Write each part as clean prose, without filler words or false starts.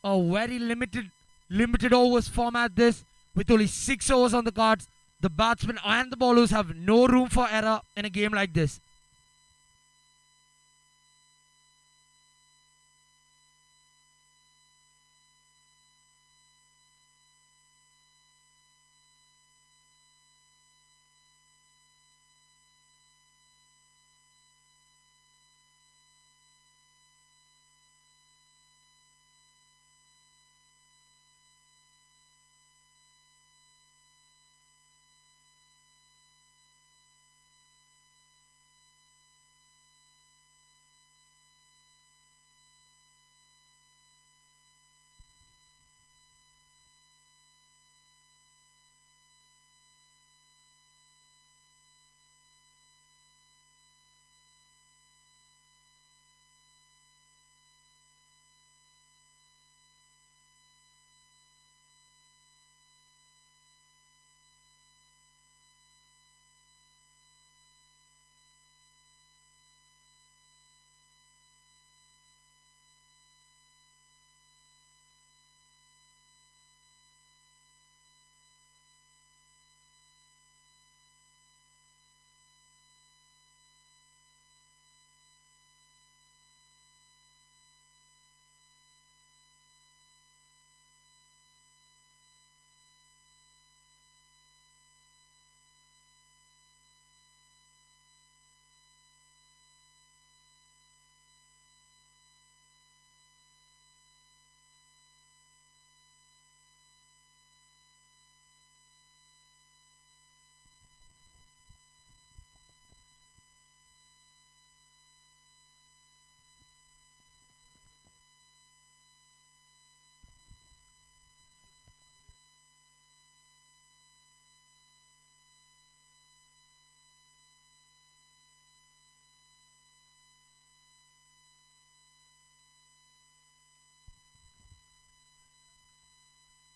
A very limited overs format this, with only 6 overs on the cards. The batsmen and the bowlers have no room for error in a game like this.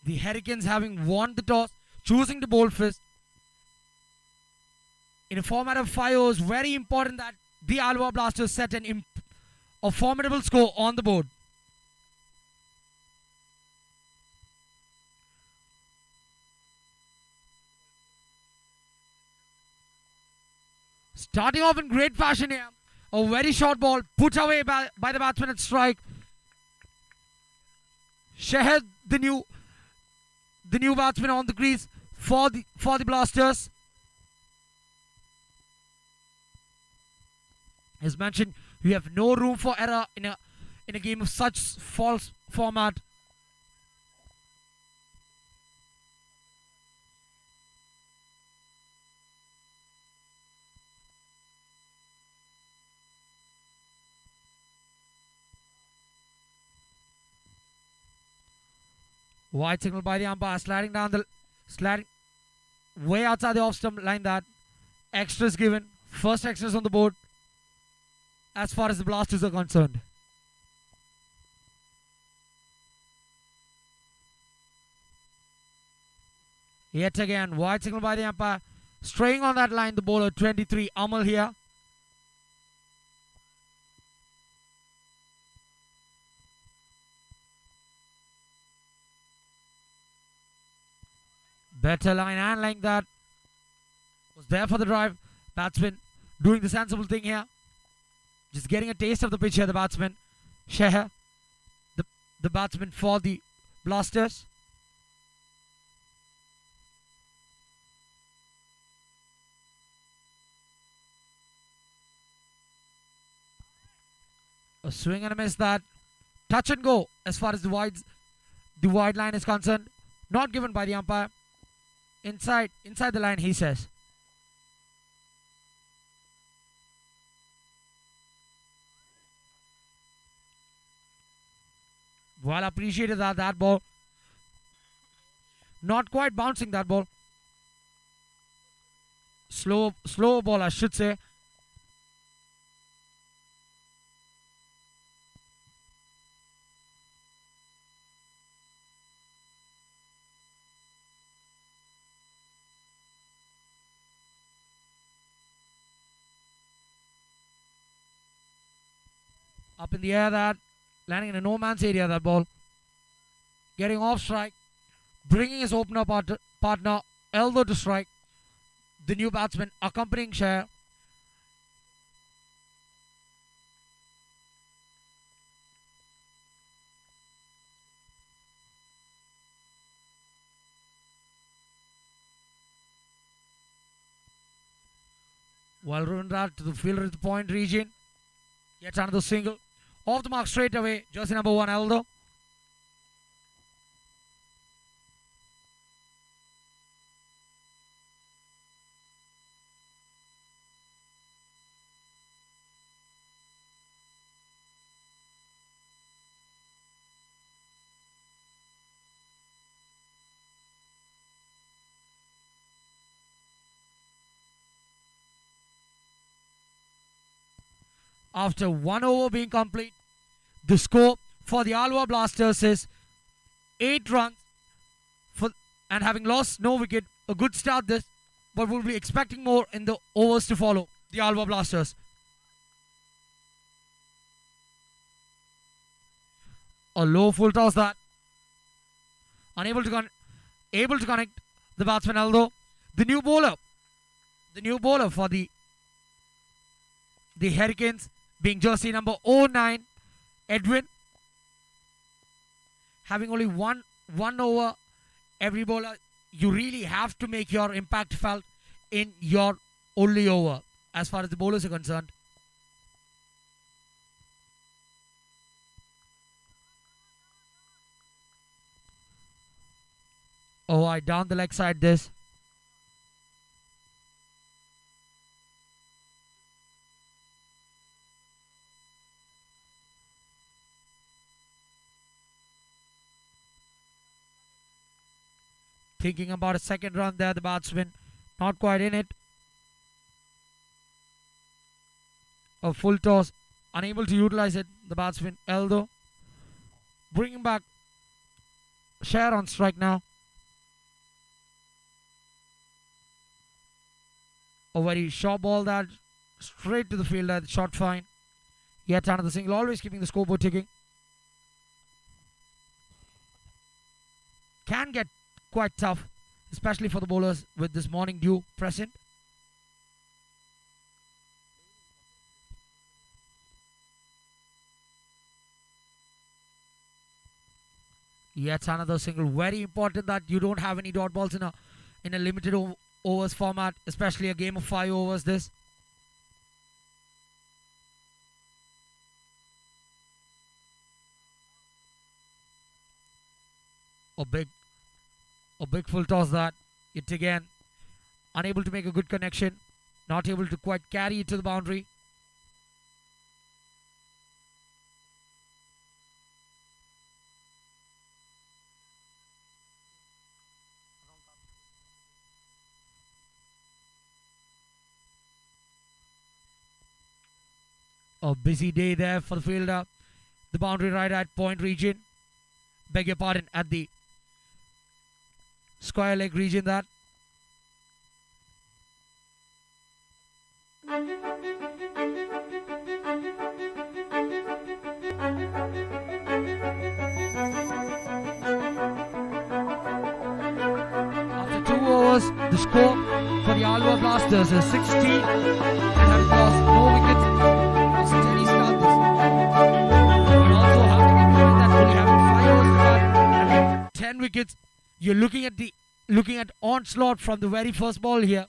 The Hurricanes having won the toss, choosing to bowl first. In a format of 5 overs, very important that the Alva Blasters set a formidable score on the board. Starting off in great fashion here. A very short ball put away by the batsman at strike. Sheher, the new batsman on the crease for the Blasters. As mentioned, you have no room for error in a game of such false format. Wide signal by the umpire, sliding way outside the off stump line. That extras given, first extras on the board as far as the Blasters are concerned. Yet again, wide signal by the umpire, straying on that line. The bowler 23, Amal here. Better line handling that was there for the drive. Batsman doing the sensible thing here. Just getting a taste of the pitch here, the batsman. Sheher, the batsman for the Blasters. A swing and a miss that. Touch and go as far as the wide line is concerned. Not given by the umpire. Inside the line, he says. Well appreciated that ball. Not quite bouncing that ball. Slow ball, I should say. Up in the air, that landing in a no man's area, that ball. Getting off strike, bringing his opener partner Eldo to strike. The new batsman accompanying Sheher. Well driven that to the fielder at the point region. Yet another single. Off the mark straight away. Jersey number 1, Eldo. After 1 over being complete, the score for the Alva Blasters is 8 runs. And having lost no wicket, a good start this, but we'll be expecting more in the overs to follow. The Alva Blasters. A low full toss that. Able to connect the batsman Aldo. The new bowler for the Hurricanes, being jersey number 09, Edwin. Having only one over every bowler, you really have to make your impact felt in your only over as far as the bowlers are concerned. Oh, I down the leg side this. Thinking about a second run there, the batsman not quite in it. A full toss, unable to utilize it, the batsman Eldo. Bringing back share on strike now. A very short ball that straight to the fielder, shot fine. Yet another single, always keeping the scoreboard ticking. Can get quite tough, especially for the bowlers with this morning dew present. Yet another single, very important that you don't have any dot balls in a limited overs format, especially a game of 5 overs. This a big full toss that it again unable to make a good connection, not able to quite carry it to the boundary. A busy day there for the fielder. The boundary right at point region. Beg your pardon, at the square leg region that. After 2 overs, the score for the Alva Blasters is 60 and have lost no wickets. Steady start this. But also having a moment that only having 5 overs to bat and 10 wickets. You're looking at onslaught from the very first ball here.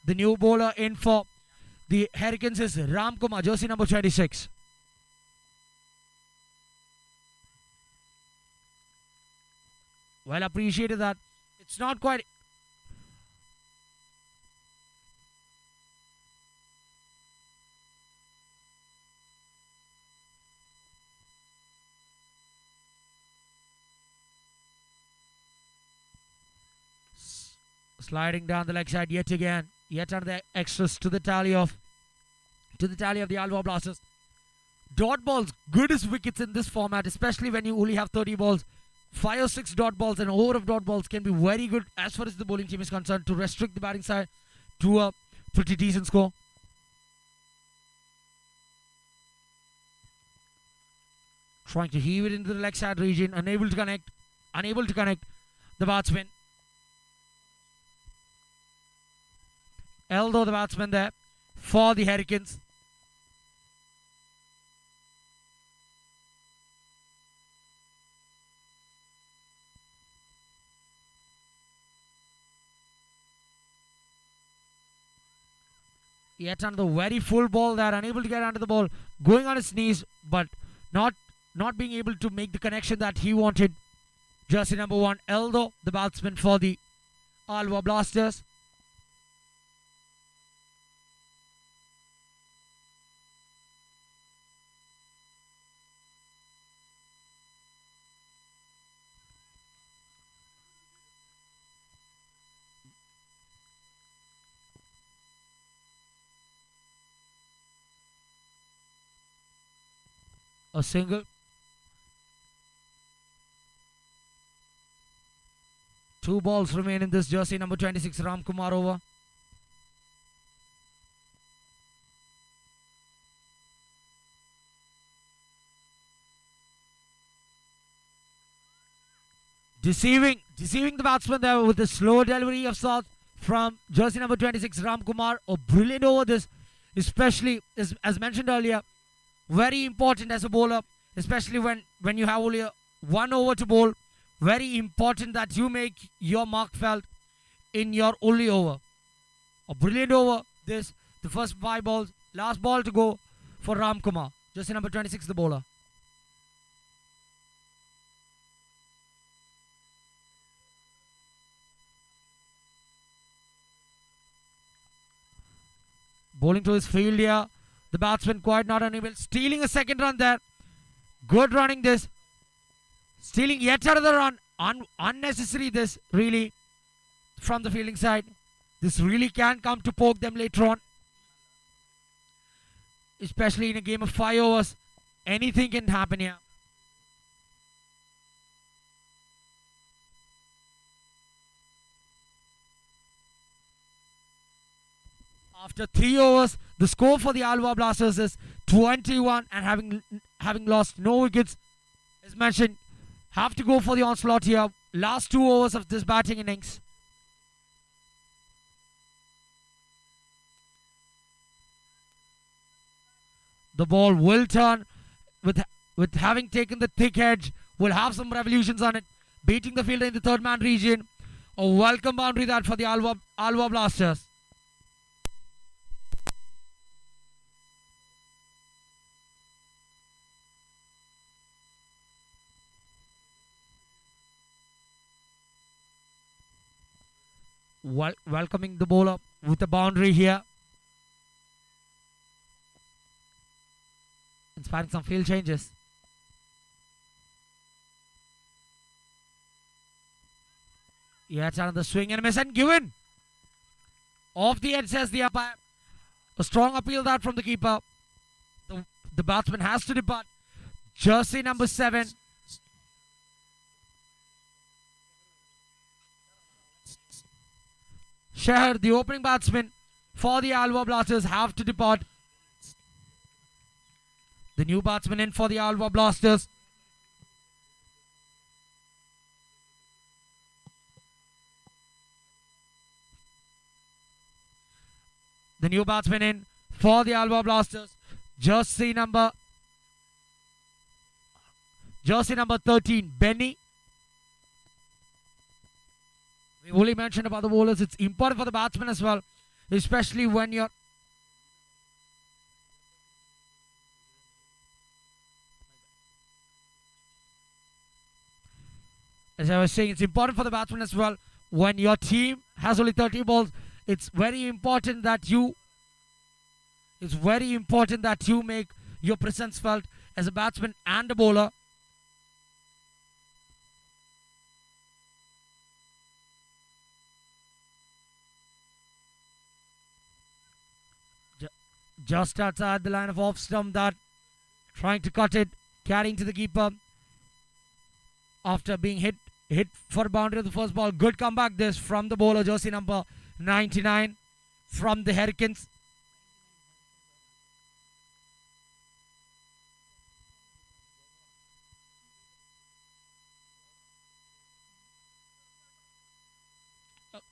The new bowler in for the Hurricanes is Ramkumar, jersey number 26. Well appreciated that. It's not quite. Sliding down the leg side yet again. Yet another extras to the tally of the Alva Blasters. Dot balls, good as wickets in this format, especially when you only have 30 balls. 5 or 6 dot balls and over of dot balls can be very good as far as the bowling team is concerned to restrict the batting side to a pretty decent score. Trying to heave it into the leg side region, unable to connect the batsman. Eldo, the batsman there for the Hurricanes. Yet another very full ball there, unable to get under the ball, going on his knees, but not being able to make the connection that he wanted. Jersey number 1, Eldo, the batsman for the Alva Blasters. A single. 2 balls remain in this jersey number 26 Ramkumar over. Deceiving the batsman there with a slow delivery of shots from jersey number 26 Ramkumar. A brilliant over this, especially as mentioned earlier. Very important as a bowler, especially when you have only 1 over to bowl. Very important that you make your mark felt in your only over. A brilliant over this, the first 5 balls, last ball to go for Ramkumar, jersey number 26, the bowler. Bowling to his field here. The batsman quite not unable. Stealing a second run there. Good running this. Stealing yet another run. Unnecessary this really from the fielding side. This really can come to poke them later on. Especially in a game of 5 overs. Anything can happen here. After 3 overs, the score for the Alva Blasters is 21, and having lost no wickets, as mentioned, have to go for the onslaught here. Last 2 overs of this batting innings. The ball will turn with having taken the thick edge. Will have some revolutions on it, beating the fielder in the third man region. A welcome boundary that for the Alva Blasters. Welcoming the bowler with a boundary here. Inspiring some field changes. Yet another swing and a miss, and given. Off the edge, says the umpire. A strong appeal that from the keeper. The batsman has to depart. Jersey number 7. Shahar, the opening batsman for the Alva Blasters, have to depart. The new batsman in for the Alva Blasters. The new batsman in for the Alva Blasters. Jersey number 13, Benny. We only mentioned about the bowlers. It's important for the batsman as well, especially when you're as I was saying, it's important for the batsman as well. When your team has only 30 balls, it's very important that you make your presence felt as a batsman and a bowler. Just outside the line of off stump, that trying to cut it, carrying to the keeper after being hit for a boundary of the first ball. Good comeback this from the bowler, jersey number 99 from the Hurricanes.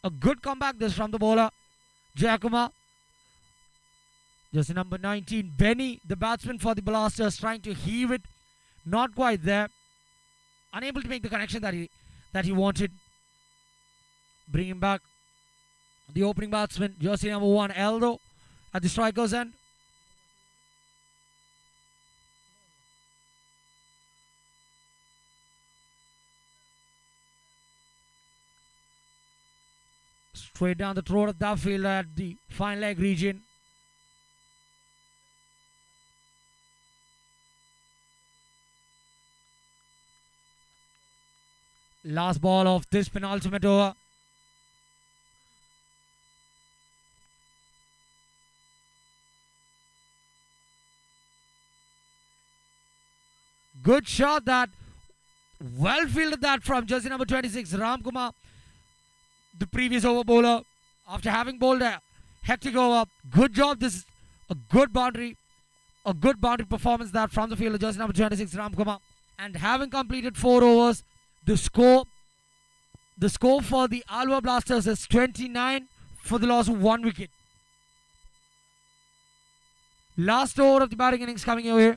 A good comeback this from the bowler, Jayakumar. Jersey number 19, Benny, the batsman for the Blasters, trying to heave it. Not quite there. Unable to make the connection that he wanted. Bringing back the opening batsman, jersey number 1, Eldo, at the striker's end. Straight down the throat of that fielder at the fine leg region. Last ball of this penultimate over. Good shot that. Well fielded that from jersey number 26, Ramkumar, the previous over bowler. After having bowled a hectic over. Good job. This is a good boundary. A good boundary performance that from the fielder, jersey number 26, Ramkumar. And having completed 4 overs, the score for the Alva Blasters is 29 for the loss of 1 wicket. Last over of the batting innings coming your way.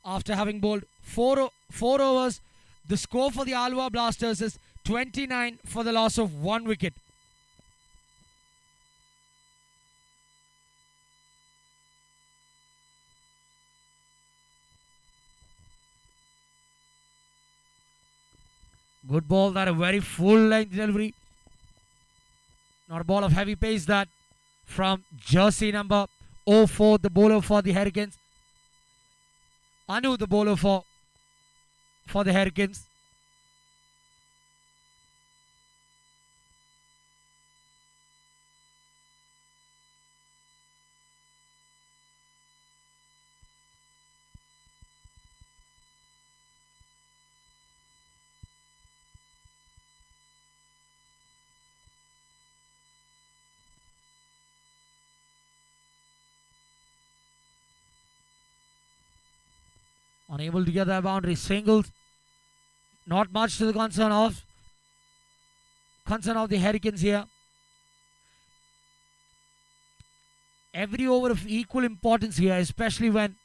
After having bowled 4 overs, the score for the Alva Blasters is 29 for the loss of 1 wicket. Good ball, that a very full length delivery. Not a ball of heavy pace that from jersey number 0-4, the bowler for the Hurricanes. Anu, the bowler for the Hurricanes. Unable to get that boundary. Singles. Not much to the concern of the Hurricanes here. Every over of equal importance here, especially when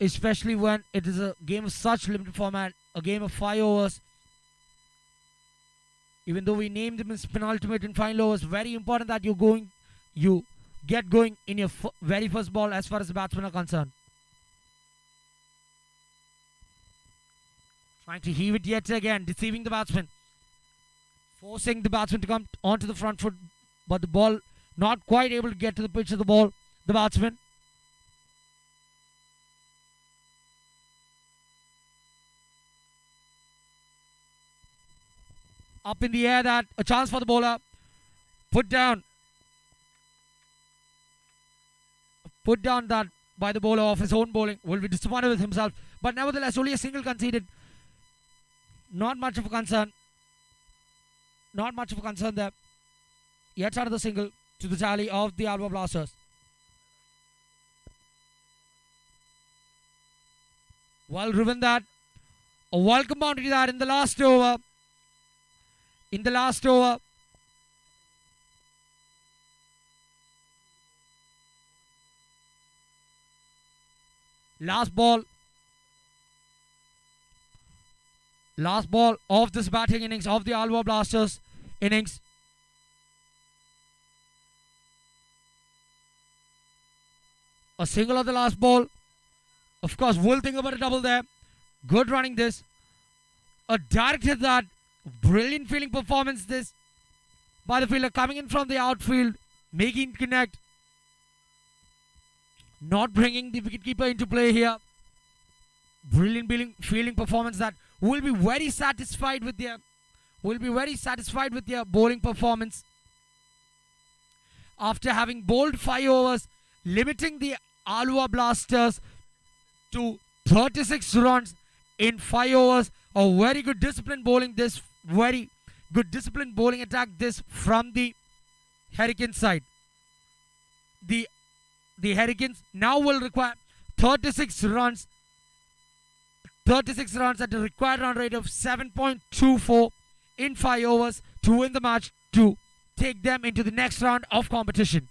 it is a game of such limited format, a game of 5 overs. Even though we named them as penultimate and final overs, very important that you get going in your very first ball as far as the batsmen are concerned. Trying to heave it yet again, deceiving the batsman. Forcing the batsman to come onto the front foot, but the ball not quite able to get to the pitch of the ball, the batsman. Up in the air, that a chance for the bowler. Put down that by the bowler off his own bowling. Will be disappointed with himself, but nevertheless only a single conceded. Not much of a concern. Not much of a concern there. Yet another single to the tally of the Alba Blasters. Well driven that. A welcome boundary that in the last over. Last ball of this batting innings of the Alba Blasters innings. A single of the last ball. Of course, we'll think about a double there. Good running this. A direct hit that. Brilliant fielding performance this by the fielder coming in from the outfield, making connect. Not bringing the wicketkeeper into play here. Brilliant fielding performance that will be very satisfied with their bowling performance. After having bowled 5 overs, limiting the Alua Blasters to 36 runs in 5 overs. A very good disciplined bowling this. Very good disciplined bowling attack this from the Hurricane side. The Hurricanes now will require 36 runs at a required run rate of 7.24 in 5 overs to win the match, to take them into the next round of competition.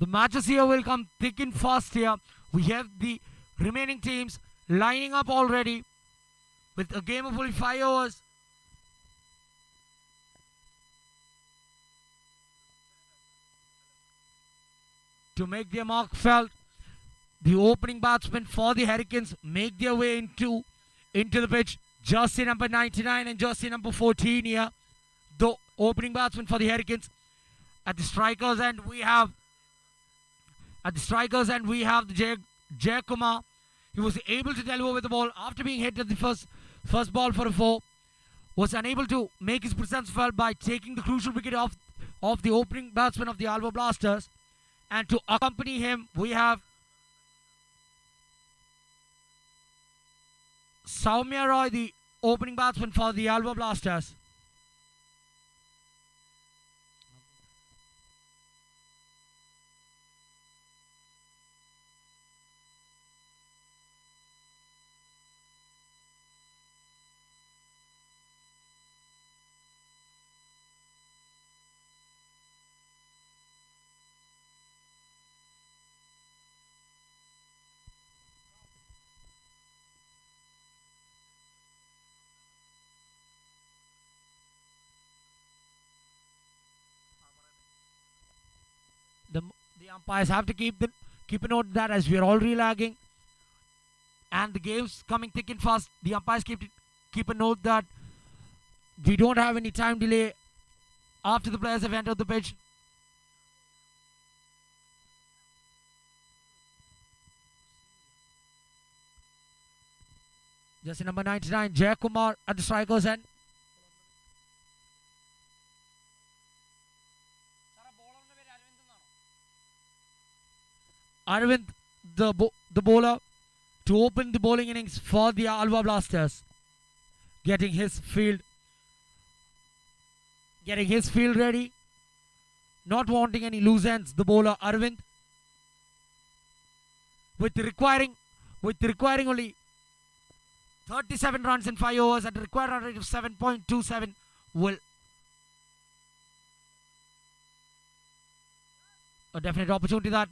The matches here will come thick and fast here. We have the remaining teams lining up already with a game of only 5 overs. To make their mark felt, the opening batsmen for the Hurricanes make their way into the pitch. Jersey number 99 and jersey number 14 here. The opening batsman for the Hurricanes. At the strikers end, we have the Jay Kumar. He was able to deliver with the ball after being hit at the first ball for a 4. Was unable to make his presence felt by taking the crucial wicket off the opening batsman of the Alva Blasters. And to accompany him, we have Soumya Roy, the opening batsman for the Alva Blasters. The umpires have to keep a note of that, as we are already lagging and the game's coming thick and fast. The umpires keep a note that we don't have any time delay after the players have entered the pitch. Jersey number 99, Jay Kumar at the strikers end. Arvind, the bowler, to open the bowling innings for the Alva Blasters, getting his field ready, not wanting any loose ends. The bowler Arvind, with requiring only 37 runs in 5 overs at a required run rate of 7.27, will a definite opportunity that.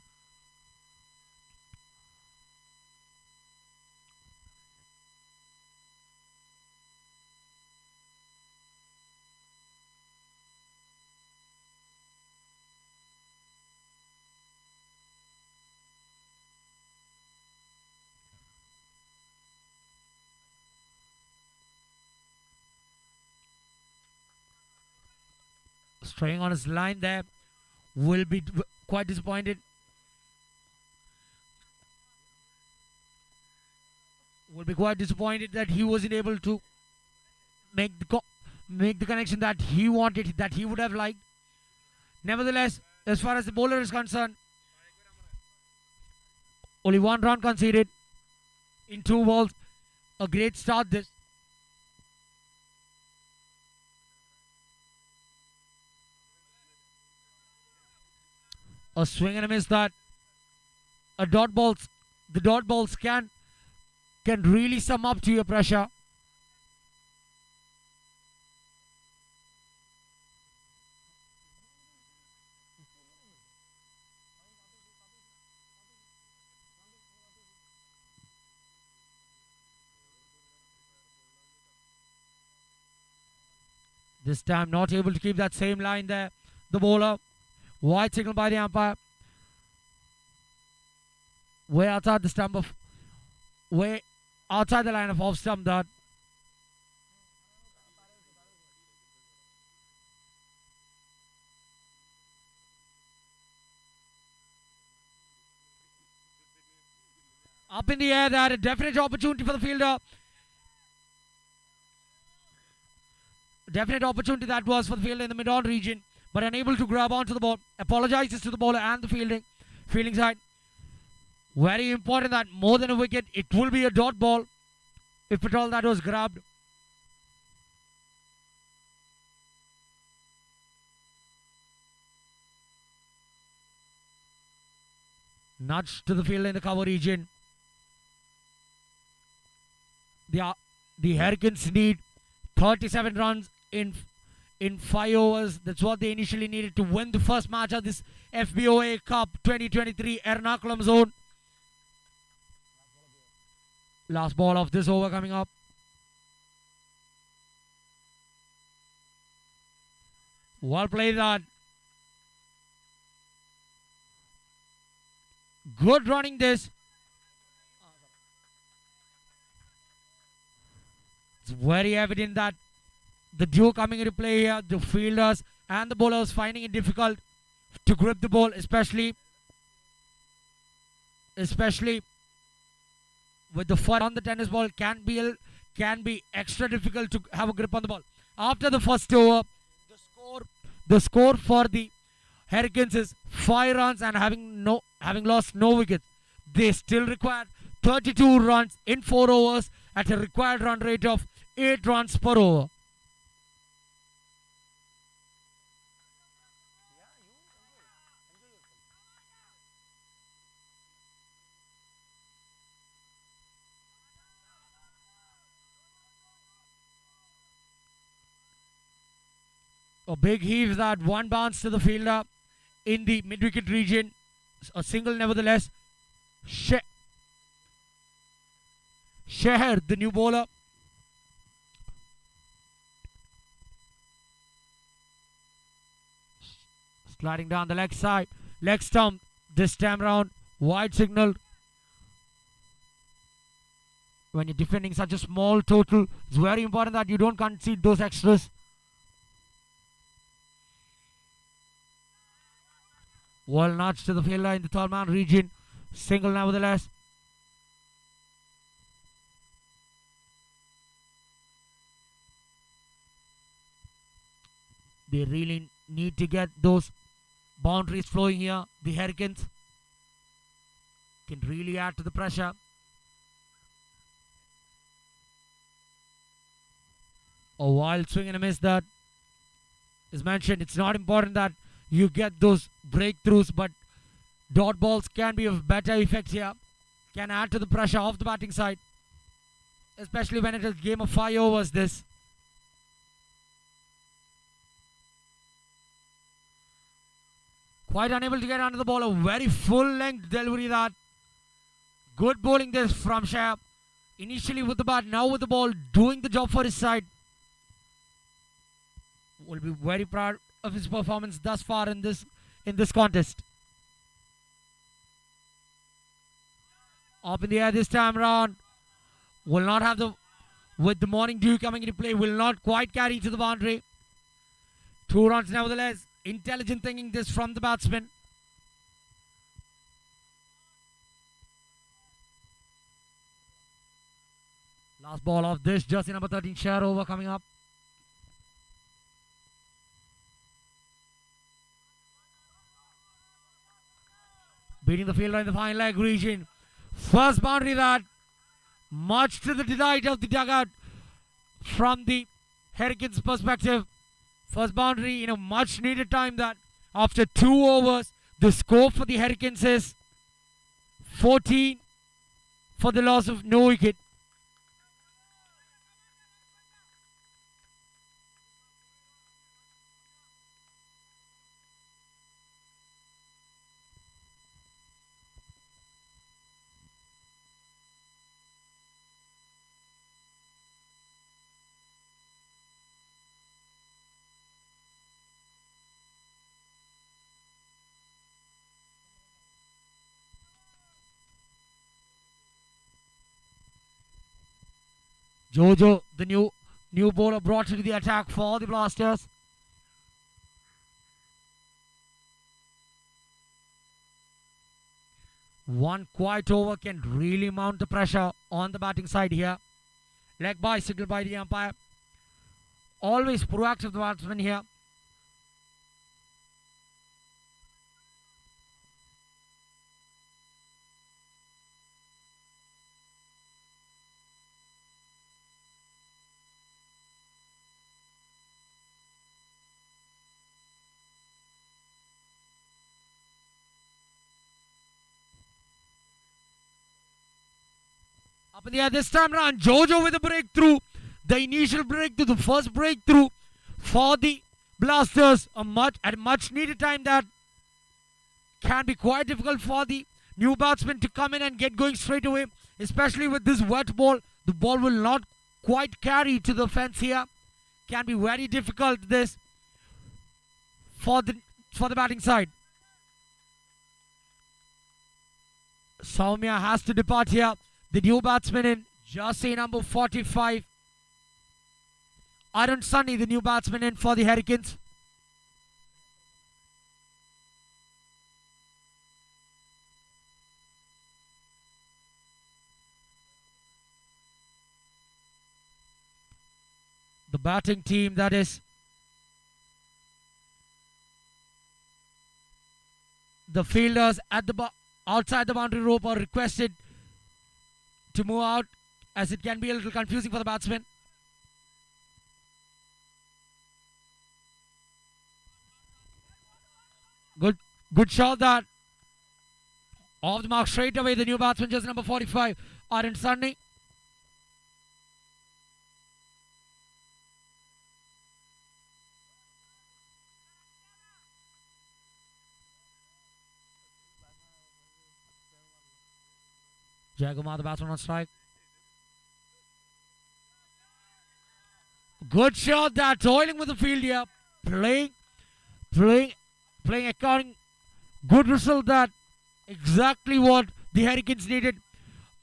Straying on his line there, will be quite disappointed. Will be quite disappointed that he wasn't able to make the connection that he wanted, that he would have liked. Nevertheless, as far as the bowler is concerned, only 1 run conceded in 2 balls. A great start this. A swing and a miss that. The dot balls can really sum up to your pressure. This time not able to keep that same line there. The bowler. Wide signal by the umpire. Way outside the line of off stump that. Up in the air, that a definite opportunity for the fielder. Definite opportunity that was for the fielder in the mid-on region, but unable to grab onto the ball. Apologizes to the bowler and the fielding side. Very important that more than a wicket, it will be a dot ball if at all that was grabbed. Nudge to the fielder in the cover region. The Hurricanes need 37 runs in in 5 overs. That's what they initially needed to win the first match of this Fboa Cup 2023 Ernakulam zone. Last ball of this over coming up. Well played that. Good running this. It's very evident that the duo coming into play here, the fielders and the bowlers finding it difficult to grip the ball, especially with the foot on the tennis ball can be extra difficult to have a grip on the ball. After the first over, the score for the Hurricanes is 5 runs and having lost no wickets. They still required 32 runs in 4 overs at a required run rate of 8 runs per over. A big heave, that one bounce to the fielder in the mid-wicket region. A single nevertheless. Sheher, the new bowler. Sliding down the leg side. Leg stump this time round. Wide signal. When you're defending such a small total, it's very important that you don't concede those extras. Well nudge to the fielder in the third man region. Single nevertheless. They really need to get those boundaries flowing here. The Hurricanes can really add to the pressure. A wild swing and a miss that is mentioned. It's not important that you get those breakthroughs, but dot balls can be of better effect here. Can add to the pressure of the batting side, especially when it is a game of 5 overs this. Quite unable to get under the ball. A very full length delivery that. Good bowling this from Shah. Initially with the bat, now with the ball, doing the job for his side. Will be very proud of his performance thus far in this contest. Up in the air this time round. Will not have with the morning dew coming into play, will not quite carry to the boundary. 2 runs nevertheless. Intelligent thinking this from the batsman. Last ball of this, jersey number 13 share over coming up. Beating the fielder in the fine leg region. First boundary that, much to the delight of the dugout from the Hurricanes perspective. First boundary in a much needed time that after 2 overs, the score for the Hurricanes is 14 for the loss of no wicket. Jojo, the new bowler, brought to the attack for the Blasters. One quiet over can really mount the pressure on the batting side here. Leg by signal by the umpire. Always proactive the batsman here. Up in the air this time round, Jojo with a breakthrough. The initial breakthrough, the first breakthrough for the Blasters at a much needed time that can be quite difficult for the new batsman to come in and get going straight away, especially with this wet ball. The ball will not quite carry to the fence here. Can be very difficult this for the batting side. Soumya has to depart here. The new batsman in jersey number 45. Arun Sunny, the new batsman in for the Hurricanes. The batting team, that is the fielders at the outside the boundary rope, are requested to move out, as it can be a little confusing for the batsmen. Good shot that. Off the mark straight away, the new batsman, just number 45, Arun Sunny. Jayakumar, the batsman on strike. Good shot that, toiling with the field here. Playing according. Good result that. Exactly what the Hurricanes needed.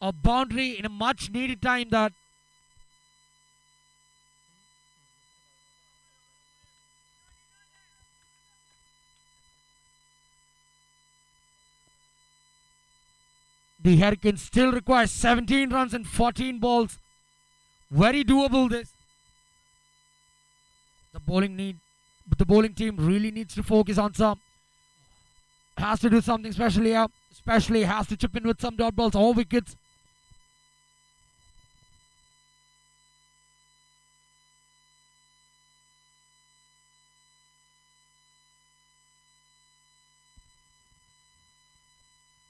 A boundary in a much needed time that. The Hurricanes still require 17 runs and 14 balls. Very doable this. The bowling team really needs to focus on some. Has to do something special here. Especially has to chip in with some dot balls or wickets.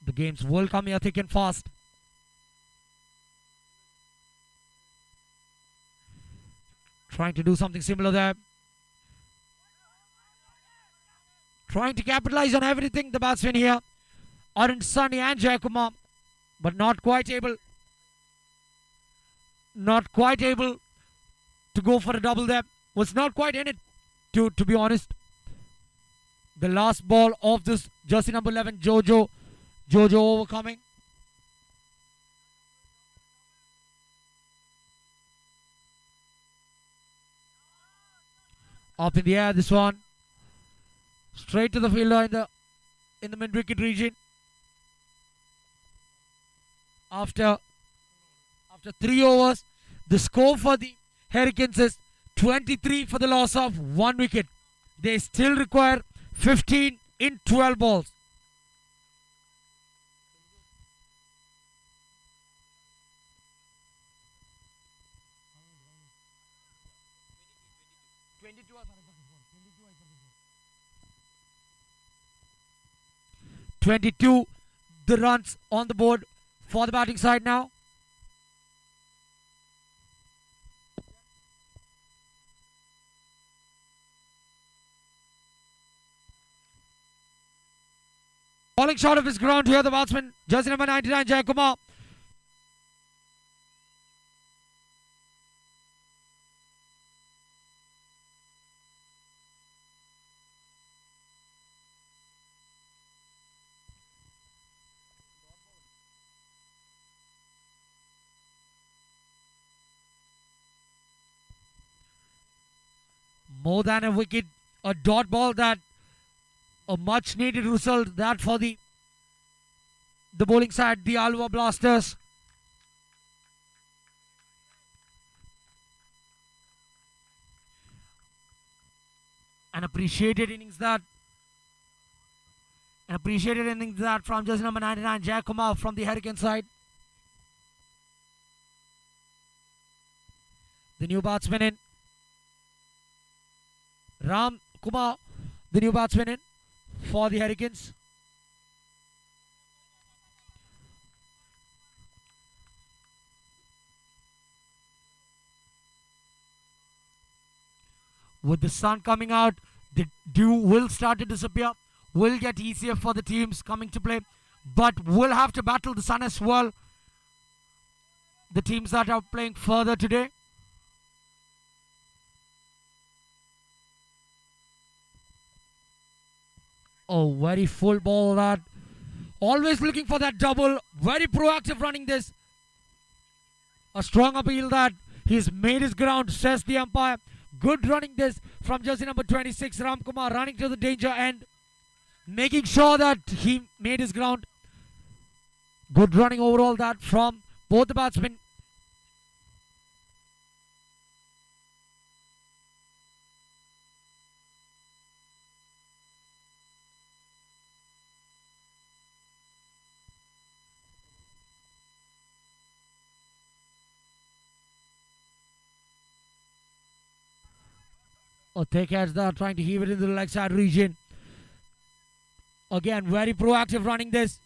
The games will come here thick and fast. Trying to do something similar there. Trying to capitalize on everything, the batsmen here. Arun Sunny and Jayakumar. But not quite able. Not quite able to go for a double there. Was not quite in it, to be honest. The last ball of this jersey number 11, Jojo overcoming. Up in the air, this one. Straight to the fielder in the mid-wicket region. After 3 overs, the score for the Hurricanes is 23 for the loss of 1 wicket. They still require 15 in 12 balls. $22 the runs on the board for the batting side now. Falling short of his ground here, the batsman, jersey number 99, Jayakumar. More than a wicket, a dot ball, that a much needed result that for the bowling side, the Alva Blasters. An appreciated innings that from jersey number 99, Jayakumar from the Hurricane side. The new batsman in. Ram Kumar, the new batsman in for the Hurricanes. With the sun coming out, The dew will start to disappear, will get easier for the teams coming to play, but will have to battle the sun as well. The teams that are playing further today. Oh, very full ball that. Always looking for that double. Very proactive running this. A strong appeal that he's made his ground, says the umpire. Good running this from jersey number 26, Ramkumar, running to the danger end. Making sure that he made his ground. Good running overall that from both the batsmen. A thick edge there, trying to heave it into the leg side region. Again, very proactive running this.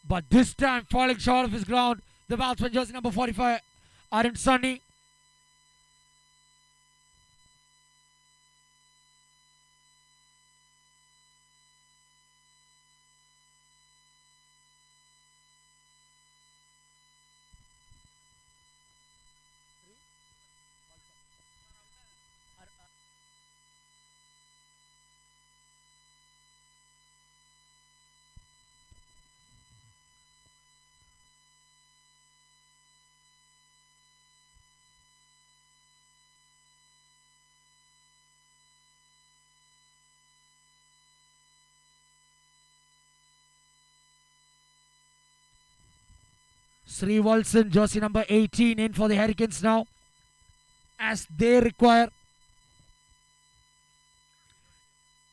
But this time falling short of his ground. The batsman jersey number 45, Arun Sunny. Sri Walson, jersey number 18, in for the Hurricanes now, as they require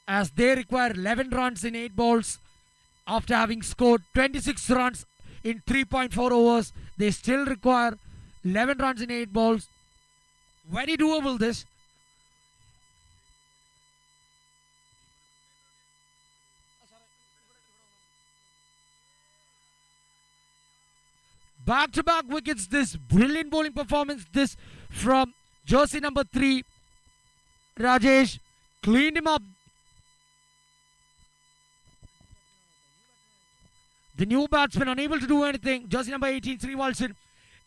11 runs in 8 balls after having scored 26 runs in 3.4 overs. They still require 11 runs in 8 balls. Very doable this. Back-to-back wickets, this brilliant bowling performance, this from jersey number 3, Rajesh, cleaned him up. The new batsman unable to do anything, jersey number 18, Sri Walson,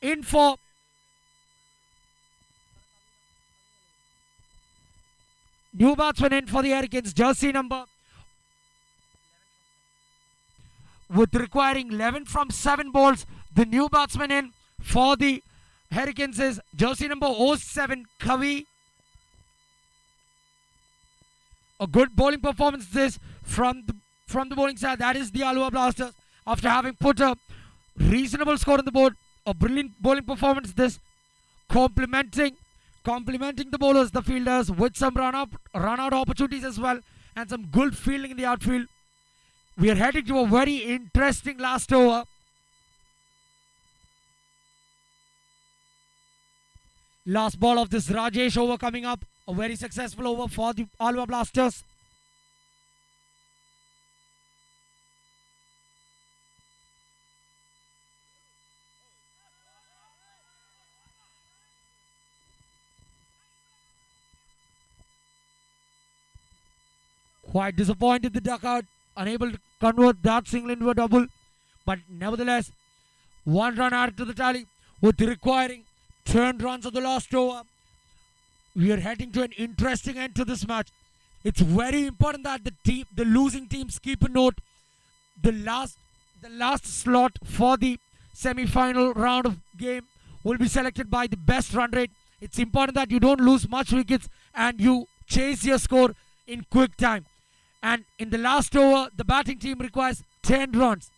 in for new batsman in for the Hurricanes, jersey number, with requiring 11 from 7 balls. The new batsman in for the Hurricanes is jersey number 07, Kavi. A good bowling performance this from the bowling side. That is the Alua Blasters. After having put a reasonable score on the board, a brilliant bowling performance this, complementing the bowlers, the fielders, with some run out opportunities as well, and some good fielding in the outfield. We are heading to a very interesting last over. Last ball of this Rajesh over coming up. A very successful over for the Alua Blasters. Quite disappointed the dugout, unable to convert that single into a double. But nevertheless, 1 run added to the tally with requiring 10 runs of the last over. We are heading to an interesting end to this match. It's very important that the losing teams keep a note. The last slot for the semi-final round of game will be selected by the best run rate. It's important that you don't lose much wickets and you chase your score in quick time. And in the last over, the batting team requires 10 runs.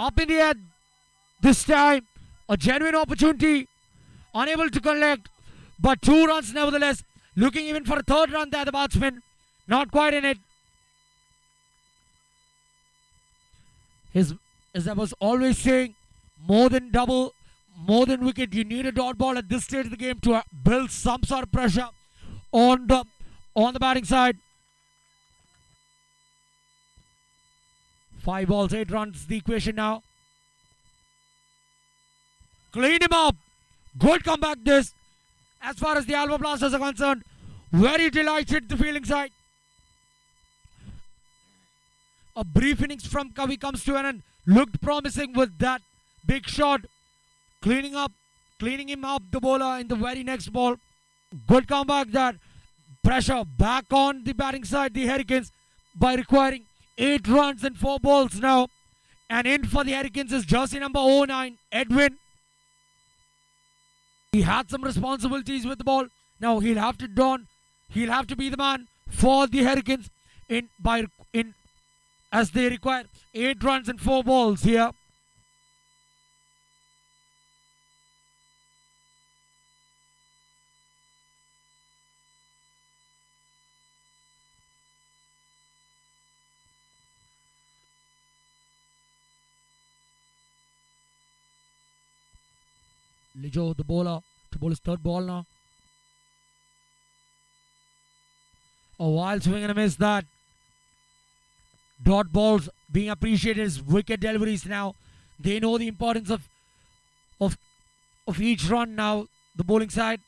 Up in the air this time, a genuine opportunity, unable to collect, but 2 runs nevertheless. Looking even for a 3rd run there, the batsman, not quite in it. His, as I was always saying, more than double, more than wicket. You need a dot ball at this stage of the game to build some sort of pressure on the batting side. 5 balls, 8 runs, the equation now. Clean him up. Good comeback this. As far as the Alva Blasters are concerned, very delighted the fielding side. A brief innings from Kavi comes to an end. Looked promising with that big shot. Cleaning him up, the bowler in the very next ball. Good comeback that. Pressure back on the batting side, the Hurricanes, by requiring 8 runs and 4 balls now. And in for the Hurricanes is jersey number 09, Edwin. He had some responsibilities with the ball. Now he'll have to be the man for the Hurricanes as they require 8 runs and 4 balls here. Lijo, the bowler, to bowl his 3rd ball now. A wild swing and a miss that. Dot balls being appreciated as wicket deliveries now. They know the importance of each run now, the bowling side.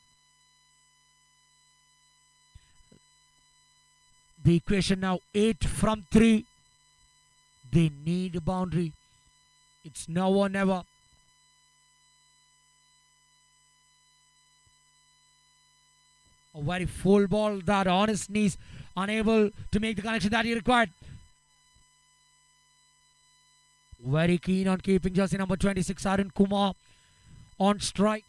The equation now 8 from 3. They need a boundary. It's now or never. A very full ball that on his knees, unable to make the connection that he required. Very keen on keeping jersey number 26, Ernakulam, on strike.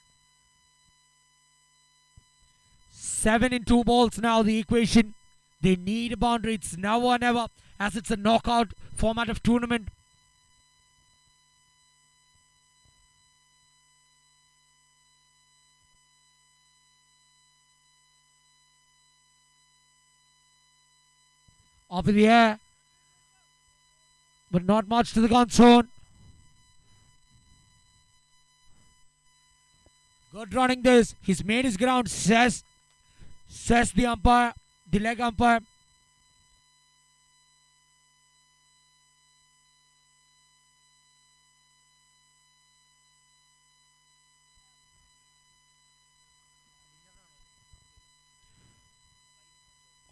7 in 2 balls now, the equation. They need a boundary. It's now or never, as it's a knockout format of tournament. Off in the air, but not much to the gun zone. Good running this. He's made his ground, says the umpire, the leg umpire.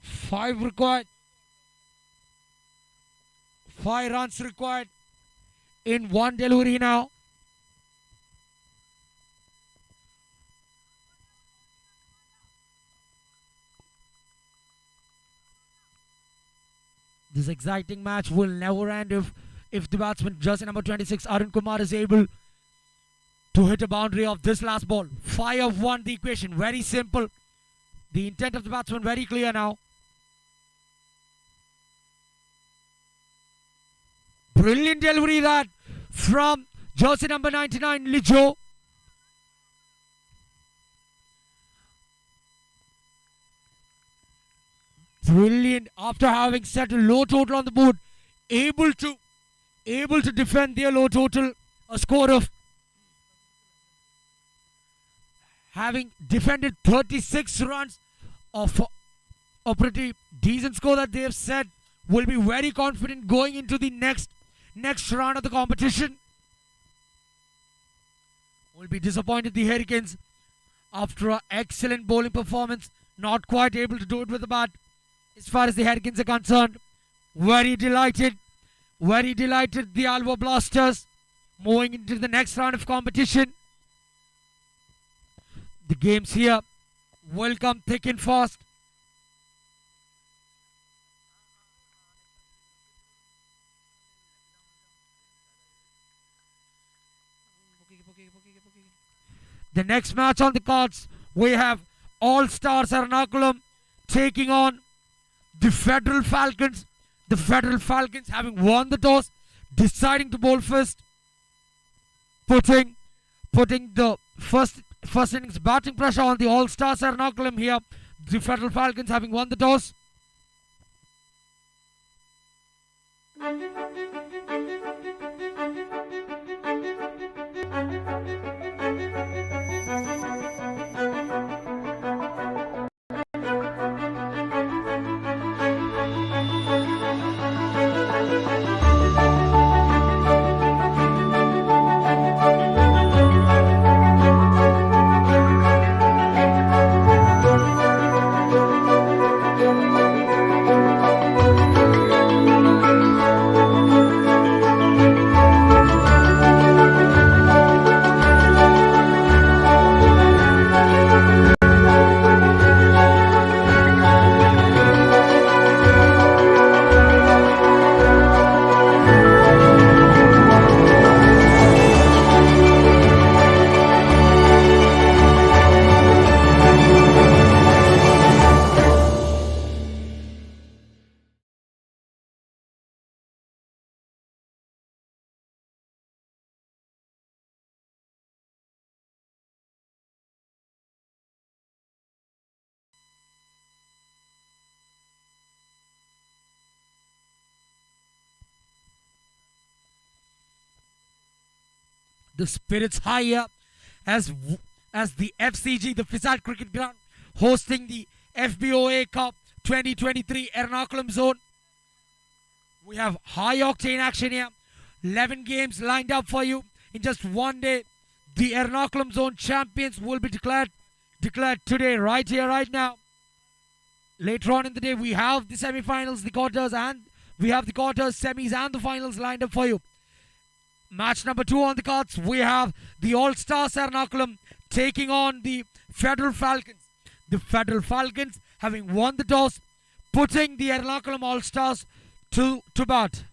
Five required. 5 runs required in 1 delivery now. This exciting match will never end if the batsman, jersey number 26, Ernakulam, is able to hit a boundary of this last ball. 5 of 1, the equation. Very simple. The intent of the batsman very clear now. Brilliant delivery that from jersey number 99, Lijo. Brilliant, after having set a low total on the board, able to defend their low total, a score of having defended 36 runs of a pretty decent score that they have set. Will be very confident going into the next round of the competition. Will be disappointed, the Hurricanes, after an excellent bowling performance, not quite able to do it with the bat. As far as the Hurricanes are concerned, very delighted the Alva Blasters moving into the next round of competition. The games here will come thick and fast. The next match on the cards, we have All Stars Ernakulam taking on the Federal Falcons. The Federal Falcons, having won the toss, deciding to bowl first, putting the first innings batting pressure on the All Stars Ernakulam here. The Federal Falcons, having won the toss. The spirits higher as the FCG, the Fisat Cricket Ground, hosting the Fboa Cup 2023 Ernakulam zone. We have high octane action here. 11 games lined up for you in just one day. The Ernakulam zone champions will be declared today, right here, right now. Later on in the day, we have the semi-finals, the quarters, and we have the quarters, semis, and the finals lined up for you. Match number 2 on the cards, we have the All-Stars Ernakulam taking on the Federal Falcons. The Federal Falcons having won the toss, putting the Ernakulam All-Stars to bat.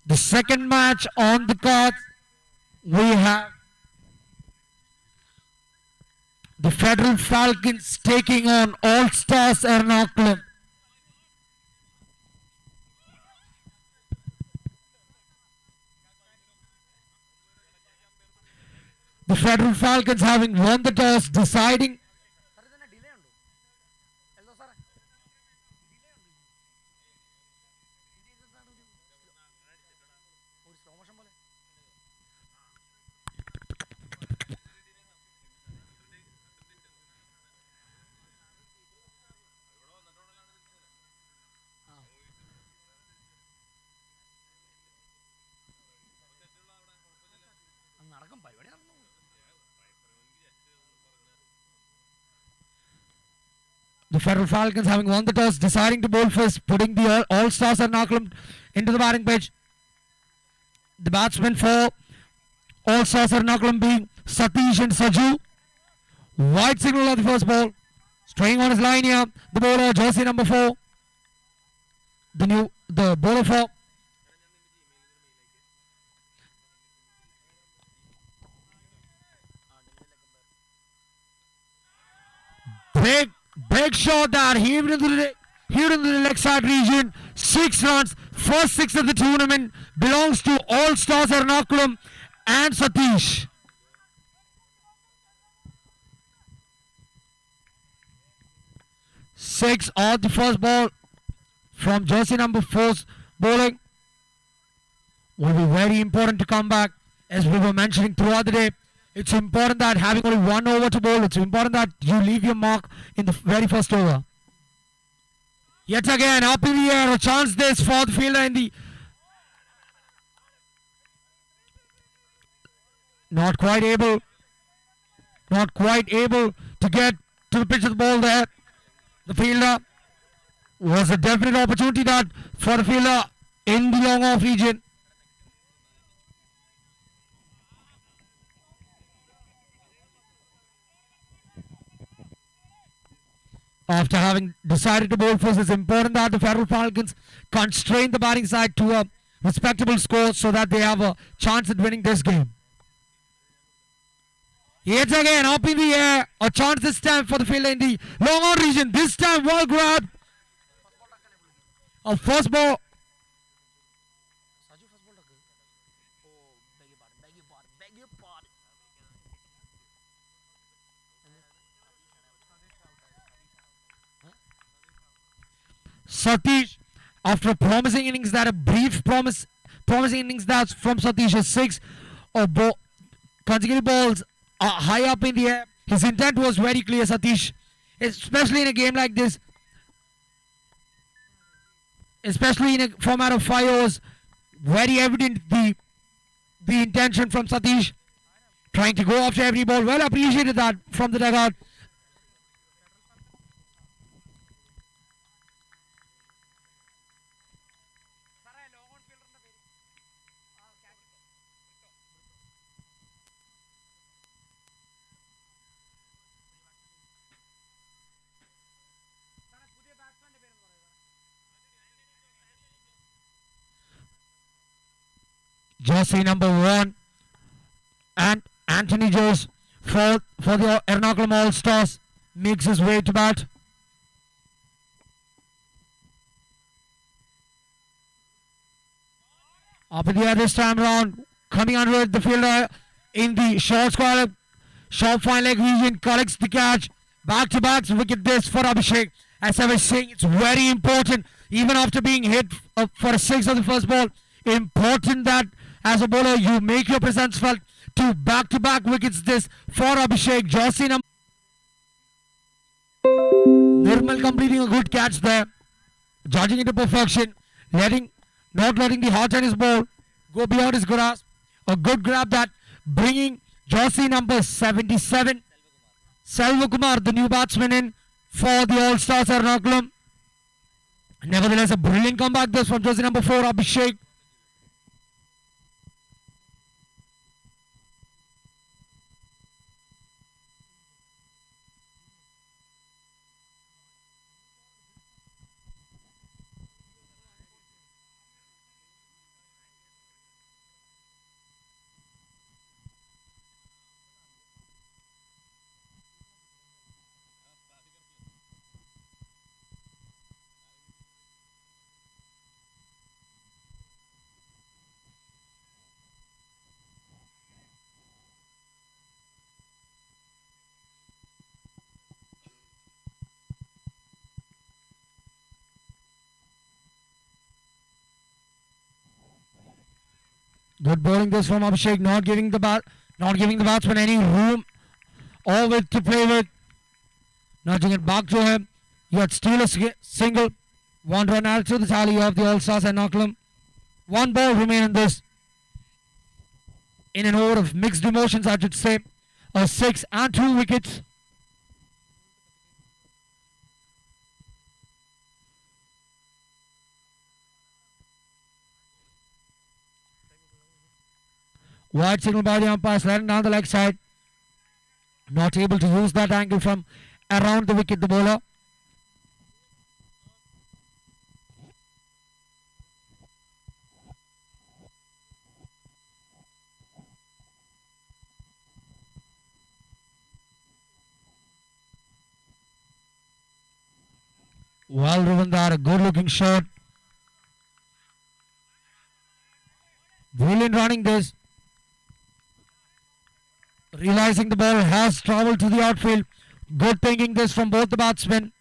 The second match on the cards, we have the Federal Falcons taking on All-Stars Ernakulam. The Federal Falcons having won the toss, deciding the Federal Falcons having won the toss, deciding to bowl first, putting the All-Stars Ernakulam into the batting pitch. The batsmen for All-Stars Ernakulam being Satish and Saju. Wide signal on the first ball. Straying on his line here, the bowler, jersey number 4. The bowler for big shot that heaved into the leg side region. 6 runs, first 6 of the tournament belongs to All-Stars Ernakulam and Satish. Six on the first ball from jersey number 4's bowling. Will be very important to come back, as we were mentioning throughout the day. It's important that having only 1 over to bowl, it's important that you leave your mark in the very first over. Yet again, up in the air, a chance this for the fielder in the... Not quite able to get to the pitch of the ball there. The fielder was a definite opportunity that for the fielder in the long off region. After having decided to bowl first, it's important that the Federal Falcons constrain the batting side to a respectable score so that they have a chance at winning this game. Yet again, up in the air, a chance this time for the fielder in the long on region. This time, well grabbed. A first ball. Satish, after a promising innings that a brief promising innings that's from Satish, a 6 consecutive balls high up in the air. His intent was very clear, Satish, especially in a game like this, especially in a format of 5 overs. Very evident the intention from Satish, trying to go after every ball. Well appreciated that from the dugout. Jersey number 1 and Anthony Jose for the Ernakulam All Stars makes his way to bat. Up in the air this time round, coming under it, the fielder in the short square, short fine leg region collects the catch. Back to back wicket this for Abhishek. As I was saying, it's very important, even after being hit for a 6 on the first ball, important that as a bowler you make your presence felt. To back wickets this for Abhishek. Jersey number Nirmal completing a good catch there, judging it to perfection, not letting the hard tennis ball go beyond his grasp. A good grab that, bringing Jersey number 77 Selvakumar, the new batsman, in for the All Stars Ernakulam. Nevertheless, a brilliant comeback this from Jersey number 4 Abhishek. Good bowling this from Abhishek, not giving the batsman any room or width to play with. Nudging it back to him. Yet still a single. 1 run added to the tally of the All Stars Ernakulam. 1 ball remain in this. In an over of mixed emotions, I should say. A 6 and 2 wickets. Wide signal by the umpire, sliding down the leg side. Not able to use that angle from around the wicket, the bowler. Well driven there, a good looking shot. Brilliant running this. Realizing the ball has travelled to the outfield. Good thinking this from both the batsmen.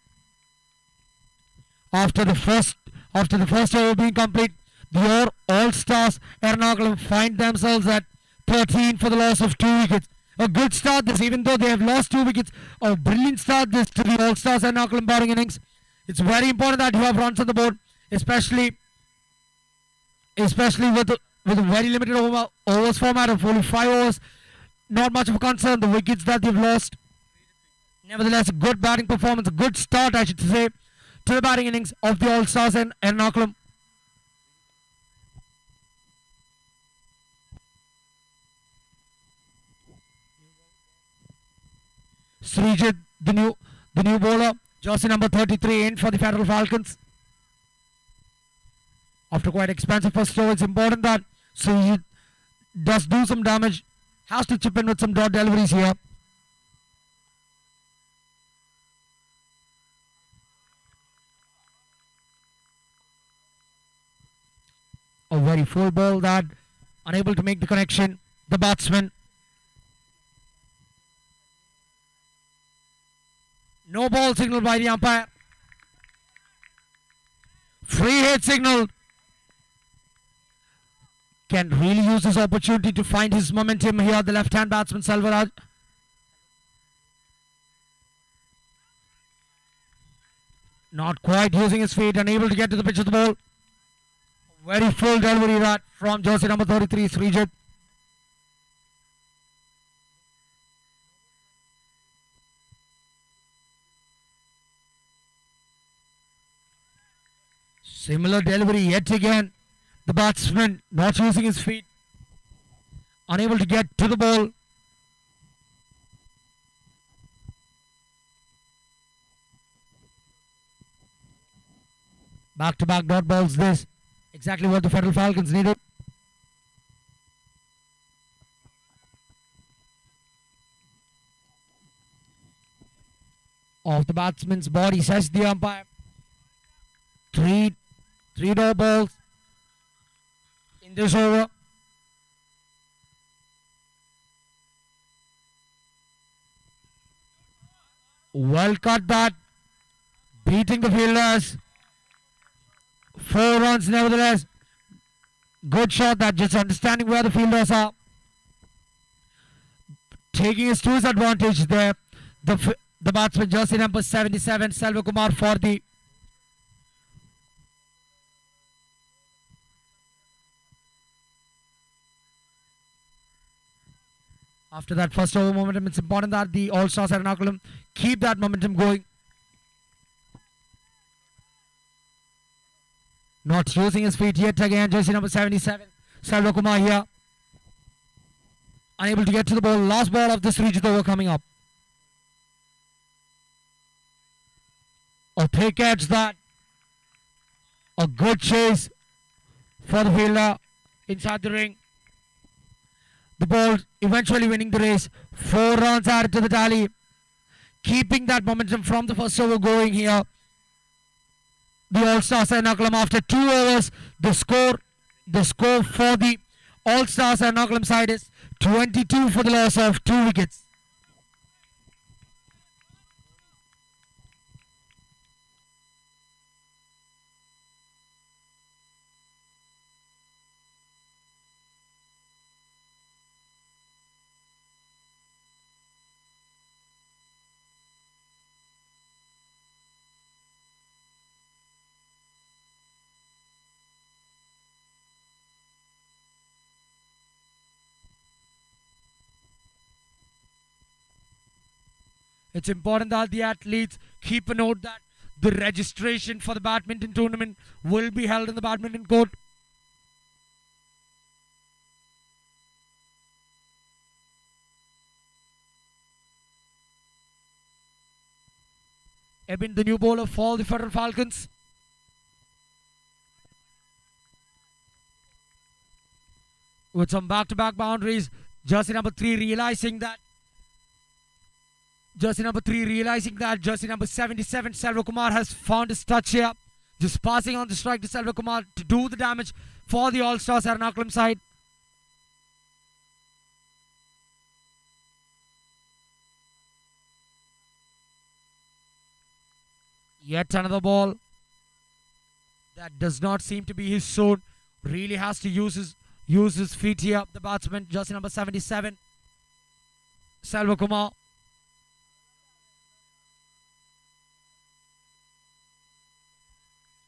After the first over being complete, the All Stars Ernakulam find themselves at 13 for the loss of 2 wickets. A good start this, even though they have lost 2 wickets. A brilliant start this to the All Stars Ernakulam batting innings. It's very important that you have runs on the board, especially with a very limited overs format of only 5 overs. Not much of a concern. The wickets that they've lost. Nevertheless, a good batting performance, a good start, I should say, to the batting innings of the All Stars and Ernakulam. Srijit, the new bowler, jersey number 33, in for the Federal Falcons. After quite expensive first over, it's important that Srijit does do some damage. Has to chip in with some dot deliveries here. A very full ball that unable to make the connection. The batsman. No ball signal by the umpire. Free hit signal. Can really use this opportunity to find his momentum here. The left-hand batsman Selvaraj. Not quite using his feet. Unable to get to the pitch of the ball. Very full delivery that from jersey number 33, Srijit. Similar delivery yet again. The batsman not using his feet. Unable to get to the ball. Back-to-back dot balls this. Exactly what the Federal Falcons needed. Off the batsman's body, says the umpire. Three dot balls in this over. Well cut that. Beating the fielders. 4 runs nevertheless. Good shot that, just understanding where the fielders are. Taking his to his advantage there. The batsman jersey number 77, Selva Kumar for the after that first over momentum, it's important that the All Stars Ernakulam keep that momentum going. Not using his feet yet again, jersey number 77, Selva Kumar here. Unable to get to the ball. Last ball of this Srijit over coming up. A thick edge that. A good chase for the fielder inside the ring. The ball eventually winning the race. 4 runs added to the tally. Keeping that momentum from the first over going here. The All Stars Ernakulam after 2 overs. The score for the All Stars Ernakulam side is 22 for the loss of 2 wickets. It's important that the athletes keep a note that the registration for the badminton tournament will be held in the badminton court. Ebin, the new bowler for the Federal Falcons. With some back-to-back boundaries, jersey number 3 realizing that jersey number 77, Selva Kumar has found his touch here. Just passing on the strike to Selva Kumar to do the damage for the All Stars Ernakulam side. Yet another ball that does not seem to be his zone. Really has to use his feet here. The batsman, jersey number 77, Selva Kumar.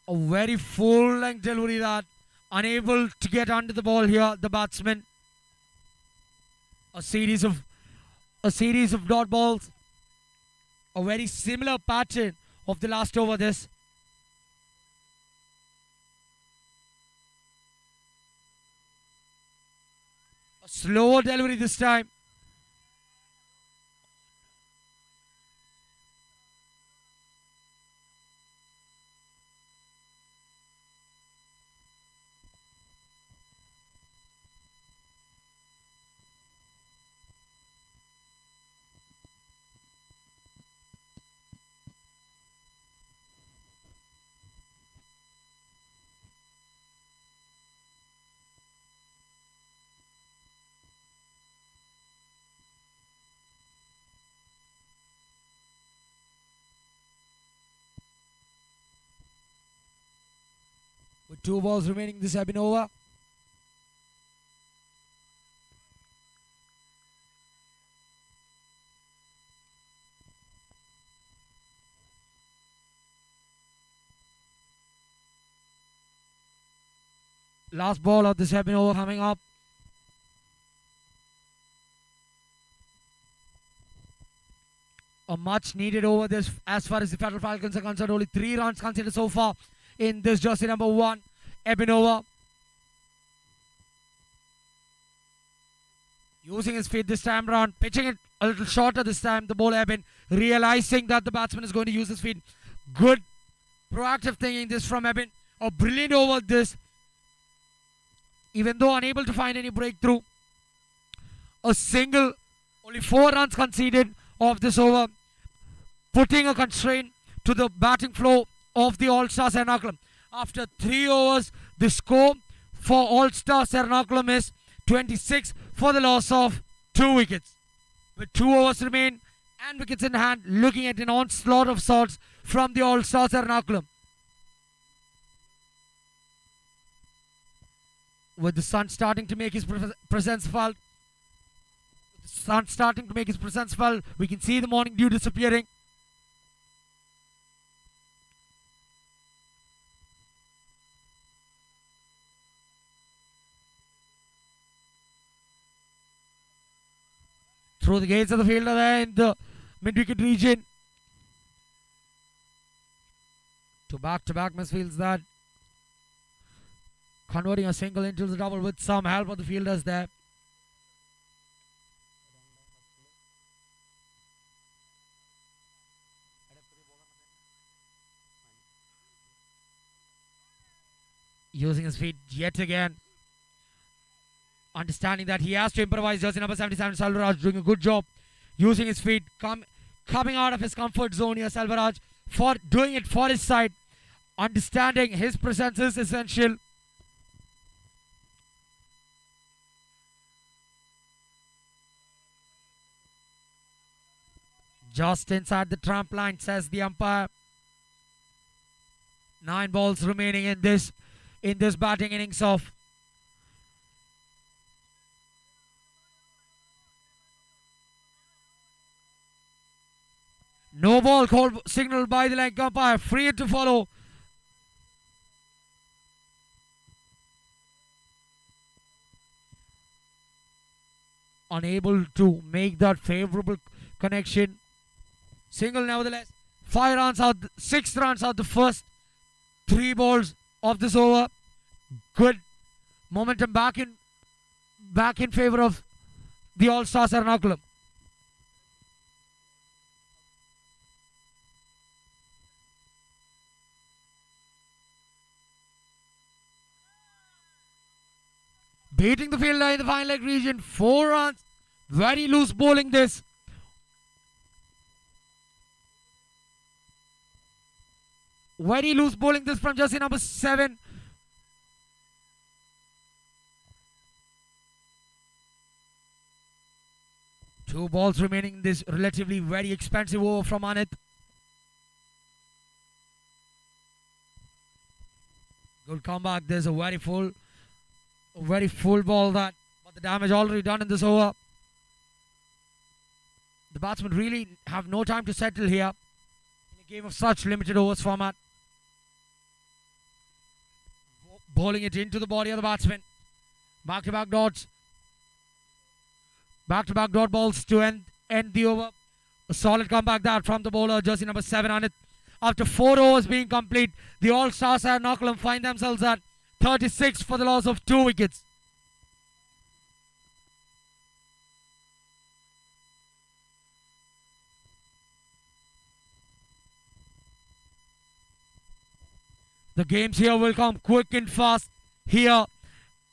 A very full length delivery that unable to get under the ball here, the batsman. A series of dot balls. A very similar pattern of the last over this. A slower delivery this time. With 2 balls remaining, this has been over. Last ball of this has been over coming up. A much needed over this as far as the Federal Falcons are concerned. Only 3 runs considered so far in this jersey number 1, Ebinova. Using his feet this time around, pitching it a little shorter this time, the ball Eben, realizing that the batsman is going to use his feet. Good proactive thinking this from Eben. A brilliant over this. Even though unable to find any breakthrough. A single, only 4 runs conceded of this over, putting a constraint to the batting flow of the All-Stars Ernakulam. After 3 overs, the score for All-Stars Ernakulam is 26 for the loss of 2 wickets. With 2 overs remain and wickets in hand, looking at an onslaught of sorts from the All-Stars Ernakulam. With the sun starting to make his presence felt, we can see the morning dew disappearing. Through the gates of the fielder there in the mid-wicket region. To back-to-back misfields that. Converting a single into the double with some help of the fielders there. Using his feet yet again. Understanding that he has to improvise. Jersey number 77, Selvaraj, doing a good job. Using his feet, coming out of his comfort zone here, Selvaraj, for doing it for his side. Understanding his presence is essential. Just inside the trump line, says the umpire. 9 balls remaining in this batting innings of no ball called, signaled by the leg umpire. Free to follow. Unable to make that favorable connection. Single nevertheless. 5 runs out, 6 runs out the first 3 balls of this over. Good momentum back in favor of the All-Stars Ernakulam. Beating the fielder in the final leg region. 4 runs. Very loose bowling this. Very loose bowling this from jersey number 7. Two balls remaining in this relatively very expensive over from Anit. Good comeback. There's a very full ball that, but the damage already done in this over. The batsmen really have no time to settle here in a game of such limited overs format. bowling it into the body of the batsman. Back-to-back dots. Back-to-back dot balls to end the over. A solid comeback there from the bowler, jersey number 7 on it. After 4 overs being complete, the All-Stars Ernakulam find themselves at 36 for the loss of 2 wickets. The games here will come quick and fast here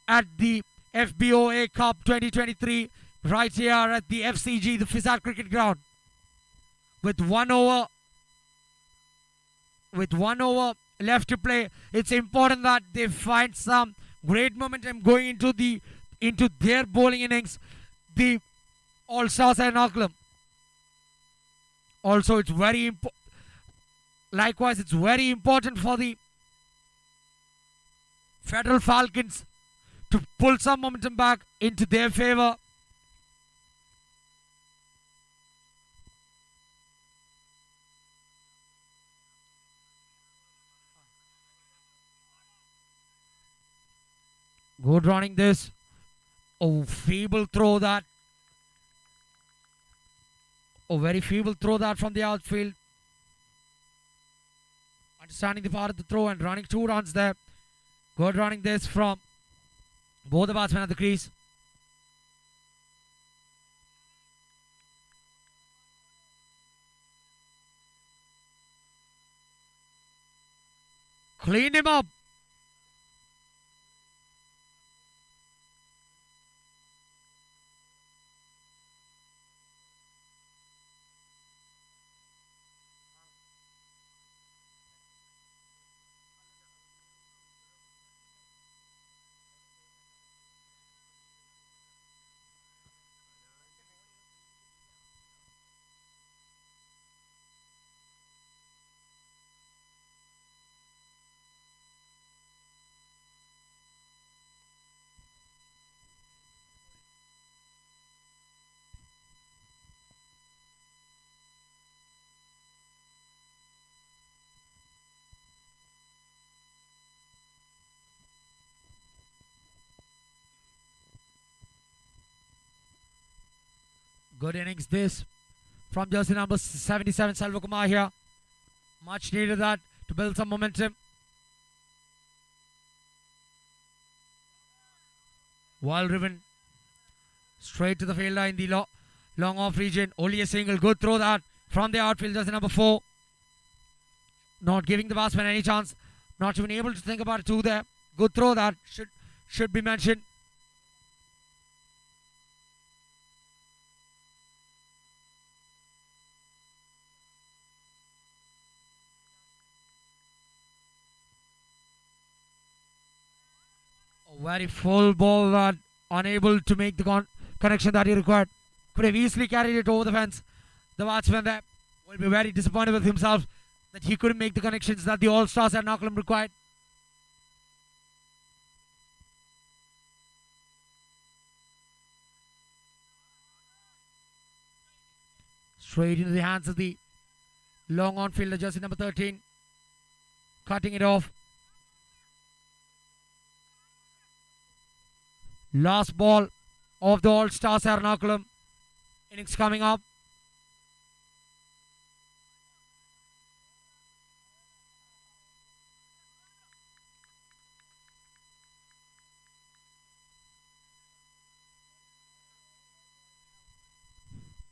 at the Fboa Cup 2023, right here at the FCG, the Fizat Cricket Ground. With one over left to play, it's important that they find some great momentum going into their bowling innings. The All-Stars Ernakulam. Also, it's very important. Likewise, it's very important for the Federal Falcons to pull some momentum back into their favour. Good running this. Oh, feeble throw that. Oh, very feeble throw that from the outfield. Understanding the part of the throw and running 2 runs there. Good running this from both the batsmen at the crease. Clean him up. Good innings this from jersey number 77, Selvakumar here. Much needed that to build some momentum. Well driven straight to the fielder in the long off region. Only a single. Good throw that from the outfield, jersey number 4. Not giving the batsman any chance. Not even able to think about it too there. Good throw that should be mentioned. Very full ball that unable to make the connection that he required. Could have easily carried it over the fence. The batsman there will be very disappointed with himself that he couldn't make the connections that the All-Stars Ernakulam required. Straight into the hands of the long on fielder, jersey number 13. Cutting it off. Last ball of the All-Stars Ernakulam. Innings coming up.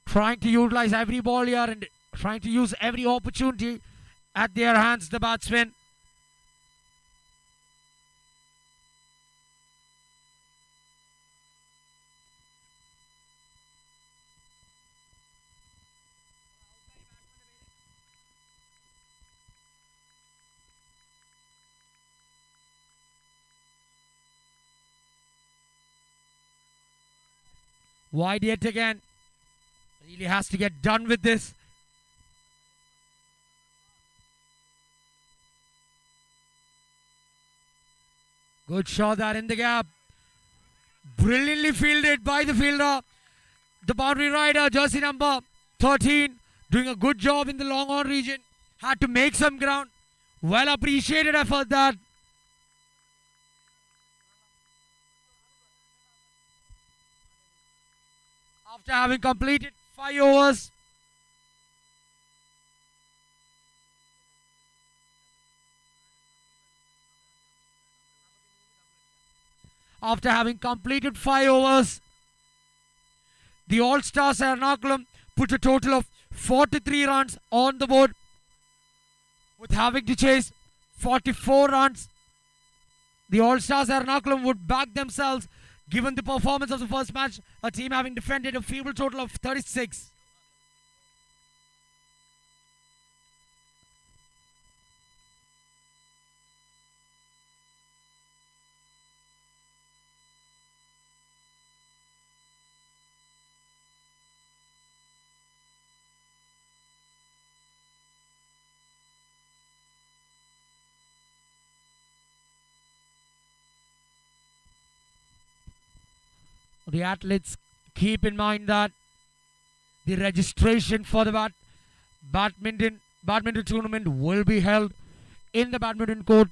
Trying to utilize every ball here and trying to use every opportunity at their hands, the batsmen. Wide yet again. Really has to get done with this. Good shot there in the gap. Brilliantly fielded by the fielder. The boundary rider, jersey number 13, doing a good job in the long on region. Had to make some ground. Well appreciated effort that. After having completed 5 overs, the All-Stars Ernakulam put a total of 43 runs on the board, with having to chase 44 runs. The All-Stars Ernakulam would back themselves given the performance of the first match, a team having defended a feeble total of 36. The athletes keep in mind that the registration for the badminton tournament will be held in the badminton court.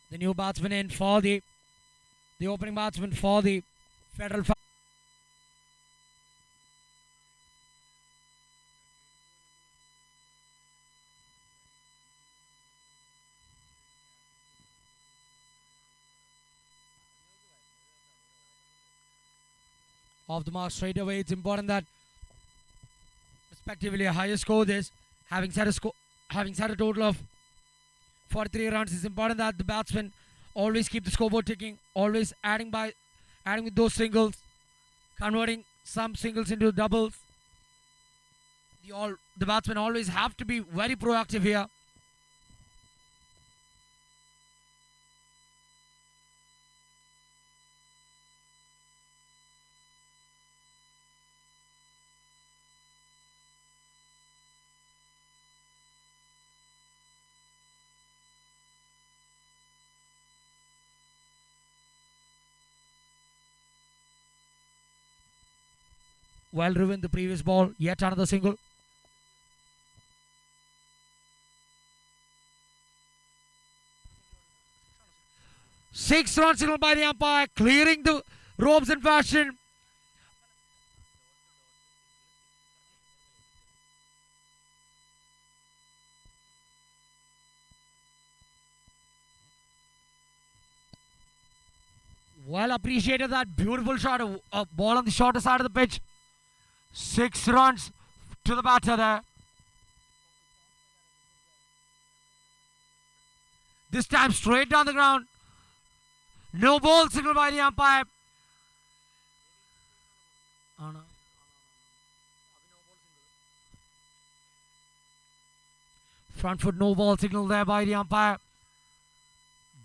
The new batsman in for the opening batsman for the Federal off the mark straight away. It's important that respectively a higher score this. Having set a score having set a total of 43 runs, it's important that the batsmen always keep the scoreboard ticking, always adding with those singles, converting some singles into doubles. The batsmen always have to be very proactive here. Well driven the previous ball, yet another single. Six-run signal by the umpire, clearing the ropes in fashion. Well appreciated that beautiful shot, a ball on the shorter side of the pitch. 6 runs to the batter there. This time straight down the ground. No ball signal by the umpire. Front foot no ball signal there by the umpire.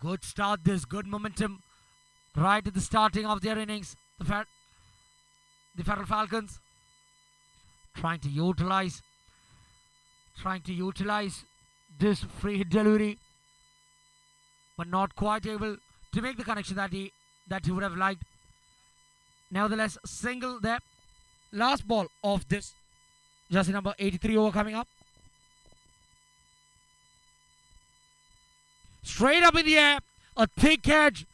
Good start this, good momentum right at the starting of their innings. The Federal Falcons trying to utilize this free hit delivery, but not quite able to make the connection that he would have liked. Nevertheless, single there. Last ball of this jersey number 83 over coming up. Straight up in the air, a thick catch.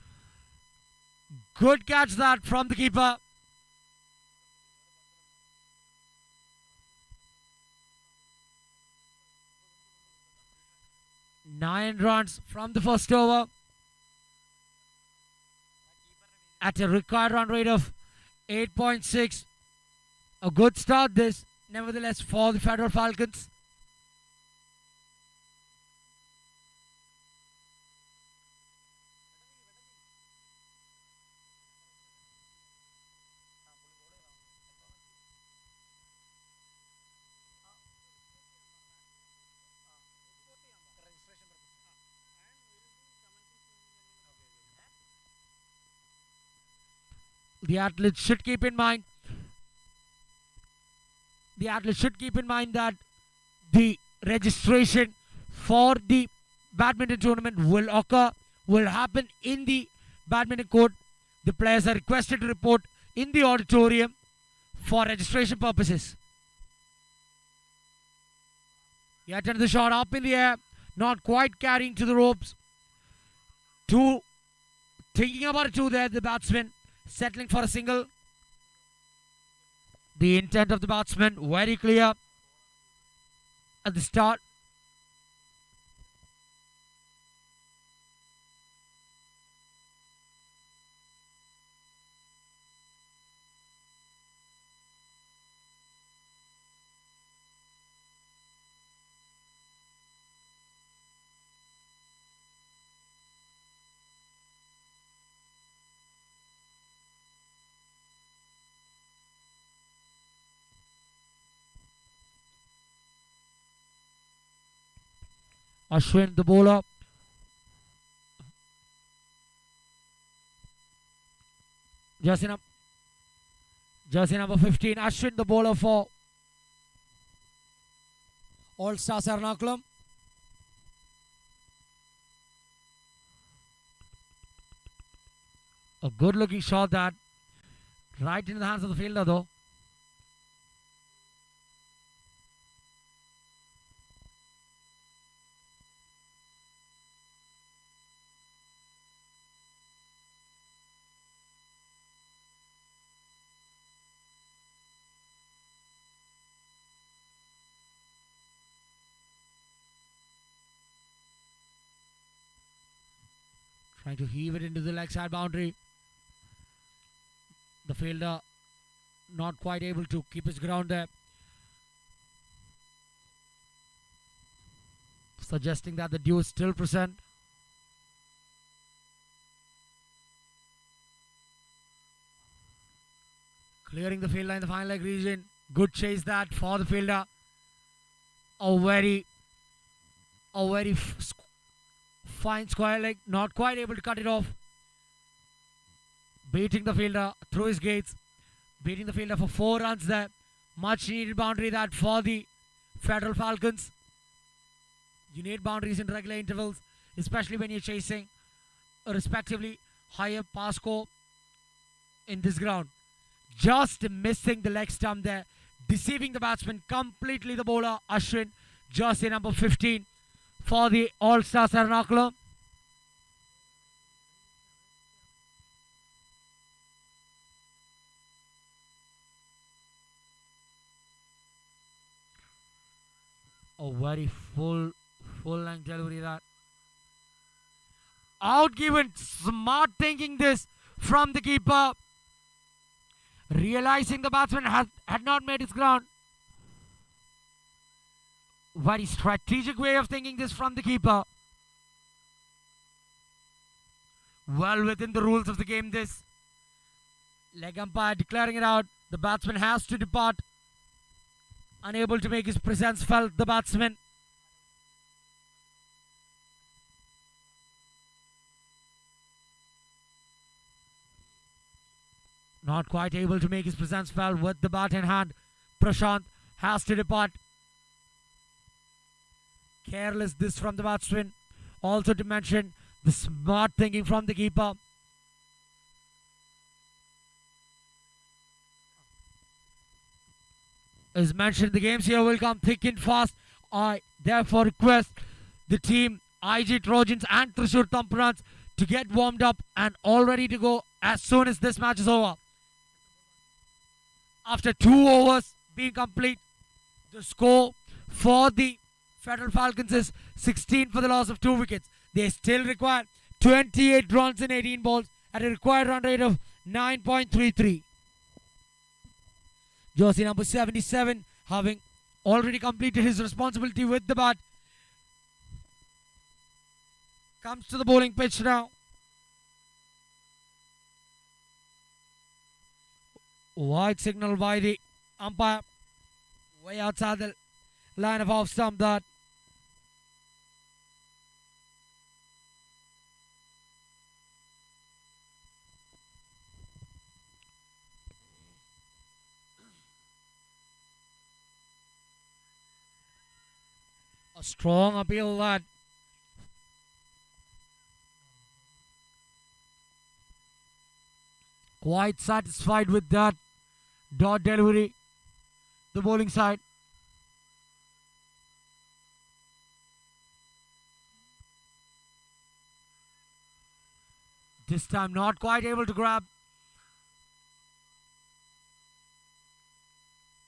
Good catch that from the keeper. Nine runs from the first over at a required run rate of 8.6. A good start this, nevertheless, for the Federal Falcons. The athletes should keep in mind that the registration for the badminton tournament will happen in the badminton court. The players are requested to report in the auditorium for registration purposes. Yet another shot up in the air, not quite carrying to the ropes. Thinking about a 2 there, the batsman settling for a single. The intent of the batsman very clear at the start. Ashwin, the bowler. Jersey number 15, Ashwin, the bowler for All Stars Ernakulam. A good looking shot that right in the hands of the fielder though. Trying to heave it into the leg side boundary. The fielder not quite able to keep his ground there. suggesting that the dew is still present. Clearing the fielder in the final leg region. Good chase that for the fielder. A very fine square leg. Not quite able to cut it off. Beating the fielder through his gates. Beating the fielder for 4 runs there. Much needed boundary that for the Federal Falcons. You need boundaries in regular intervals, especially when you're chasing a respectively higher pass score in this ground. Just missing the leg stump there. Deceiving the batsman completely, the bowler Ashwin. Jersey number 15 for the All-Stars Ernakulam. A very full length delivery that. Out given. Smart thinking this from the keeper. Realizing the batsman had not made his ground. Very strategic way of thinking this from the keeper. Well within the rules of the game this. Leg umpire declaring it out. The batsman has to depart. Unable to make his presence felt, the batsman. Not quite able to make his presence felt with the bat in hand. Prashant has to depart. Careless this from the batsman. Also to mention the smart thinking from the keeper. As mentioned, the games here will come thick and fast. I therefore request the team IG Trojans and Thrissur Thamprans to get warmed up and all ready to go as soon as this match is over. After 2 overs being complete, the score for the Federal Falcons is 16 for the loss of 2 wickets. They still require 28 runs in 18 balls at a required run rate of 9.33. Jersey number 77, having already completed his responsibility with the bat, comes to the bowling pitch now. Wide signal by the umpire. Way outside the line of off stump that. A strong appeal that. Quite satisfied with that dot delivery. The bowling side. This time not quite able to grab.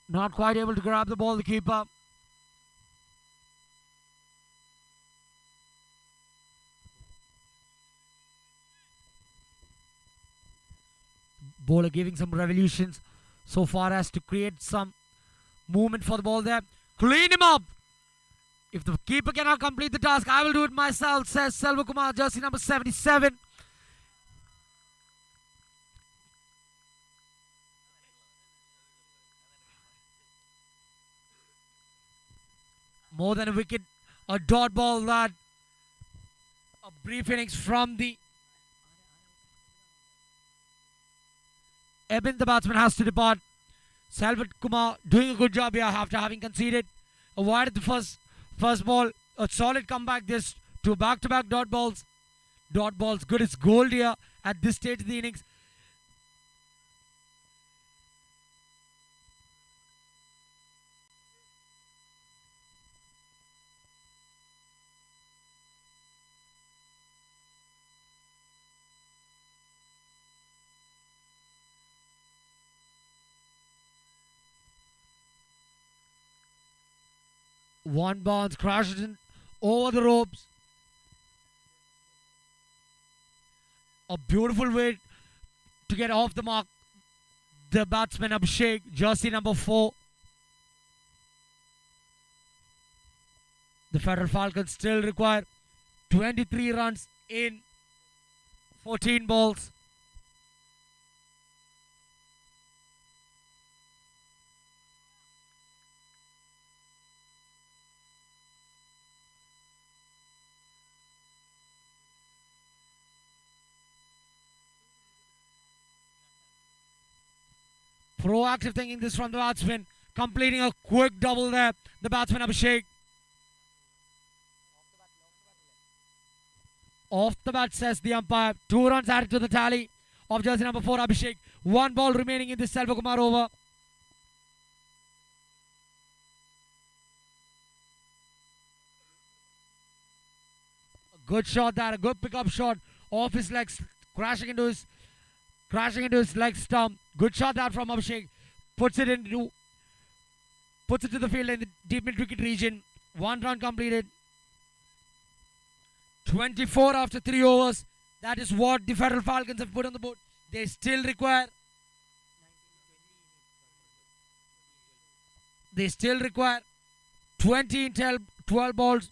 Not quite able to grab the ball, the keeper. Bowler giving some revolutions so far as to create some movement for the ball there. Clean him up. If the keeper cannot complete the task, I will do it myself, says Selva Kumar, jersey number 77. More than a wicket, a dot ball that. A brief innings from the Eben, the batsman, has to depart. Salvat Kumar doing a good job here after having conceded a wide at the first ball. A solid comeback this to back-to-back dot balls. Dot balls good as gold here at this stage of the innings. One bounce crashes in over the ropes. A beautiful way to get off the mark. The batsman Abhishek, jersey number 4. The Federal Falcons still require 23 runs in 14 balls. Proactive thinking this from the batsman, completing a quick double there. The batsman Abhishek. Off the bat, says the umpire. 2 runs added to the tally of jersey number 4 Abhishek. 1 ball remaining in this Selvakumar over. A good shot there, a good pickup shot off his legs, crashing into his leg stump. Good shot there from Abhishek. Puts it to the field in the deep mid-wicket region. 1 run completed. 24 after 3 overs. That is what the Federal Falcons have put on the board. They still require 20 in 12 balls.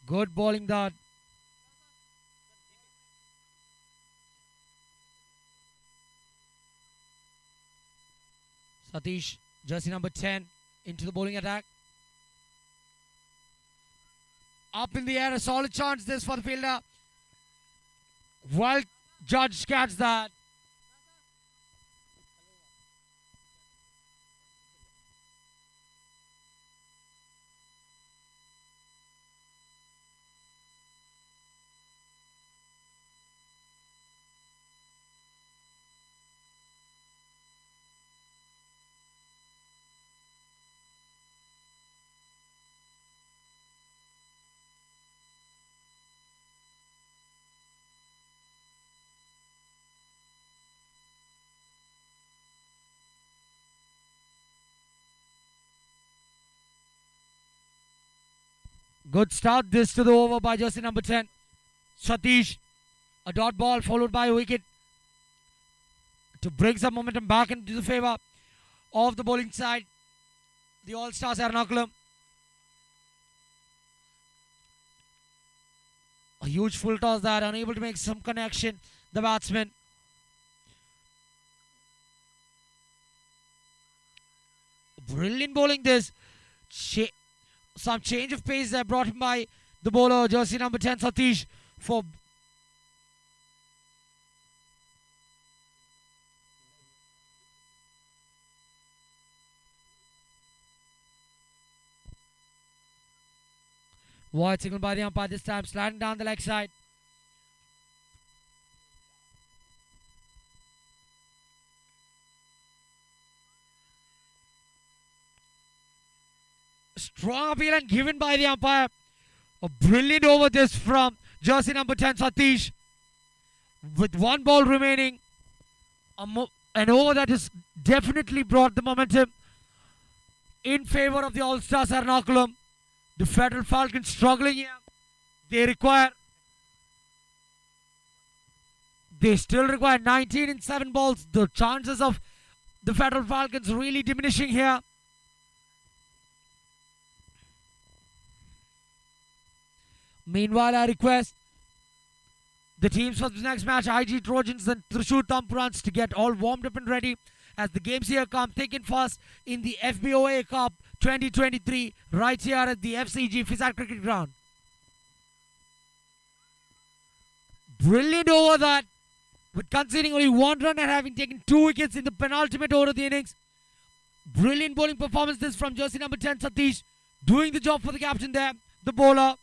Good bowling that. Satish, jersey number 10, into the bowling attack. Up in the air, a solid chance this for the fielder. Well judged catch that. Good start this to the over by jersey number 10. Satish, a dot ball followed by a wicket to bring some momentum back into the favour of the bowling side. The All-Stars Ernakulam. A huge full toss there, unable to make some connection. The batsman. Brilliant bowling this. Some change of pace there brought him by the bowler, jersey number 10, Satish, for wide signal by the umpire this time, sliding down the leg side. Strong appeal and given by the umpire. A brilliant over this from jersey number 10 Satish. With 1 ball remaining. An over that has definitely brought the momentum in favour of the All-Stars Ernakulam. The Federal Falcons struggling here. They still require 19 in 7 balls. The chances of the Federal Falcons really diminishing here. Meanwhile, I request the teams for the next match, IG Trojans and Thrissur Thampurans, to get all warmed up and ready as the games here come thick and fast in the Fboa Cup 2023 right here at the FCG Fizat Cricket Ground. Brilliant over that, with conceding only 1 run and having taken 2 wickets in the penultimate over of the innings. Brilliant bowling performance this from jersey number 10 Satish, doing the job for the captain there, the bowler.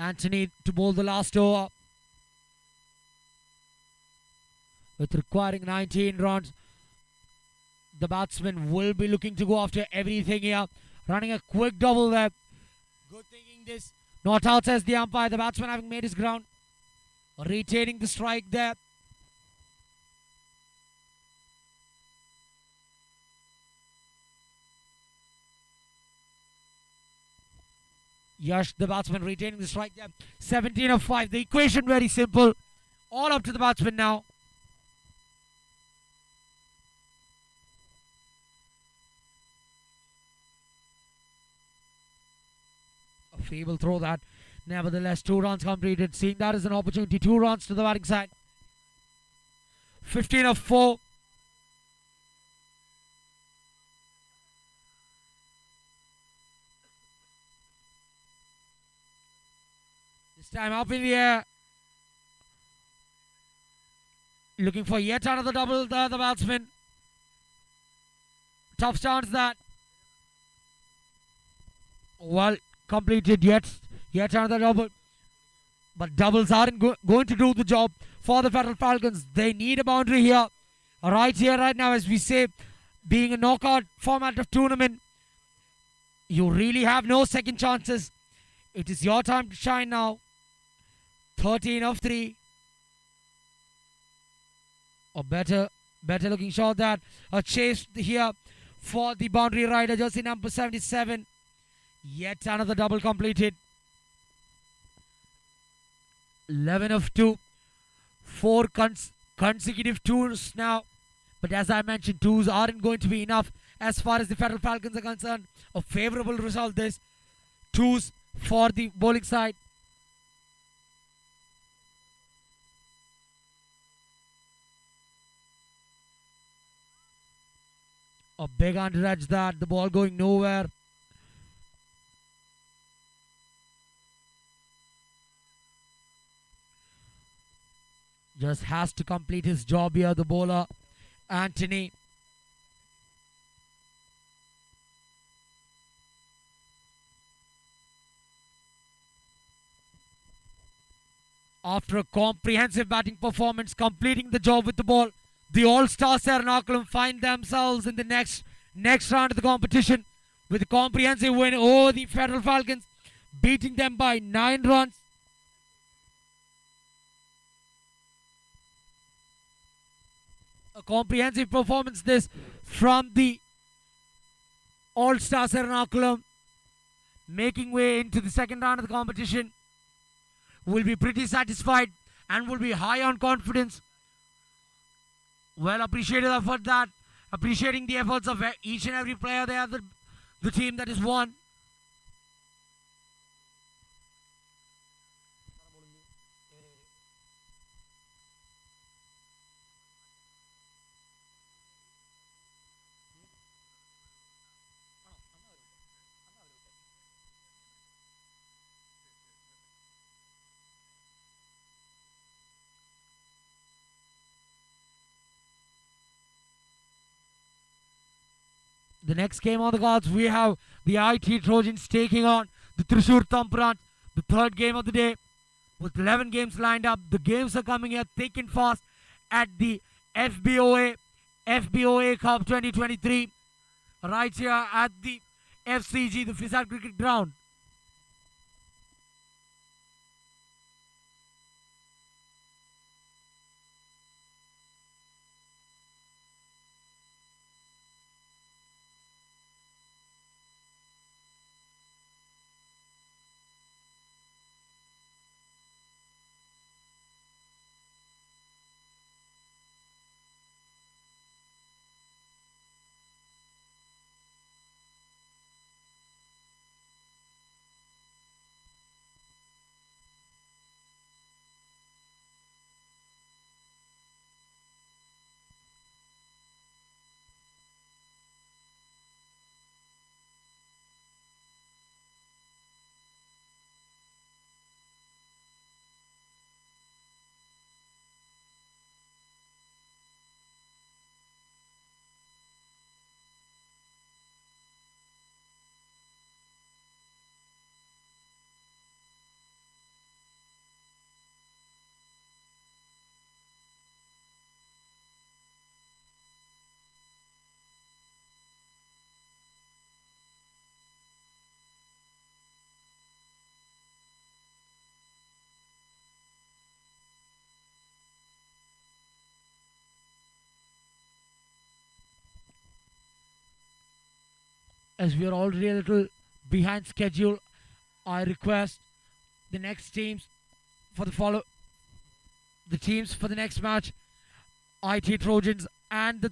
Anthony to bowl the last over. With requiring 19 runs, the batsman will be looking to go after everything here. Running a quick double there. Good thinking this. Not out, says the umpire. The batsman having made his ground. Retaining the strike there. Yash, the batsman, retaining the strike there. 17 of 5. The equation very simple. All up to the batsman now. A feeble throw that. Nevertheless, 2 runs completed. Seeing that as an opportunity. 2 runs to the batting side. 15 of 4. This time up in the air. Looking for yet another double, the batsman. Tough chance that. Well, completed yet another double. But doubles aren't going to do the job for the Federal Falcons. They need a boundary here. Right here, right now, as we say, being a knockout format of tournament, you really have no second chances. It is your time to shine now. 13 of 3. A better looking shot that. A chase here for the boundary rider, jersey number 77. Yet another double completed. 11 of 2. 4 consecutive 2s now. But as I mentioned, 2s aren't going to be enough as far as the Federal Falcons are concerned. A favourable result this. 2s for the bowling side. A big under edge that. The ball going nowhere. Just has to complete his job here, the bowler, Anthony. After a comprehensive batting performance, completing the job with the ball, the All-Stars Ernakulam find themselves in the next round of the competition with a comprehensive win over the Federal Falcons, beating them by 9 runs. A comprehensive performance this from the All-Stars Ernakulam, making way into the second round of the competition. Will be pretty satisfied and will be high on confidence. Well appreciated effort that. Appreciating the efforts of each and every player there, the team that is won. The next game on the cards, we have the IT Trojans taking on the Thrissur Thamprans, the third game of the day. With 11 games lined up, the games are coming here thick and fast at the Fboa Cup 2023, right here at the FCG, the Fisad Cricket Ground. as we are already a little behind schedule, I request the next teams for the teams for the next match, IT Trojans and the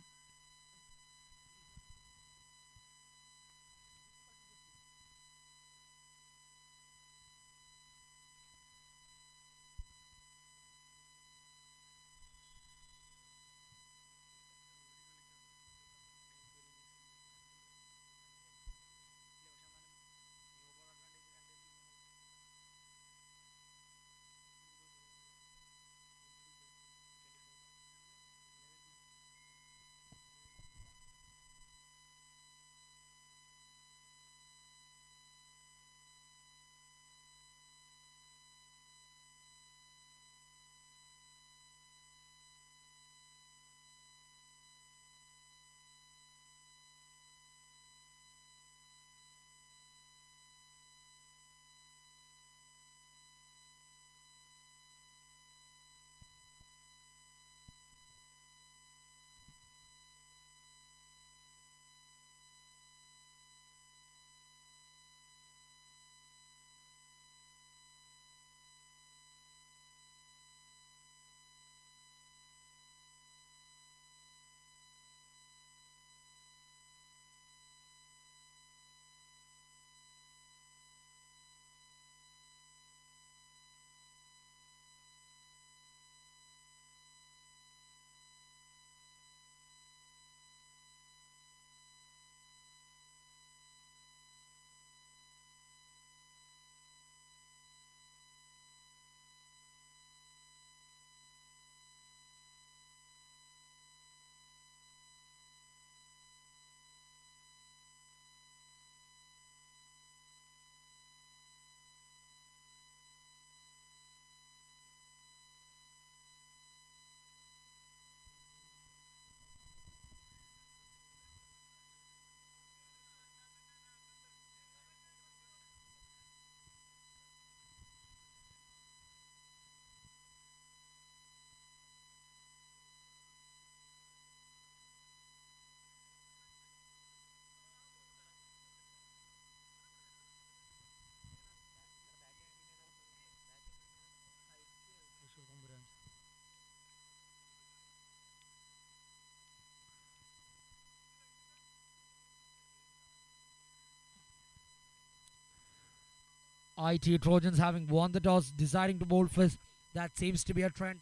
IT Trojans having won the toss, deciding to bowl first. That seems to be a trend.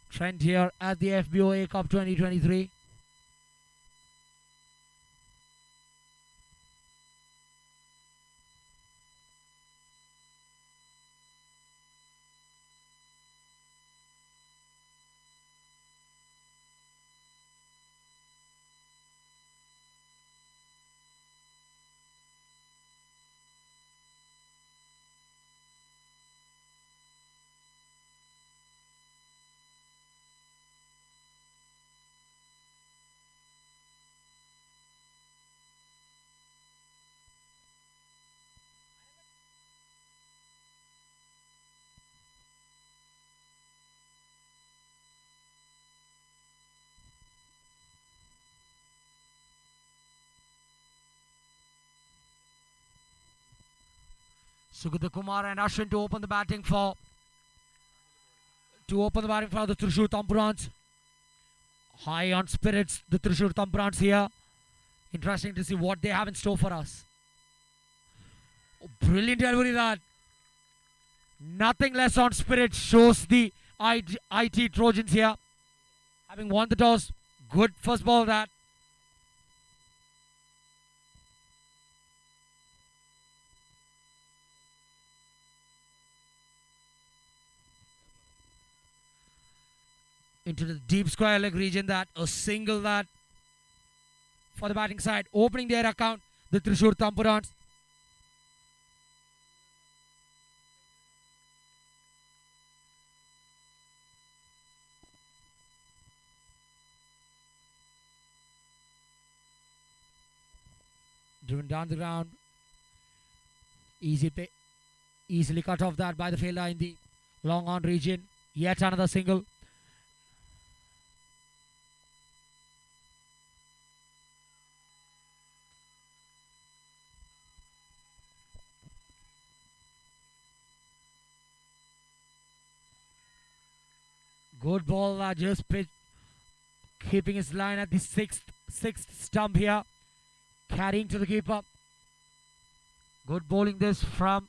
Trend here at the Fboa Cup 2023. Sugata Kumar and Ashwin to open the batting for the Thrissur Thampurans. High on spirits, the Thrissur Thampurans here. Interesting to see what they have in store for us. Oh, brilliant delivery that. Nothing less on spirit, shows the IT Trojans here. Having won the toss, good first ball that. Into the deep square leg region, that a single that for the batting side, opening their account, the Thrissur Thampurans. Driven down the ground, easily cut off that by the fielder in the long on region. Yet another single. Good ball, just pitch, keeping his line at the sixth stump here, carrying to the keeper. Good bowling this from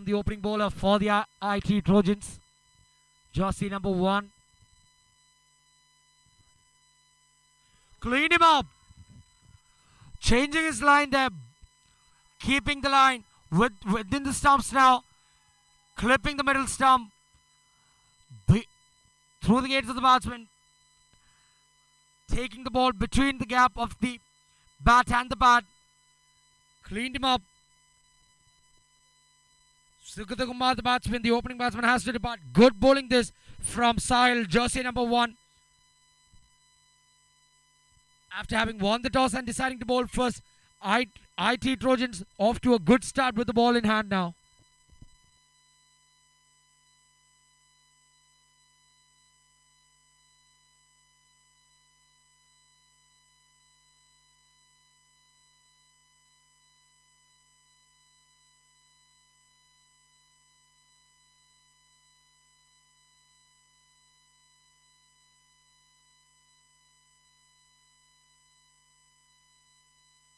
the opening bowler for the IT Trojans. Jersey number 1. Clean him up. Changing his line there. Keeping the line within the stumps now. Clipping the middle stump. Through the gates of the batsman. Taking the ball between the gap of the bat and the bat. Cleaned him up. Sukata Kumar, the batsman, the opening batsman, has to depart. Good bowling this from Sahil, jersey number 1. After having won the toss and deciding to bowl first, IT Trojans off to a good start with the ball in hand now.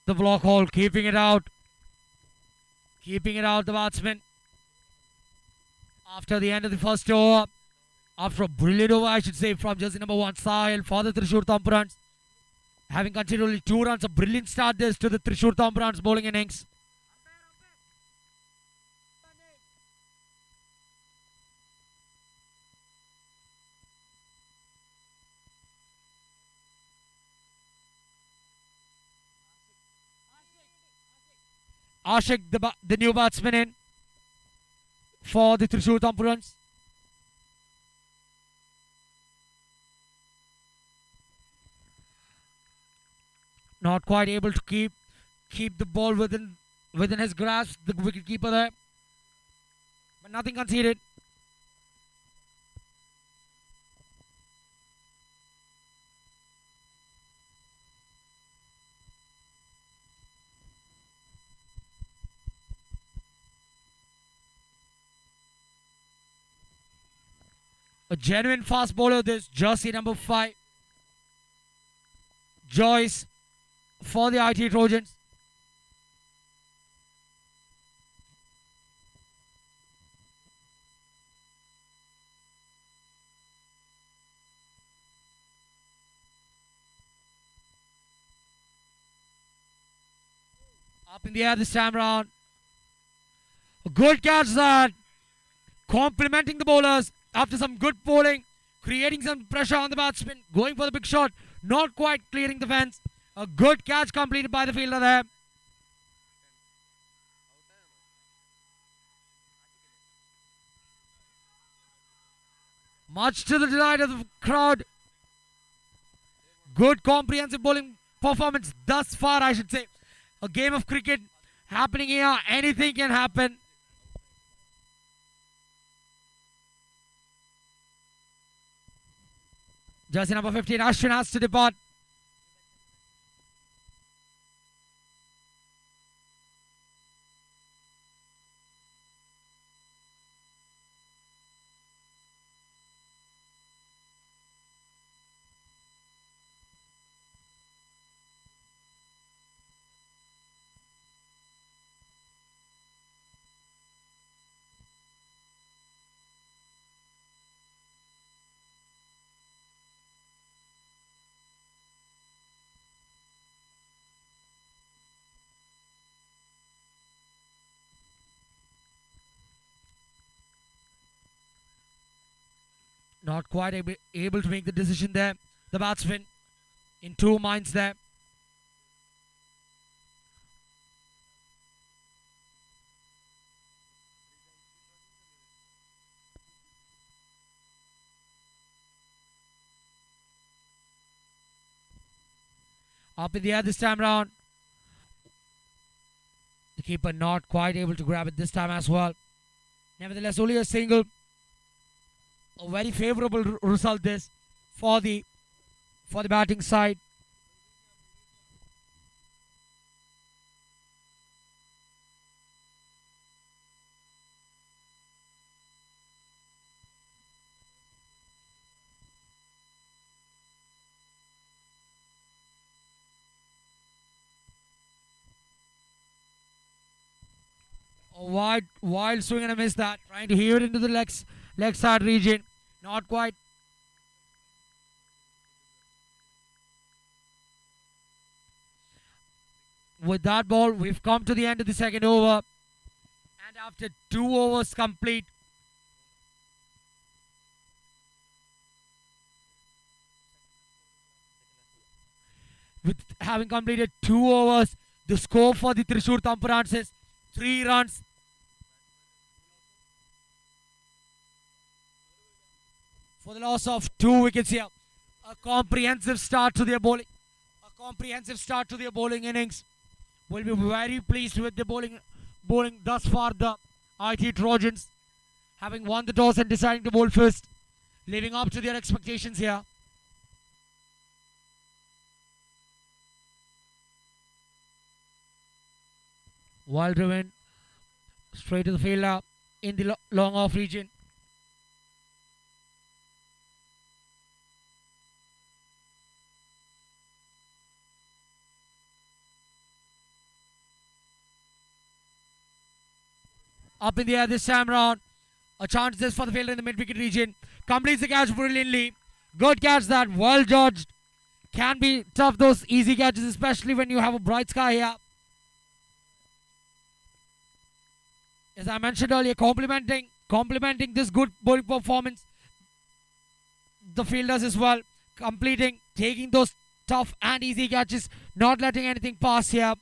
The block hole, keeping it out, the batsman. After the end of the first over, after a brilliant over, I should say, from jersey number 1, Sahil for the Thrissur Thamprans. Having conceded only 2 runs, a brilliant start this to the Thrissur Thamprans bowling innings. Ashik, the new batsman in for the Thrissur Thamprans. Not quite able to keep the ball within his grasp, the wicketkeeper there. But nothing conceded. A genuine fast bowler this, jersey number 5. Joyce for the IT Trojans. Up in the air this time round. A good catch that. Complimenting the bowlers. After some good bowling, creating some pressure on the batsman, going for the big shot, not quite clearing the fence. A good catch completed by the fielder there. Much to the delight of the crowd. Good comprehensive bowling performance thus far, I should say. A game of cricket happening here. Anything can happen. Jersey number 15, Ashwin has to depart. Not quite able to make the decision there. The batsman in 2 minds there. Up in the air this time round. The keeper not quite able to grab it this time as well. Nevertheless, only a single. A very favourable result this for the batting side. A wild swing and a miss that. Trying to heave it into the leg side region. Not quite. With that ball, we've come to the end of the second over. And after 2 overs complete, with having completed 2 overs, the score for the Thrissur Thamparans is 3 runs. For the loss of 2 wickets here. A comprehensive start to their bowling. Innings. Will be very pleased with the bowling thus far. The IT Trojans having won the toss and deciding to bowl first, living up to their expectations here. Well driven straight to the fielder in the long off region. Up in the air this time round. A chance this for the fielder in the mid-wicket region. Completes the catch brilliantly. Good catch that. Well judged. Can be tough, those easy catches, especially when you have a bright sky here. As I mentioned earlier, complimenting this good bowling performance. The fielders as well. Taking those tough and easy catches. Not letting anything pass here.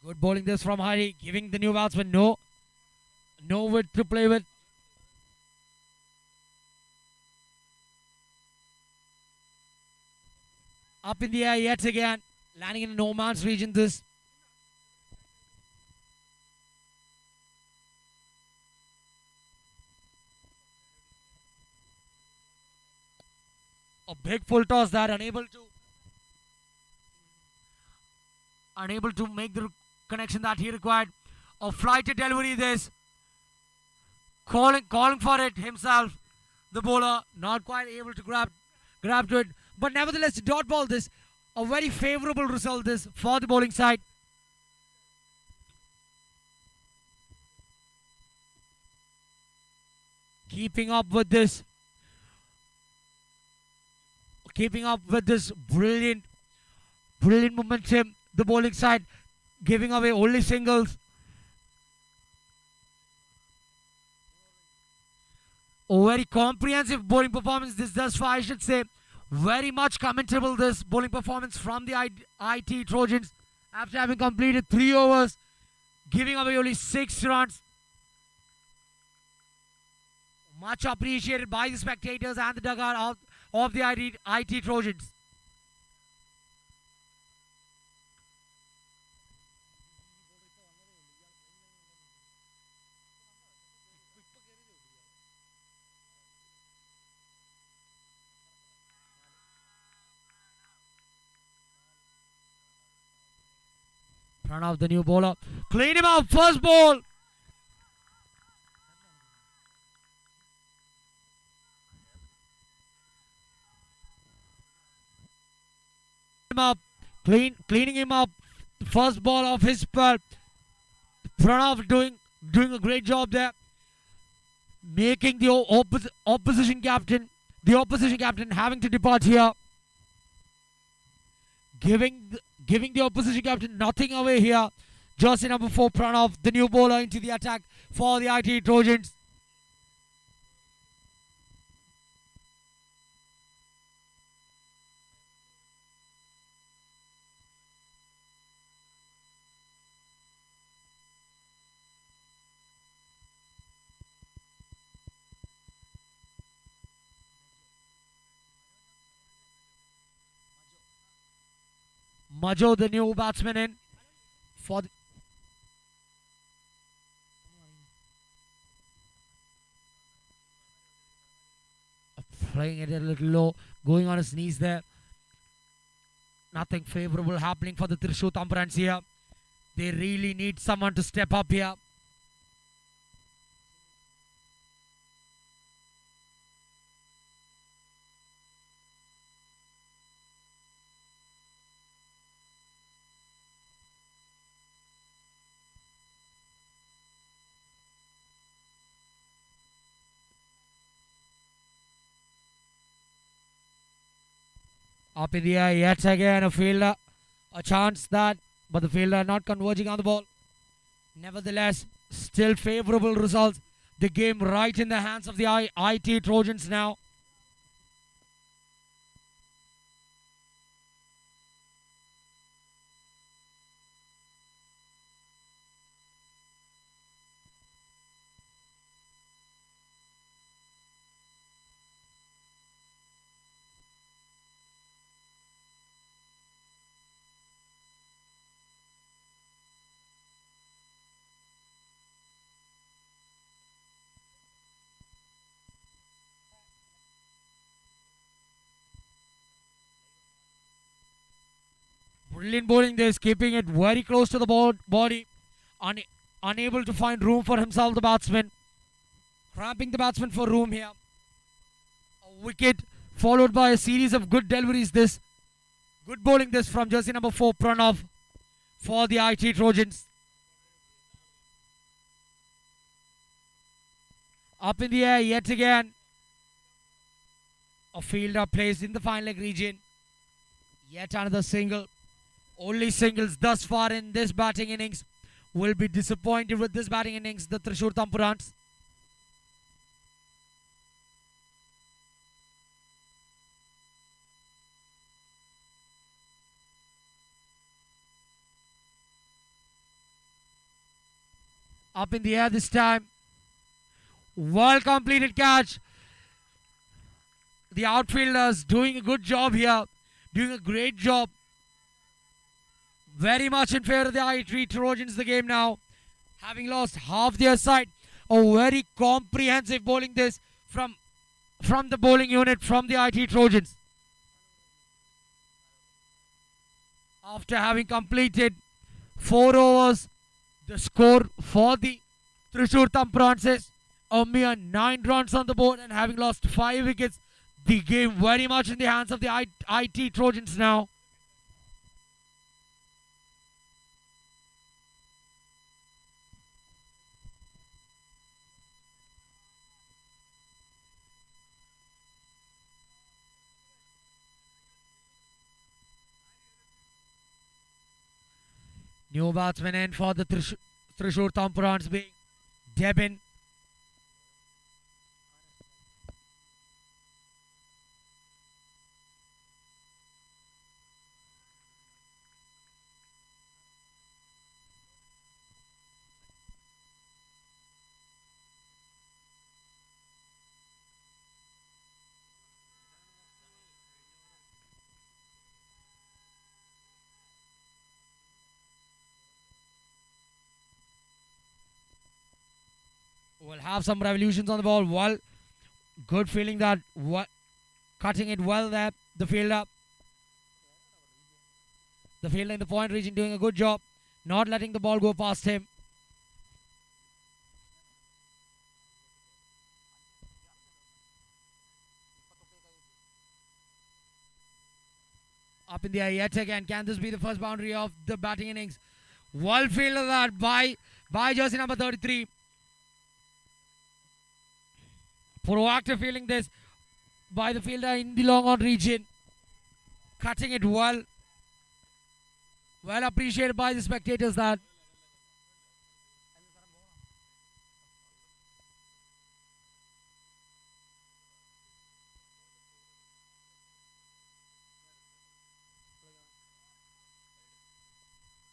Good bowling this from Hari, giving the new batsman no width to play with. Up in the air yet again, landing in a no man's region this. A big full toss that unable to make the connection that he required. A flighted delivery this. Calling for it himself. The bowler not quite able to grab to it. But nevertheless, dot ball this. A very favourable result this for the bowling side. Keeping up with this brilliant momentum. The bowling side giving away only singles. A very comprehensive bowling performance this thus far, I should say. Very much commendable this bowling performance from the IT Trojans after having completed 3 overs, giving away only 6 runs. Much appreciated by the spectators and the dugout of the IT Trojans. Pranav, the new bowler. Clean him up. First ball. Cleaning him up. First ball off his spell. Pranav doing a great job there. Making the opposition captain having to depart here. Giving the opposition captain nothing away here. Jersey number 4, Pranav, the new bowler, into the attack for the IT Trojans. Majo, the new batsman, in for the playing it a little low, going on his knees there. Nothing favorable happening for the Thrissur Thamprans here. They really need someone to step up here. Up in the air yet again, a fielder, a chance that, but the fielder not converging on the ball. Nevertheless, still favorable results. The game right in the hands of the IT Trojans now. Brilliant bowling this, keeping it very close to the body. Unable to find room for himself, the batsman. Cramping the batsman for room here. A wicket followed by a series of good deliveries this. Good bowling this from jersey number 4, Pranav, for the IT Trojans. Up in the air yet again. A fielder placed in the fine leg region. Yet another single. Only singles thus far in this batting innings. Will be disappointed with this batting innings, the Thrissur Thamprans. Up in the air this time. Well completed catch. The outfielders doing a good job here. Doing a great job. Very much in favor of the IT Trojans the game now. Having lost half their side. A very comprehensive bowling this from the bowling unit from the IT Trojans. After having completed 4 overs, the score for the Thrissur Thamprans is a mere 9 runs on the board, and having lost 5 wickets, the game very much in the hands of the IT Trojans now. New batsman in for the Thrissur Thamprans being Debin. Will have some revolutions on the ball. Well, good feeling that cutting it well there. The fielder in the point region doing a good job, not letting the ball go past him. Up in the air yet again. Can this be the first boundary of the batting innings? Well fielded that by jersey number 33. Proactive fielding this by the fielder in the long on region. Cutting it well. Well appreciated by the spectators that.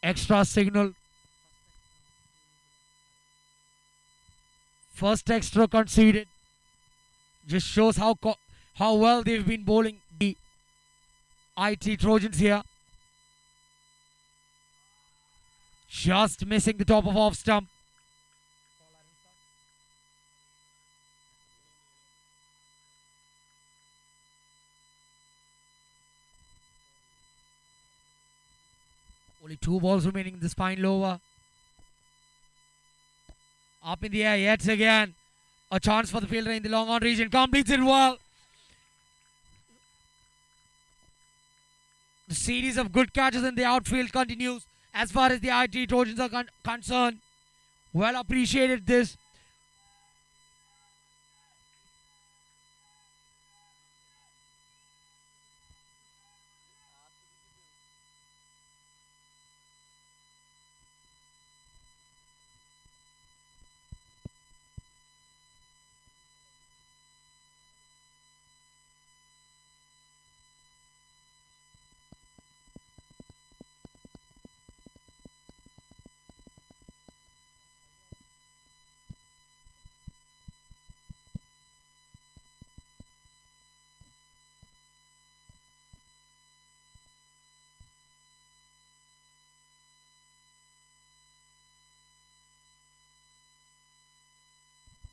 Extra signal. First extra conceded. Just shows how well they've been bowling the IT Trojans here. just missing the top of off stump. Only 2 balls remaining in this final over. Up in the air yet again. A chance for the fielder in the long on region. Completes it well. The series of good catches in the outfield continues as far as the IT Trojans are concerned. Well appreciated this.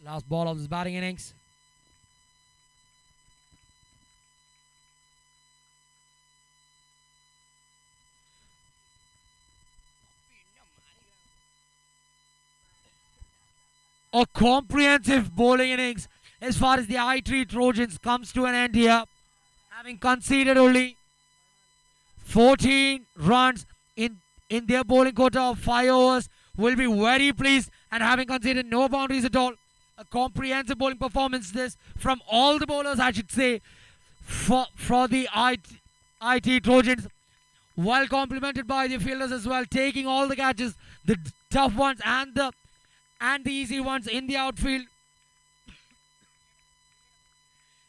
Last ball of this batting innings. A comprehensive bowling innings as far as the I3 Trojans comes to an end here. Having conceded only 14 runs in their bowling quota of 5 overs, will be very pleased, and having conceded no boundaries at all. A comprehensive bowling performance this from all the bowlers, I should say, for the IT Trojans. Well complimented by the fielders as well, taking all the catches, the tough ones and the easy ones in the outfield.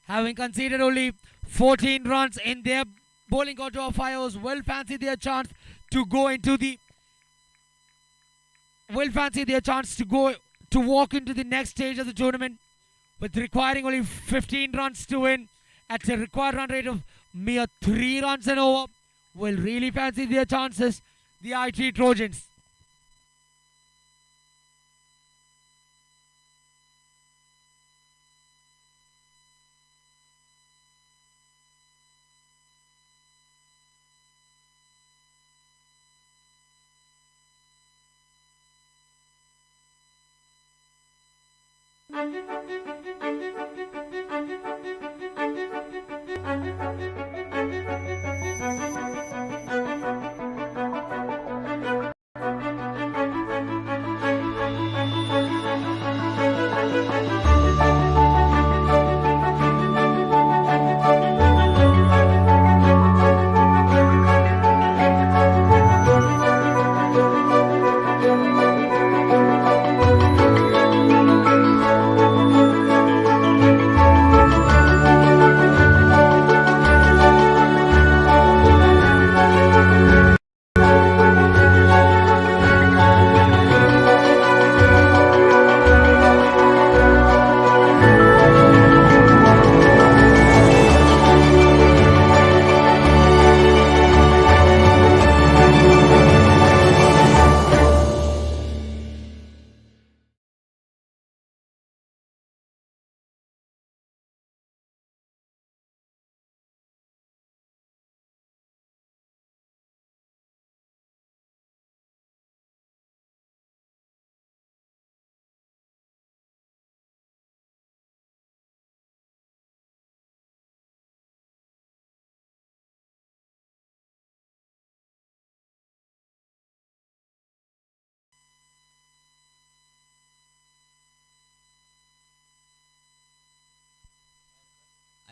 Having conceded only 14 runs in their bowling quota of 5 overs, will fancy their chance to go into the to walk into the next stage of the tournament, with requiring only 15 runs to win at a required run rate of mere 3 runs and over. Will really fancy their chances, the IT Trojans.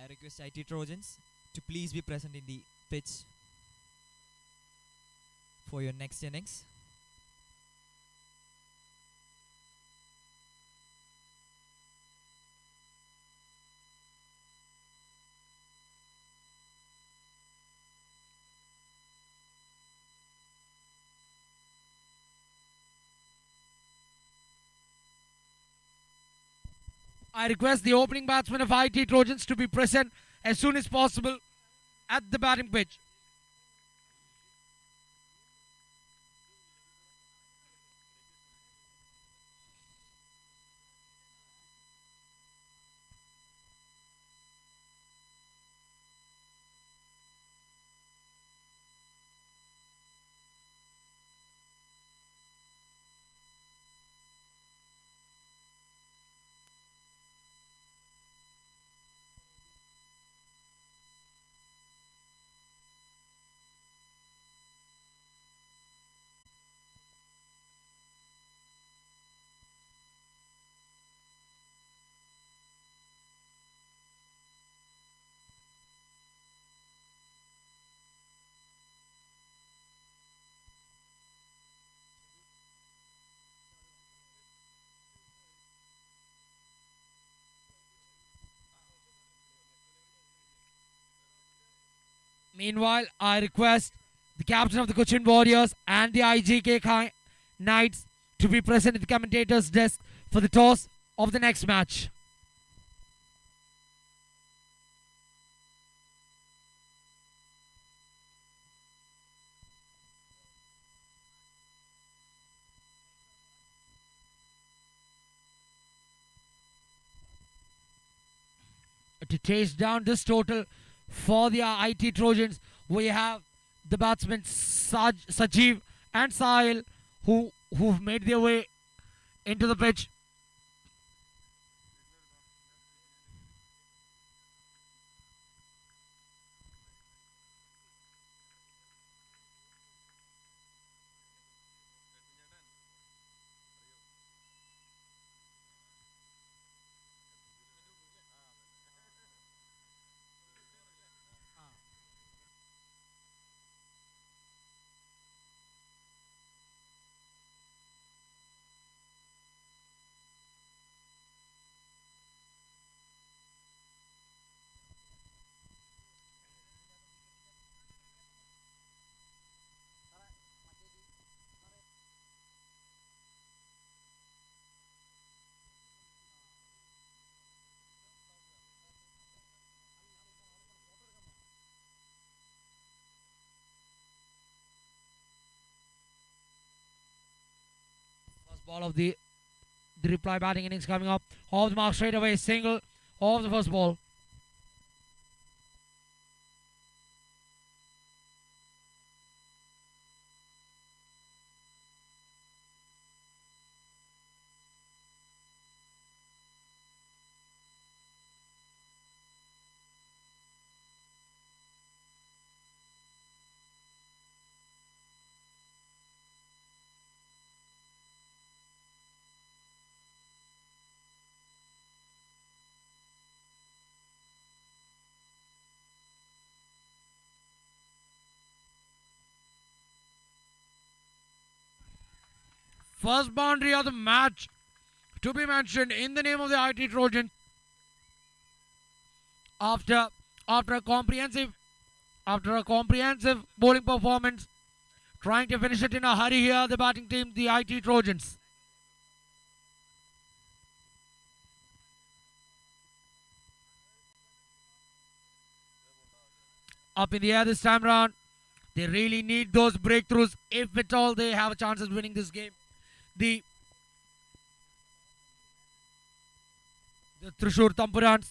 I request IT Trojans to please be present in the pitch for your next innings. I request the opening batsman of IT Trojans to be present as soon as possible at the batting pitch. Meanwhile, I request the captain of the Cochin Warriors and the Knights to be present at the commentator's desk for the toss of the next match. To chase down this total for the IT Trojans, we have the batsmen Sajeev and Sahil who've made their way into the pitch. First ball of the reply batting innings coming up. Off the mark straight away, single off the first ball. First boundary of the match to be mentioned in the name of the IT Trojan. After a comprehensive bowling performance, trying to finish it in a hurry here, the batting team, the IT Trojans. Up in the air this time round. They really need those breakthroughs if at all they have a chance of winning this game. The Thrissur Tampurans.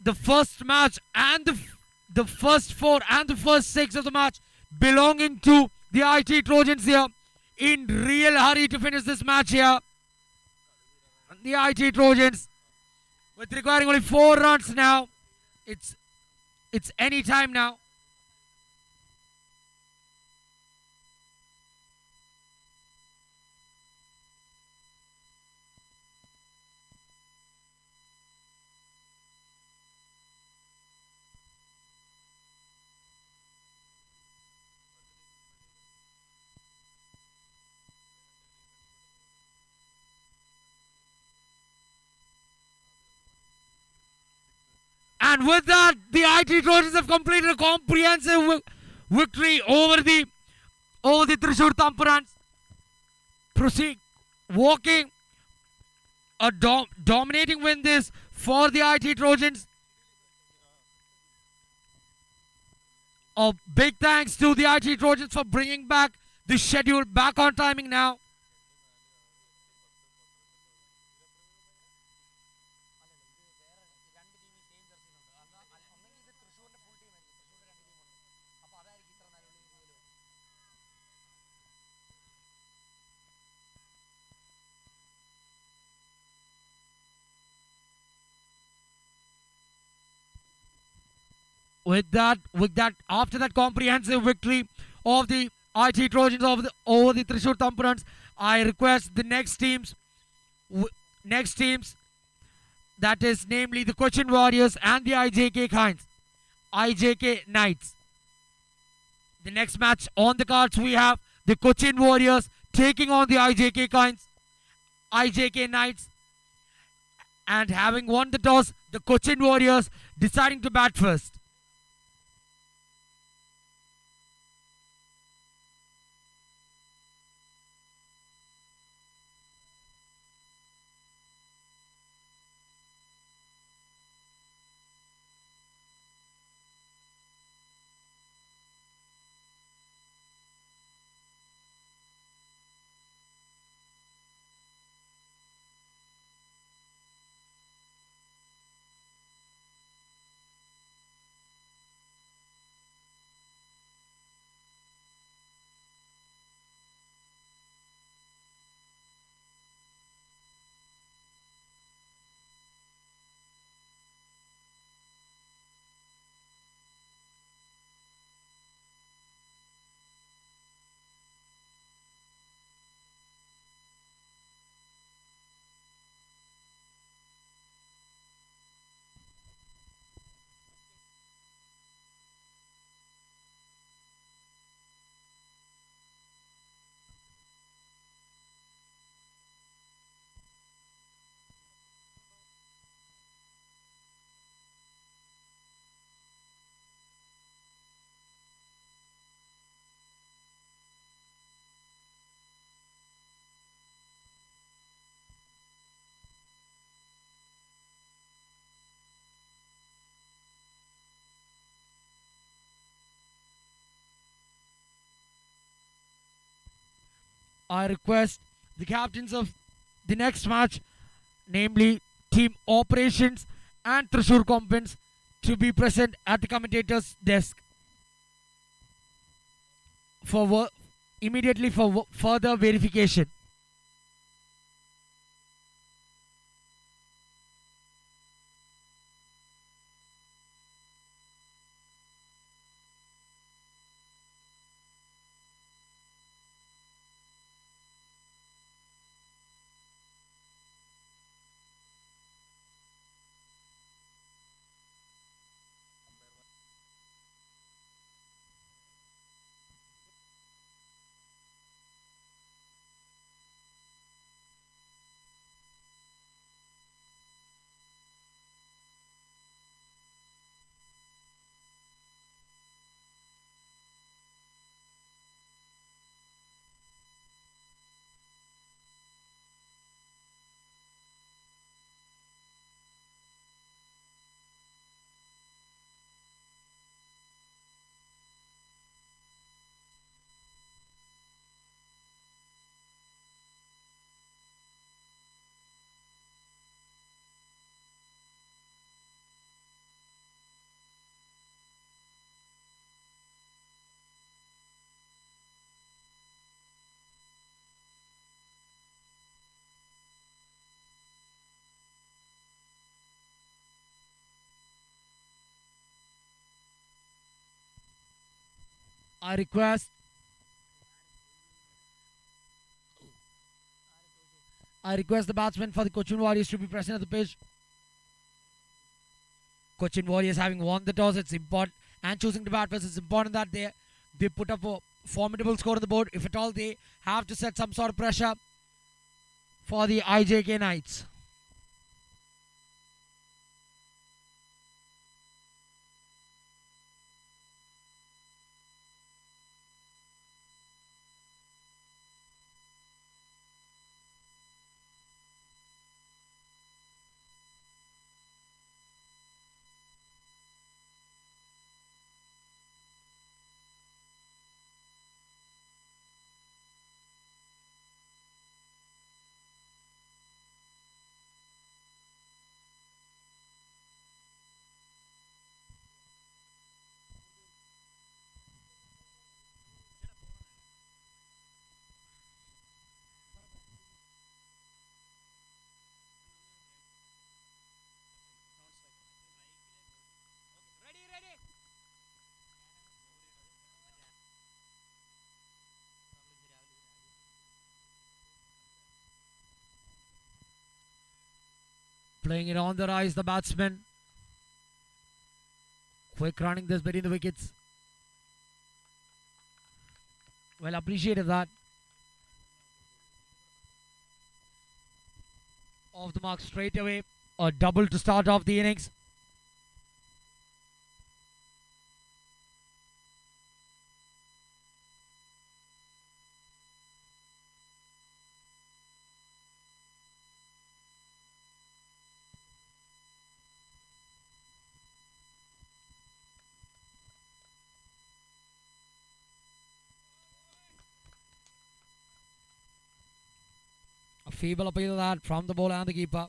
The first match and the first four and the first six of the match belonging to the IT Trojans here. In real hurry to finish this match here. And the IT Trojans with requiring only 4 runs now. It's any time now. And with that, the IT Trojans have completed a comprehensive victory over the Thrissur Tampurans. Proceed walking a dominating win this for the IT Trojans. A big thanks to the IT Trojans for bringing back the schedule back on timing now. With that, after that comprehensive victory of the IT Trojans over the Thrissur Tampurans, I request the next teams, that is namely the Cochin Warriors and the IJK Knights, The next match on the cards we have the Cochin Warriors taking on the IJK Knights. And having won the toss, the Cochin Warriors deciding to bat first. I request the captains of the next match, namely Team Operations and Thrissur Compens, to be present at the commentator's desk for immediately for further verification. I request the batsmen for the Cochin Warriors to be present at the pitch. Cochin Warriors having won the toss, it's important, and choosing to bat first, it's important that they put up a formidable score on the board. If at all they have to set some sort of pressure for the IJK Knights. Playing it on the rise, the batsman. Quick running this between the wickets. Well, appreciated that. Off the mark straight away. A double to start off the innings. A feeble appeal that from the bowler and the keeper.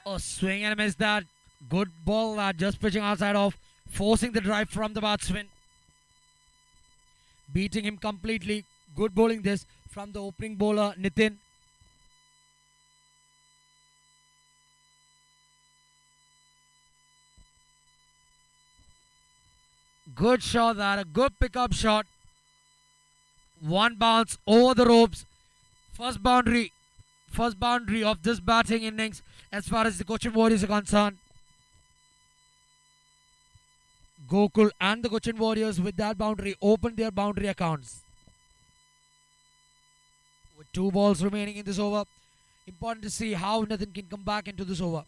A swing and a miss that. Good ball that just pitching outside off. Forcing the drive from the batsman. Beating him completely. Good bowling this from the opening bowler Nitin. Good shot that. A good pickup shot. One bounce over the ropes. First boundary of this batting innings as far as the Cochin Warriors are concerned. Gokul and the Cochin Warriors with that boundary opened their boundary accounts. With 2 balls remaining in this over, important to see how Nathan can come back into this over.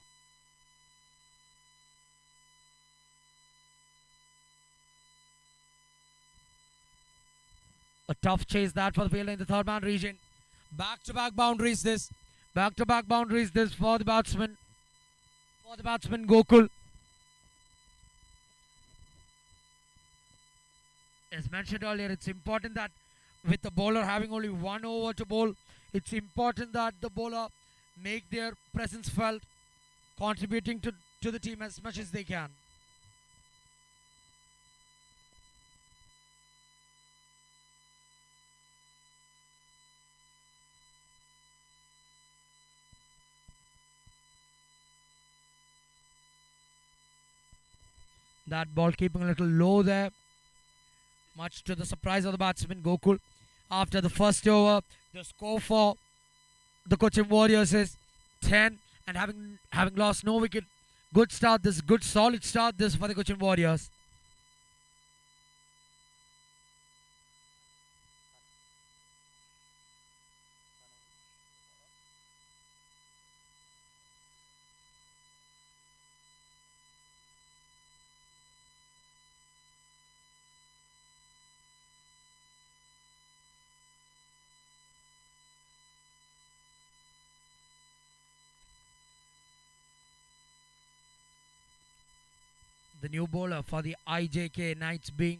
A tough chase that for the fielder in the third man region. Back-to-back boundaries this. Back-to-back boundaries this for the batsman. For the batsman Gokul. As mentioned earlier, it's important that with the bowler having only 1 over to bowl, it's important that the bowler make their presence felt, contributing to the team as much as they can. That ball keeping a little low there, much to the surprise of the batsman Gokul. After the first over, the score for the Cochin Warriors is 10, and having lost no wicket, good solid start this for the Cochin Warriors. The new bowler for the IJK Knights being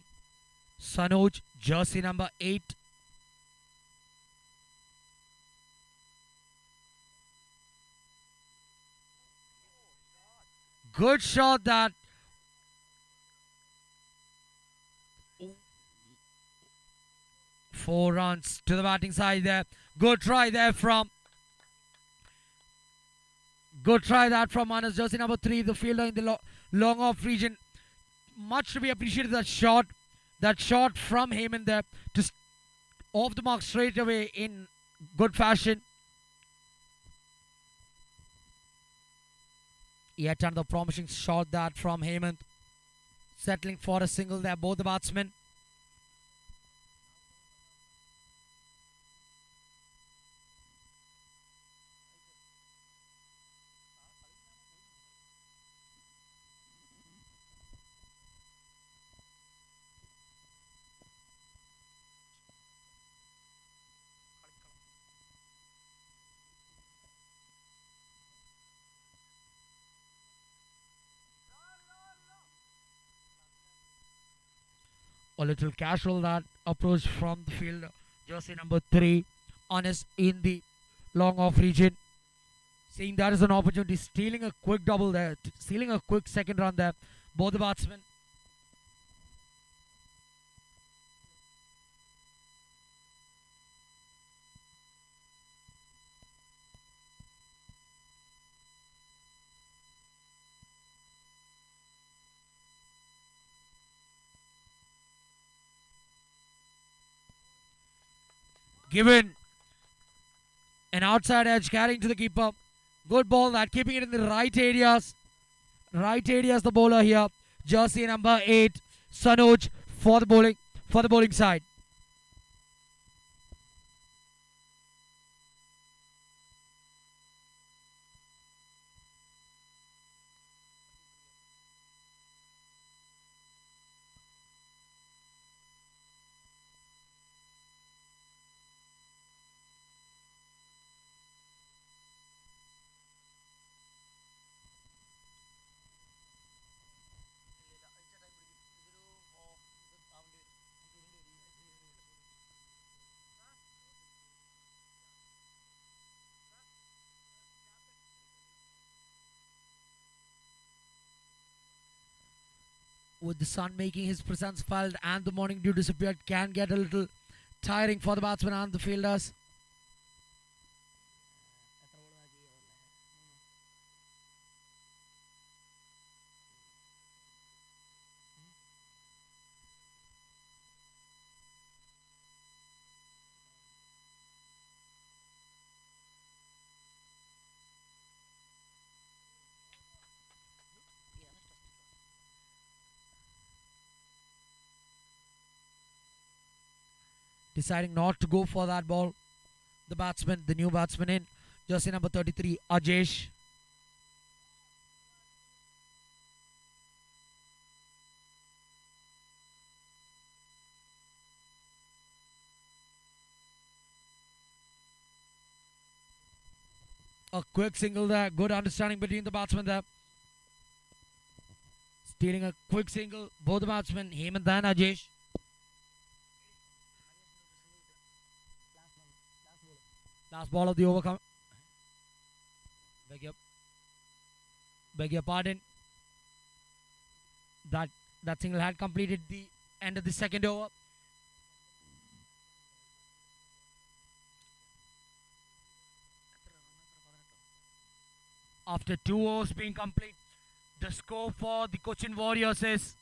Sanoj, jersey number 8. Good shot that. 4 runs to the batting side there. Good try there from. Good try that from Manas, jersey number 3, the fielder in the long off region. Much to be appreciated that shot from Heyman there to off the mark straight away in good fashion. Yet another promising shot that from Heyman, settling for a single there, both the batsmen. A little casual that approach from the fielder, jersey number 3, Honest in the long off region. Seeing that as an opportunity, stealing a quick double there, stealing a quick second run there, both the batsmen. given an outside edge carrying to the keeper. Good ball that, keeping it in the right areas. Right areas the bowler here. Jersey number 8, Sanuj for the bowling side. With the sun making his presence felt and the morning dew disappeared, can get a little tiring for the batsmen and the fielders. Deciding not to go for that ball. The new batsman in, jersey number 33, Ajesh. A quick single there. Good understanding between the batsmen there. Stealing a quick single. Both the batsmen, Hemant and Ajesh. Last ball of the over. Beg your pardon. That single had completed the end of the second over. After 2 overs being complete, the score for the Cochin Warriors is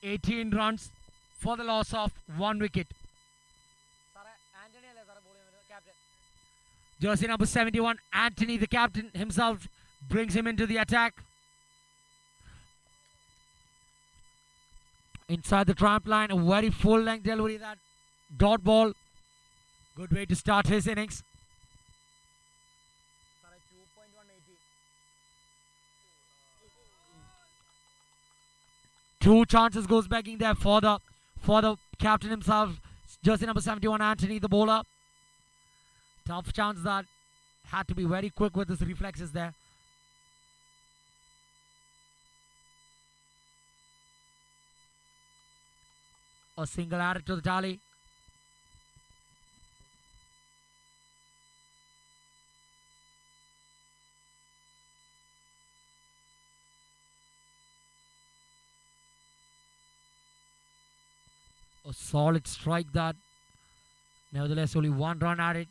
18 runs for the loss of 1 wicket. Jersey number 71, Anthony, the captain himself, brings him into the attack. Inside the tramp line, a very full length delivery, that dot ball. Good way to start his innings. Two chances goes begging there for the captain himself, jersey number 71, Anthony, the bowler. Tough chance that, had to be very quick with his reflexes there. A single added to the tally. A solid strike that. Nevertheless, only 1 run added.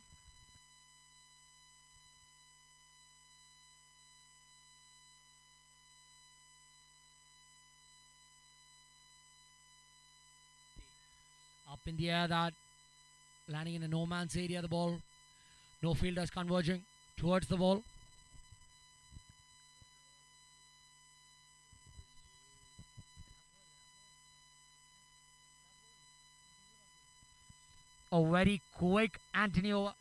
Up in the air, that landing in a no man's area, the ball. No fielders converging towards the ball. A very quick Anthony over.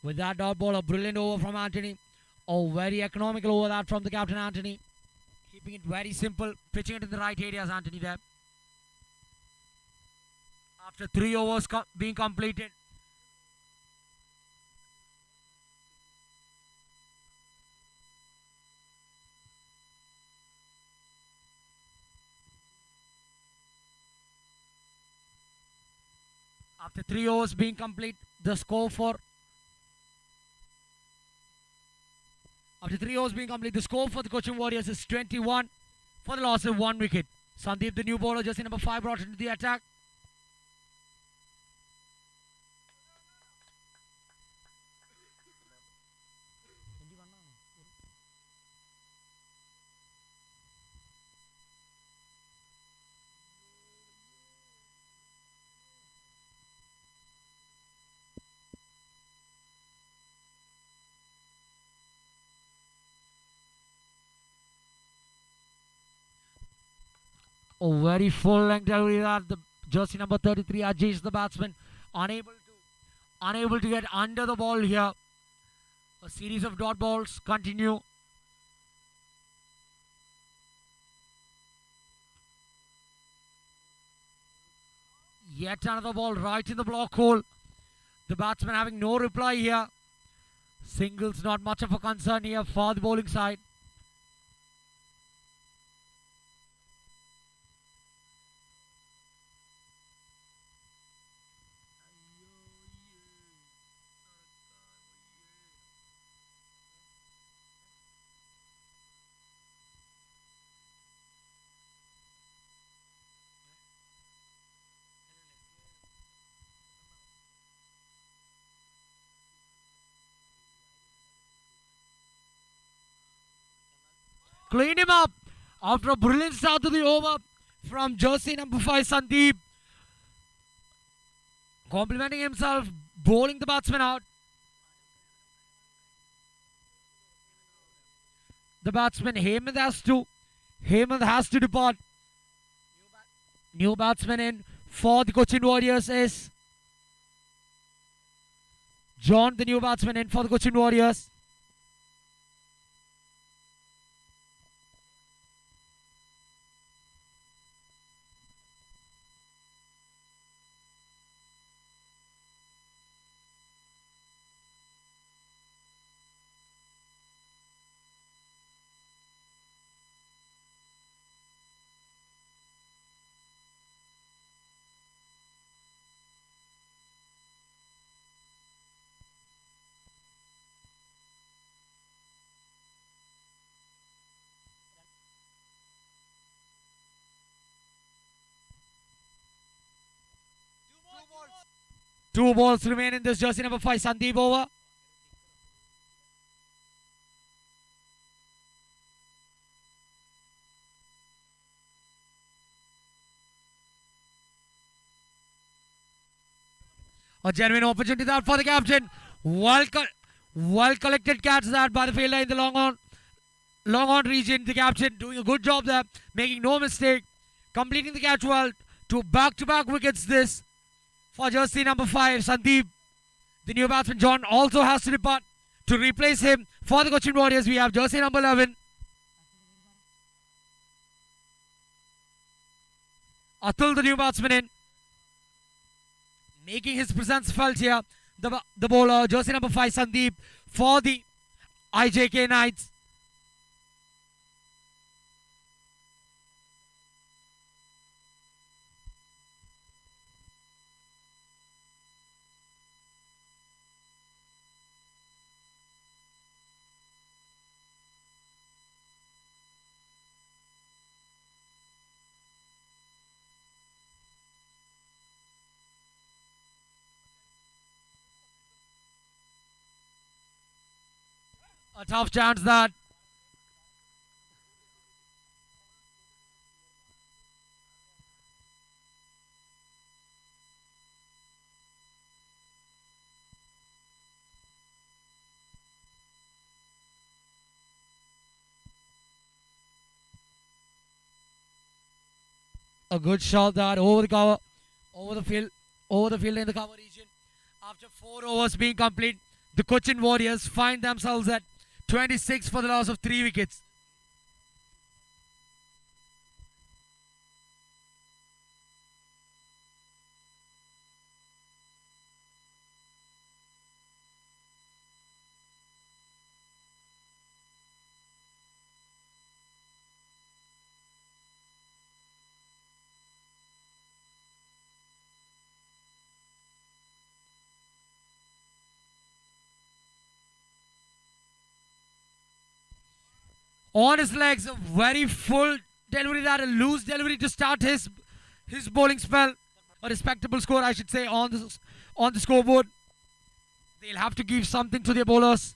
With that dot ball, a brilliant over from Anthony. A very economical over that from the captain Anthony. Keeping it very simple, pitching it in the right areas, Anthony there. After 3 overs being completed, the score for the Cochin Warriors is 21 for the loss of 1 wicket. Sandeep, the new bowler, jersey number 5, brought into the attack. A very full length delivery that the jersey number 33 Ajish, the batsman, unable to get under the ball here. A series of dot balls continue. Yet another ball right in the block hole. The batsman having no reply here. Singles not much of a concern here for the bowling side. Clean him up after a brilliant start to the over from jersey number 5 Sandeep. Complimenting himself, bowling the batsman out. The batsman Hemant has to depart. New batsman in for the Cochin Warriors is John, the new batsman in for the Cochin Warriors. Two balls remain in this jersey number 5 Sandeep over. A genuine opportunity that for the captain. Well collected catch that by the fielder in the long on region. The captain doing a good job there, making no mistake, completing the catch well. To back wickets this for jersey number 5 Sandeep. The new batsman John also has to depart. To replace him for the Cochin Warriors, we have jersey number 11 Atul, the new batsman in, making his presence felt here. The bowler, jersey number 5 Sandeep for the IJK Knights. A tough chance that. A good shot that over the cover, over the field in the cover region. After 4 overs being complete, the Cochin Warriors find themselves at 26 for the loss of 3 wickets. On his legs, a very full delivery, that a loose delivery to start his bowling spell. A respectable score, I should say, on the scoreboard. They'll have to give something to their bowlers.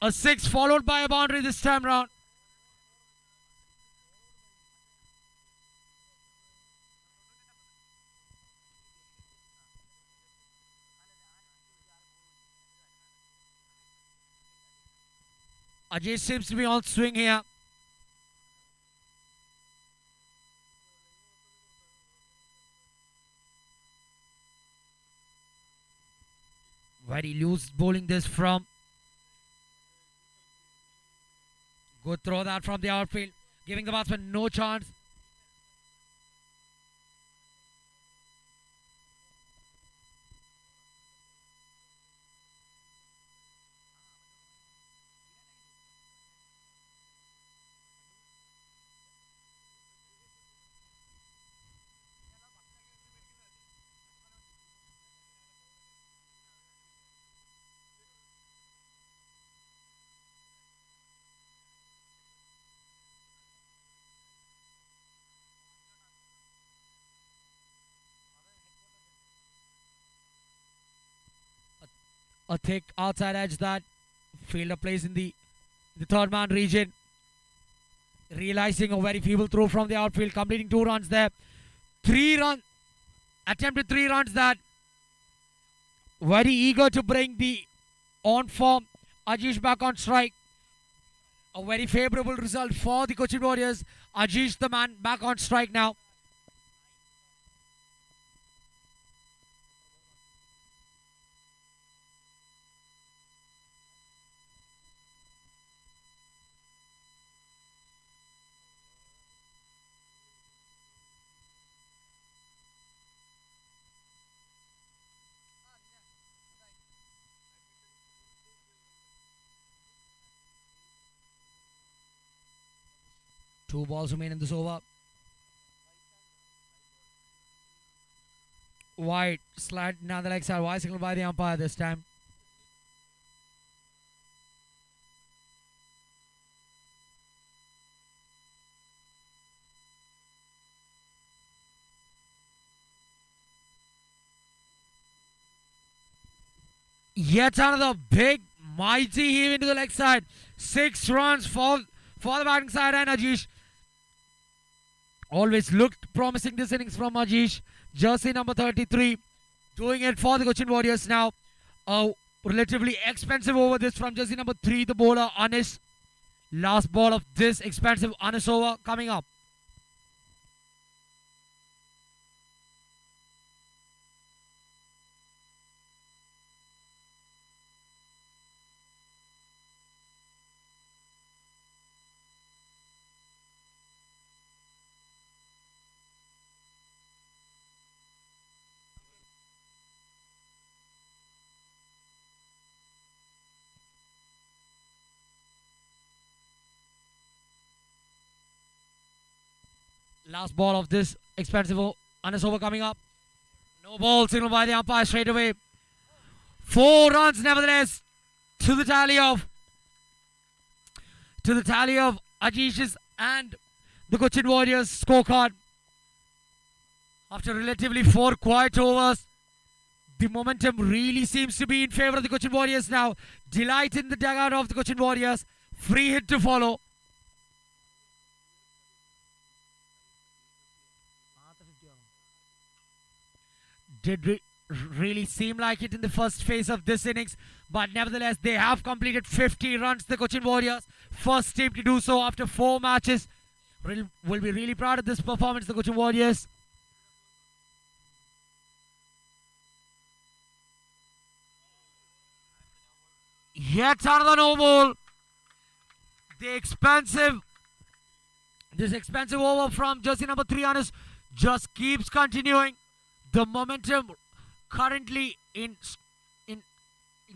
A 6 followed by a boundary this time round. Ajay seems to be on swing here. Very loose bowling this from. Good throw that from the outfield, giving the batsman no chance. A thick outside edge that fielder plays in the third man region. Realizing a very feeble throw from the outfield, completing 2 runs there. 3 runs, attempted 3 runs that. Very eager to bring the on form Ajish back on strike. A very favorable result for the Cochin Warriors. Ajish the man back on strike now. Two balls remain in this over. Wide, slide down the leg side. Wide signal by the umpire this time. Yet another big, mighty heave into the leg side. 6 runs for the batting side, and Ajish always looked promising this innings from Ajish. Jersey number 33, doing it for the Cochin Warriors now. A relatively expensive over this from jersey number 3, the bowler Anis. Last ball of this expensive Anis over coming up. Last ball of this expensive Anis over coming up. No ball signal by the umpire straight away. 4 runs nevertheless to the tally of Ajish's and the Cochin Warriors scorecard. After relatively 4 quiet overs, the momentum really seems to be in favor of the Cochin Warriors now. Delight in the dugout of the Cochin Warriors. Free hit to follow. Did really seem like it in the first phase of this innings, but nevertheless they have completed 50 runs, the Cochin Warriors. First team to do so after 4 matches. Will be really proud of this performance, the Cochin Warriors. Yet another no ball. This expensive over from jersey number 3 Anis just keeps continuing. The momentum currently in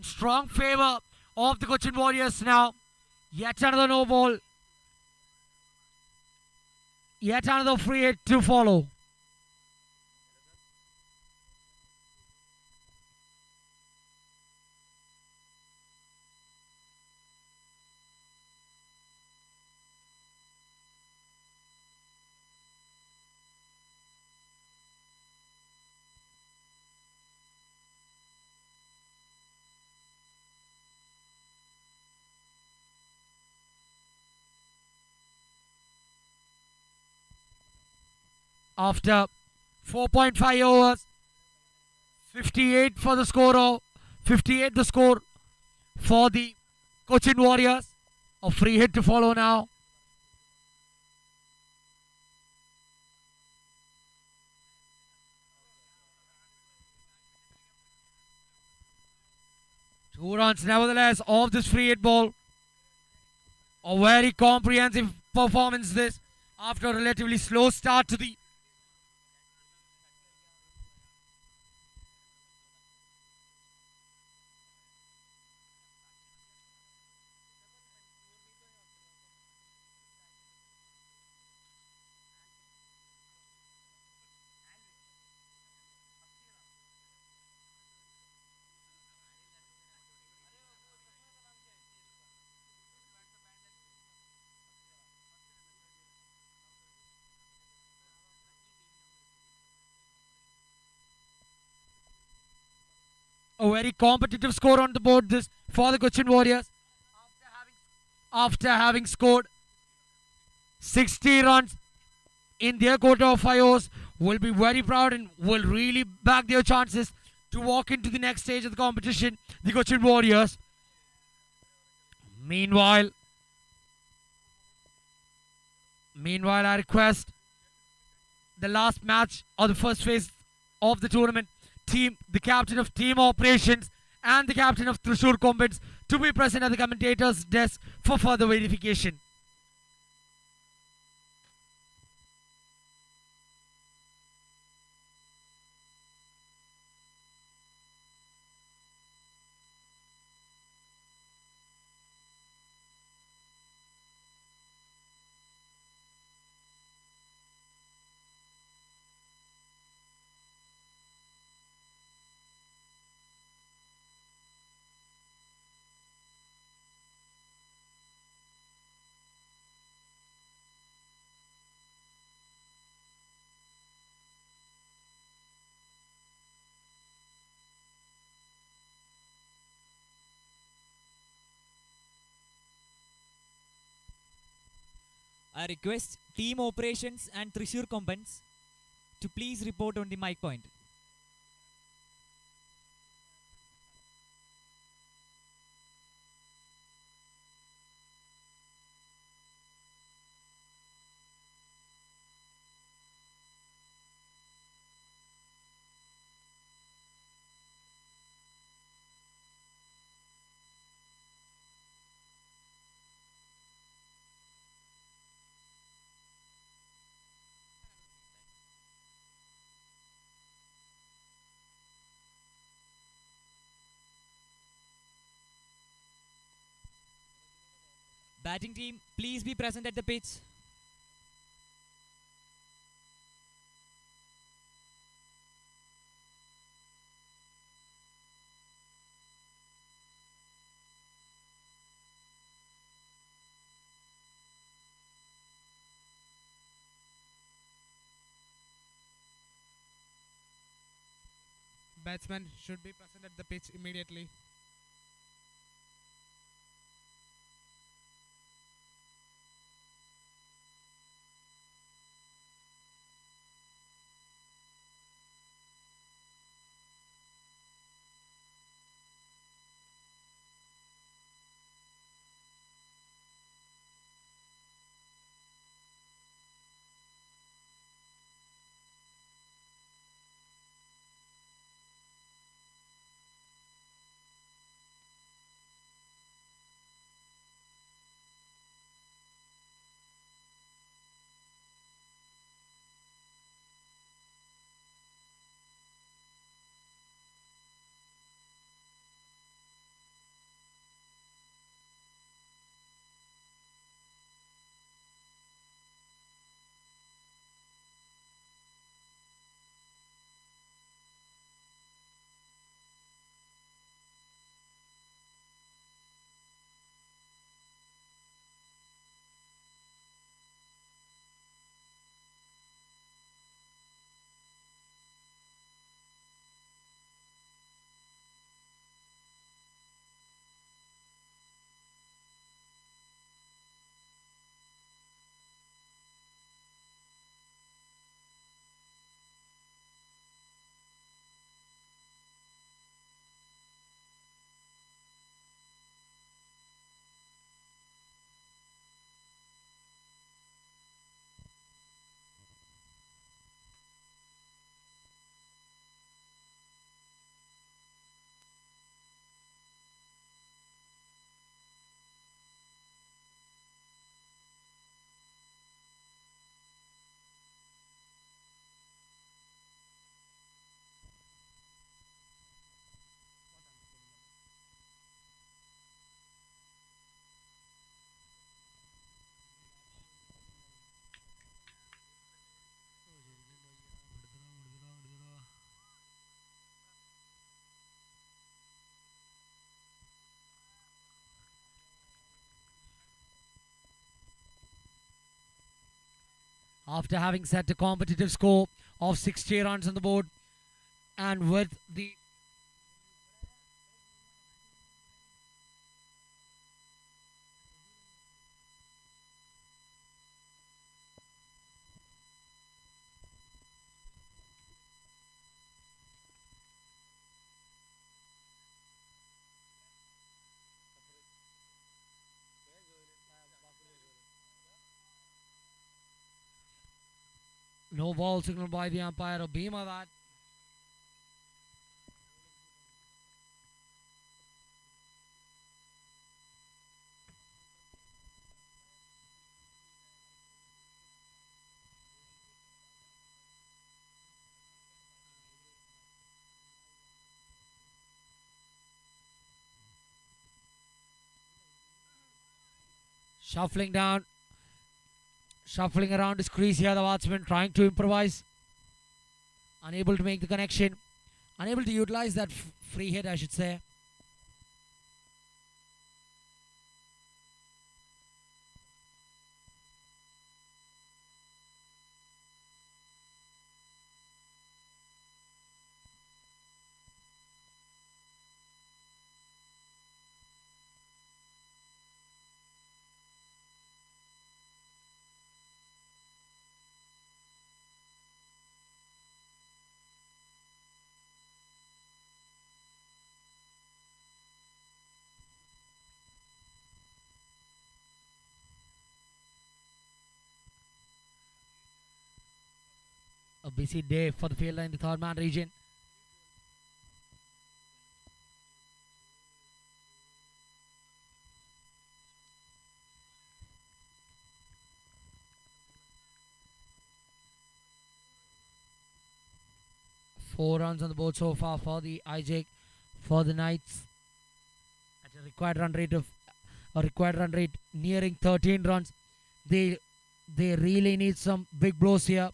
strong favor of the Cochin Warriors now. Yet another no ball. Yet another free hit to follow. after 4.5 overs. 58 for the score. 58 the score for the Cochin Warriors. A free hit to follow now. Two runs nevertheless off this free hit ball. A very comprehensive performance this after a relatively slow start to the a very competitive score on the board this for the Cochin Warriors after having scored 60 runs in their quarter of 5 overs, will be very proud and will really back their chances to walk into the next stage of the competition, the Cochin Warriors. Meanwhile, I request the last match or the first phase of the tournament team, the captain of team operations and the captain of Thrissur Combats to be present at the commentator's desk for further verification. I request team operations and Thrissur Combats to please report on the mic point. Batting team, please be present at the pitch. Batsmen should be present at the pitch immediately. after having set a competitive score of 60 runs on the board, and with the no ball signal by the umpire of Bhima that. Shuffling down, shuffling around his crease here, the batsman trying to improvise. Unable to make the connection. Unable to utilize that free hit, I should say. A busy day for the fielder in the third man region. Four runs on the board so far for the IJ, for the Knights, at a required run rate nearing 13 runs. They really need some big blows here.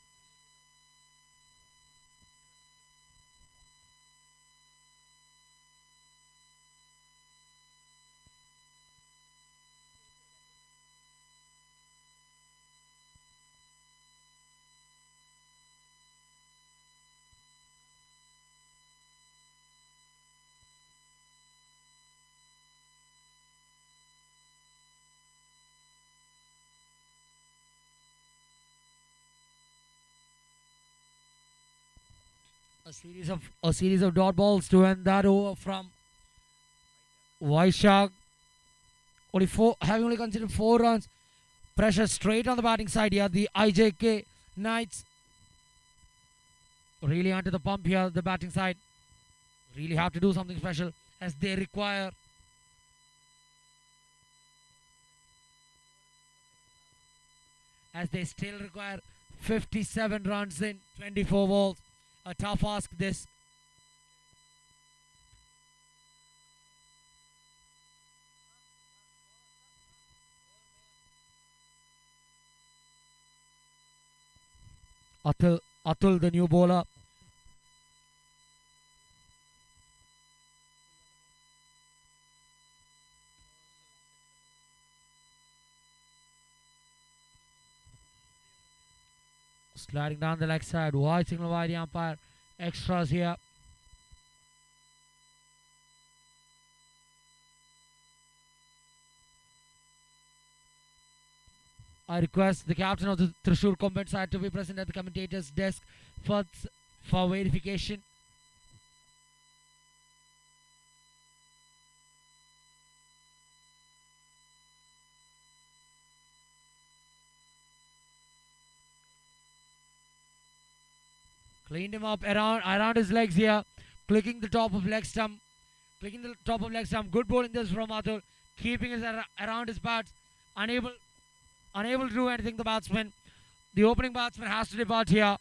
A series of dot balls to end that over from Vaishak. Having only considered 4 runs. Pressure straight on the batting side here. The IJK Knights really onto the pump here. The batting side really have to do something special, as they require they still require 57 runs in 24 balls. A tough ask this. Atul, the new bowler. Sliding down the leg side. Wide signal by the umpire. Extras here. I request the captain of the Thrissur Combat side to be present at the commentator's desk for verification. Cleaned him up around his legs here. Clicking the top of leg stump. Good bowling this from Atul. Keeping his around his pads. Unable to do anything, the batsman. The opening batsman has to depart here.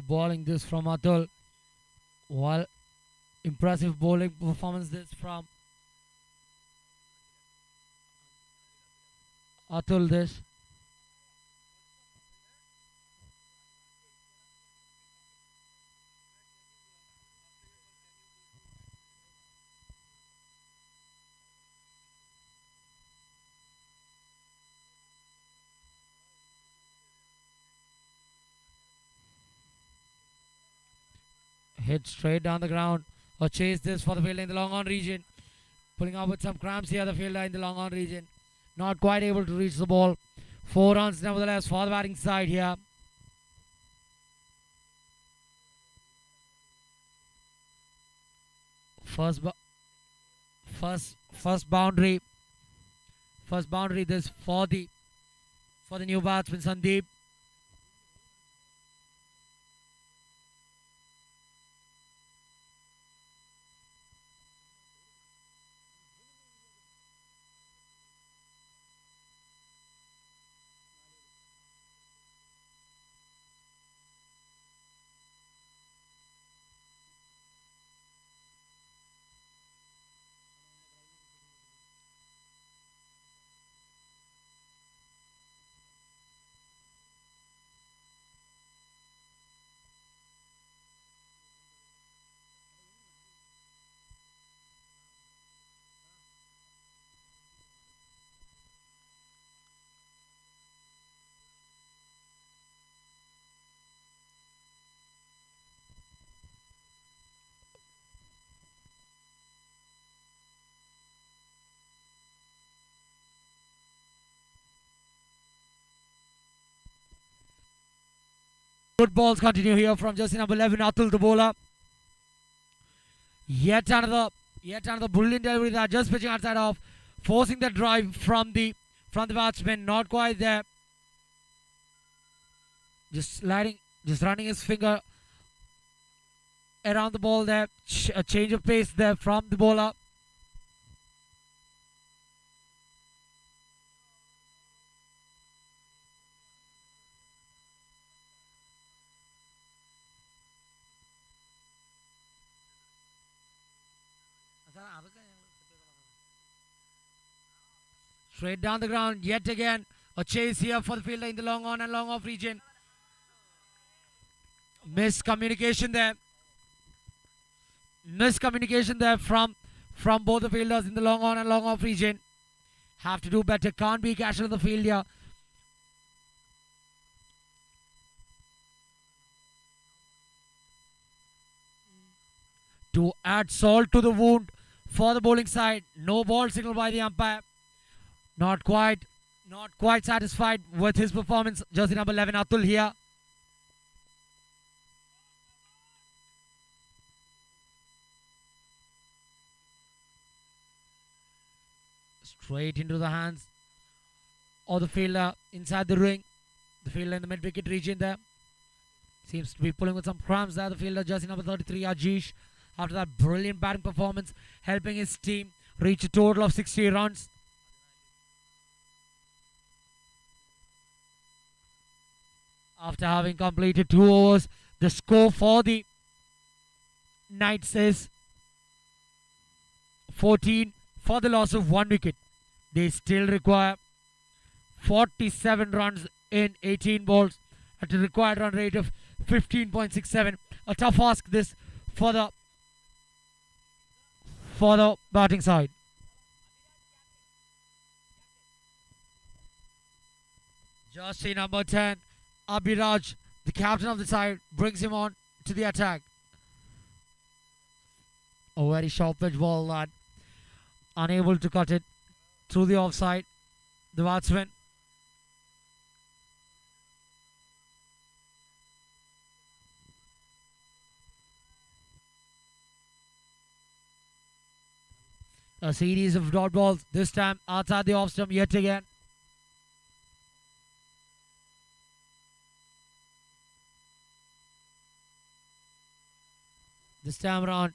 Good bowling this from Atul. Well, impressive bowling performance this from Atul this. Hit straight down the ground. Or chase this for the fielder in the long on region. Pulling out with some cramps here, the fielder in the long on region. Not quite able to reach the ball. 4 runs nevertheless for the batting side here. First boundary. First boundary this for the new batsman Sandeep. Good balls continue here from jersey number 11, Atul the bowler. Yet another brilliant delivery there, just pitching outside off, forcing the drive from the batsman. Not quite there. Just running his finger around the ball there. A change of pace there from the bowler. Straight down the ground yet again. A chase here for the fielder in the long on and long off region. Miscommunication there. Miscommunication there from both the fielders in the long on and long off region. Have to do better. Can't be casual in the field here. To add salt to the wound for the bowling side. No ball signal by the umpire. Not quite satisfied with his performance. Jersey number 11, Atul here. Straight into the hands of the fielder inside the ring. The fielder in the mid-wicket region there. Seems to be pulling with some cramps there. The fielder, jersey number 33, Ajish. After that brilliant batting performance, helping his team reach a total of 60 runs. After having completed 2 overs, the score for the Knights is 14 for the loss of 1 wicket. They still require 47 runs in 18 balls at a required run rate of 15.67. A tough ask this for the batting side. Jersey number 10, Abhiraj, the captain of the side, brings him on to the attack. A very sharp pitch ball, lad. Unable to cut it through the offside. The batsman. A series of dot balls, this time outside the off stump yet again. This time around,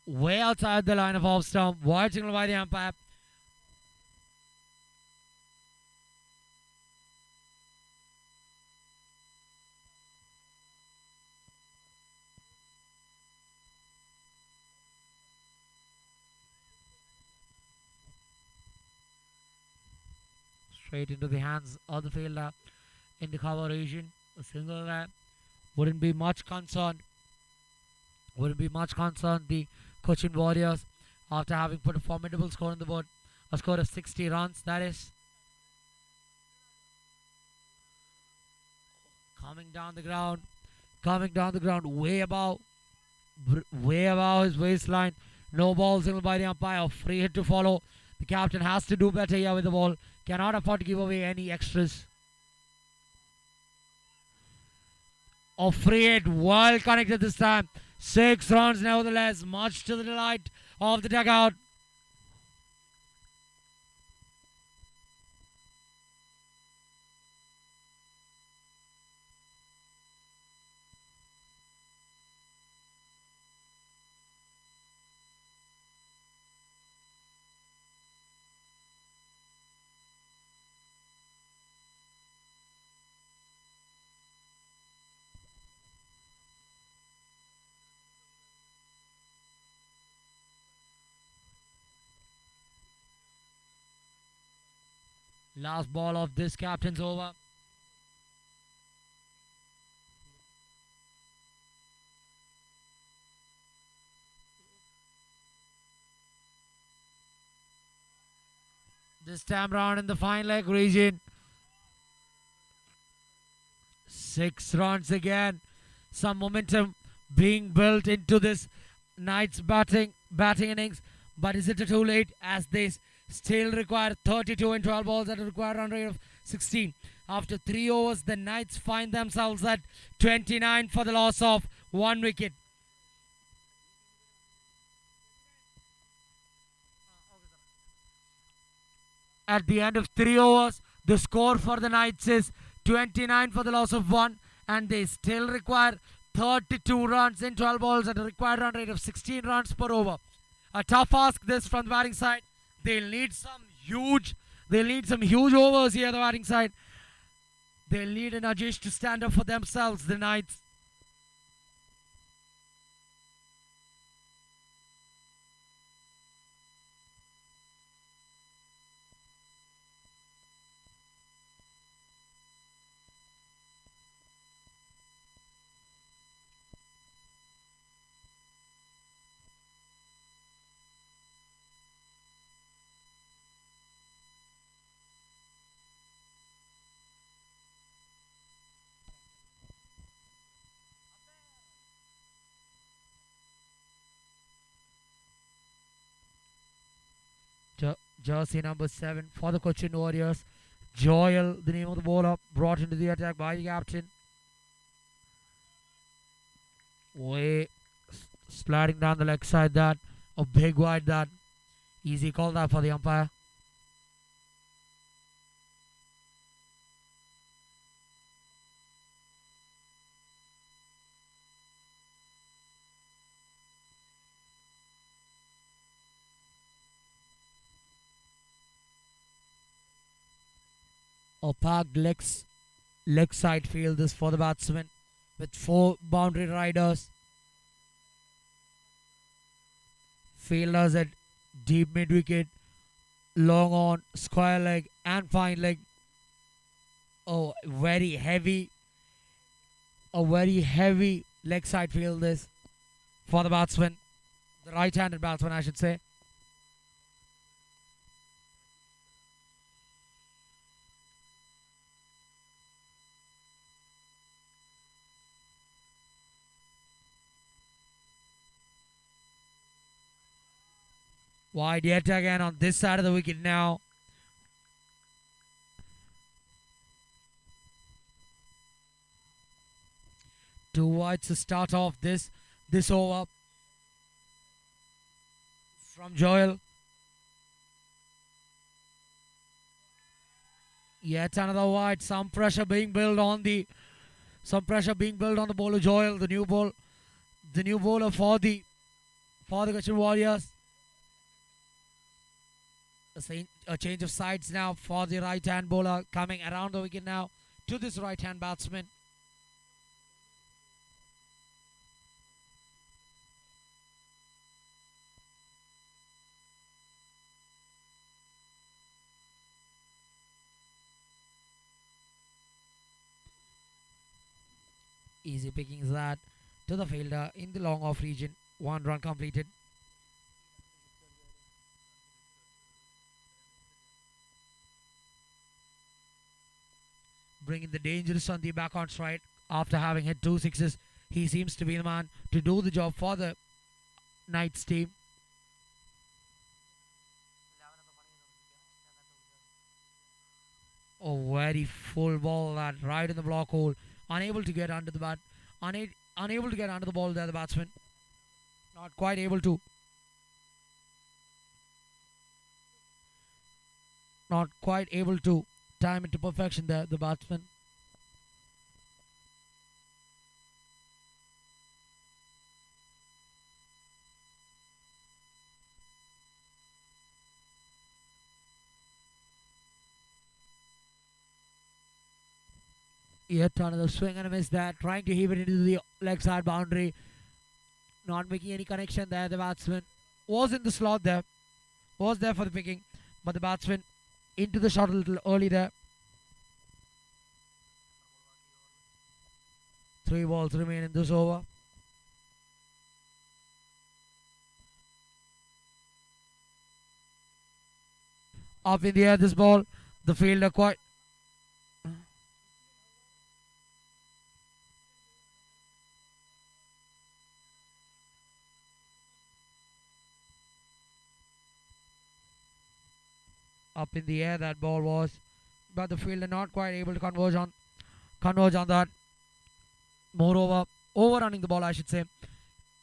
way outside the line of off stump. Wide signal by the umpire. straight into the hands of the fielder in the cover region. A single there wouldn't be much concerned. The Cochin Warriors, after having put a formidable score on the board, a score of 60 runs. That is coming down the ground, way above his waistline. No ball signaled by the umpire. Free hit to follow. The captain has to do better here with the ball. Cannot afford to give away any extras. A free hit, well connected this time. 6 runs nevertheless, much to the delight of the dugout. Last ball of this captain's over. This time round in the fine leg region. 6 runs again. Some momentum being built into this night's batting innings. But is it too late, as they still require 32 in 12 balls at a required run rate of 16. After 3 overs, the Knights find themselves at 29 for the loss of 1 wicket. At the end of 3 overs, the score for the Knights is 29 for the loss of 1, and they still require 32 runs in 12 balls at a required run rate of 16 runs per over. A tough ask this from the batting side. They'll need some huge overs here, the batting side. They'll need an Ajish to stand up for themselves, the Knights. Jersey number 7 for the Cochin Warriors. Joel, the name of the bowler, brought into the attack by the captain. Sliding down the leg side, that. A big wide, that. Easy call that for the umpire. A parked leg side field this for the batsman with 4 boundary riders. Fielders at deep mid wicket, long on, square leg and fine leg. A very heavy leg side field this for the batsman, the right-handed batsman I should say. Wide yet again on this side of the wicket now. Two wides to start off this over from Joel. Yet another wide. Some pressure being built on the bowler Joel, the new bowler for the Cochin Warriors. A change of sides now for the right-hand bowler coming around the wicket now to this right-hand batsman. Easy pickings that to the fielder in the long off region. 1 run completed. Bringing the dangerous on the back on strike after having hit 2 sixes. He seems to be the man to do the job for the Knights team. Oh, very full ball that right in the block hole. Unable to get under the bat. Unable to get under the ball there, the batsman. Not quite able to. Not quite able to time it to perfection there, the batsman. Yet another swing and a miss there, trying to heave it into the leg side boundary. Not making any connection there, the batsman. Was in the slot there. Was there for the picking. But the batsman into the shot a little early there. 3 balls remain in this over. Up in the air this ball. The fielder quite... Up in the air that ball was, but the fielder not quite able to converge on that. Moreover, overrunning the ball, I should say.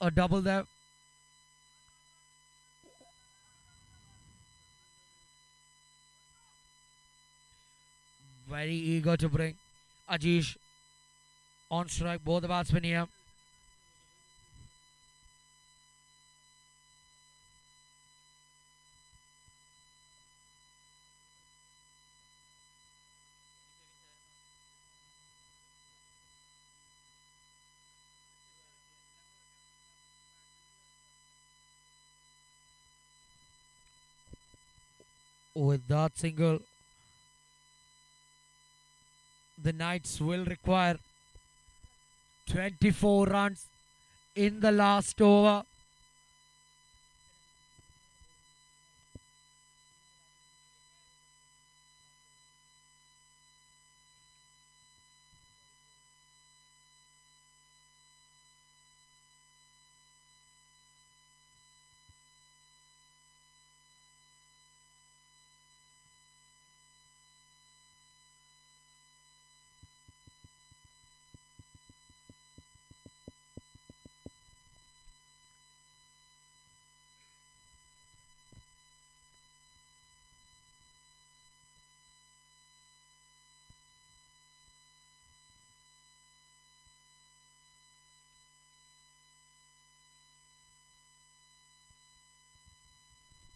A double there. Very eager to bring Ajish on strike, both the batsmen here. With that single, the Knights will require 24 runs in the last over.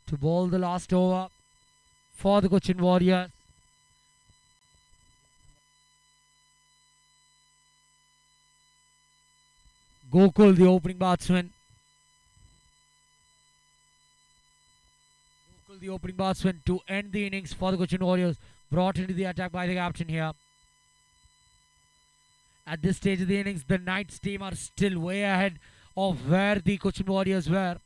To bowl the last over for the Cochin Warriors. Gokul, the opening batsman. Gokul, the opening batsman, to end the innings for the Cochin Warriors. Brought into the attack by the captain here. At this stage of the innings, the Knights team are still way ahead of where the Cochin Warriors were.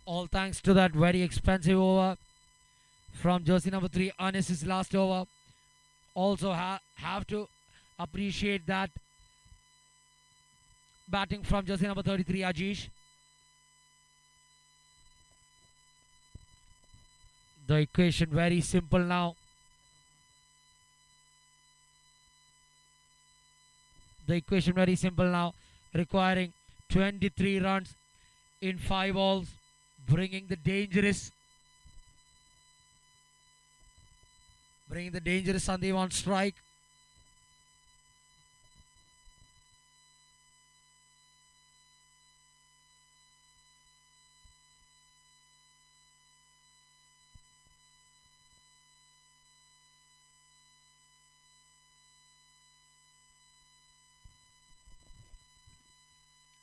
All thanks to that very expensive over from jersey number 3, Anis's last over. Also have to appreciate that batting from jersey number 33, Ajish. The equation very simple now. Requiring 23 runs in 5 balls, bringing the dangerous Sandeep on strike.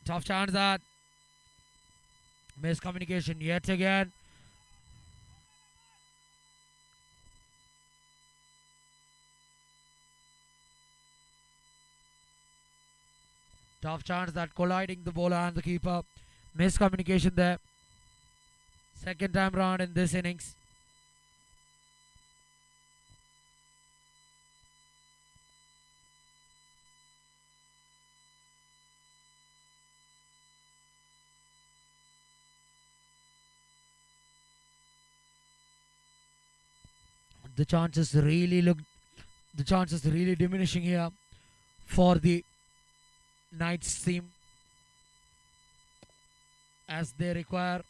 Tough chance that. Miscommunication yet again Tough chance that colliding the bowler and the keeper. Miscommunication there. Second time round in this innings. The chances really diminishing here for the Knights team as they require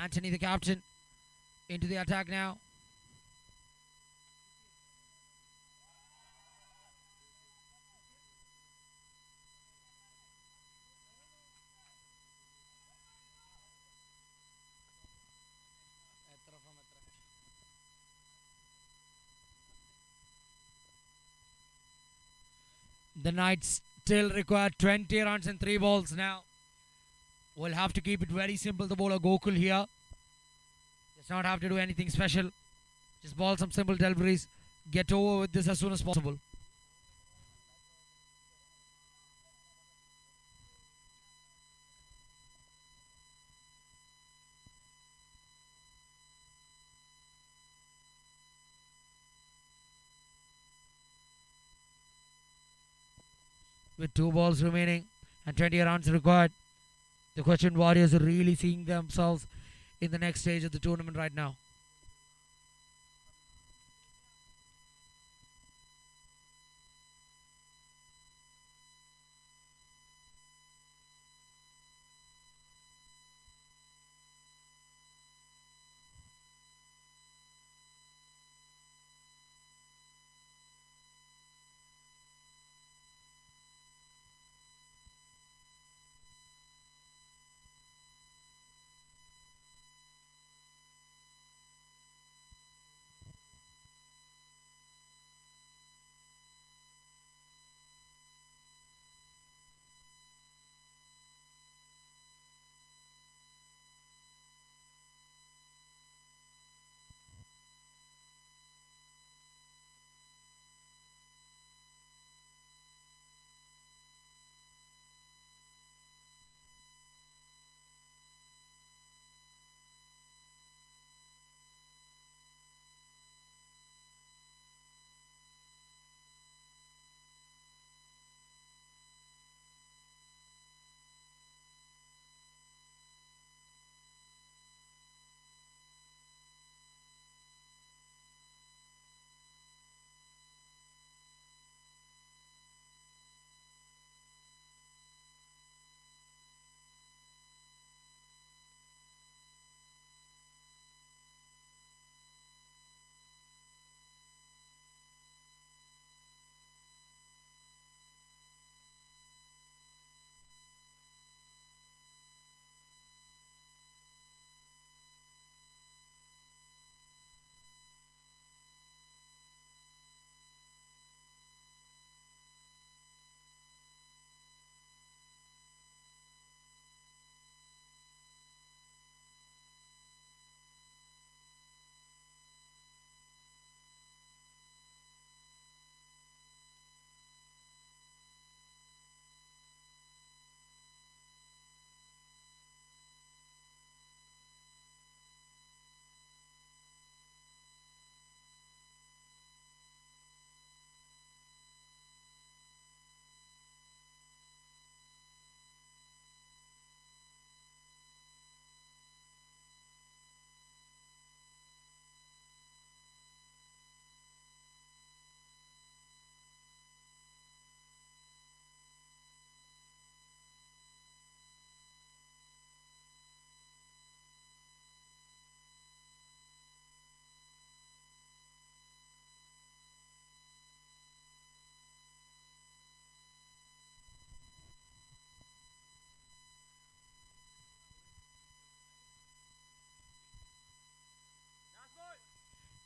Anthony, the captain, into the attack now. The Knights still require 20 runs and 3 balls now. We'll have to keep it very simple. The bowler Gokul here does not have to do anything special. Just ball some simple deliveries. Get over with this as soon as possible. With 2 balls remaining and 20 runs required, the Cochin Warriors are really seeing themselves in the next stage of the tournament right now.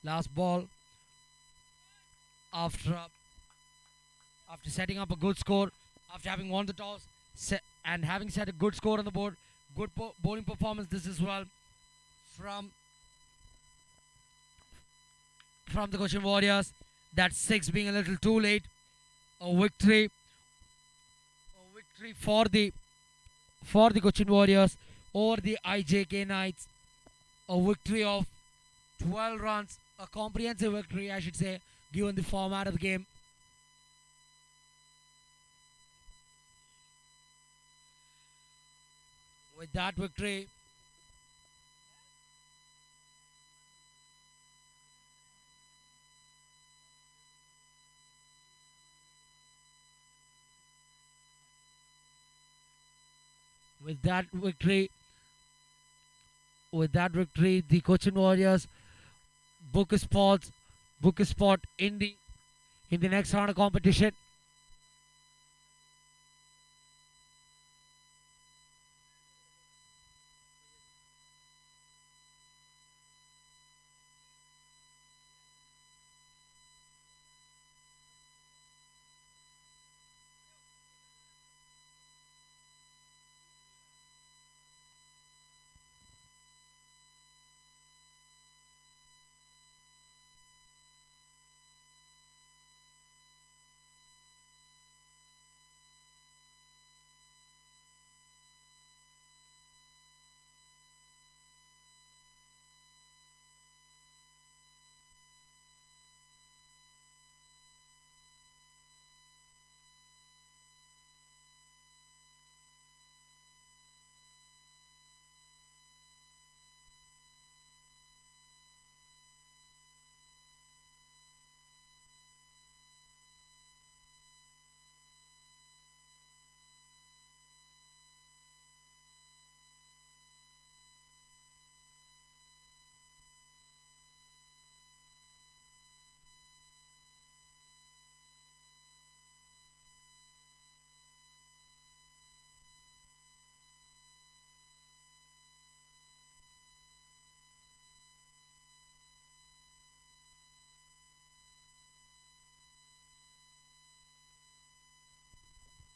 Last ball after setting up a good score, after having won the toss and having set a good score on the board. Good bowling performance this as well from the Cochin Warriors. That 6 being a little too late. A victory for the Cochin Warriors over the IJK Knights. A victory of 12 runs, a comprehensive victory, I should say, given the format of the game. With that victory, the Cochin Warriors book a spot in the next round of competition.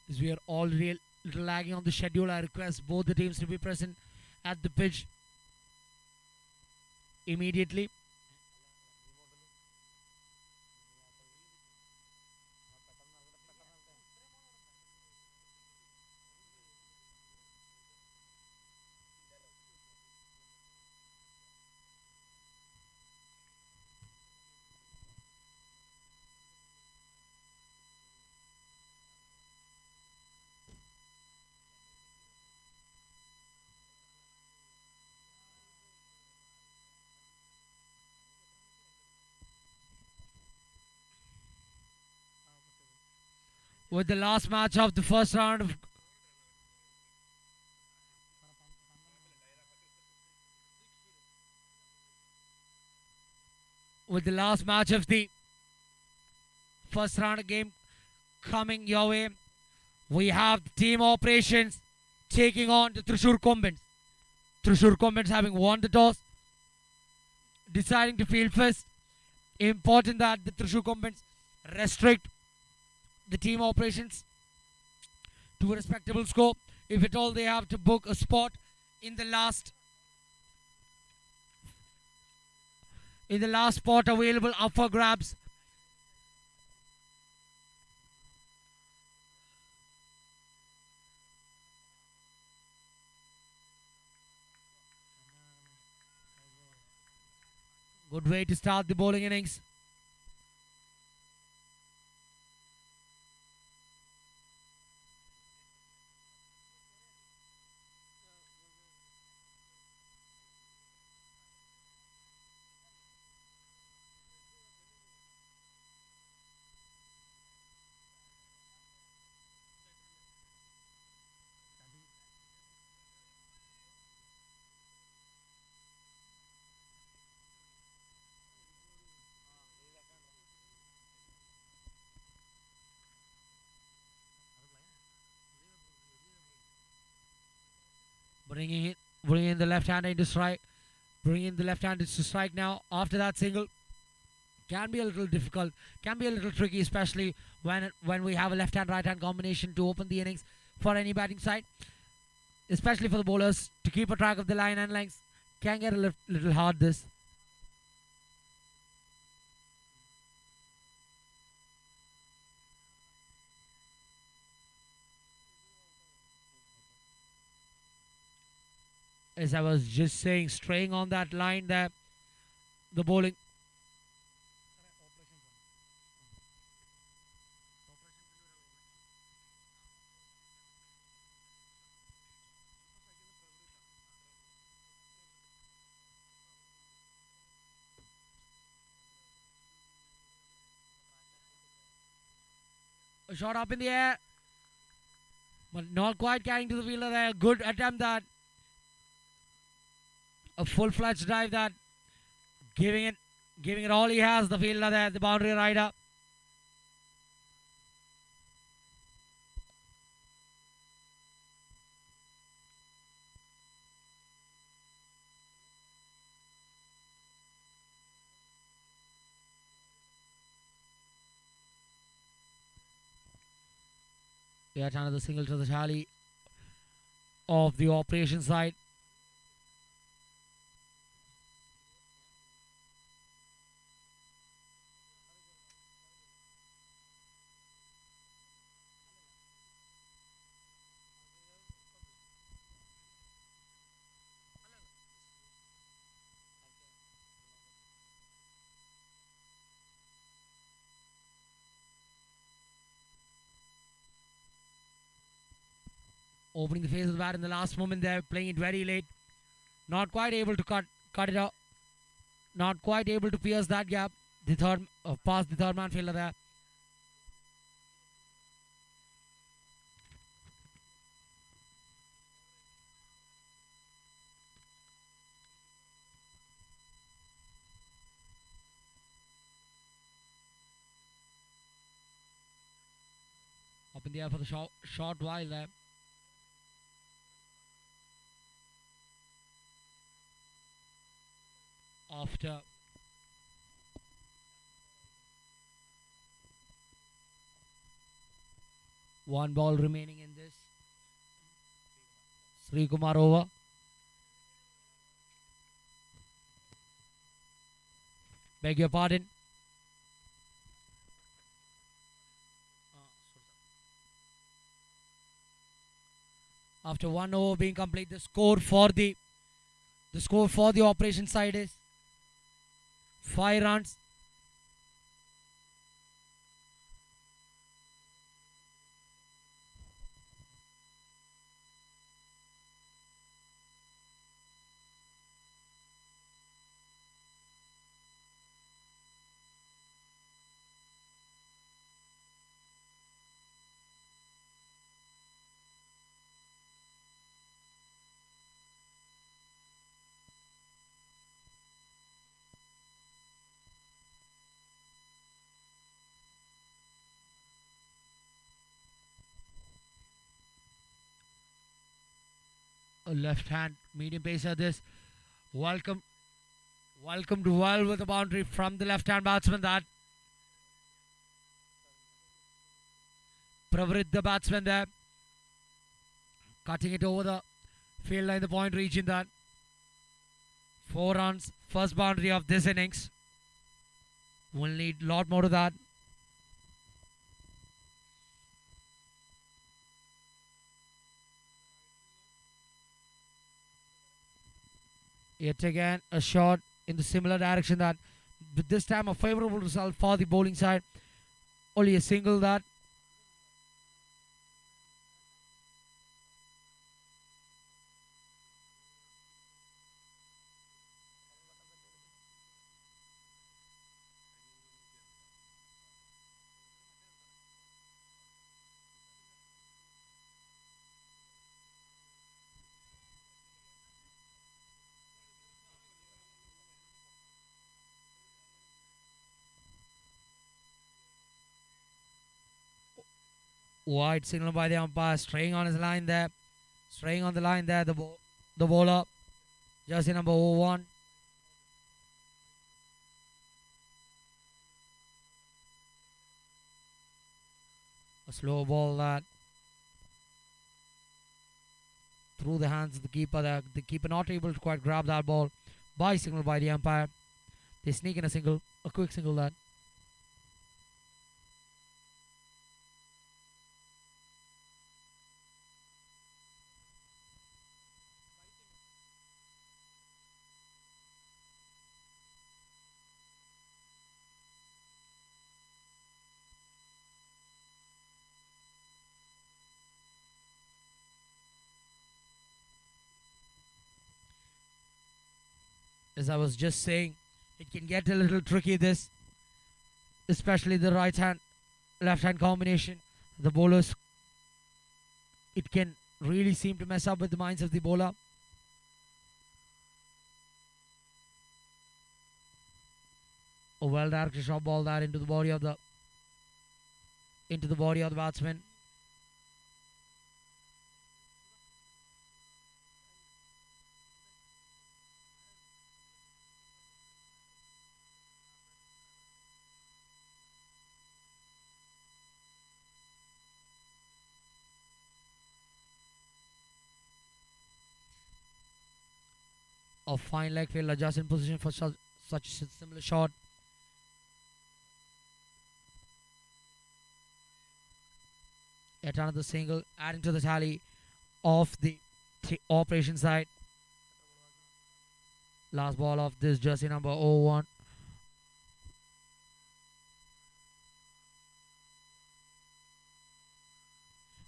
As we are already a little lagging on the schedule, I request both the teams to be present at the pitch immediately. With the last match of the first round of the first round of game coming your way, we have the team operations taking on the Thrissur Combats. Thrissur Combats having won the toss, deciding to field first. Important that the Thrissur Combats restrict the team operations to a respectable scope. If at all they have to book a spot in the last spot available up for grabs. Good way to start the bowling innings. Bringing in the left-hander into strike. Bringing in the left-hander to strike now after that single. can be a little difficult, can be a little tricky, especially when we have a left-hand right-hand combination to open the innings for any batting side, especially for the bowlers to keep a track of the line and lengths. Can get a little hard this. As I was just saying, straying on that line there, the bowling. A shot up in the air, but not quite carrying to the fielder there. Good attempt that. A full-fledged drive that, giving it all he has. The fielder there, the boundary rider. Yet another single to the tally of the operation side. Opening the face of the bat in the last moment there, playing it very late. Not quite able to cut it out. Not quite able to pierce that gap. The third, past the third man fielder there. Up in the air for the short while there. After one ball remaining in this, Sri Kumar over. Beg your pardon. After one over being complete, the score for the operation side is 5 runs. A left hand medium pacer this. Welcome to well with a boundary from the left hand batsman that. Pravrit the batsman there. Cutting it over the field line, the point region that. 4 runs, first boundary of this innings. We'll need a lot more to that. Yet again, a shot in the similar direction that, but this time a favourable result for the bowling side. Only a single that. Wide signal by the umpire, straying on his line there. Straying on the line there, the bowler. Jersey number 01. A slow ball that through the hands of the keeper. The keeper not able to quite grab that ball. By signal by the umpire. They sneak in a quick single that. As I was just saying, it can get a little tricky this, especially the right hand, left hand combination. The bowlers, it can really seem to mess up with the minds of the bowler. A well directed shot ball that into the body of the batsman. A fine leg fielder just in position for such a similar shot. Yet another single adding to the tally of the operation side. Last ball of this jersey number 01.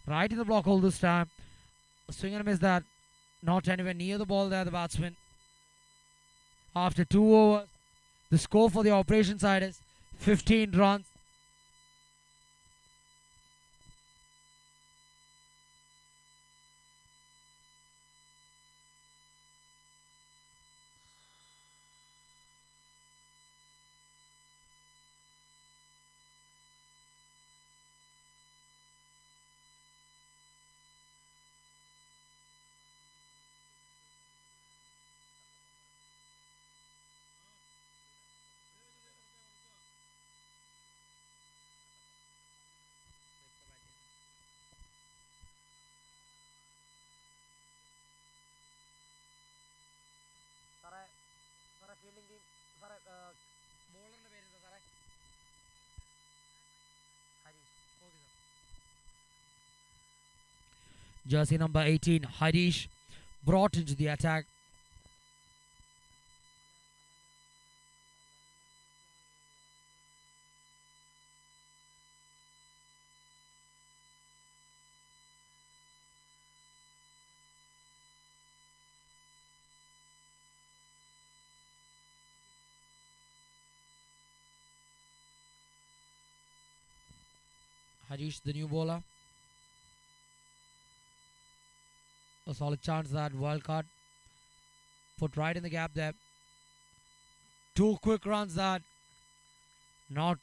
Right in the block hole this time. A swing and a miss that. Not anywhere near the ball there, the batsman. After 2 overs, the score for the operation side is 15 runs. Jersey number 18, Harish, brought into the attack. Harish, the new bowler. A solid chance that wild card put right in the gap there. 2 quick runs that. Not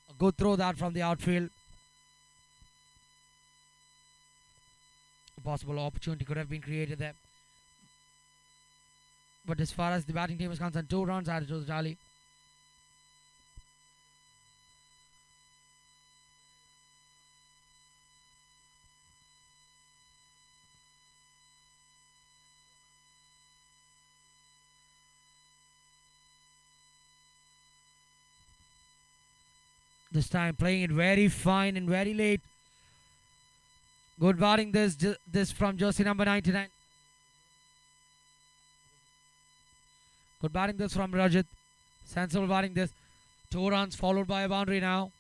a good throw that from the outfield. A possible opportunity could have been created there. But as far as the batting team is concerned, 2 runs added to the tally. This time playing it very fine and very late. Good batting this from jersey number 99. Good batting this from Rajat. Sensible batting this. 2 runs followed by a boundary now.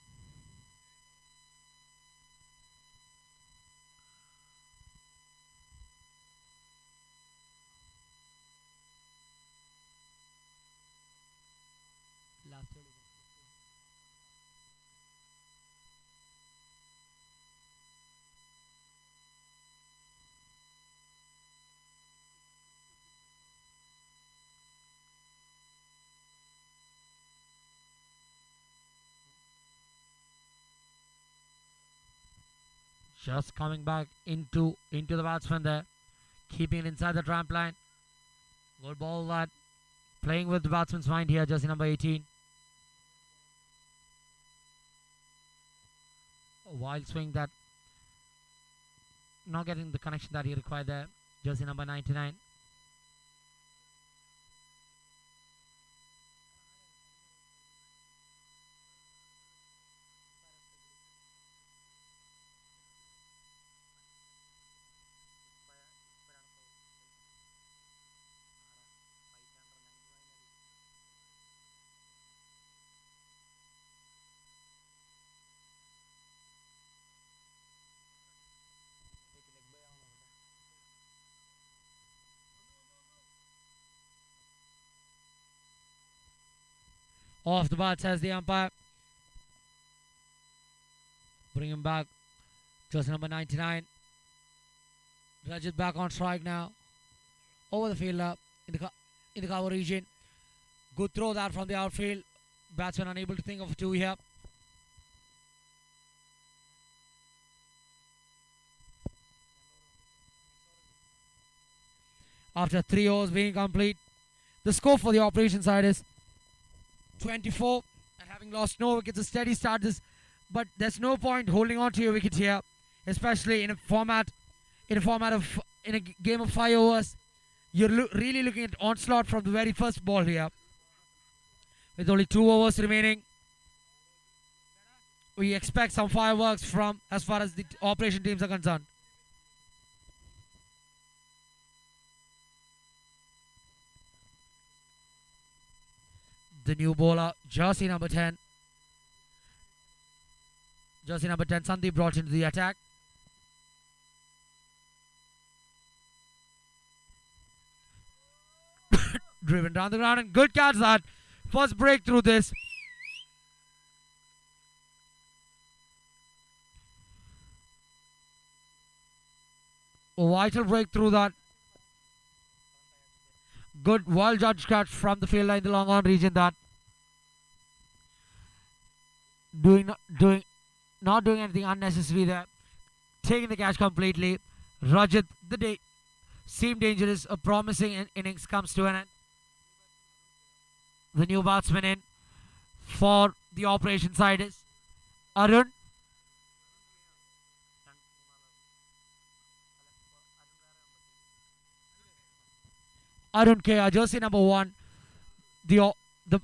Just coming back into the batsman there. Keeping it inside the tramp line. Good ball that. Playing with the batsman's mind here, jersey number 18. wild swing that not getting the connection that he required there. Jersey number 99. Off the bat, says the umpire. Bring him back. Jersey number 99. Rajat back on strike now. Over the fielder in the cover region. Good throw that from the outfield. Batsman unable to think of two here. After 3 overs being complete, the score for the operation side is 24, and having lost no wickets, a steady start this, but there's no point holding on to your wicket here, especially in a game of 5 overs. You're really looking at onslaught from the very first ball here. With only 2 overs remaining, we expect some fireworks from as far as the operation teams are concerned. The new bowler, jersey number 10. Jersey number 10, Sandeep brought into the attack. Driven down the ground and good catch that. First breakthrough this. A vital breakthrough that. Good, well judged catch from the fielder in the long on region that not doing anything unnecessary there. Taking the catch completely. Rajat, the day seemed dangerous. A promising innings comes to an end. The new batsman in for the operation side is Arun. Arun K, jersey number 1, the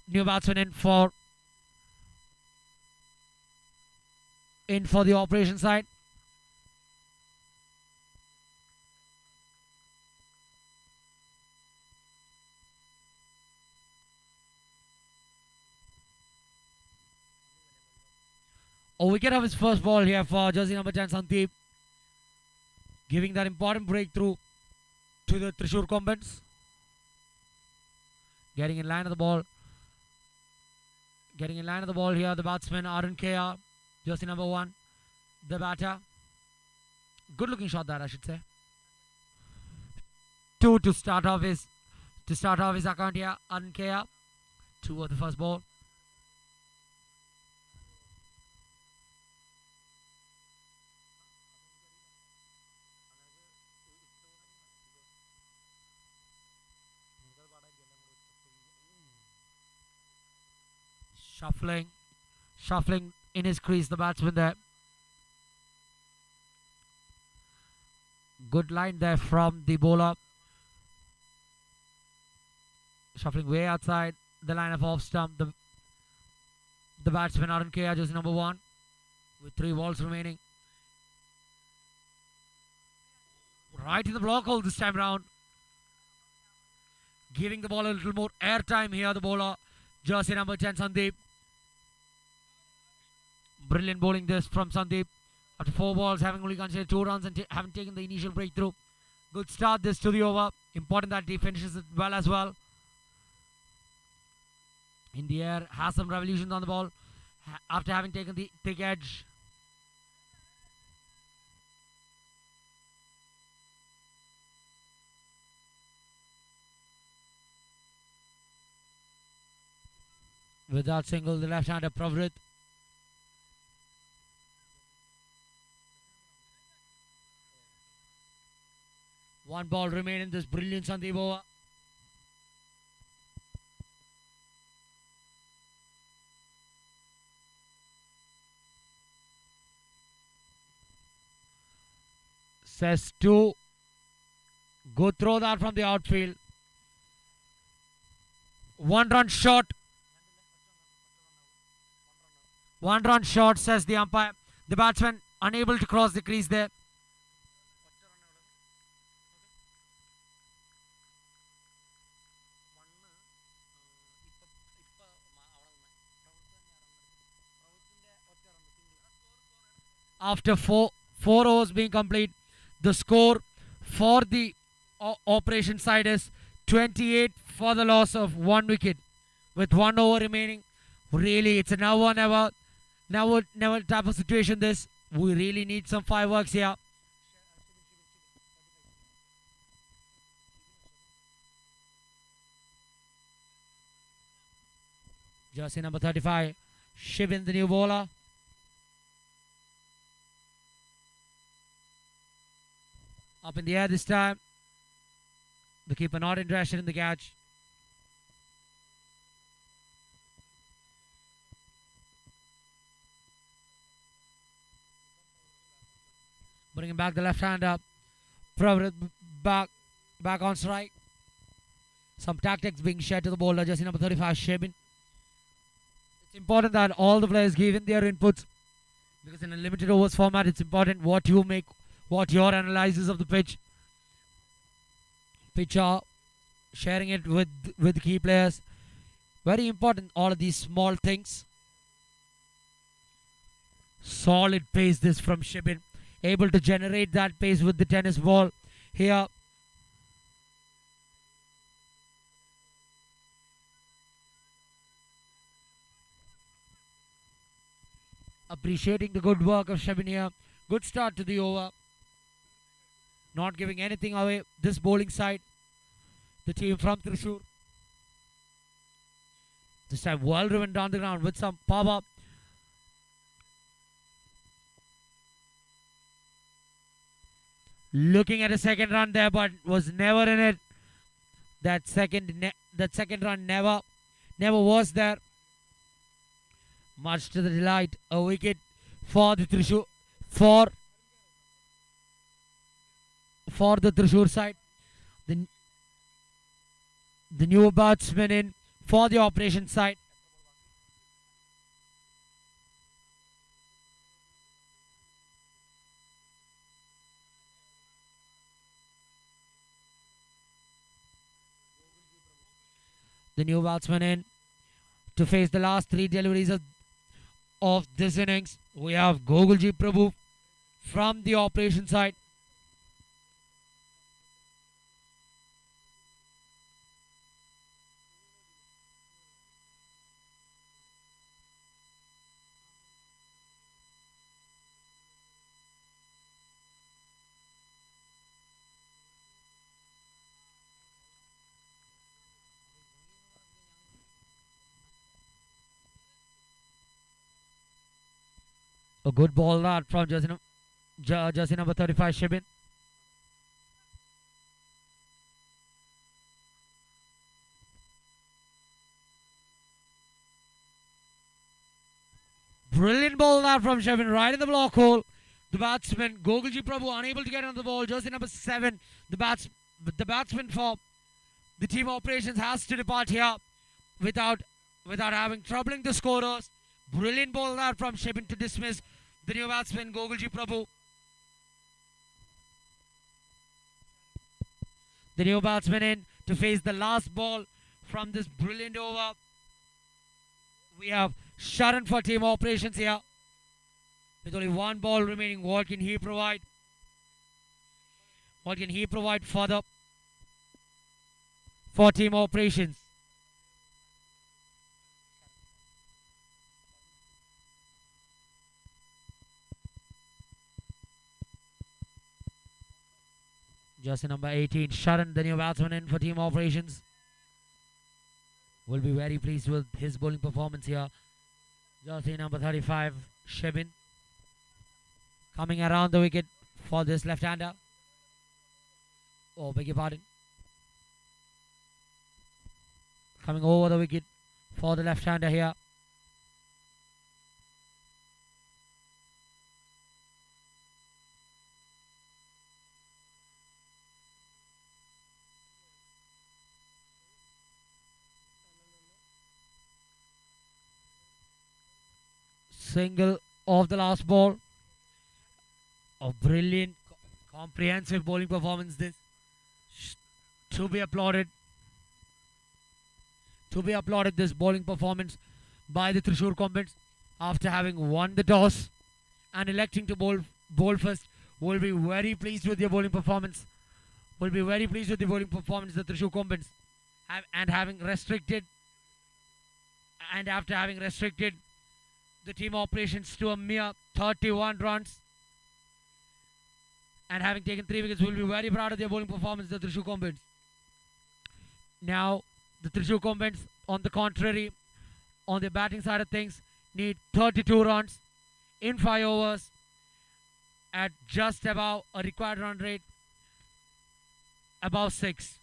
new batsman in for the operation side. A wicket of his first ball here for jersey number 10, Sandeep, giving that important breakthrough to the Thrissur Combatants. Getting in line of the ball. Getting in line of the ball here, the batsman Arun Kea, jersey number 1, the batter. Good looking shot that, I should say. 2 to start off his account here, Arun Kea. 2 of the first ball. Shuffling in his crease, the batsman there. Good line there from the bowler. Shuffling way outside the line of off stump. The batsman Arun Kea, jersey number 1, with 3 balls remaining. Right in the block hole this time round. Giving the ball a little more airtime here, the bowler, jersey number 10, Sandeep. Brilliant bowling this from Sandeep. After 4 balls, having only considered 2 runs and haven't taken the initial breakthrough. Good start this to the over. Important that he finishes it well as well. In the air, has some revolutions on the ball after having taken the thick edge. With that single, the left-hander Pravrit. One ball remaining. This brilliant Sandeep over. Says 2. Good throw that from the outfield. 1 run shot. 1 run shot, says the umpire. The batsman unable to cross the crease there. After four overs being complete, the score for the operation side is 28 for the loss of 1 wicket with 1 over remaining. Really, it's a now or never type of situation. This, we really need some fireworks here. Jersey number 35, Shibin, the new bowler. Up in the air this time. The keeper not interested in the catch. Bringing back the left-hander. Back on strike. Some tactics being shared to the bowler. Jersey number 35, Shebin. It's important that all the players give in their inputs, because in a limited overs format, it's important what you make, what your analysis of the pitch are, sharing it with key players. Very important, all of these small things. Solid pace this from Shibin. Able to generate that pace with the tennis ball here. Appreciating the good work of Shibin here. Good start to the over. Not giving anything away. This bowling side, the team from Thrissur. This time well driven down the ground with some power. Looking at a second run there, but was never in it. That second run never was there. Much to the delight, a wicket for the Thrissur, for the Thrissur side. The new batsman in for the operation side. The new batsman in to face the last 3 deliveries of this innings. We have Gogulji Prabhu from the operation side. A good ball that from jersey number 35, Shibin. Brilliant ball that from Shibin, right in the block hole. The batsman, Gogulji Prabhu, unable to get on the ball. Jersey number 7, the batsman for the team operations has to depart here without having troubling the scorers. Brilliant ball that from Shibin to dismiss the new batsman, Gogulji Prabhu. The new batsman in to face the last ball from this brilliant over. We have Sharan for team operations here. With only 1 ball remaining, what can he provide? What can he provide for team operations? Jersey number 18, Sharan, the new batsman in for team operations. Will be very pleased with his bowling performance here. Jersey number 35, Shebin. Coming around the wicket for this left-hander. Oh, beg your pardon. Coming over the wicket for the left-hander here. single of the last ball. A brilliant, comprehensive bowling performance. This to be applauded. To be applauded. This bowling performance by the Thrissur Combatants after having won the toss and electing to bowl first. Will be very pleased with their bowling performance. Will be very pleased with the bowling performance the Thrissur Combatants and having restricted and after having restricted the team operations to a mere 31 runs and having taken 3 wickets, will be very proud of their bowling performance, the Thrissur Combatants. Now, the Thrissur Combatants, on the contrary, on the batting side of things, need 32 runs in 5 overs at just about a required run rate above 6.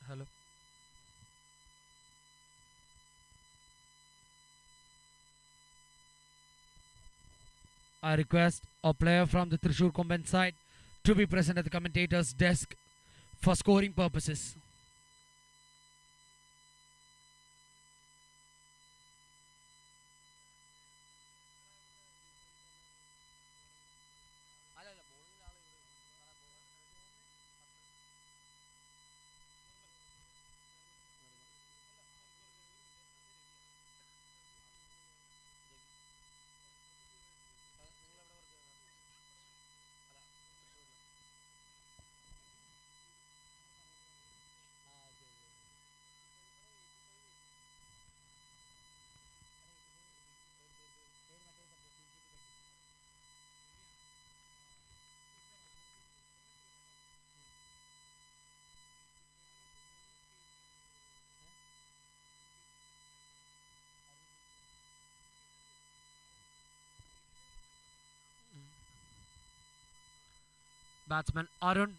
Hello. I request a player from the Thrissur Combat side to be present at the commentator's desk for scoring purposes. Batsman Arun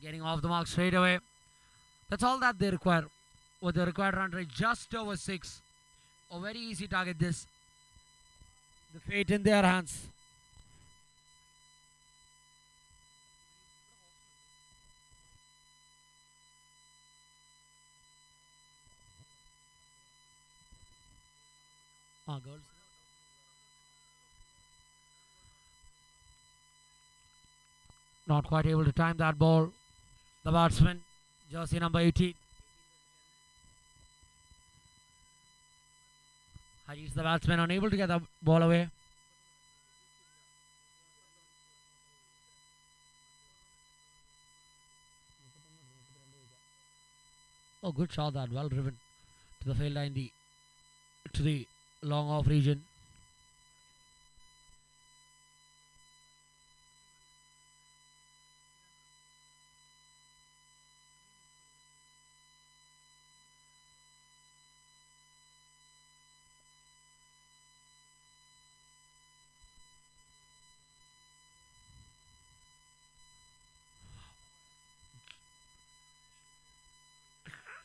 getting off the mark straight away. That's all that they require. With the required run rate just over 6. A very easy target this. The fate in their hands. Girls. Not quite able to time that ball. The batsman, jersey number 18. Harish, the batsman, unable to get the ball away. Oh, good shot that. Well driven to the field line, to the long off region.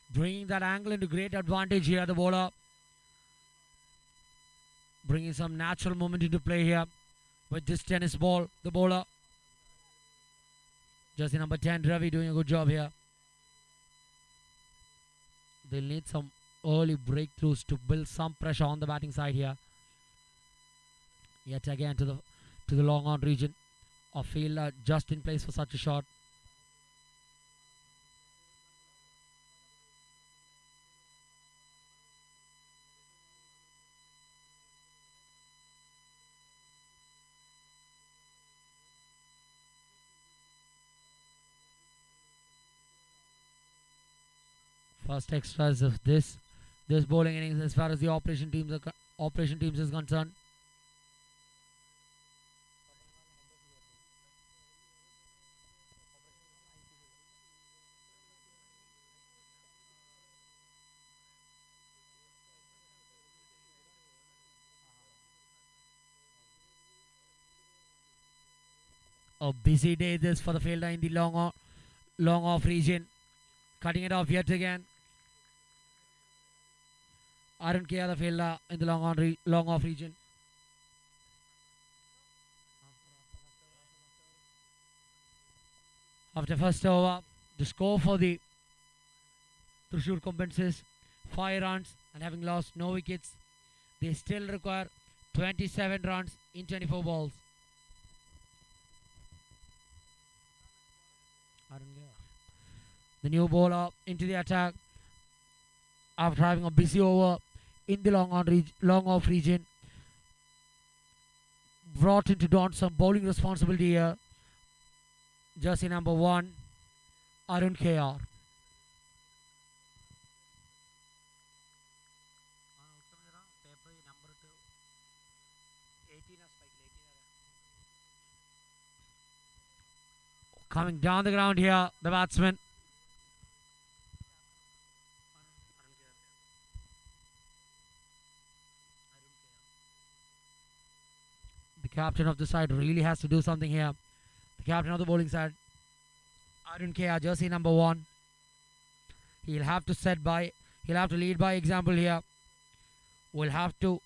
Bringing that angle into great advantage here, the bowler. Bringing some natural movement into play here with this tennis ball, the bowler. Jersey number 10, Ravi, doing a good job here. They'll need some early breakthroughs to build some pressure on the batting side here. Yet again to the long on region. A fielder just in place for such a shot. First extras of this bowling innings as far as the operation teams is concerned. A busy day this for the fielder in the long off region. Cutting it off yet again. Arun K. the fielder in the long off region. After first over, the score for the Thrissur Compensers 5 runs, and having lost no wickets, they still require 27 runs in 24 balls. The new bowler into the attack after having a busy over in the long off region. Brought in to don some bowling responsibility here. Jersey number 1, Arun KR. Coming down the ground here, the batsman. The captain of the side really has to do something here. The captain of the bowling side, Arun KR, jersey number 1. He'll have to lead by example here. Will have to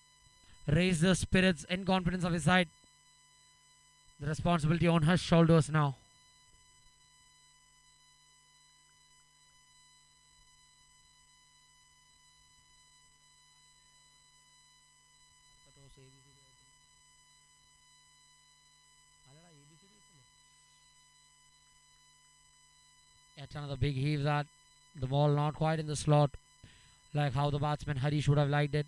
raise the spirits and confidence of his side. The responsibility on his shoulders now. Yet another big heave that the ball not quite in the slot like how the batsman Harish would have liked it.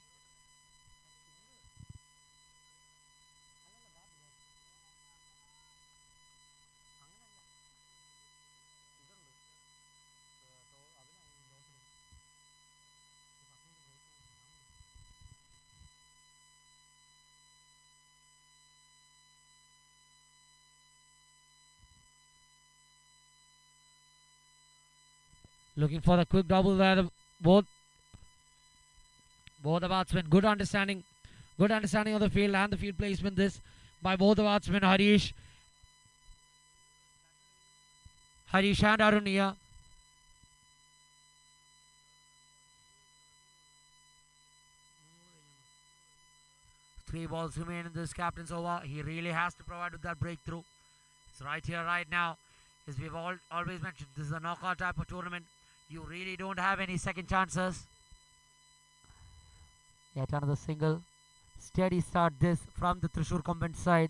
Looking for the quick double there. Both the batsmen. Good understanding of the field and the field placement this by both the batsmen, Harish and Arun here. Three balls remain in this captain's over. He really has to provide with that breakthrough. It's right here, right now. As we've always mentioned, this is a knockout type of tournament. You really don't have any second chances. Yet another single. Steady start this from the Thrissur Compens side.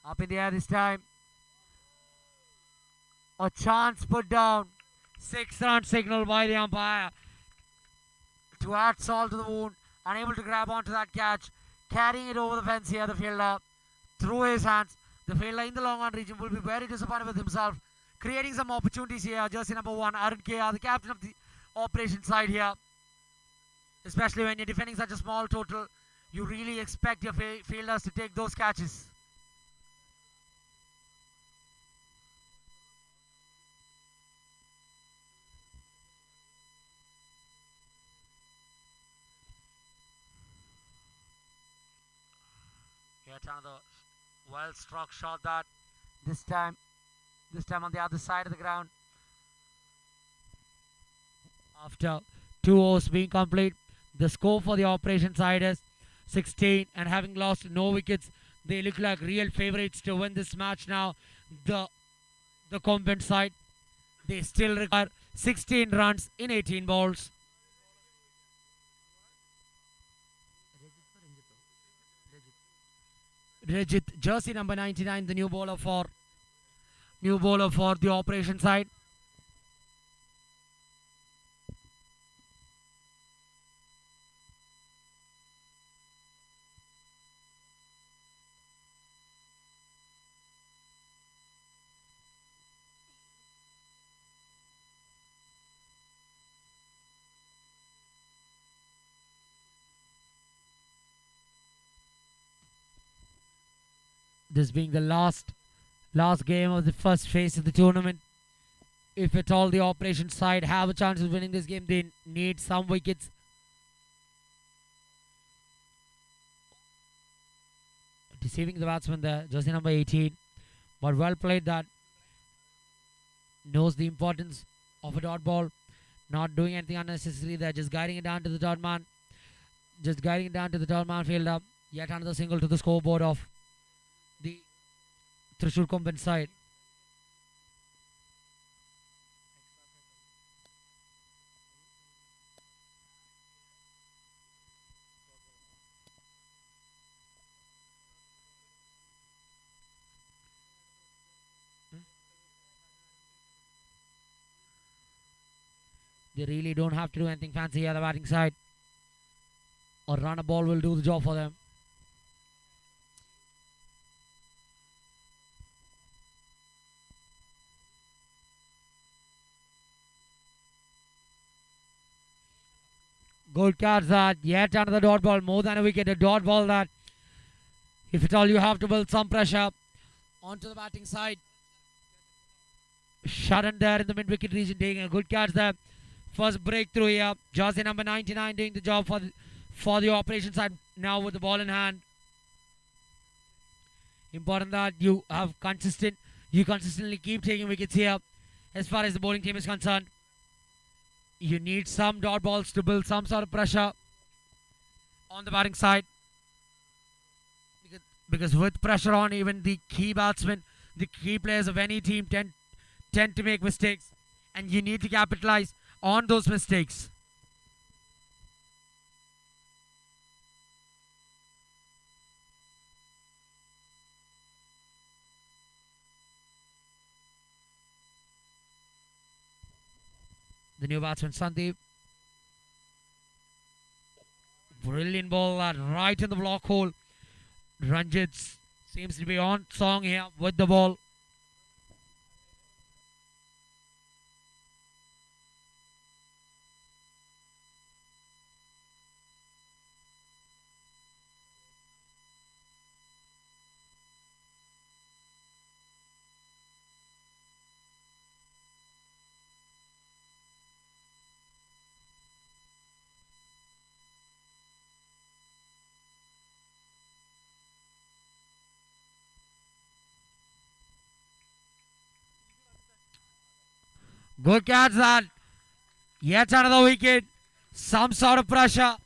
Up in the air this time. A chance put down. 6-run signal by the umpire to add salt to the wound. Unable to grab onto that catch. Carrying it over the fence here, the fielder. Through his hands. The fielder in the long on region will be very disappointed with himself. Creating some opportunities here. Jersey number 1, Arun KR, the captain of the operation side here. Especially when you're defending such a small total, you really expect your fielders to take those catches. Yet another well-struck shot that this time on the other side of the ground. After 2 overs being complete, the score for the operation side is 16, and having lost no wickets, they look like real favourites to win this match now. The combat side, they still require 16 runs in 18 balls. Rajit, jersey number 99, the new bowler for the operation side. This being the last game of the first phase of the tournament. If at all the operation side have a chance of winning this game, they need some wickets. Deceiving the batsman there, jersey number 18. But well played, that knows the importance of a dot ball. Not doing anything unnecessary there, just guiding it down to the dot man. Just guiding it down to the dot man fielder. Yet another single to the scoreboard of the Thrissur Company side. They really don't have to do anything fancy here, the batting side. A runner ball will do the job for them. Good catch that. Yet another dot ball. More than a wicket. A dot ball that, if at all you have to build some pressure onto the batting side. Sharan there in the mid-wicket region taking a good catch there. First breakthrough here. Jersey number 99 doing the job for the operation side now with the ball in hand. Important that you consistently keep taking wickets here as far as the bowling team is concerned. You need some dot balls to build some sort of pressure on the batting side. Because with pressure on, even the key batsmen, the key players of any team tend to make mistakes. And you need to capitalize on those mistakes. The new batsman Sandeep. Brilliant ball right in the block hole. Ranjit seems to be on song here with the ball. Good catch that. Yet another wicket. Some sort of pressure.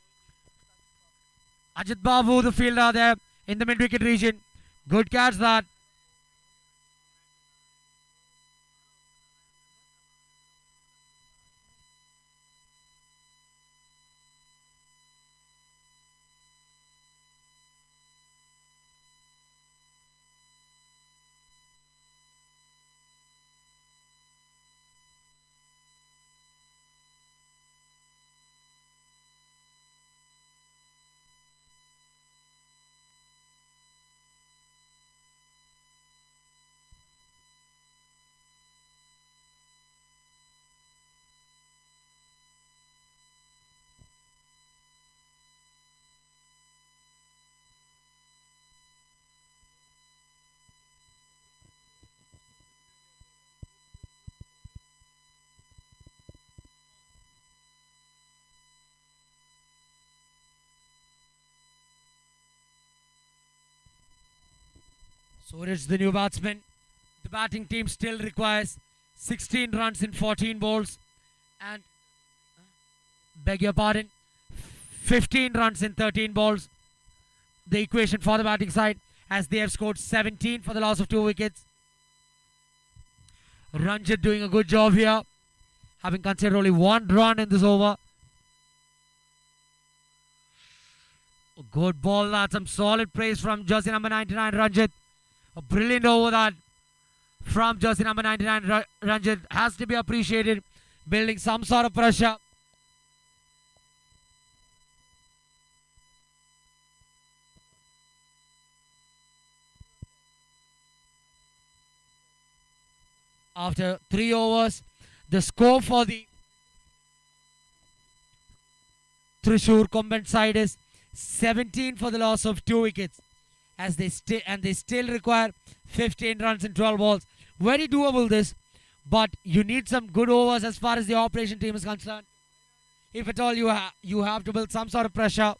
Ajit Babu, the fielder there in the mid-wicket region. Good catch that. So it is the new batsman. The batting team still requires 16 runs in 14 balls and, beg your pardon, 15 runs in 13 balls. The equation for the batting side, as they have scored 17 for the loss of 2 wickets. Ranjit doing a good job here, having conceded only 1 run in this over. A good ball, that's some solid praise from jersey number 99 Ranjit. A brilliant over that from jersey number 99 Ranjit has to be appreciated, building some sort of pressure. After 3 overs, the score for the Thrissur Combined side is 17 for the loss of 2 wickets, as they still require 15 runs in 12 balls. Very doable this, but you need some good overs as far as the operation team is concerned. If at all you have to build some sort of pressure.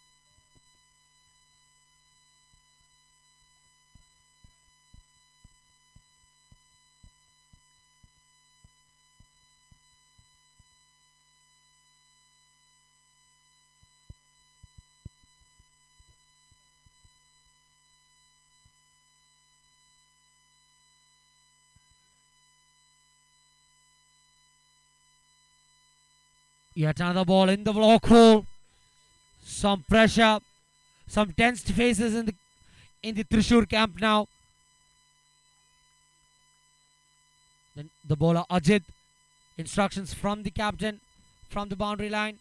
Yet another ball in the block hole. Some pressure, some tensed faces in the Thrissur camp now. Then the bowler Ajit, instructions from the captain from the boundary line.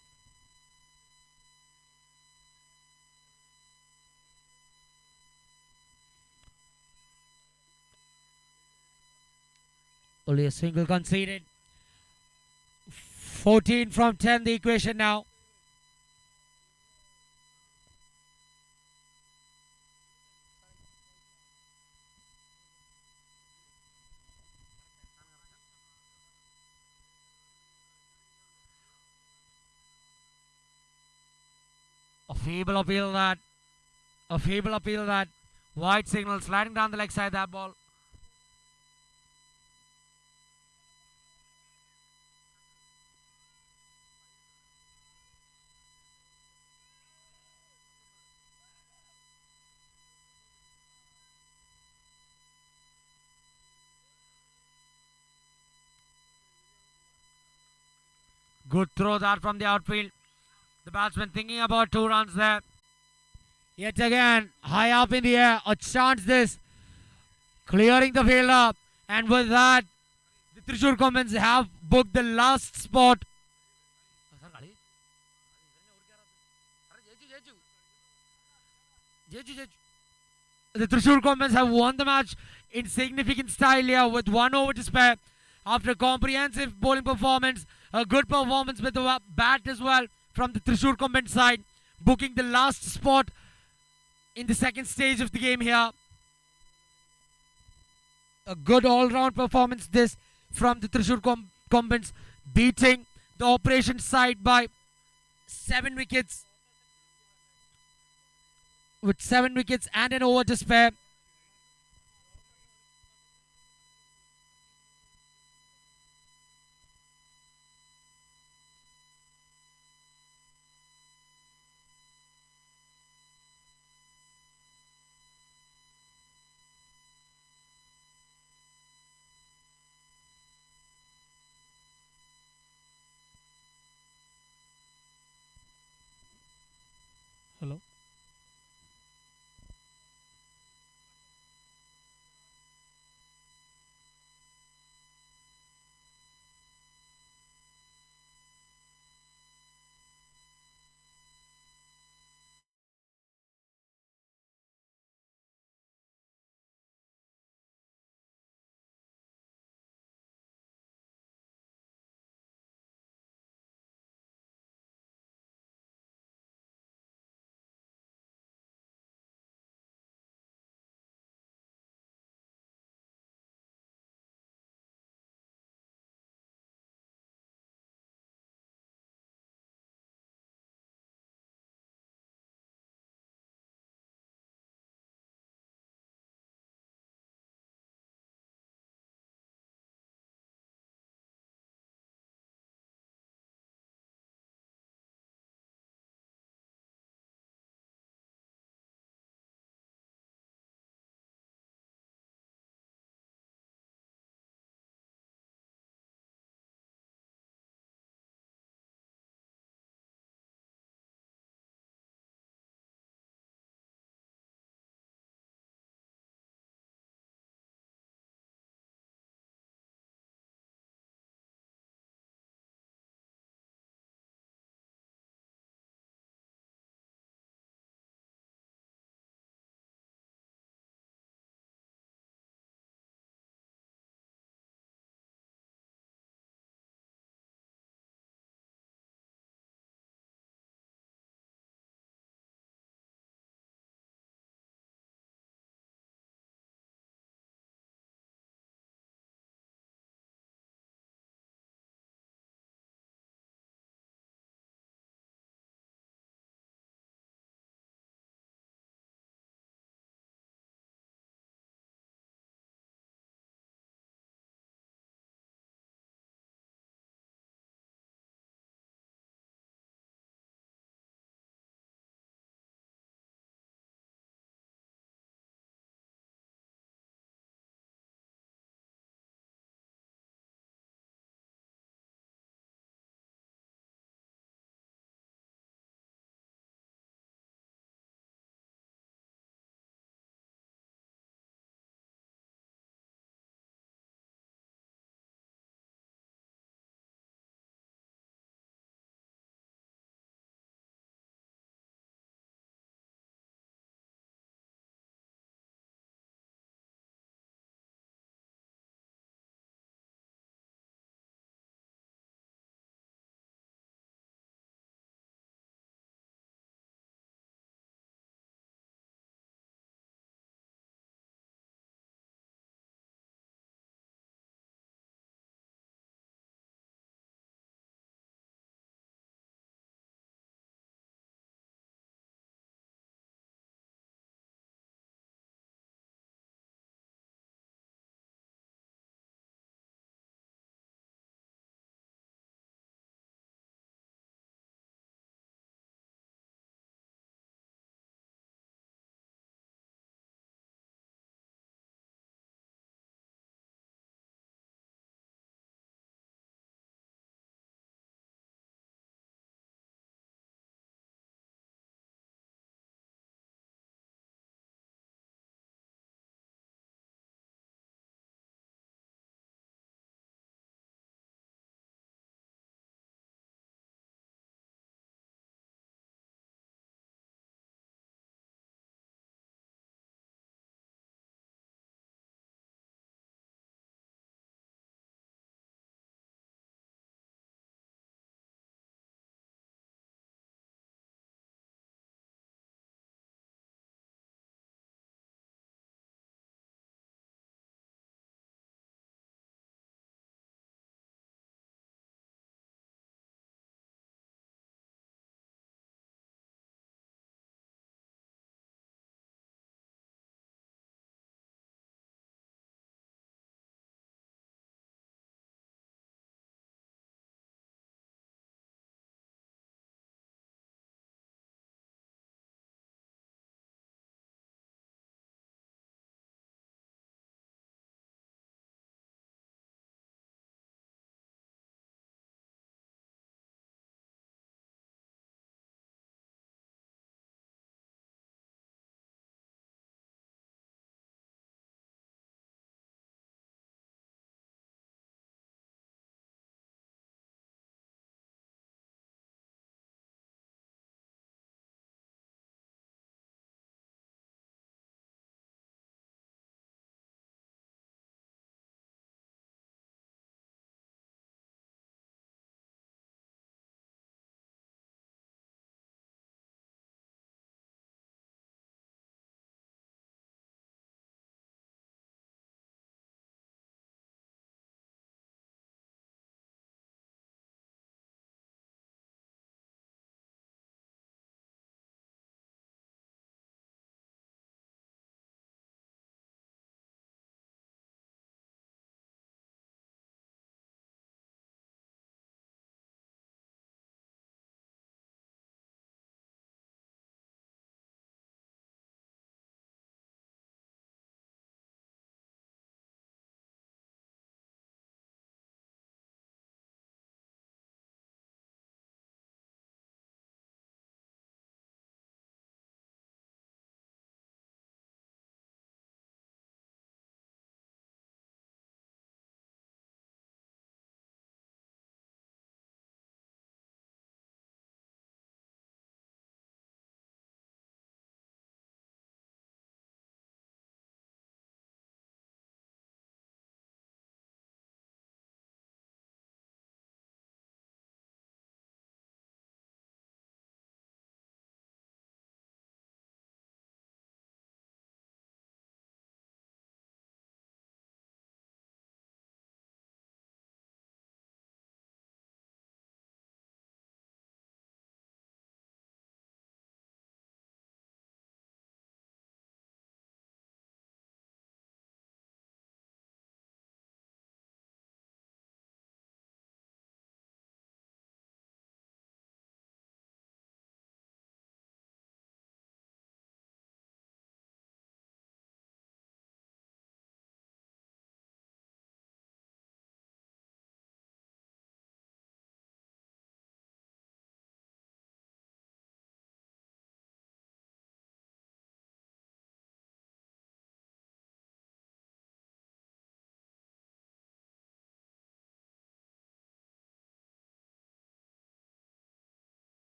Only a single conceded. 14 from 10 the equation now. A feeble appeal that. Wide signal sliding down the leg side, that ball. Good throw that from the outfield. The batsman thinking about 2 runs there. Yet again, high up in the air, a chance this. Clearing the field up. And with that, the Thrissur Commons have booked the last spot. The Thrissur Commons have won the match in significant style here with 1 over to spare. After a comprehensive bowling performance, a good performance with the bat as well from the Thrissur Combined side, booking the last spot in the second stage of the game here. A good all-round performance this from the Thrissur Combineds, beating the operation side by 7 wickets. With 7 wickets and an over to spare. Hello.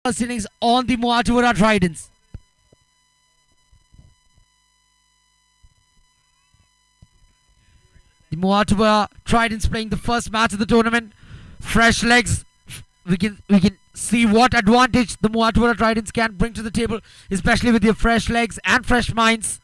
first innings on the Moatuvara Tridents. The Moatuvara Tridents playing the first match of the tournament. Fresh legs. We can see what advantage the Moatuvara Tridents can bring to the table, especially with their fresh legs and fresh minds.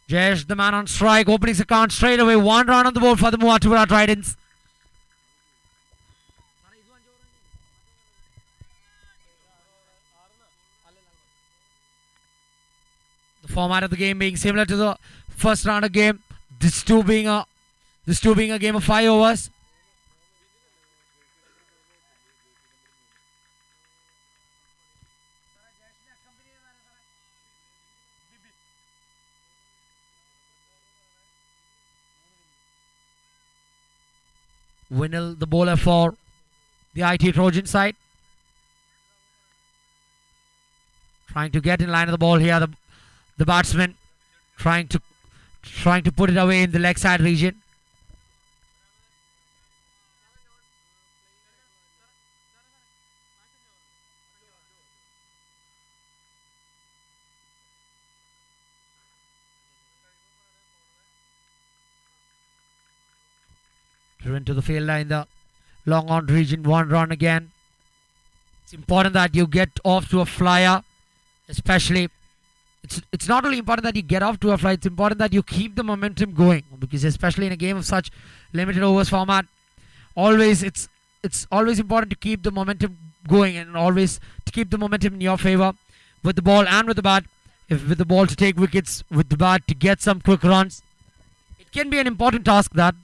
Jayesh, the man on strike, opening his account straight away. 1 run on the board for the Moatuvara Tridents. The format of the game being similar to the first round of game. This two being a game of 5 overs. Winnell, the bowler for the IT Trojan side. Trying to get in line of the ball here. The batsman trying to put it away in the leg side region. Driven to the fielder in the long on region. 1 run again. It's important that you get off to a flyer, especially. It's not only important that you get off to a flyer, it's important that you keep the momentum going, because especially in a game of such limited overs format, it's always important to keep the momentum going and always to keep the momentum in your favor with the ball and with the bat. If with the ball to take wickets, with the bat to get some quick runs, it can be an important task that.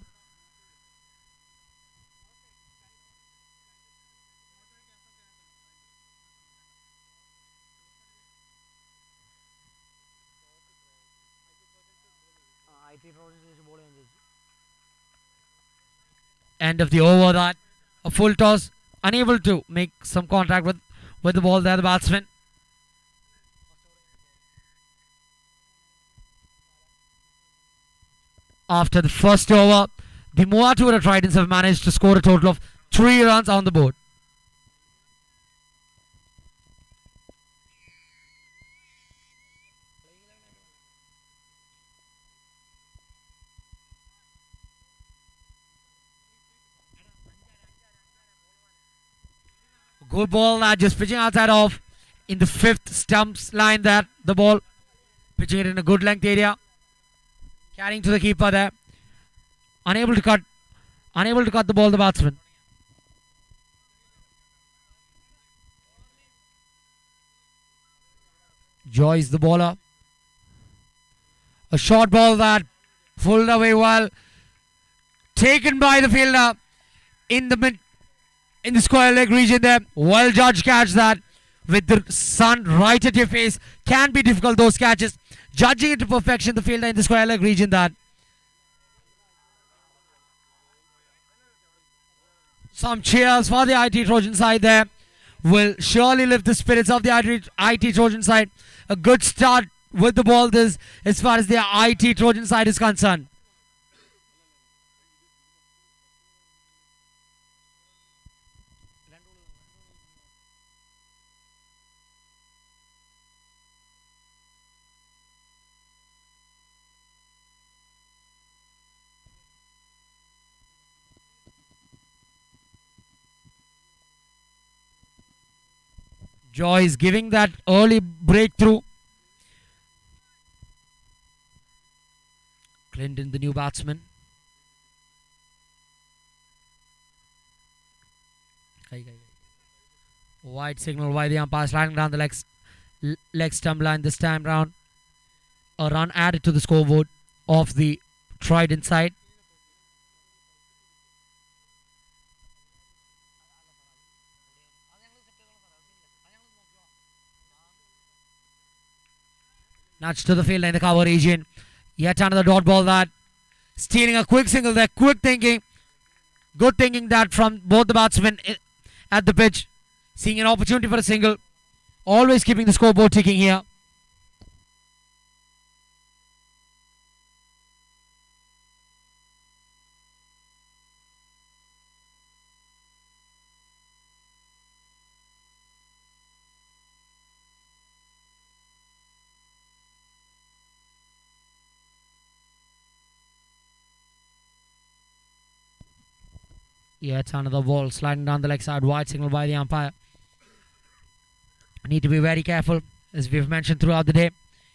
End of the over, that a full toss, unable to make some contact with the ball there, the batsman. After the first over, the Moatuvara Tridents have managed to score a total of 3 runs on the board. Good ball that just pitching outside of in the 5th stumps line there. The ball pitching it in a good length area. Carrying to the keeper there. Unable to cut the ball, the batsman. Joyce, the bowler. A short ball that pulled away well. Taken by the fielder in the square leg region there. Well judged catch that with the sun right at your face. Can be difficult, those catches. Judging it to perfection, the fielder in the square leg region that. Some cheers for the IT Trojan side there. Will surely lift the spirits of the IT Trojan side. A good start with the ball this as far as the IT Trojan side is concerned. Joyce giving that early breakthrough. Clinton, the new batsman. Wide signal by the umpire, sliding down the leg stump line this time round. A run added to the scoreboard of the Trident side. Nudge to the field in the cover region. Yet another dot ball that stealing a quick single there. Quick thinking. Good thinking that from both the batsmen at the pitch. Seeing an opportunity for a single. Always keeping the scoreboard ticking here. Yet another ball sliding down the leg side. Wide signal by the umpire. Need to be very careful, as we've mentioned throughout the day.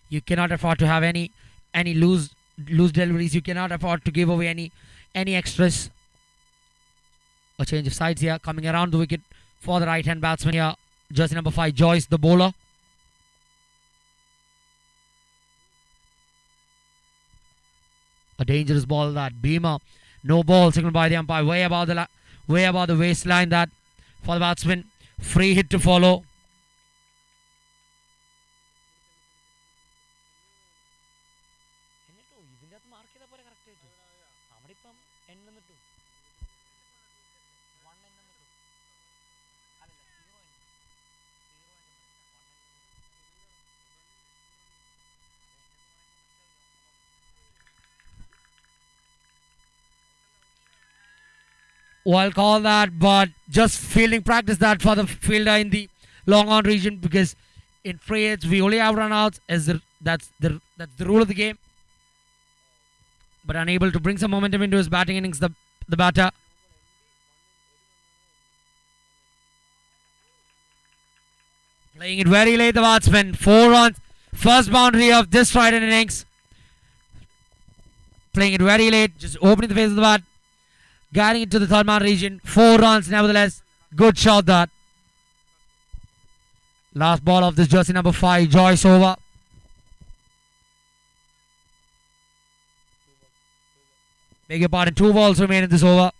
You cannot afford to have any loose deliveries. You cannot afford to give away any extras. A change of sides here, coming around the wicket for the right hand batsman here. Jersey number 5, Joyce, the bowler. A dangerous ball that Beamer. No ball signaled by the umpire. Way above the waistline that for the batsman. Free hit to follow. Well, call that, but just fielding practice that for the fielder in the long on region, because in free hits we only have run-outs. That's the rule of the game. But unable to bring some momentum into his batting innings, the batter. Playing it very late, the batsman. 4 runs, first boundary of this Trident innings. Playing it very late, just opening the face of the bat. Guiding it to the third man region. 4 runs nevertheless. Good shot that. Last ball of this jersey number 5. Joyce over. Beg your pardon. 2 balls remain in this over.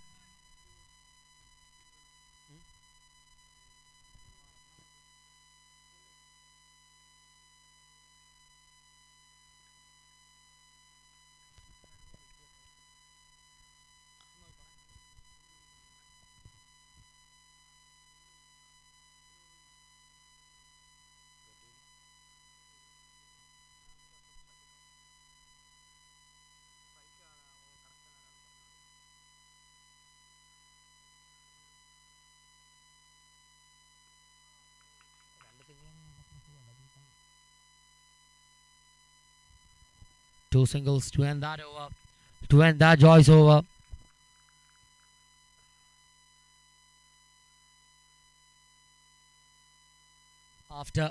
Two singles to end that over. To end that Joyce over. After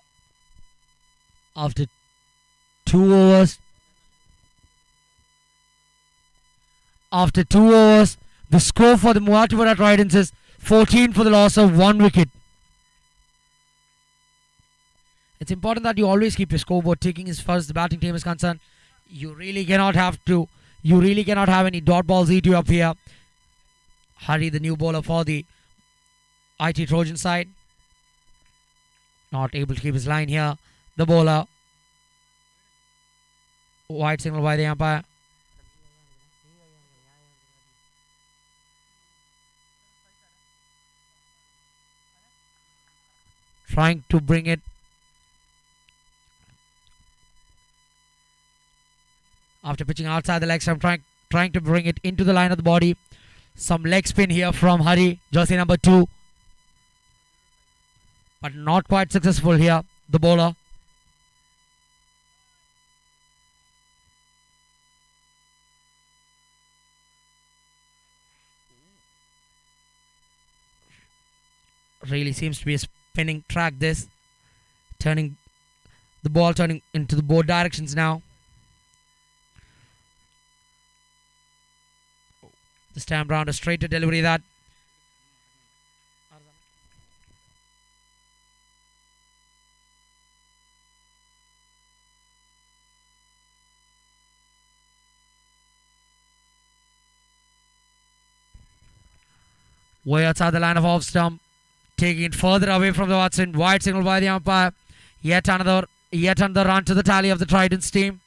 2 overs. After 2 overs, the score for the Muatuvara Tridents is 14 for the loss of 1 wicket. It's important that you always keep your scoreboard ticking as far as the batting team is concerned. You really cannot have any dot balls eat you up here. Hari, the new bowler for the IT Trojan side. Not able to keep his line here. The bowler. Wide signal by the umpire. Trying to bring it. After pitching outside the leg stump, trying to bring it into the line of the body. Some leg spin here from Hari, jersey number 2. But not quite successful here, the bowler. Really seems to be a spinning track this. Turning the ball turning into the both directions now. This time round a straighter delivery that. Way outside the line of off stump. Taking it further away from the Watson. Wide signal by the umpire. Yet another run to the tally of the Tridents team.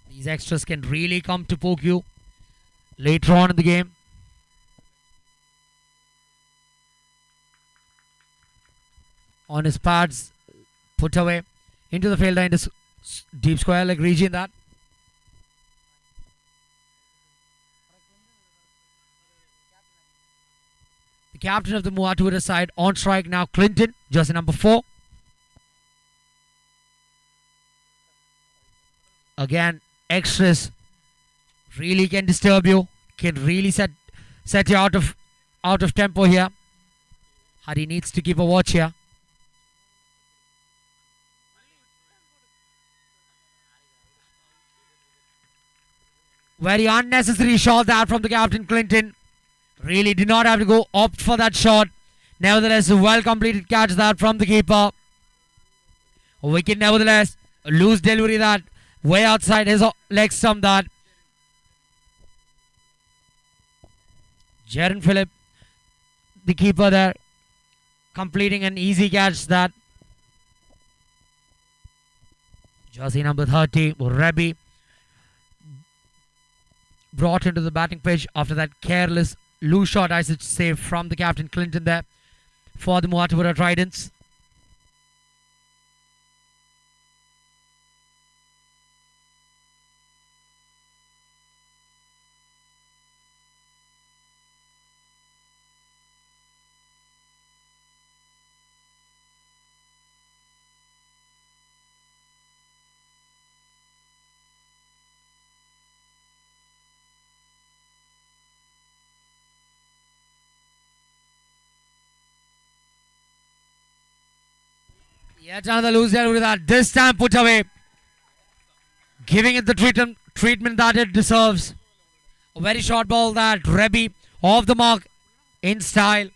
These extras can really come to poke you later on in the game. On his pads, put away into the fielder in this deep square leg region that. The captain of the Muatuvara side on strike now, Clinton, jersey number 4. Again, extras really can disturb you, can really set you out of tempo here. Hari needs to keep a watch here. Very unnecessary shot that from the captain Clinton. Really did not have to go opt for that shot. Nevertheless, a well completed catch that from the keeper. A wicket nevertheless. A loose delivery that way outside his leg stump that. Jaren Phillip, the keeper there, completing an easy catch that. Jersey number 30, Rebbe, brought into the batting pitch after that careless loose shot, I should say, from the captain Clinton there for the Muatuvara Tridents. Yet another loose delivery that this time put away. Giving it the treatment that it deserves. A very short ball that Rebbe off the mark in style.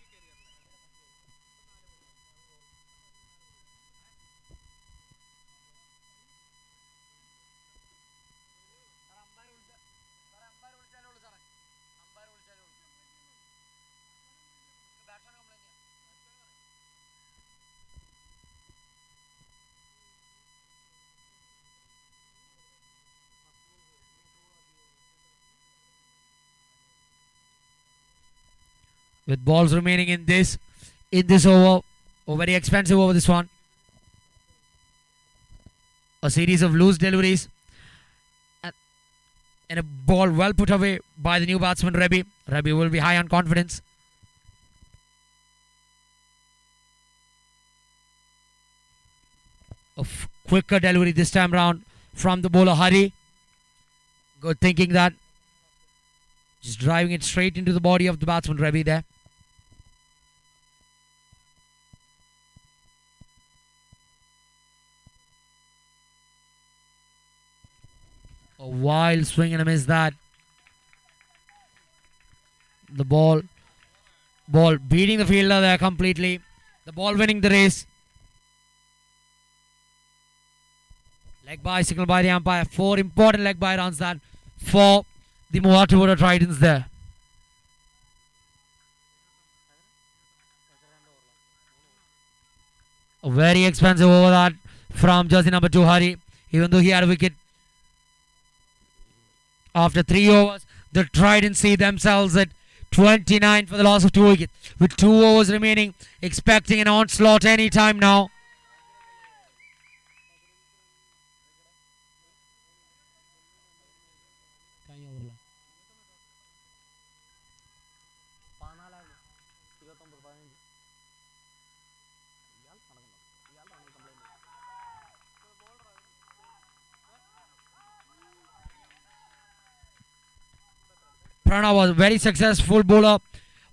With balls remaining in this over, a very expensive over this one. A series of loose deliveries and a ball well put away by the new batsman Rebbe. Rebbe will be high on confidence. A quicker delivery this time round from the bowler Hari. Good thinking that. Just driving it straight into the body of the batsman Rebbe there. A wild swing and a miss that. The ball beating the fielder there completely. The ball winning the race. Leg by signal by the umpire. 4 important leg by runs that for the Muatuvara Tridents there. A very expensive over that from jersey number 2 Hari. Even though he had a wicket. After 3 overs, the Tridents see themselves at 29 for the loss of 2 wickets. With 2 overs remaining, expecting an onslaught any time now. Pranav was a very successful bowler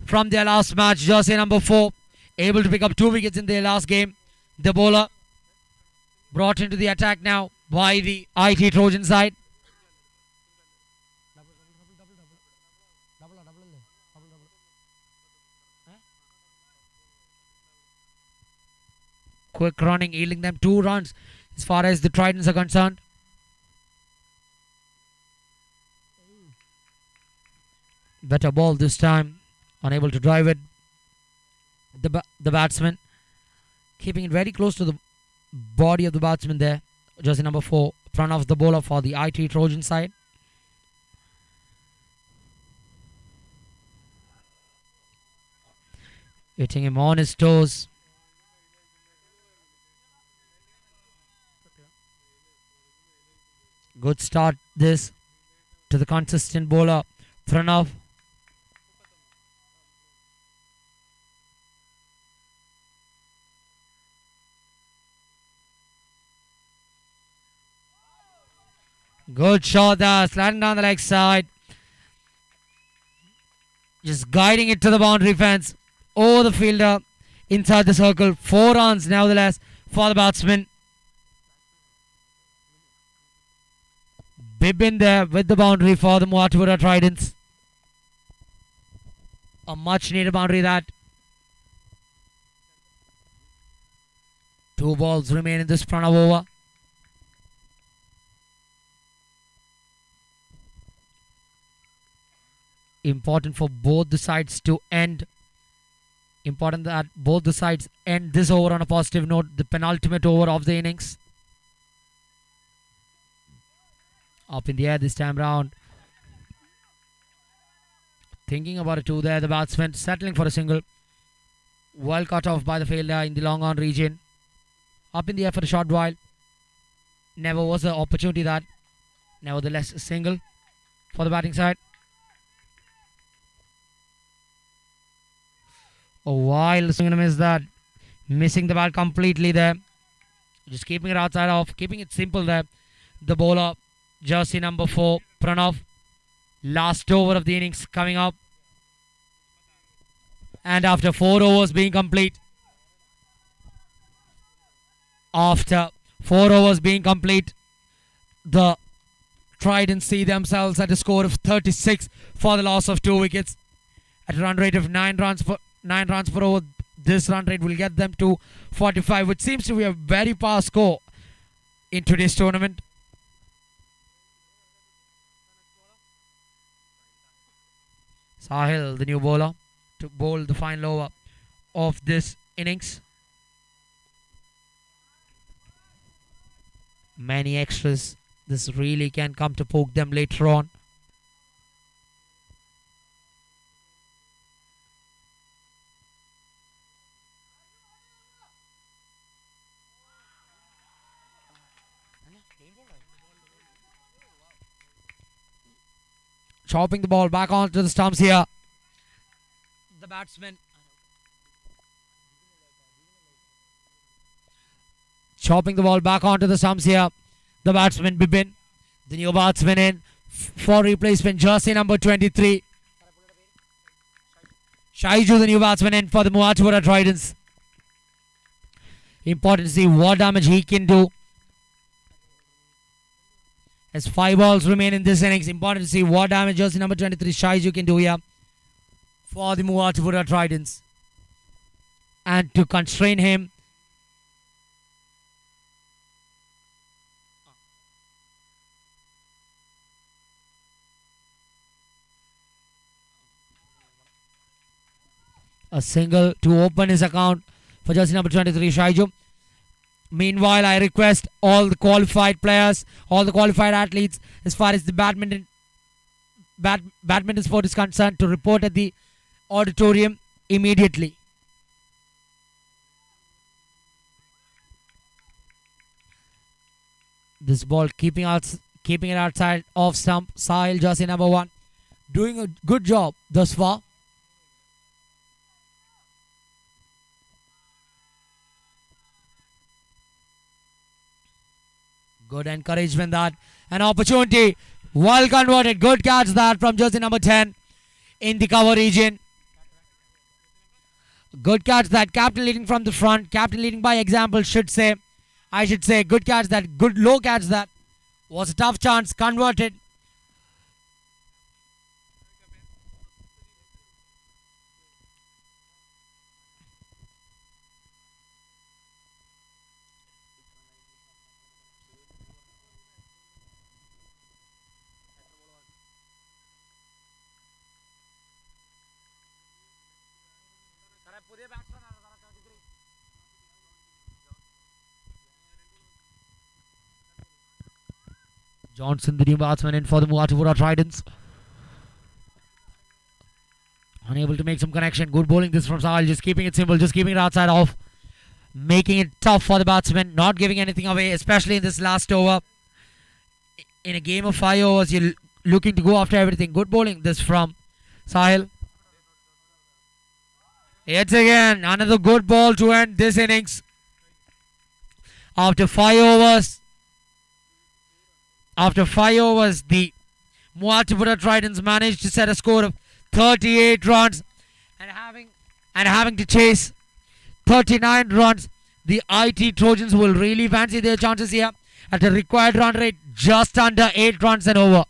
from their last match. Jersey number 4, able to pick up 2 wickets in their last game. The bowler brought into the attack now by the IT Trojan side. Quick running, yielding them 2 runs as far as the Tridents are concerned. Better ball this time, unable to drive it. The batsman keeping it very close to the body of the batsman there. Jersey number 4, Pranav, the bowler for the IT Trojan side. Hitting him on his toes. Good start this to the consistent bowler Pranav. Good shot there, sliding down the leg side. Just guiding it to the boundary fence. Over the fielder, inside the circle. 4 runs nevertheless for the batsman. Bibin there with the boundary for the Muatupura Tridents. A much needed boundary that. 2 balls remain in this Pranav over. Important for both the sides to end. Important that both the sides end this over on a positive note. The penultimate over of the innings. Up in the air this time round. Thinking about a 2 there. The batsman settling for a single. Well cut off by the fielder in the long on region. Up in the air for a short while. Never was the opportunity that. Nevertheless, a single for the batting side. A wild swing and a miss that. Missing the ball completely there. Just keeping it outside off. Keeping it simple there. The bowler, jersey number 4, Pranav. Last over of the innings coming up. And after 4 overs being complete. After 4 overs being complete, the Tridents see themselves at a score of 36 for the loss of 2 wickets. At a run rate of 9 runs per over, this run rate will get them to 45, which seems to be a very poor score in today's tournament. Sahil, the new bowler, to bowl the final over of this innings. Many extras. This really can come to poke them later on. Chopping the ball back onto the stumps here. The batsman chopping the ball back onto the stumps here. The batsman Bibin, the new batsman in for replacement, jersey number 23. Shaiju, the new batsman in for the Muatupura Tridents. Important to see what damage he can do. As 5 balls remain in this innings, important to see what damage jersey number 23 Shaiju can do here for the Muatupura Tridents. And to constrain him, a single to open his account for jersey number 23 Shaiju. Meanwhile, I request all the qualified players, all the qualified athletes, as far as the badminton sport is concerned, to report at the auditorium immediately. This ball keeping it outside off stump. Sahil, jersey number 1, doing a good job thus far. Good encouragement that. An opportunity. Well converted. Good catch that from jersey number 10. in the cover region. Good catch that. Captain leading from the front. Captain leading by example, I should say. Good catch that. Good low catch that. Was a tough chance. Converted. Johnson, the new batsman, in for the Muatupura Tridents. Unable to make some connection. Good bowling this from Sahil. Just keeping it simple. Just keeping it outside off. Making it tough for the batsman. Not giving anything away, especially in this last over. In a game of 5 overs, you're looking to go after everything. Good bowling this from Sahil. Yet again, another good ball to end this innings. After 5 overs, the Muatupura Tridents managed to set a score of 38 runs and having to chase 39 runs. The IT Trojans will really fancy their chances here at a required run rate just under 8 runs and over.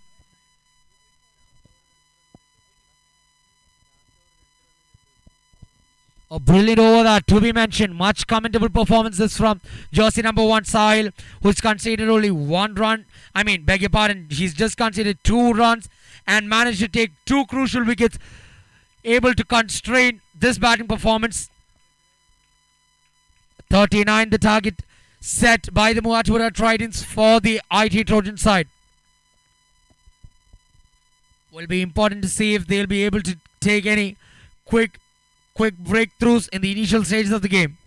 A brilliant over that to be mentioned. Much commendable performances from jersey number 1 Sahil, who's conceded only 1 run. Beg your pardon, he's just conceded 2 runs and managed to take 2 crucial wickets, able to constrain this batting performance. 39 the target set by the Muatupura Tridents for the IT Trojan side. Will be important to see if they'll be able to take any quick breakthroughs in the initial stages of the game.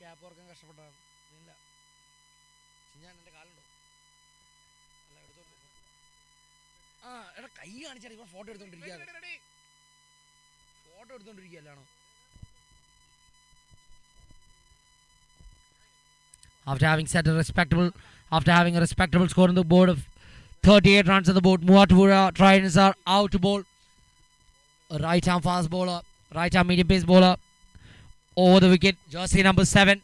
Cap ഓർക്കാൻ കഷ്ടപ്പെട്ടാണ്. ഇല്ല, ഞാൻ എൻ്റെ കാലുണ്ടോ അല്ല എടുത്തോണ്ട് എടാ കൈ കാണിച്ചാൽ ഇവൻ photo എടുത്തോണ്ടിരിക്കുകയല്ലാണോ? After having a respectable score on the board of 38 runs on the board, Muatupura Tridents are out to bowl a right-arm fast bowler, right-arm medium pace bowler over the wicket, jersey number 7.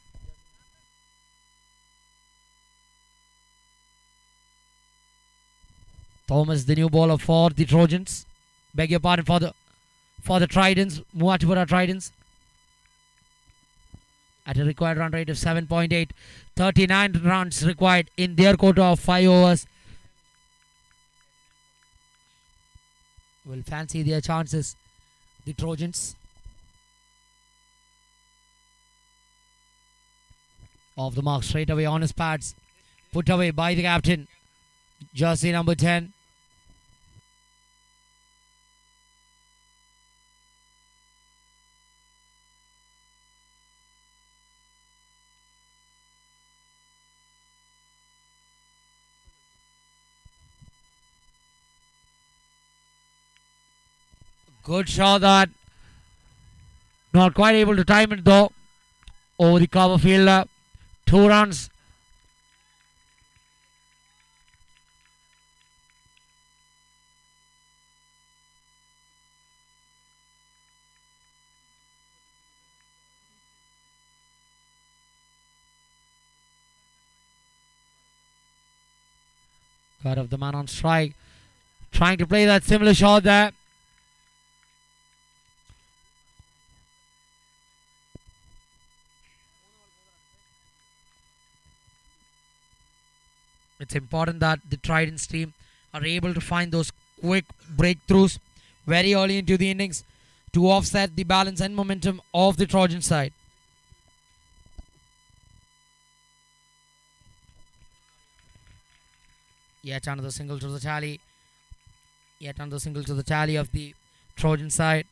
Thomas, the new bowler for the Trojans. Beg your pardon for the Tridents, Muatipura Tridents. At a required run rate of 7.8, 39 runs required in their quota of 5 overs. Will fancy their chances, the Trojans. Off the mark straight away on his pads. Put away by the captain. Jersey number 10. Good shot that. Not quite able to time it though. Over the cover fielder. 2 runs. Cut off the man on strike. Trying to play that similar shot there. It's important that the Tridents team are able to find those quick breakthroughs very early into the innings to offset the balance and momentum of the Trojan side. Yet another single to the tally. Yet another single to the tally of the Trojan side.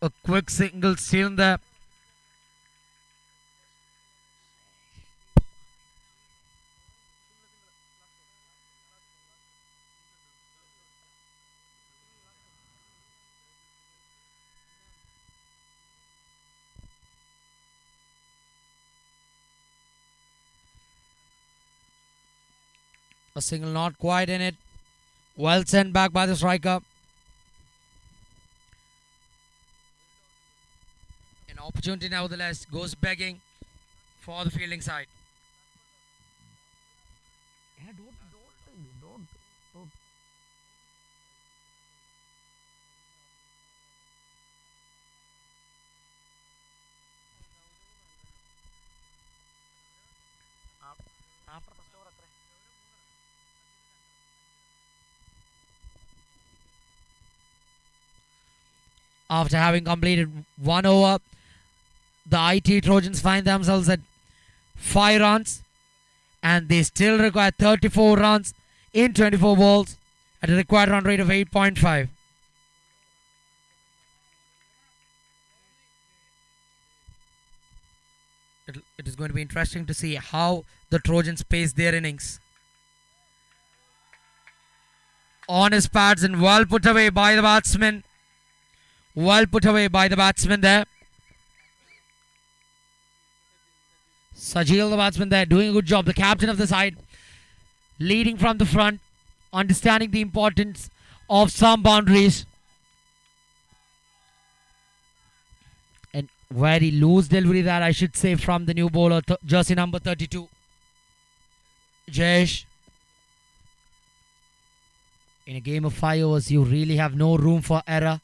A quick single still in there. A single not quite in it. Well sent back by the striker. An opportunity nevertheless goes begging for the fielding side. After having completed 1 over, the IT Trojans find themselves at 5 runs and they still require 34 runs in 24 balls at a required run rate of 8.5. It is going to be interesting to see how the Trojans pace their innings. On his pads and well put away by the batsman. Well put away by the batsman there. Sajil, the batsman there, doing a good job. The captain of the side, leading from the front, understanding the importance of some boundaries. And very loose delivery there, I should say, from the new bowler, jersey number 32. Jayesh. In a game of 5 overs, you really have no room for error.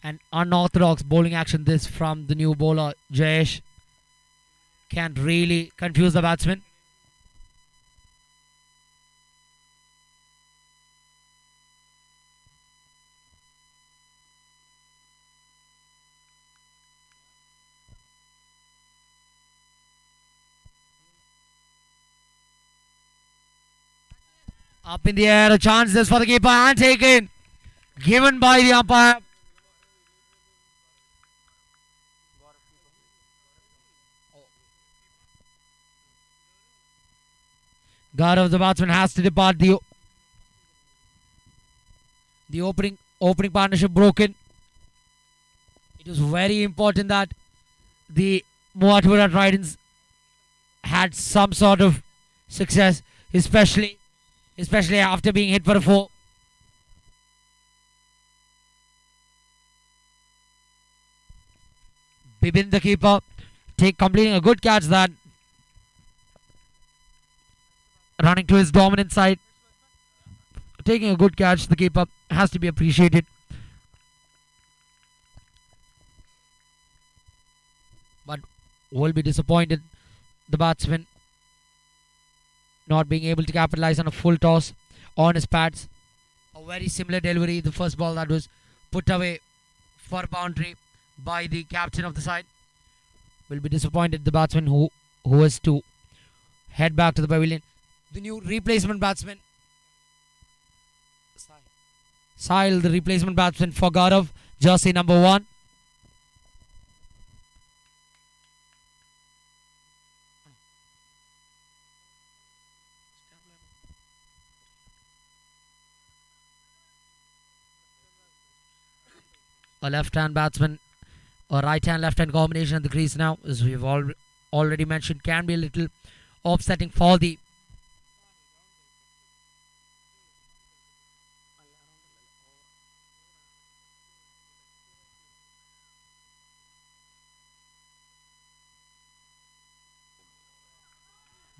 An unorthodox bowling action this from the new bowler Jayesh can really confuse the batsman. Up in the air, a chance this for the keeper and taken, given by the umpire. Guard of the batsman has to depart. The opening partnership broken. It was very important that the Moatura Tridents had some sort of success, especially after being hit for a 4. Bibin, the keeper, completing a good catch, that running to his dominant side, taking a good catch. The keeper has to be appreciated. But will be disappointed, the batsman, not being able to capitalize on a full toss on his pads. A very similar delivery, the first ball that was put away for boundary by the captain of the side. Will be disappointed, the batsman who has to head back to the pavilion. The new replacement batsman, Sahil, the replacement batsman for Gaurav, jersey number 1. A left-hand batsman, a right-hand left-hand combination at the crease now, as we've already mentioned, can be a little upsetting for the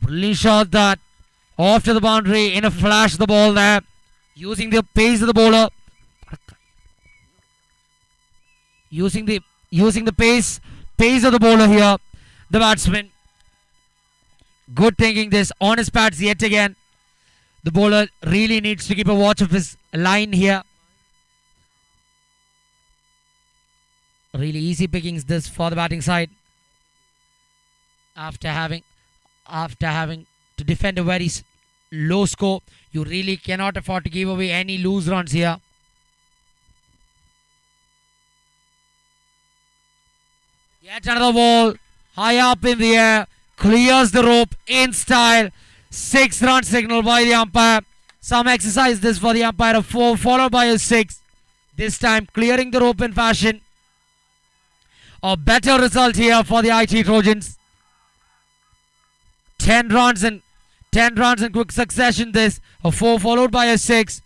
brilliant shot, that off to the boundary in a flash, the ball there, using the pace of the bowler, using the pace of the bowler here, the batsman. Good thinking this on his pads yet again. The bowler really needs to keep a watch of his line here. Really easy pickings this for the batting side. After having to defend a very low score, you really cannot afford to give away any loose runs here. Yet another ball high up in the air, clears the rope in style. 6-run signal by the umpire. Some exercise this for the umpire. A 4 followed by a 6. This time clearing the rope in fashion. A better result here for the IT Trojans. 10 runs in quick succession. This a 4 followed by a 6.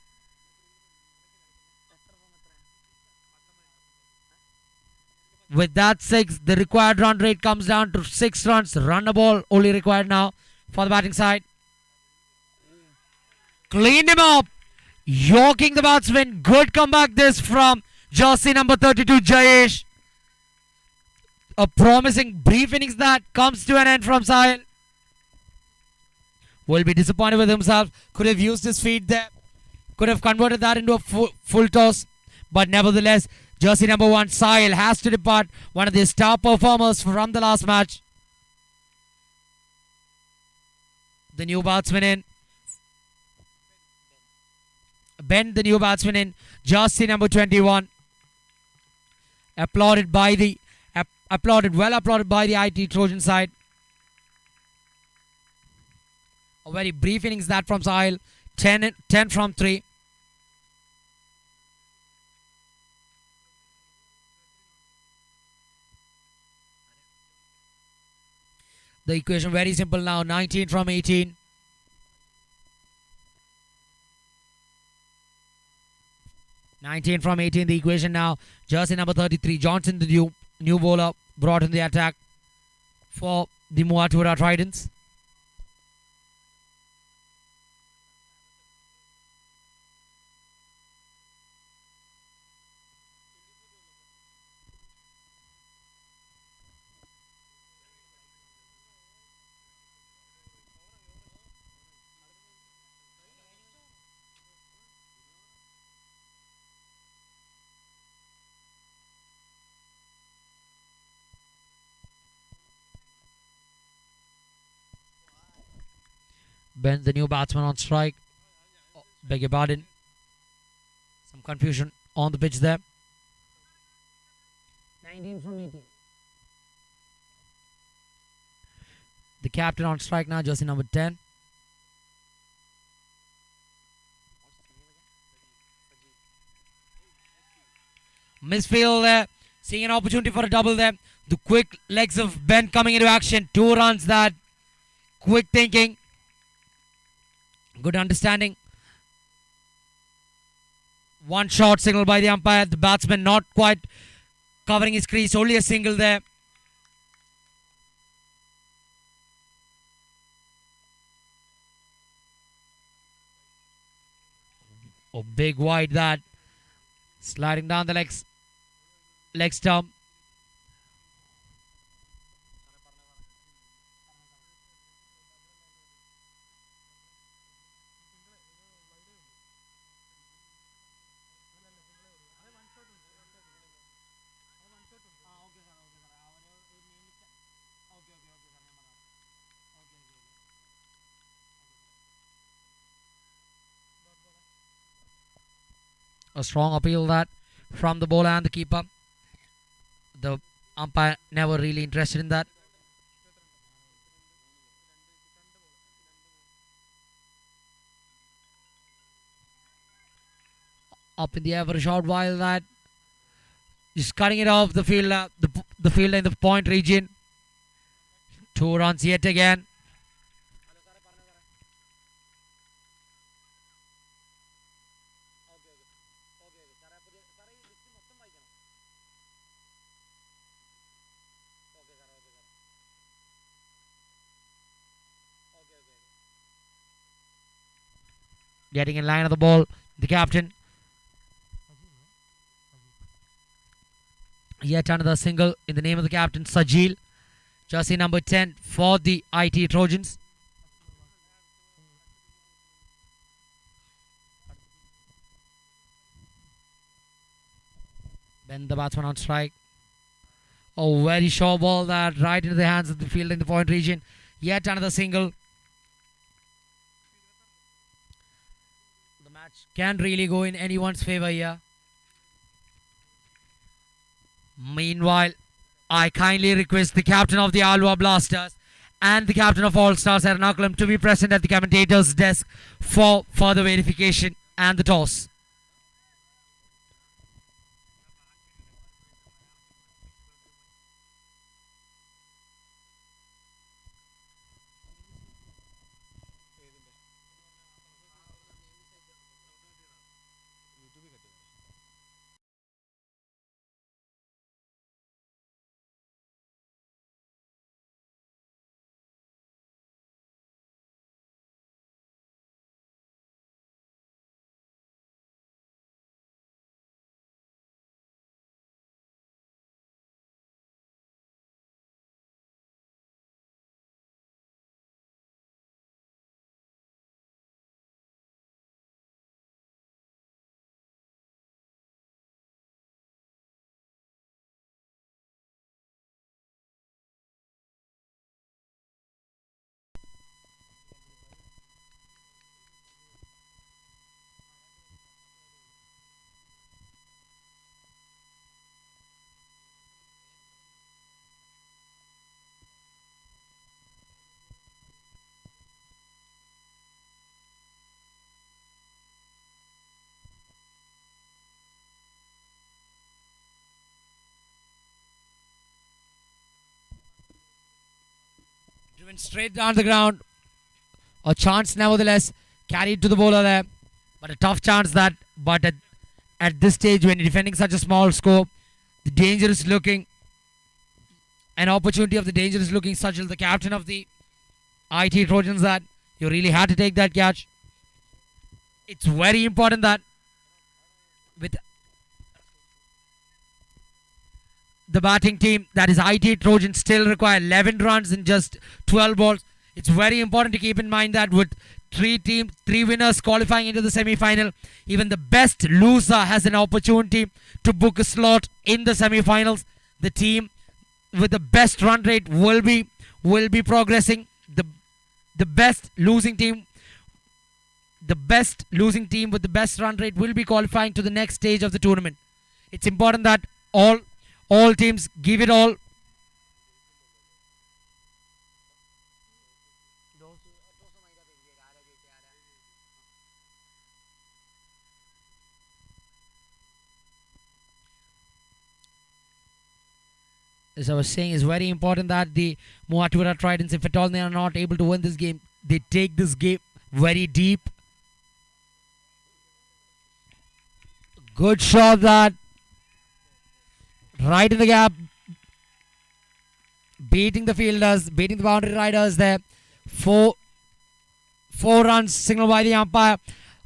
With that 6, the required run rate comes down to 6 runs. Run a ball only required now for the batting side. Cleaned him up. Yorking the batsman. Good comeback this from jersey number 32, Jayesh. A promising brief innings that comes to an end from Sahil. Will be disappointed with himself. Could have used his feet there. Could have converted that into a full toss. But nevertheless, jersey number 1, Sahil, has to depart. One of the star performers from the last match. The new batsman in. Ben, the new batsman in. Jersey number 21. Applauded by the IT Trojan side. A very brief innings that from Sahil. 10 from 3. The equation very simple now. 19 from 18. The equation now. Jersey number 33, Johnson, the new bowler, brought in the attack for the Moatura Tridents. Ben, the new batsman, on strike. Oh, beg your pardon. Some confusion on the pitch there. 19 from 18. The captain on strike now, jersey number 10. Misfield there. Seeing an opportunity for a double there. The quick legs of Ben coming into action. 2 runs that. Quick thinking. Good understanding. 1 short signal by the umpire. The batsman not quite covering his crease. Only a single there. Oh, big wide that. Sliding down the leg stump. A strong appeal that from the bowler and the keeper. The umpire never really interested in that. Up in the air for a short while that. Just cutting it off the fielder, the fielder in the point region. 2 runs yet again. Getting in line of the ball, the captain. Yet another single in the name of the captain, Sajil. Jersey number 10 for the IT Trojans. Ben the batsman on strike. Oh, very short ball that right into the hands of the fielder in the point region. Yet another single. The match can really go in anyone's favour here. Meanwhile, I kindly request the captain of the Alva Blasters and the captain of All Stars Ernakulam to be present at the commentator's desk for further verification and the toss. Driven straight down the ground. A chance nevertheless carried to the bowler there. But a tough chance that. But at this stage when you're defending such a small score, the danger is looking. An opportunity of the danger is looking such as the captain of the IT Trojans that you really had to take that catch. It's very important that with the batting team, that is IT Trojans, still require 11 runs in just 12 balls. It's very important to keep in mind that with 3 winners qualifying into the semi-final, even the best loser has an opportunity to book a slot in the semi-finals. The team with the best run rate will be progressing. The best losing team with the best run rate will be qualifying to the next stage of the tournament. It's important that all teams give it all. as I was saying, it's very important that the Moatura Tridents, if at all they are not able to win this game, they take this game very deep. Good shot that. Right in the gap. Beating the fielders, beating the boundary riders there. Four runs signaled by the umpire,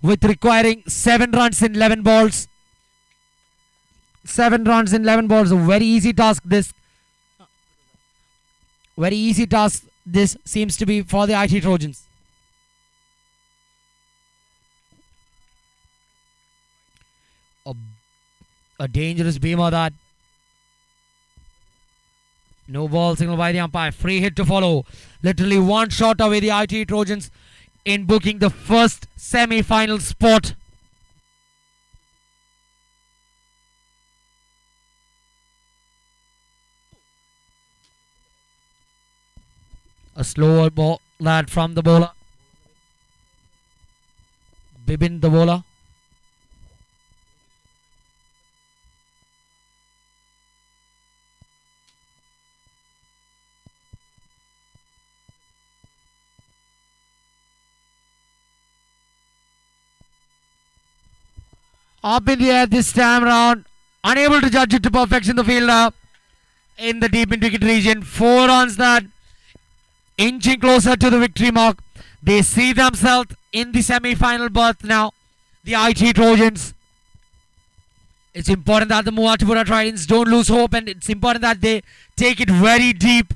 with requiring 7 runs in 11 balls. 7 runs in 11 balls. A very easy task this. Very easy task this seems to be for the IT Trojans. A dangerous beamer that. No ball signal by the umpire. Free hit to follow. Literally one shot away the IT Trojans in booking the first semi-final spot. A slower ball lad from the bowler. Bibin the bowler. Up in the air this time round. Unable to judge it to perfection, the fielder in the deep wicket region. 4 runs that, inching closer to the victory mark. They see themselves in the semi-final berth now. The IT Trojans. It's important that the Moatipura Tridents don't lose hope, and it's important that they take it very deep.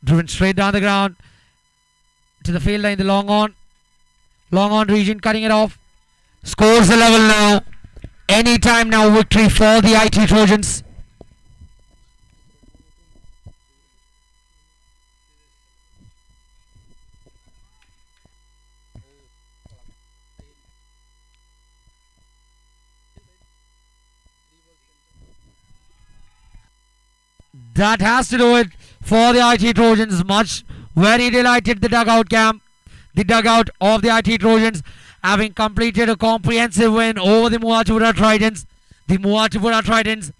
Driven straight down the ground to the fielder in the long on region, cutting it off. Scores the level now. Anytime now victory for the IT Trojans. That has to do it for the IT Trojans. Much very delighted the dugout camp. The dugout of the IT Trojans having completed a comprehensive win over the Moatipura Tridents. The Moatipura Tridents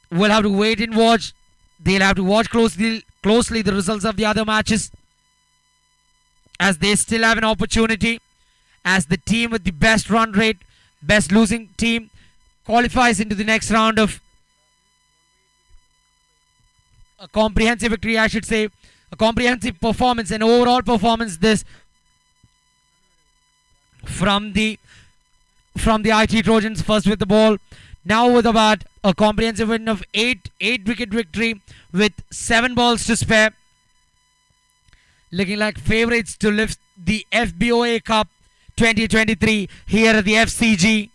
will have to wait and watch. They'll have to watch closely the results of the other matches, as they still have an opportunity, as the team with the best run rate, best losing team, qualifies into the next round of a comprehensive victory, I should say, a comprehensive performance, an overall performance this from the IT Trojans. First with the ball, now with the bat. A comprehensive win of 8 wicket victory with 7 balls to spare. Looking like favourites to lift the Fboa Cup 2023 here at the FCG.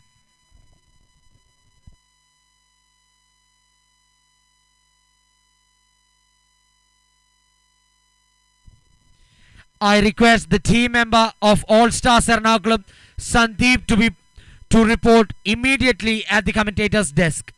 I request the team member of All Stars Ernakulam, Sandeep, to report immediately at the commentator's desk.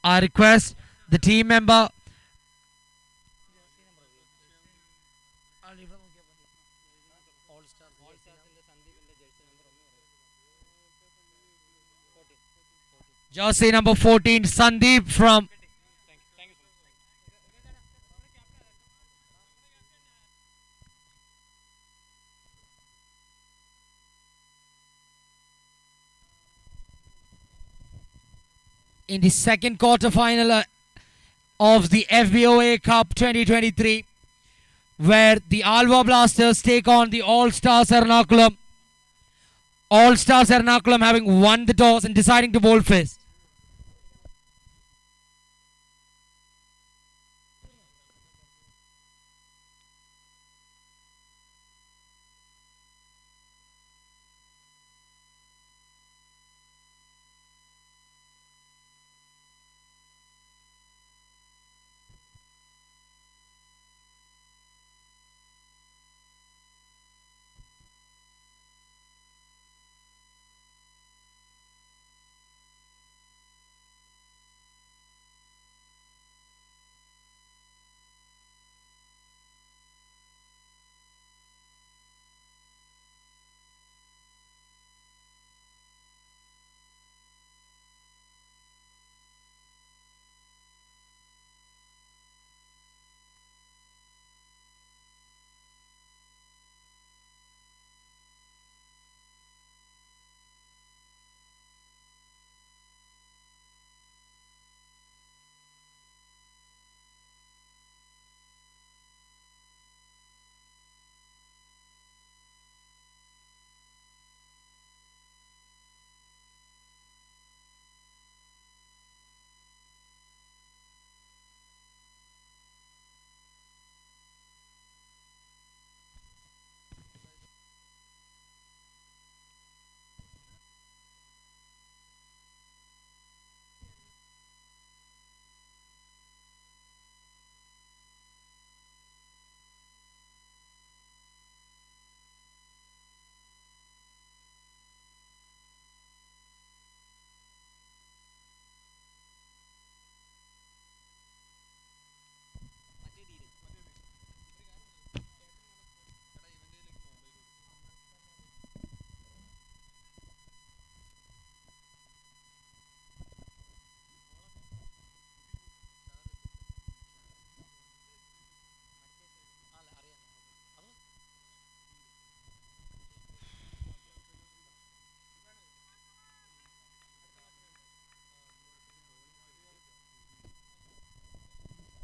I request the team member. Jersey number 14, Sandeep from in the second quarter final of the FBOA Cup 2023, where the Alva Blasters take on the All Stars Ernakulam. All Stars Ernakulam having won the toss and deciding to bowl first.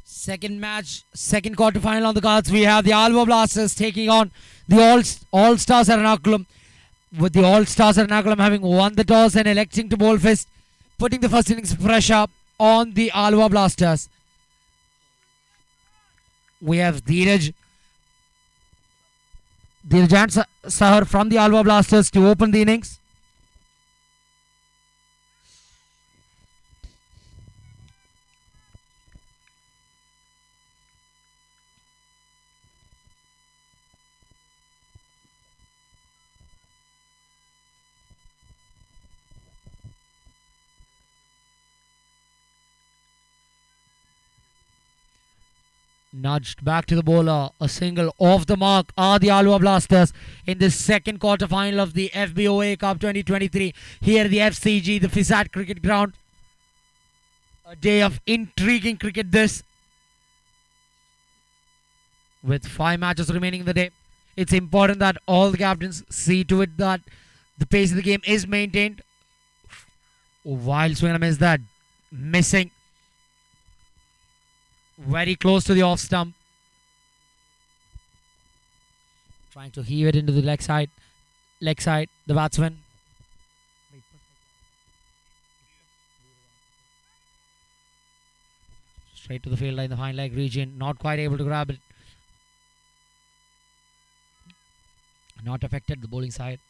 Second match, second quarter final on the cards. We have the Alva Blasters taking on the All Stars Ernakulam. With the All Stars Ernakulam having won the toss and electing to bowl first, putting the first innings pressure on the Alva Blasters. We have Dheeraj and Sahar from the Alva Blasters to open the innings. Nudged back to the bowler. A single off the mark are the Alva Blasters in the second quarter final of the FBOA Cup 2023. Here the FCG, the Fisat Cricket Ground. A day of intriguing cricket this. With 5 matches remaining in the day, it's important that all the captains see to it that the pace of the game is maintained. Wild swing and a miss that. Missing. Very close to the off stump. Trying to heave it into the leg side. The batsman. Straight to the field line, the fine leg region. Not quite able to grab it. Not affected the bowling side.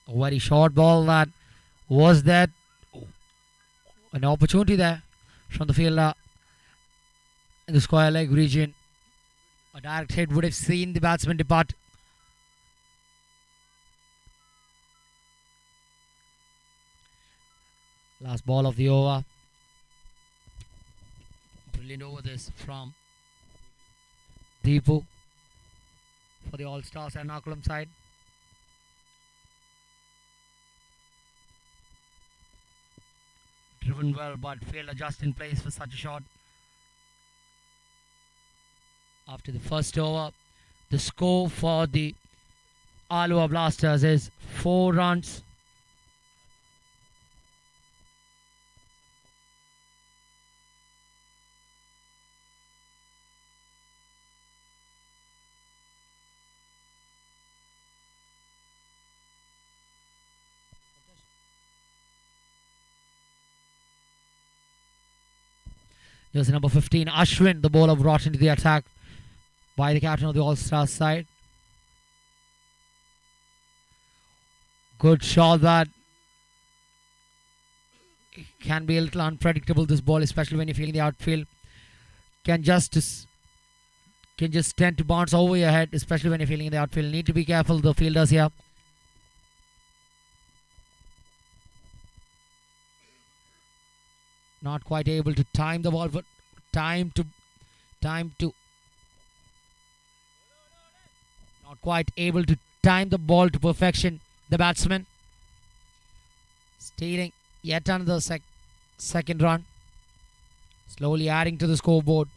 A very short ball that was that an opportunity there from the fielder in the square leg region. A direct hit would have seen the batsman depart. Last ball of the over. Brilliant over this from Deepu for the All-Stars Ernakulam side. Driven well, but failed just in place for such a shot. After the first over, the score for the Alua Blasters is 4 runs. Jersey number 15, Ashwin, the bowler, brought into the attack by the captain of the All-Stars side. Good shot that can be a little unpredictable, this ball, especially when you're feeling the outfield. Can just tend to bounce over your head, especially when you're feeling in the outfield. Need to be careful, the fielders here. Not quite able to time the ball, but time to not quite able to time the ball to perfection. The batsman stealing yet another second run, slowly adding to the scoreboard.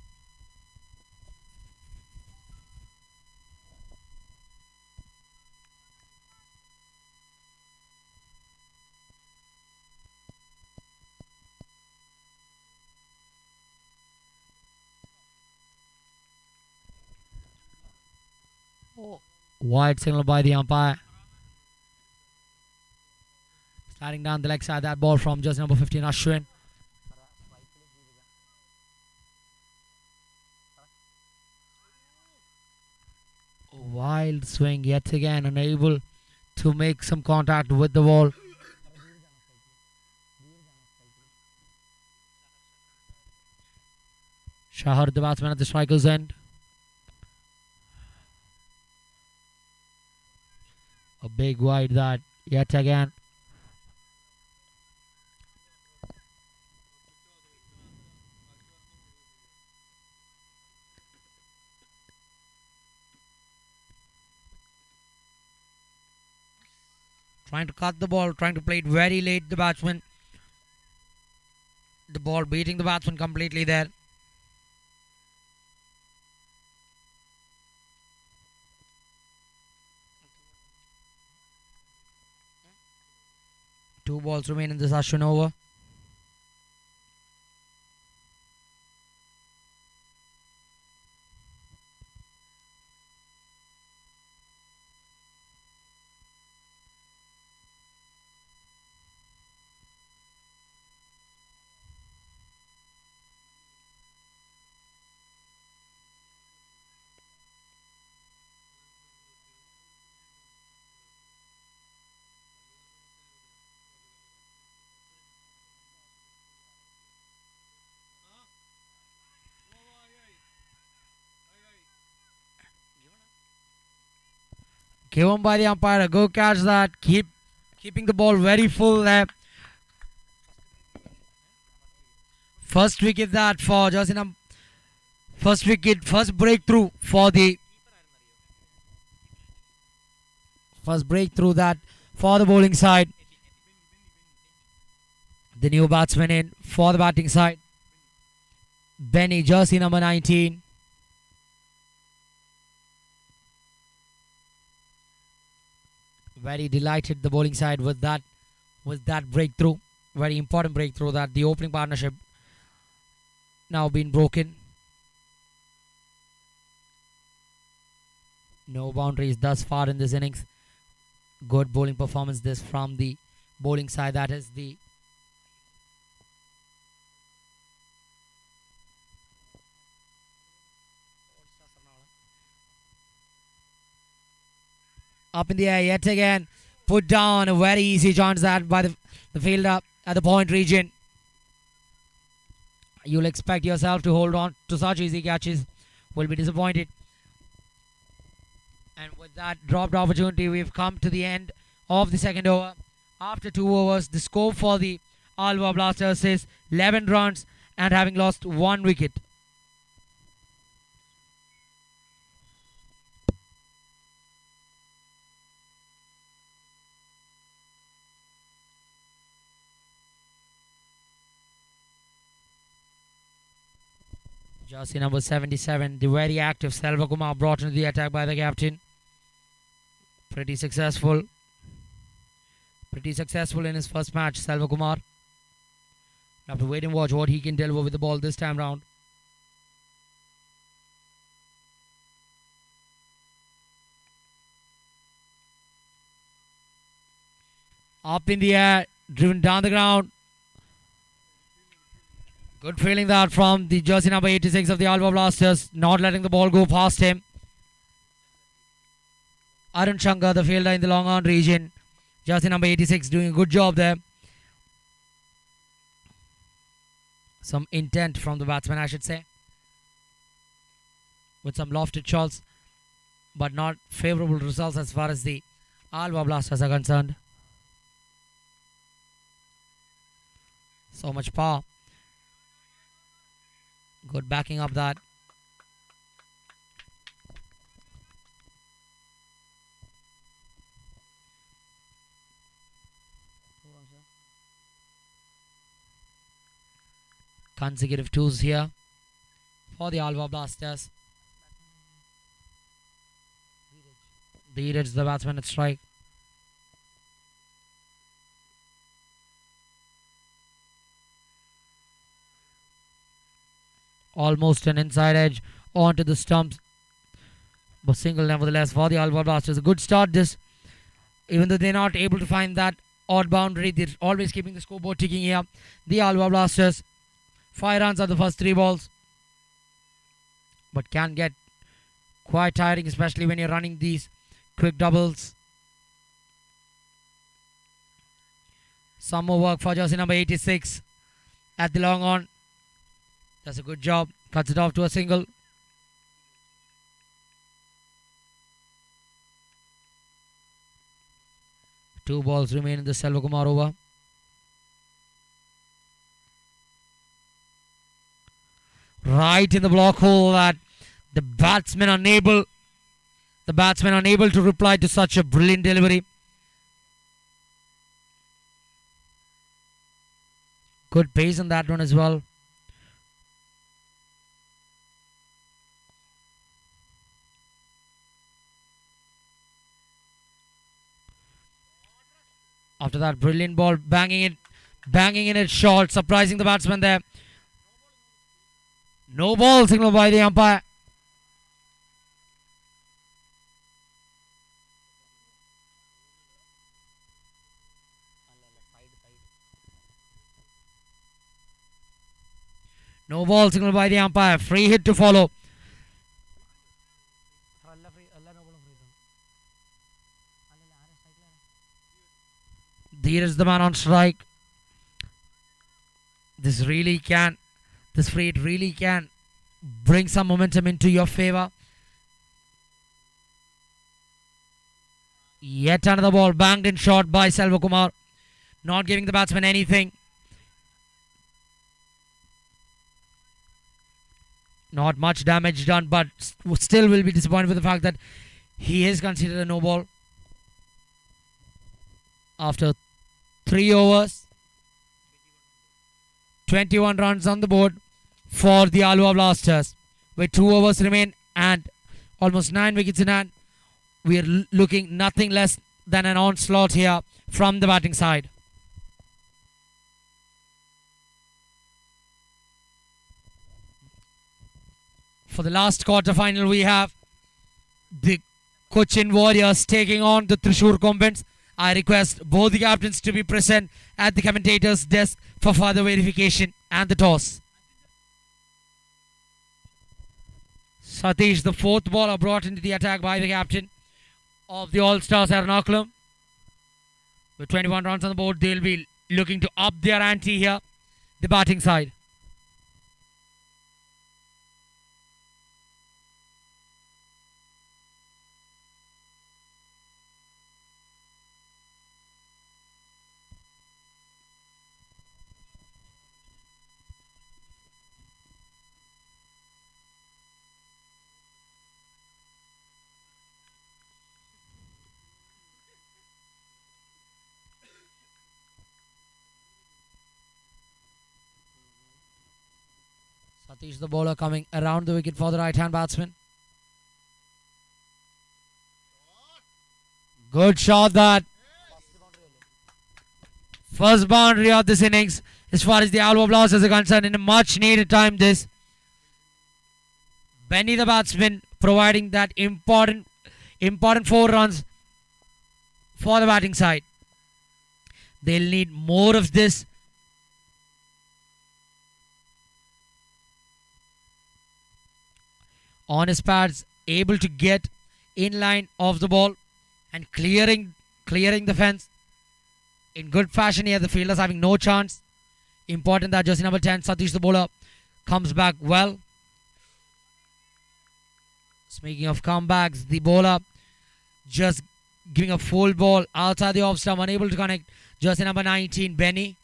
Wide signal by the umpire. Sliding down the leg side, that ball from just number 15, Ashwin. Wild swing yet again, unable to make some contact with the ball. Shahar, the batsman at the striker's end. A big wide that yet again. Trying to cut the ball, trying to play it very late, the batsman. The ball beating the batsman completely there. Two balls remain in this Ashwin over. Given by the umpire, a go catch that, keeping the ball very full there. First wicket that for Jersey number. First wicket, first breakthrough for the. First breakthrough that for the bowling side. The new batsman in for the batting side. Benny, jersey number 19. Very delighted the bowling side with that breakthrough. Very important breakthrough that the opening partnership now been broken. No boundaries thus far in this innings. Good bowling performance this from the bowling side. That is the up in the air yet again. put down a very easy chance that by the fielder at the point region. You'll expect yourself to hold on to such easy catches. Will be disappointed. And with that dropped opportunity, we've come to the end of the second over. After 2 overs, the score for the Alva Blasters is 11 runs and having lost 1 wicket. Jersey number 77, the very active Selvakumar brought into the attack by the captain. Pretty successful. Pretty successful in his first match, Selvakumar. We'll have to wait and watch what he can deliver with the ball this time round. Up in the air, driven down the ground. Good feeling that from the jersey number 86 of the Alva Blasters, not letting the ball go past him. Arun Shankar, the fielder in the long on region. Jersey number 86 doing a good job there. Some intent from the batsman, I should say. With some lofted shots, but not favourable results as far as the Alva Blasters are concerned. So much power. Good backing up that. Consecutive twos here for the Alva Blasters. Dheeraj, the batsman at strike. Almost an inside edge onto the stumps. But single nevertheless for the Alva Blasters. A good start this. Even though they're not able to find that odd boundary, they're always keeping the scoreboard ticking here. The Alva Blasters. 5 runs are the first 3 balls. But can get quite tiring, especially when you're running these quick doubles. Some more work for jersey number 86 at the long on. Does a good job. Cuts it off to a single. Two balls remain in the Selvakumar over. Right in the block hole that the batsmen unable to reply to such a brilliant delivery. Good pace on that one as well. After that brilliant ball, banging in it short, surprising the batsman there. No ball signal by the umpire. No ball signal by the umpire. Free hit to follow. Dheeraj, the man on strike. This free hit really can bring some momentum into your favor. Yet another ball banged in short by Selvakumar, not giving the batsman anything. Not much damage done, but still will be disappointed with the fact that he is considered a no ball. After 3 overs, 21 runs on the board for the Alva Blasters. With 2 overs remain and almost 9 wickets in hand, we are looking nothing less than an onslaught here from the batting side. For the last quarter final, we have the Cochin Warriors taking on the Thrissur Combatants. I request both the captains to be present at the commentator's desk for further verification and the toss. Satish, the 4th ball, brought into the attack by the captain of the All-Stars Ernakulam. With 21 runs on the board, they'll be looking to up their ante here. The batting side. Satish the bowler coming around the wicket for the right hand batsman. Good shot that. First boundary of this innings as far as the Alva Blasters are concerned in a much needed time this. Benny the batsman providing that important 4 runs for the batting side. They'll need more of this. On his pads, able to get in line of the ball and clearing the fence in good fashion here. The fielders having no chance. Important that jersey number 10, Satish the bowler, comes back well. Speaking of comebacks, the bowler just giving a full ball outside the off stump, unable to connect. Jersey number 19, Benny.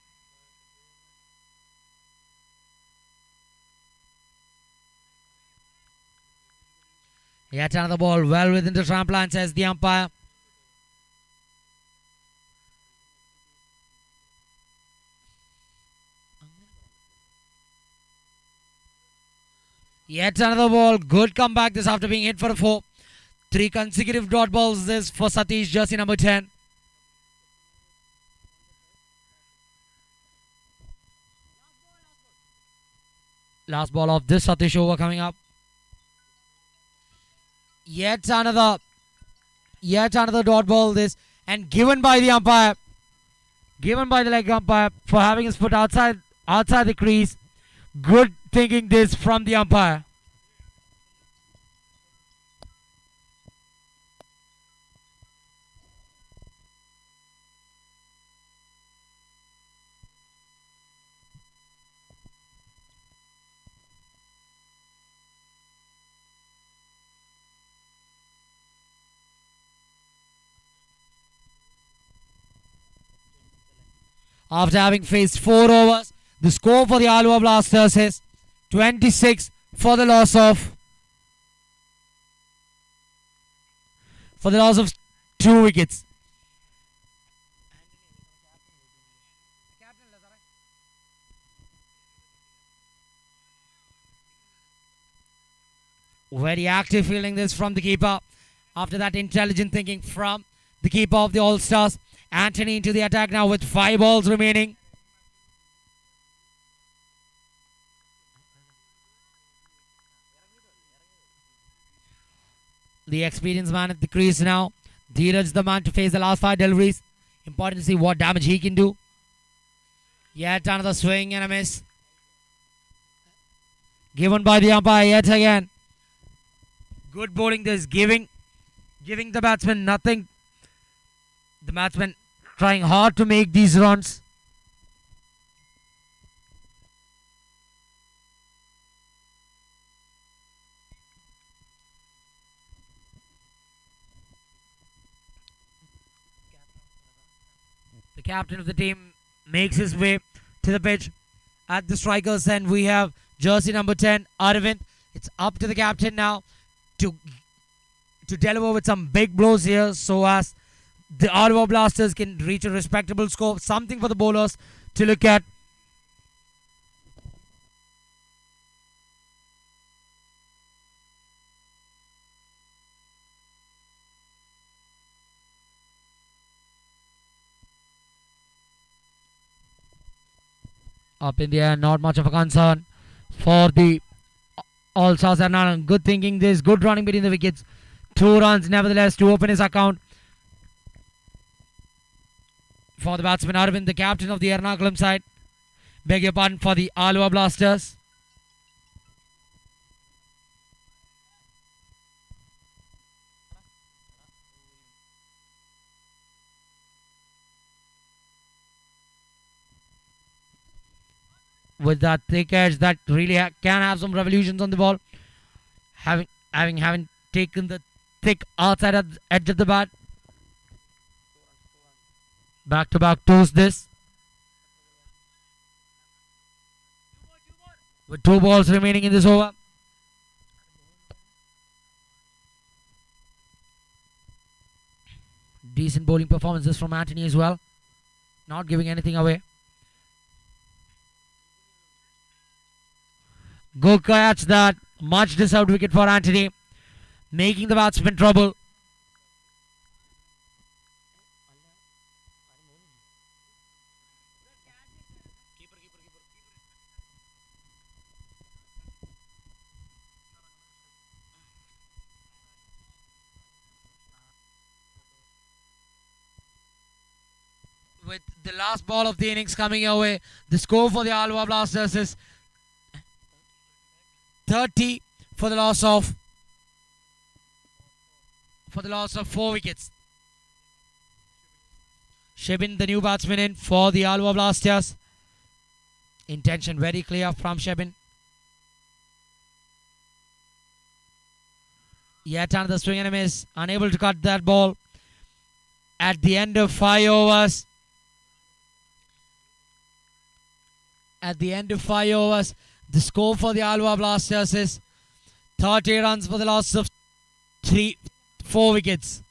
Yet another ball well within the tramp line, says the umpire. Yet another ball. Good comeback this after being hit for a 4. 3 consecutive dot balls this for Satish, jersey number 10. Last ball of this Satish over coming up. Yet another dot ball this, and given by the umpire, given by the leg umpire for having his foot outside the crease. Good thinking this from the umpire. After having faced 4 overs, the score for the Alva Blasters is 26 for the loss of 2 wickets. Very active fielding this from the keeper. After that intelligent thinking from the keeper of the All Stars. Anthony into the attack now with 5 balls remaining. The experienced man at the crease now. Dheeraj the man to face the last 5 deliveries. Important to see what damage he can do. Yet another swing and a miss. Given by the umpire yet again. Good bowling this, giving the batsman nothing. The batsman trying hard to make these runs. The captain of the team makes his way to the pitch at the strikers, and we have jersey number 10, Arvind. It's up to the captain now to deliver with some big blows here so as the Alva Blasters can reach a respectable score. Something for the bowlers to look at. Up in the air, not much of a concern for the All Stars. And good thinking this, good running between the wickets. 2 runs nevertheless to open his account for the batsman Arvind, the captain of the Ernakulam side. Beg your pardon, for the Alva Blasters. with that thick edge that really can have some revolutions on the ball. Having taken the thick outside edge of the bat. Back to back toes this. With 2 balls remaining in this over. Decent bowling performances from Anthony as well. Not giving anything away. Good catch that. Much deserved wicket for Anthony. Making the batsman trouble. With the last ball of the innings coming away, the score for the Alva Blasters is 30 for the loss of 4 wickets. Shebin, the new batsman, in for the Alva Blasters. Intention very clear from Shebin. Yet another swing and a miss. Unable to cut that ball. At the end of 5 overs. The score for the Alva Blasters is 30 runs for the loss of 4 wickets.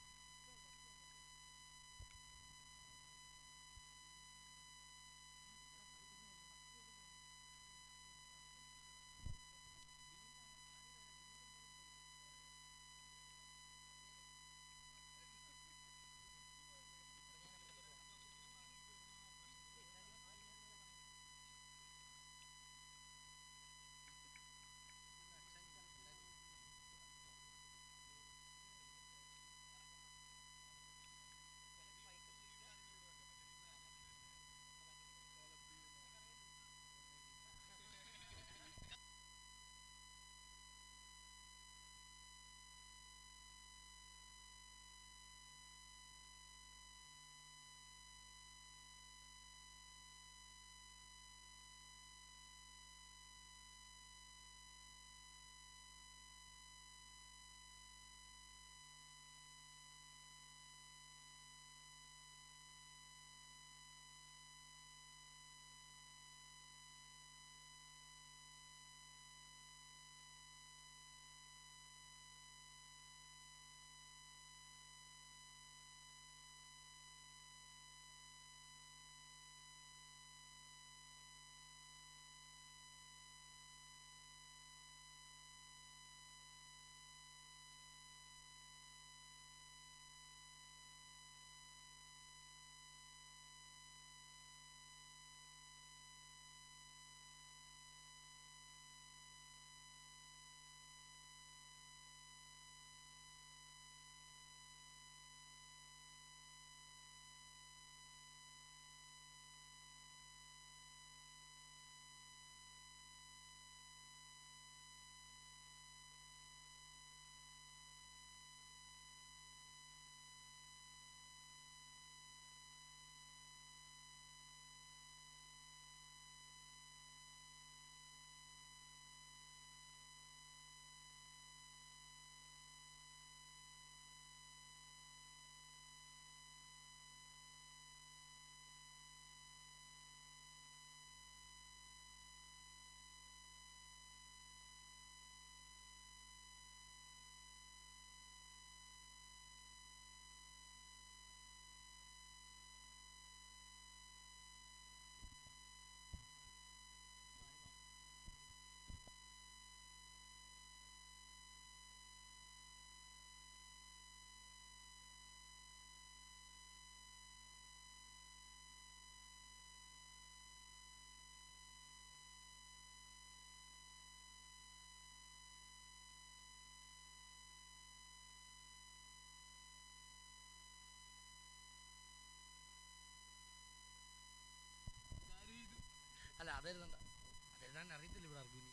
അറിയത്തില്ല ഇവിടെ ആർക്കും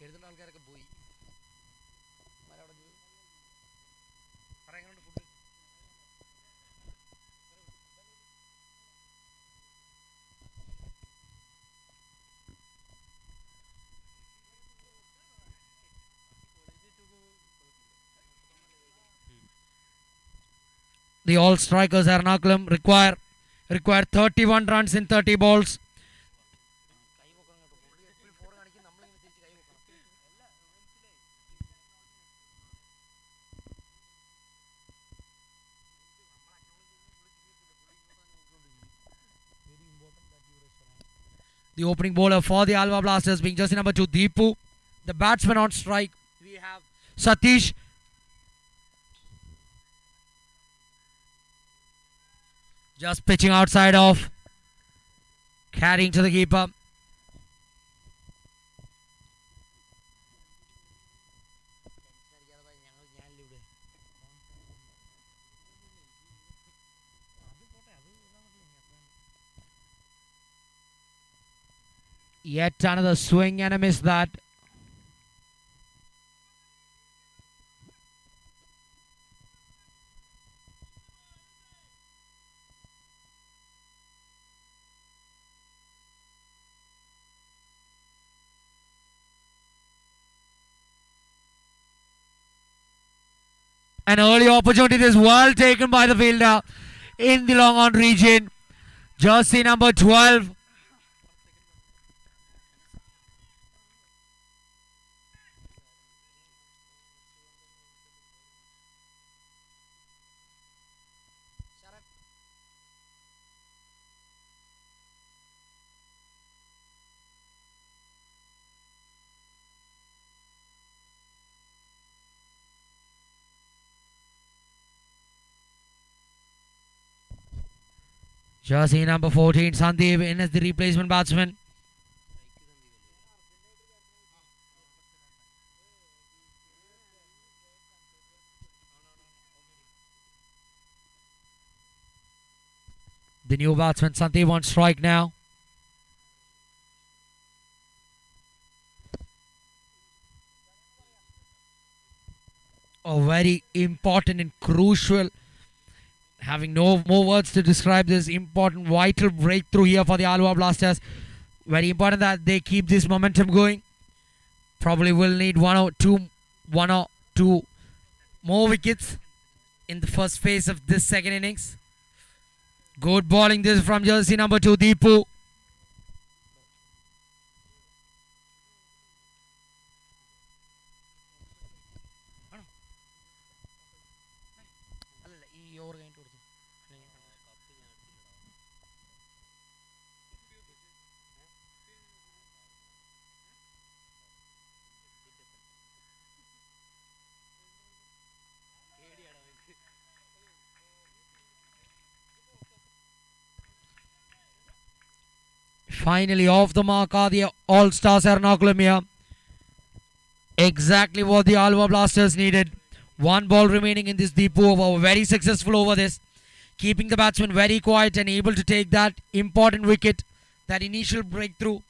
എഴുതുന്ന ആൾക്കാരൊക്കെ പോയി എങ്ങനെയുണ്ട് food the all strikers Ernakulam require 31 runs in 30 balls. The opening bowler for the Alva Blasters being jersey number 2, Deepu. The batsman on strike, we have Satish. Just pitching outside off. Carrying to the keeper. Yet another swing and a miss that. An early opportunity is well taken by the fielder in the long on region. Jersey number 12. Jersey number 14, Sandeep in as the replacement batsman. The new batsman, Sandeep on strike now. A very important and crucial, having no more words to describe this important vital breakthrough here for the Alva Blasters. Very important that they keep this momentum going. Probably will need one or two more wickets in the first phase of this second innings. Good bowling this from jersey number 2, Deepu. Finally off the mark are the All-Stars Ernakulam here. Exactly what the Alva Blasters needed. One ball remaining in this Deepu over. Very successful over this. Keeping the batsman very quiet and able to take that important wicket. That initial breakthrough.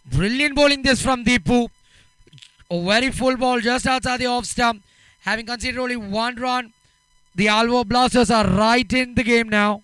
Brilliant bowling this from Deepu. A very full ball just outside the off stump. Having conceded only one run. The Alva Blasters are right in the game now.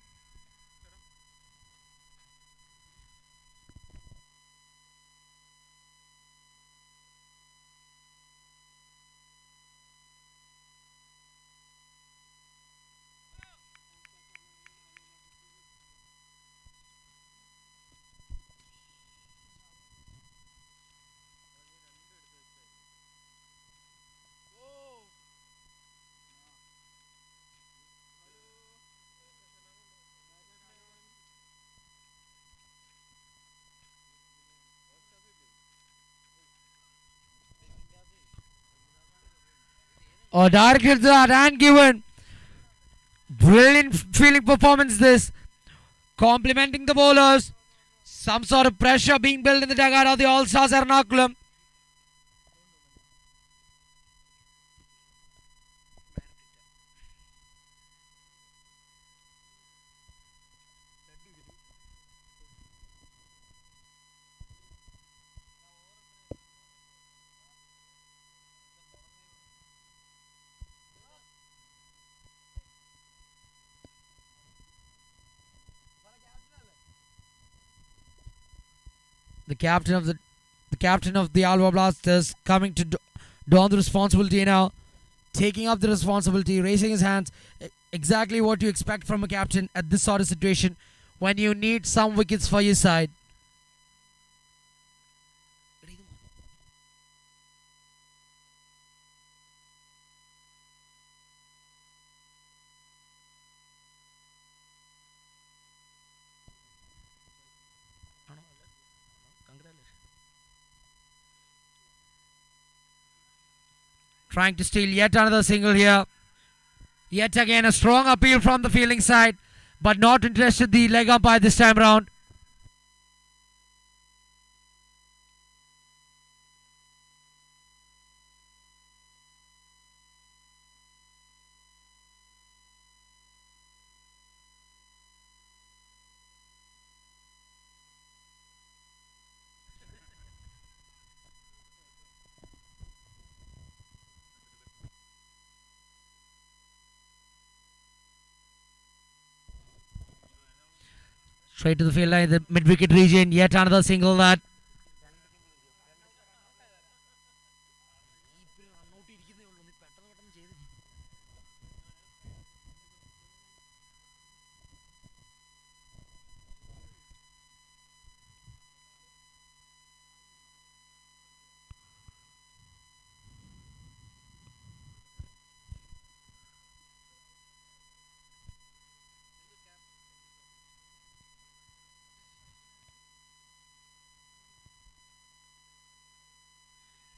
A direct hit that and given. Brilliant fielding performance this. Complimenting the bowlers. Some sort of pressure being built in the dugout of the All-Stars Ernakulam. The captain of the Alva Blasters coming to don the responsibility now. taking up the responsibility, raising his hands. Exactly what you expect from a captain at this sort of situation when you need some wickets for your side. Trying to steal yet another single here. Yet again a strong appeal from the fielding side, but not interested the leg umpire this time round. Straight to the field line, the mid wicket region. Yet another single that.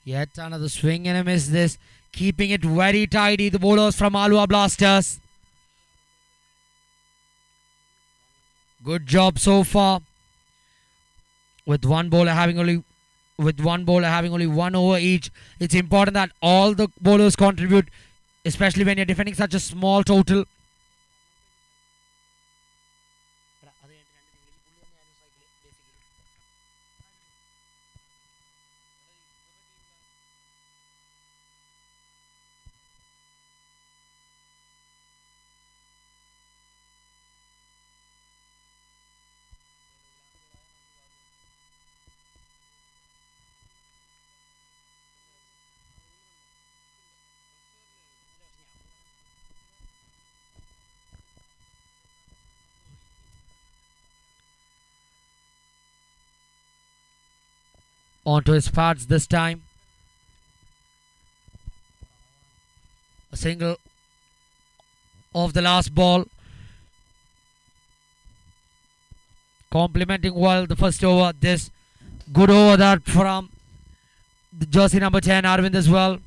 Yet another swing and a miss this. Keeping it very tidy, the bowlers from Alwa Blasters. Good job so far. With one bowler having only one over each, it's important that all the bowlers contribute, especially when you're defending such a small total. Onto his pads this time. A single of the last ball. Complementing well the first over. This good over that from the jersey number 10 Arvind as well.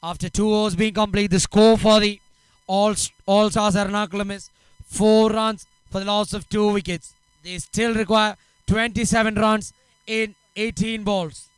After 2 overs being complete, the score for the All Stars Ernakulam is 4 runs for the loss of 2 wickets. They still require 27 runs in 18 balls.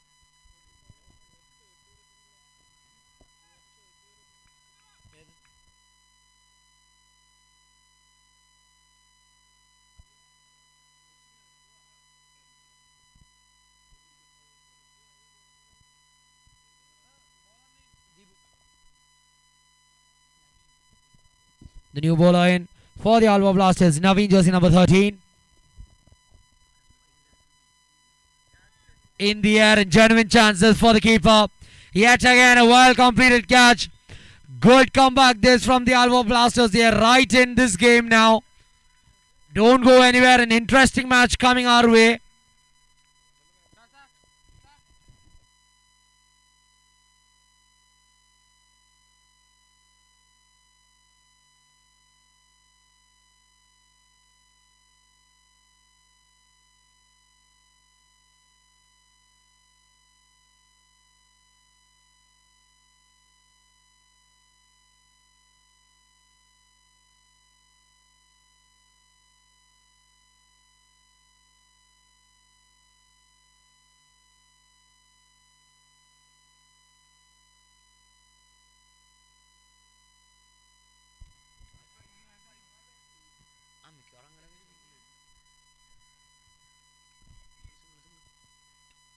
The new bowler in for the Alwa Blasters, Naveen, jersey number 13. In the air and genuine chances for the keeper. Yet again a well completed catch. Good comeback this from the Alwa Blasters. They are right in this game now. Don't go anywhere. An interesting match coming our way.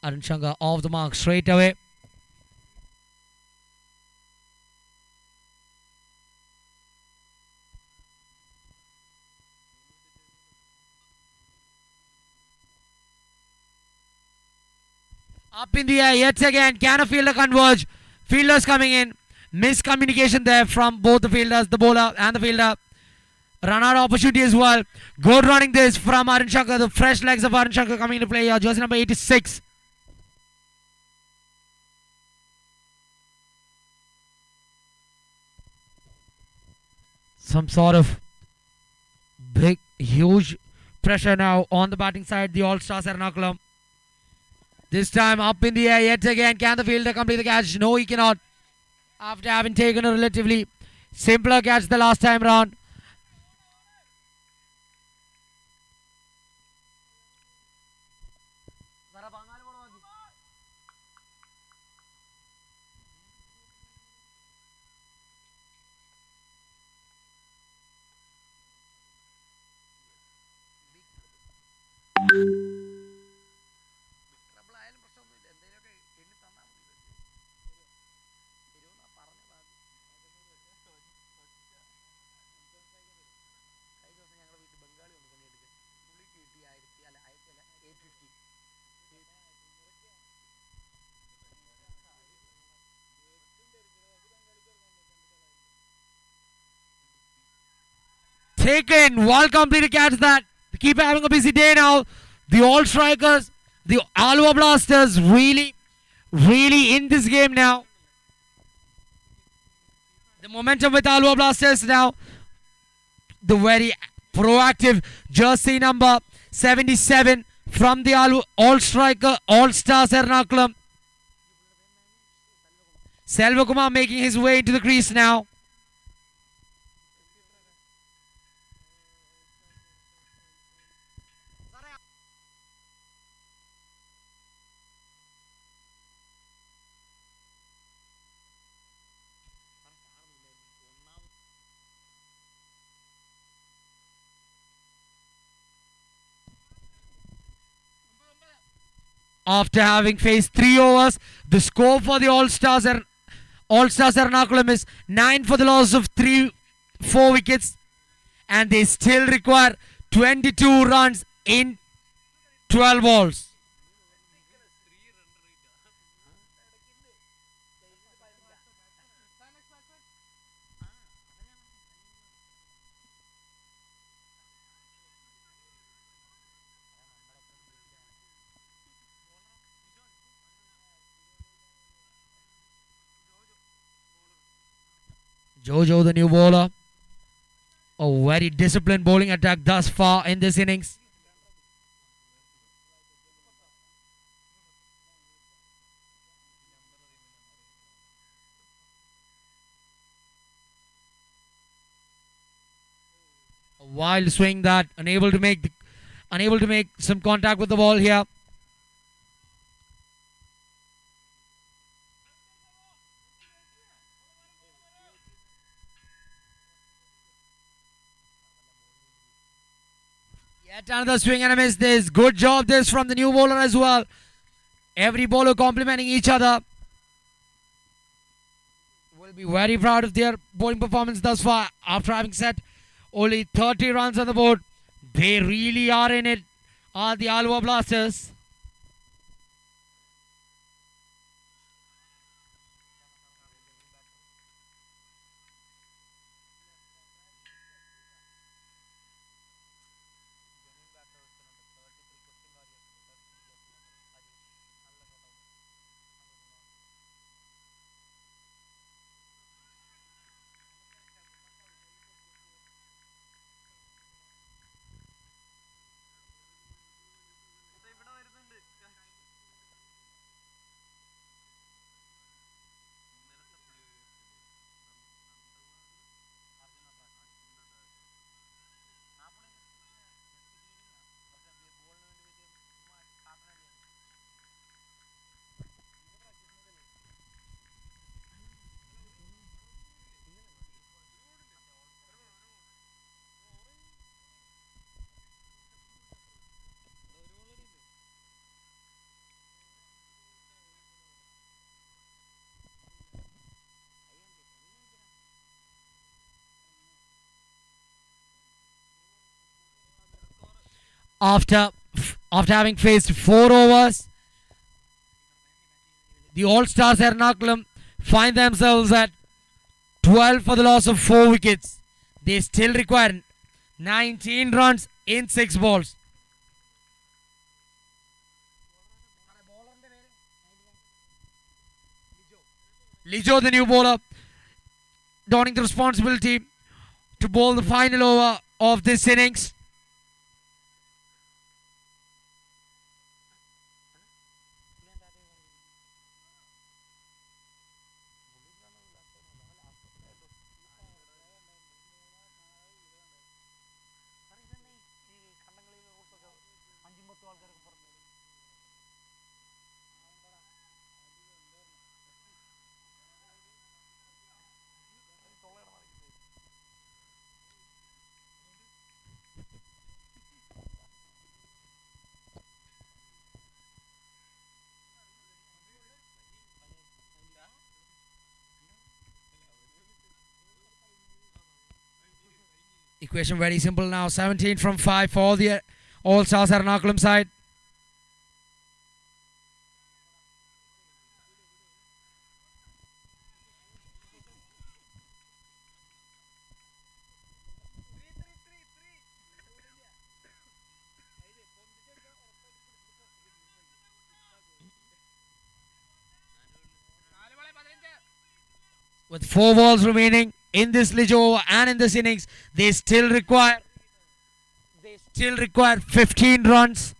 Arun Shankar off the mark straight away. Up in the air yet again. Can a fielder converge? Fielders coming in. Miscommunication there from both the fielders, the bowler and the fielder. Run out opportunity as well. Good running this from Arun Shankar. The fresh legs of Arun Shankar coming into play here. Jersey number 86. Some sort of big, huge pressure now on the batting side. The All-Stars Ernakulam. This time up in the air yet again. Can the fielder complete the catch? No, he cannot. After having taken a relatively simpler catch the last time round. Taken. Well completed catch that. The keeper having a busy day now. The all strikers, the Alva Blasters really in this game now. The momentum with Alva Blasters now. The very proactive jersey number 77 from the all striker, all stars Ernakulam. Selvakumar making his way into the crease now. After having faced 3 overs, the score for the All-Stars Ernakulam is 9 for the loss of 4 wickets, and they still require 22 runs in 12 balls. Jojo, the new bowler. A very disciplined bowling attack thus far in this innings. A wild swing that unable to make some contact with the ball here. Yet another swing and a miss this. Good job this from the new bowler as well. Every bowler complimenting each other. Will be very proud of their bowling performance thus far. After having set only 30 runs on the board, they really are in it. Are the Alva Blasters. After having faced 4 overs, The All-Stars Ernakulam find themselves at 12 for the loss of 4 wickets. They still require 19 runs in 6 balls. Lijo, the new bowler, donning the responsibility to bowl the final over of this innings. Equation very simple now. 17 from 5 for the All-Stars Ernakulam side. With 4 balls remaining in this Lijo over and in this innings, they still require 15 runs.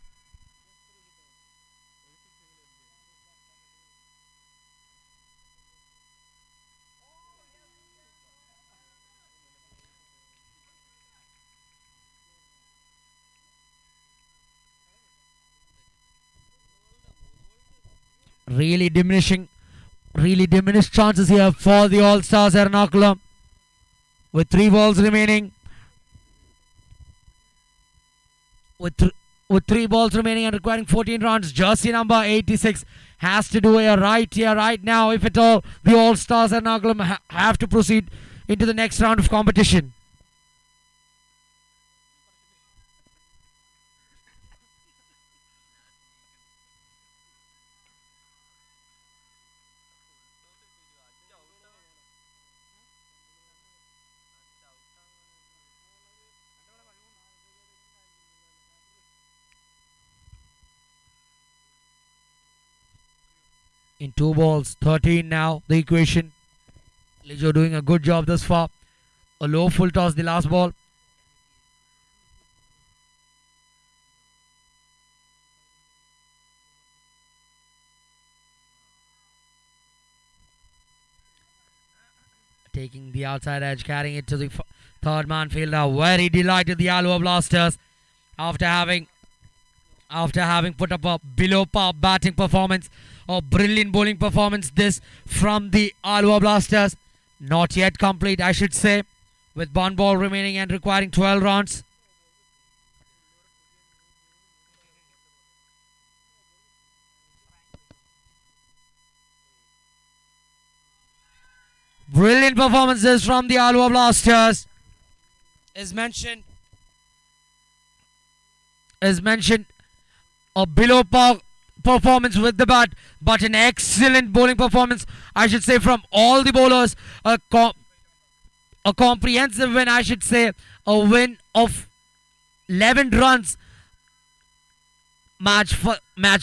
Really diminished chances here for the All-Stars Ernakulam. With 3 balls remaining. With 3 balls remaining and requiring 14 runs, jersey number 86 has to do a right here, right now, if at all the All-Stars Ernakulam have to proceed into the next round of competition. In 2 balls, 13 now, the equation. Lijo doing a good job thus far. A low full toss the last ball. Taking the outside edge, carrying it to the third man fielder. Very delighted the Alua Blasters after having put up a below par batting performance. A brilliant bowling performance this from the Alua Blasters. Not yet complete, I should say, with 1 ball remaining and requiring 12 runs. Brilliant performances from the Alua Blasters. As mentioned, a below par performance with the bat, but an excellent bowling performance, I should say, from all the bowlers. A comprehensive win, I should say. A win of 11 runs. Match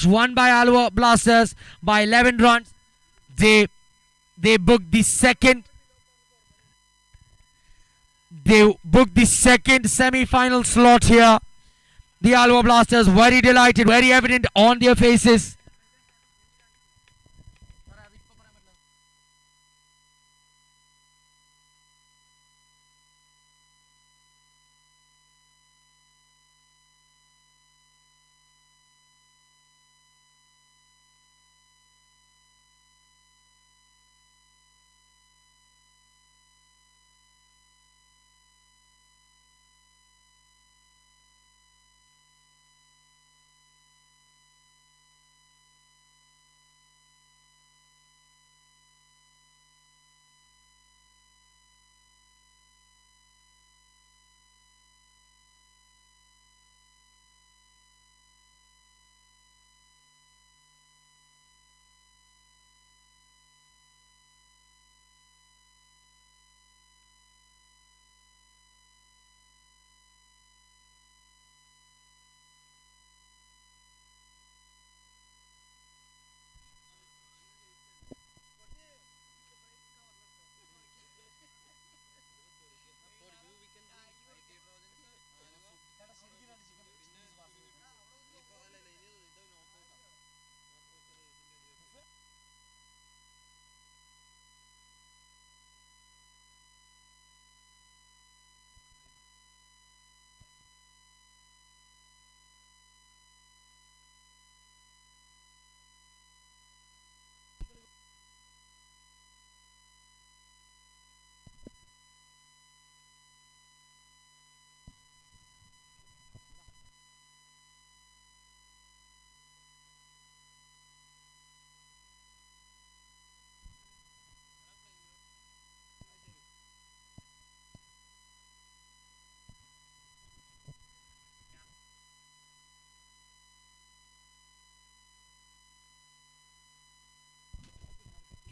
won by Alua Blasters by 11 runs. They booked the second. They booked the second semi-final slot here. The Alua Blasters very delighted, very evident on their faces.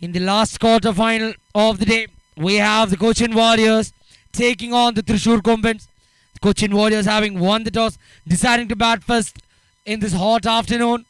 In the last quarter final of the day, we have the Cochin Warriors taking on the Thrissur Compens. The Cochin Warriors having won the toss, deciding to bat first in this hot afternoon.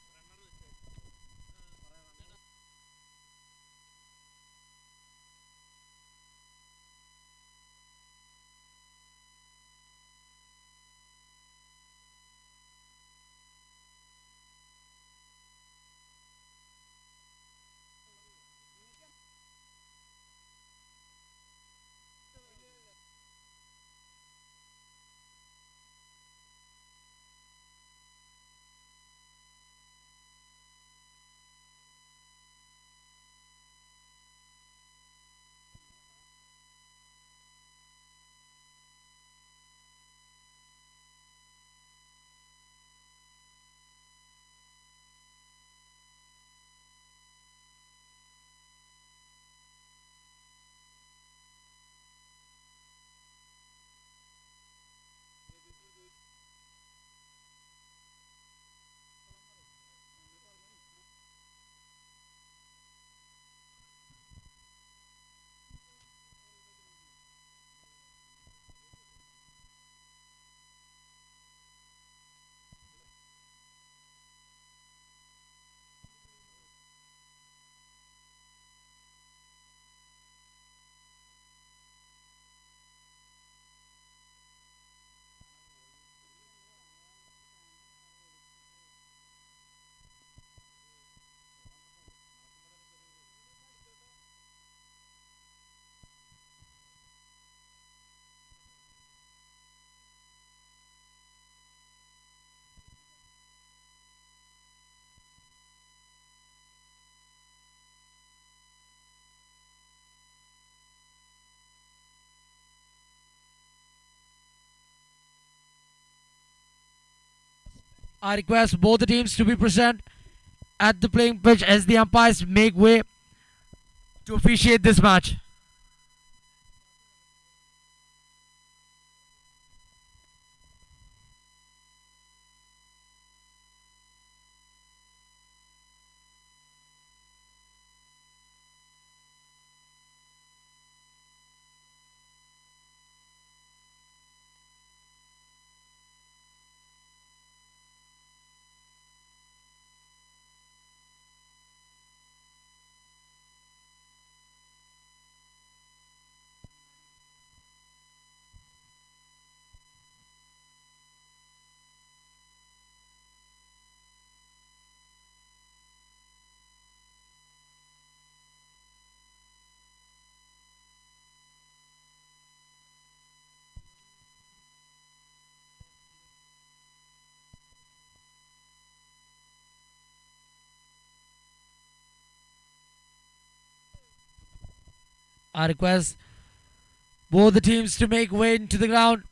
I request both the teams to be present at the playing pitch as the umpires make way to officiate this match. I request both the teams to make way into the ground.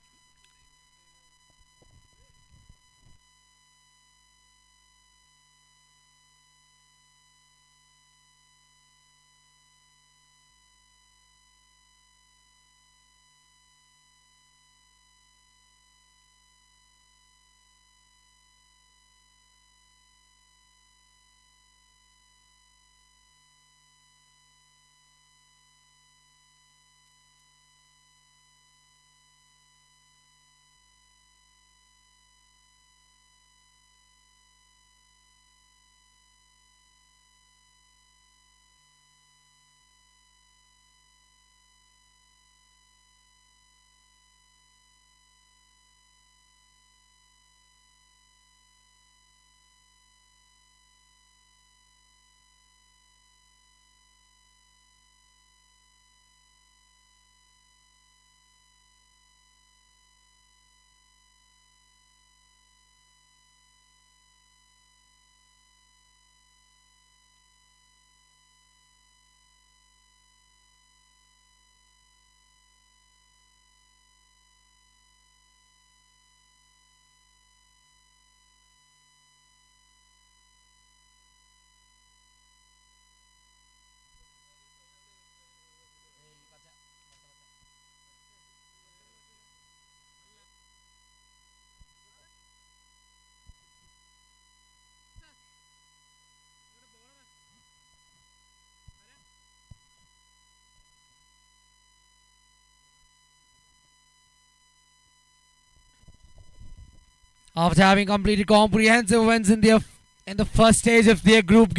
After having completed comprehensive wins in the first stage of their group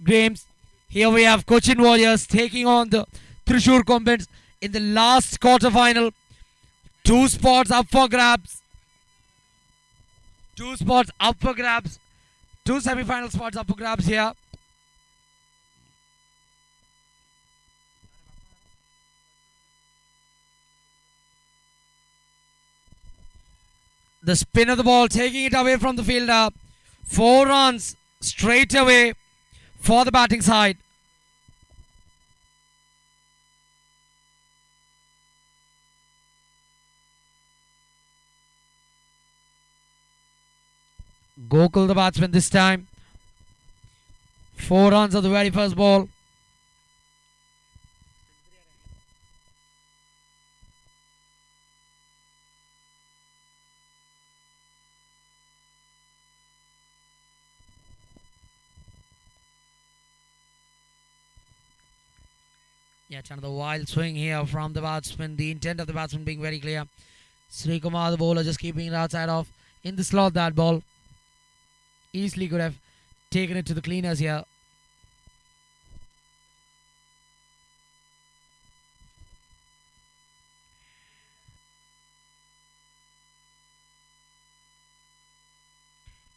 games, here we have Cochin Warriors taking on the Thrissur Combatants in the last quarter-final. 2 spots up for grabs. 2 spots up for grabs. 2 semi-final spots up for grabs here. The spin of the ball, taking it away from the fielder. 4 runs straight away for the batting side. Gokul the batsman this time. 4 runs of the very first ball. Yet another wild swing here from the batsman. The intent of the batsman being very clear. Sri Kumar, the bowler, just keeping it outside off in the slot. That ball easily could have taken it to the cleaners here.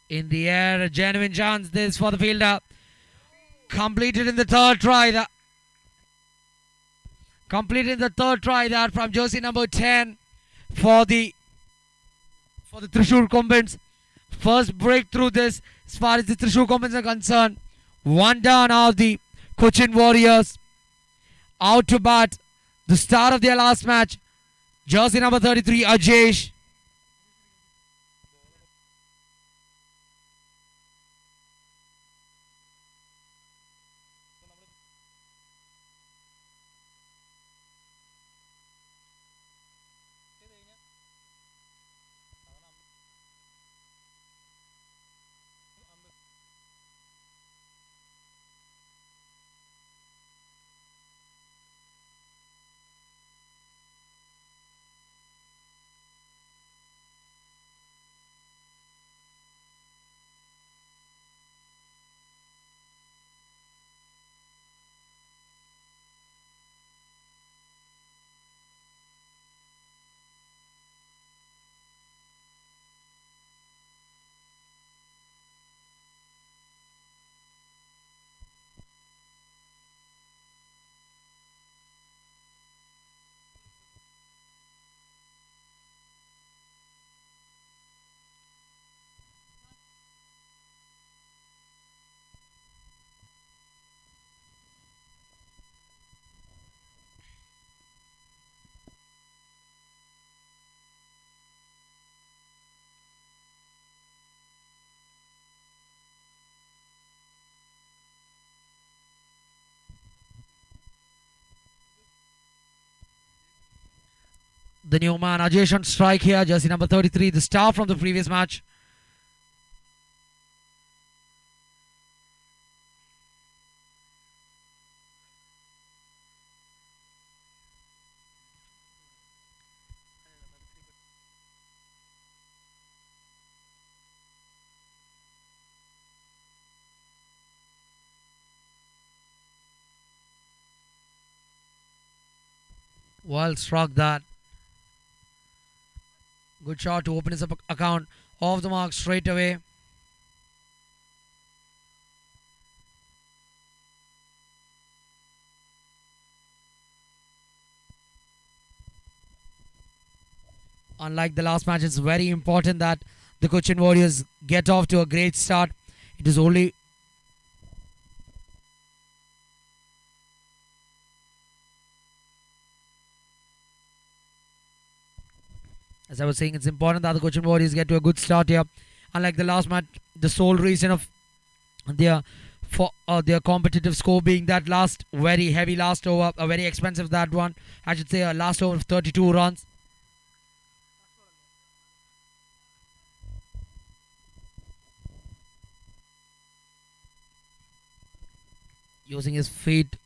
In the air, a genuine chance this for the fielder. Completed in the third try. That from jersey number 10 for the Thrissur Combatants. First breakthrough this as far as the Thrissur Combatants are concerned. 1 down of the Cochin Warriors. Out to bat. The start of their last match. Jersey number 33, Ajesh. The new man, Ajesh on strike here. Jersey number 33, the star from the previous match. Well struck that. Good shot to open his account. Off the mark straight away. Unlike the last match, it's very important that the Cochin Warriors get off to a great start. It is only as I was saying, it's important that the Cochin Warriors get to a good start here. Unlike the last match, the sole reason of their competitive score being that last very heavy last over, a very expensive that one. I should say a last over of 32 runs. Using his feet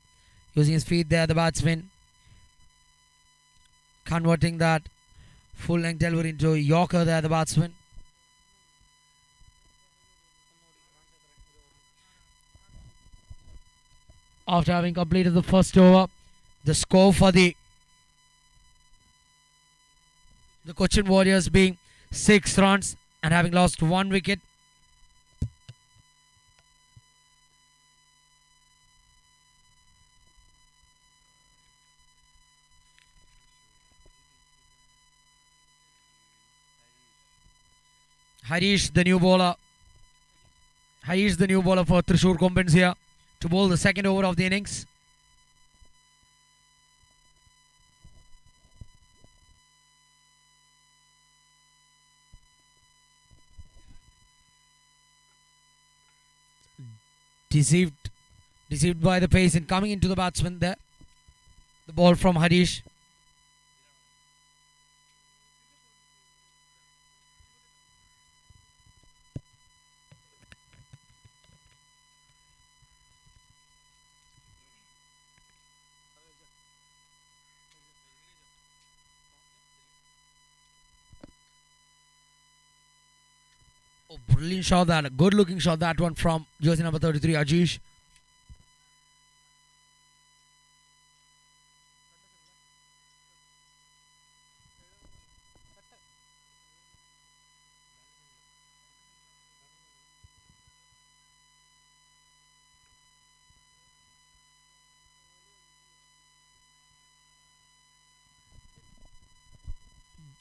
there, the batsman converting that full length delivery into Yorker there, the batsman. after having completed the first over. The score for the Cochin Warriors being 6 runs and having lost 1 wicket. Harish, the new bowler. Harish, the new bowler for Thrissur Compens here to bowl the second over of the innings. Deceived by the pace and coming into the batsman there. The ball from Harish. Oh, brilliant shot that. A good looking shot that one from jersey number 33, Ajish.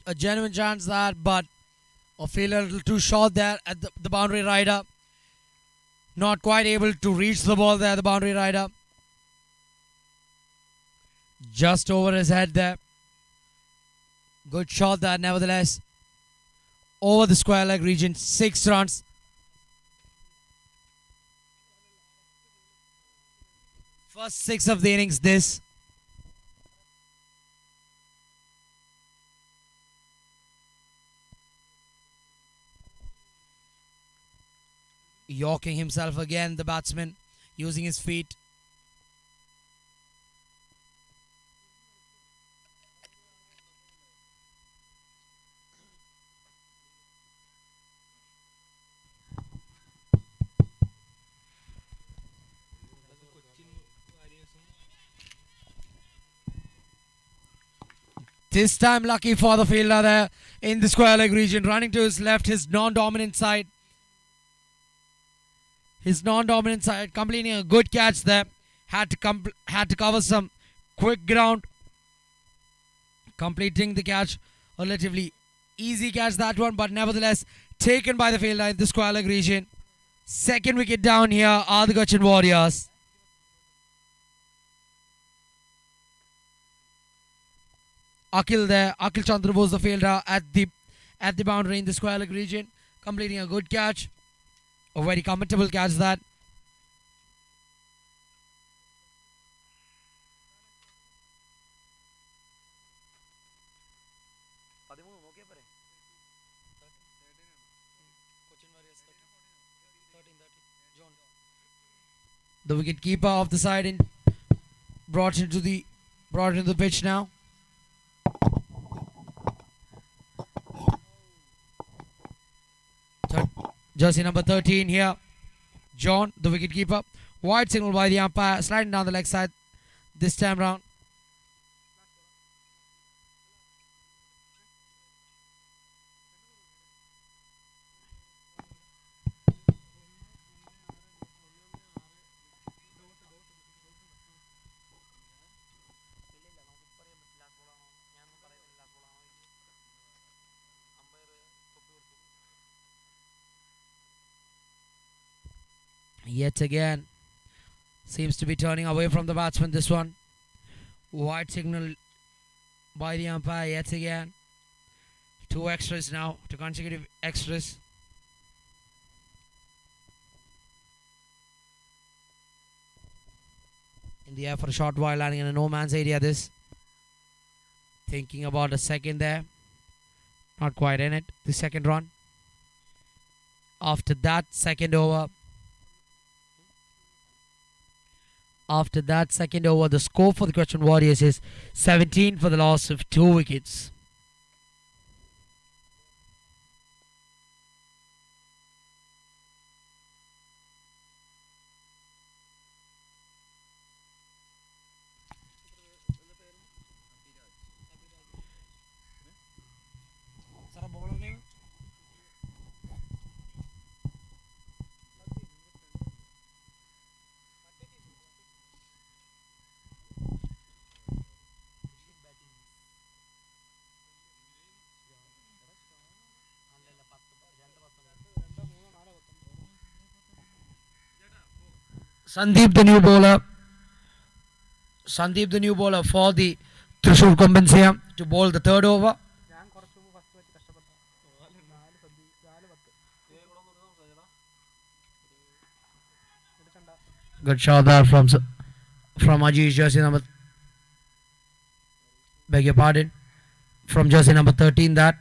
A genuine chance that, but a failure a little too short there at the boundary rider. Not quite able to reach the ball there, the boundary rider. Just over his head there. Good shot there, nevertheless. Over the square leg region, 6 runs. First 6 of the innings, this. Yorking himself again, the batsman, using his feet. This time lucky for the fielder there in the square leg region, running to his left, his non-dominant side. His non-dominant side, completing a good catch there. Had to cover some quick ground. Completing the catch, a relatively easy catch that one, but nevertheless taken by the fielder in the square leg region. Second wicket down here are the Cochin Warriors. Akhil there, Akhil Chandra was the fielder at the boundary in the square leg region, completing a good catch. A very comfortable catch that. The wicket keeper of the side in brought into the pitch now. Jersey number 13 here. John, the wicketkeeper. Wide signal by the umpire. Sliding down the leg side this time round. Yet again, seems to be turning away from the batsman this one. Wide signal by the umpire yet again. 2 extras now, 2 consecutive extras. In the air for a short while, landing in a no man's area this. Thinking about a second there. Not quite in it. The second run. After that second over, the score for the Cochin Warriors is 17 for the loss of 2 wickets. Sandeep, the new bowler. Sandeep, the new bowler for the Thrissur Compens here to bowl the third over. Good shot there from Ajish, jersey number. Beg your pardon. From jersey number 13, that.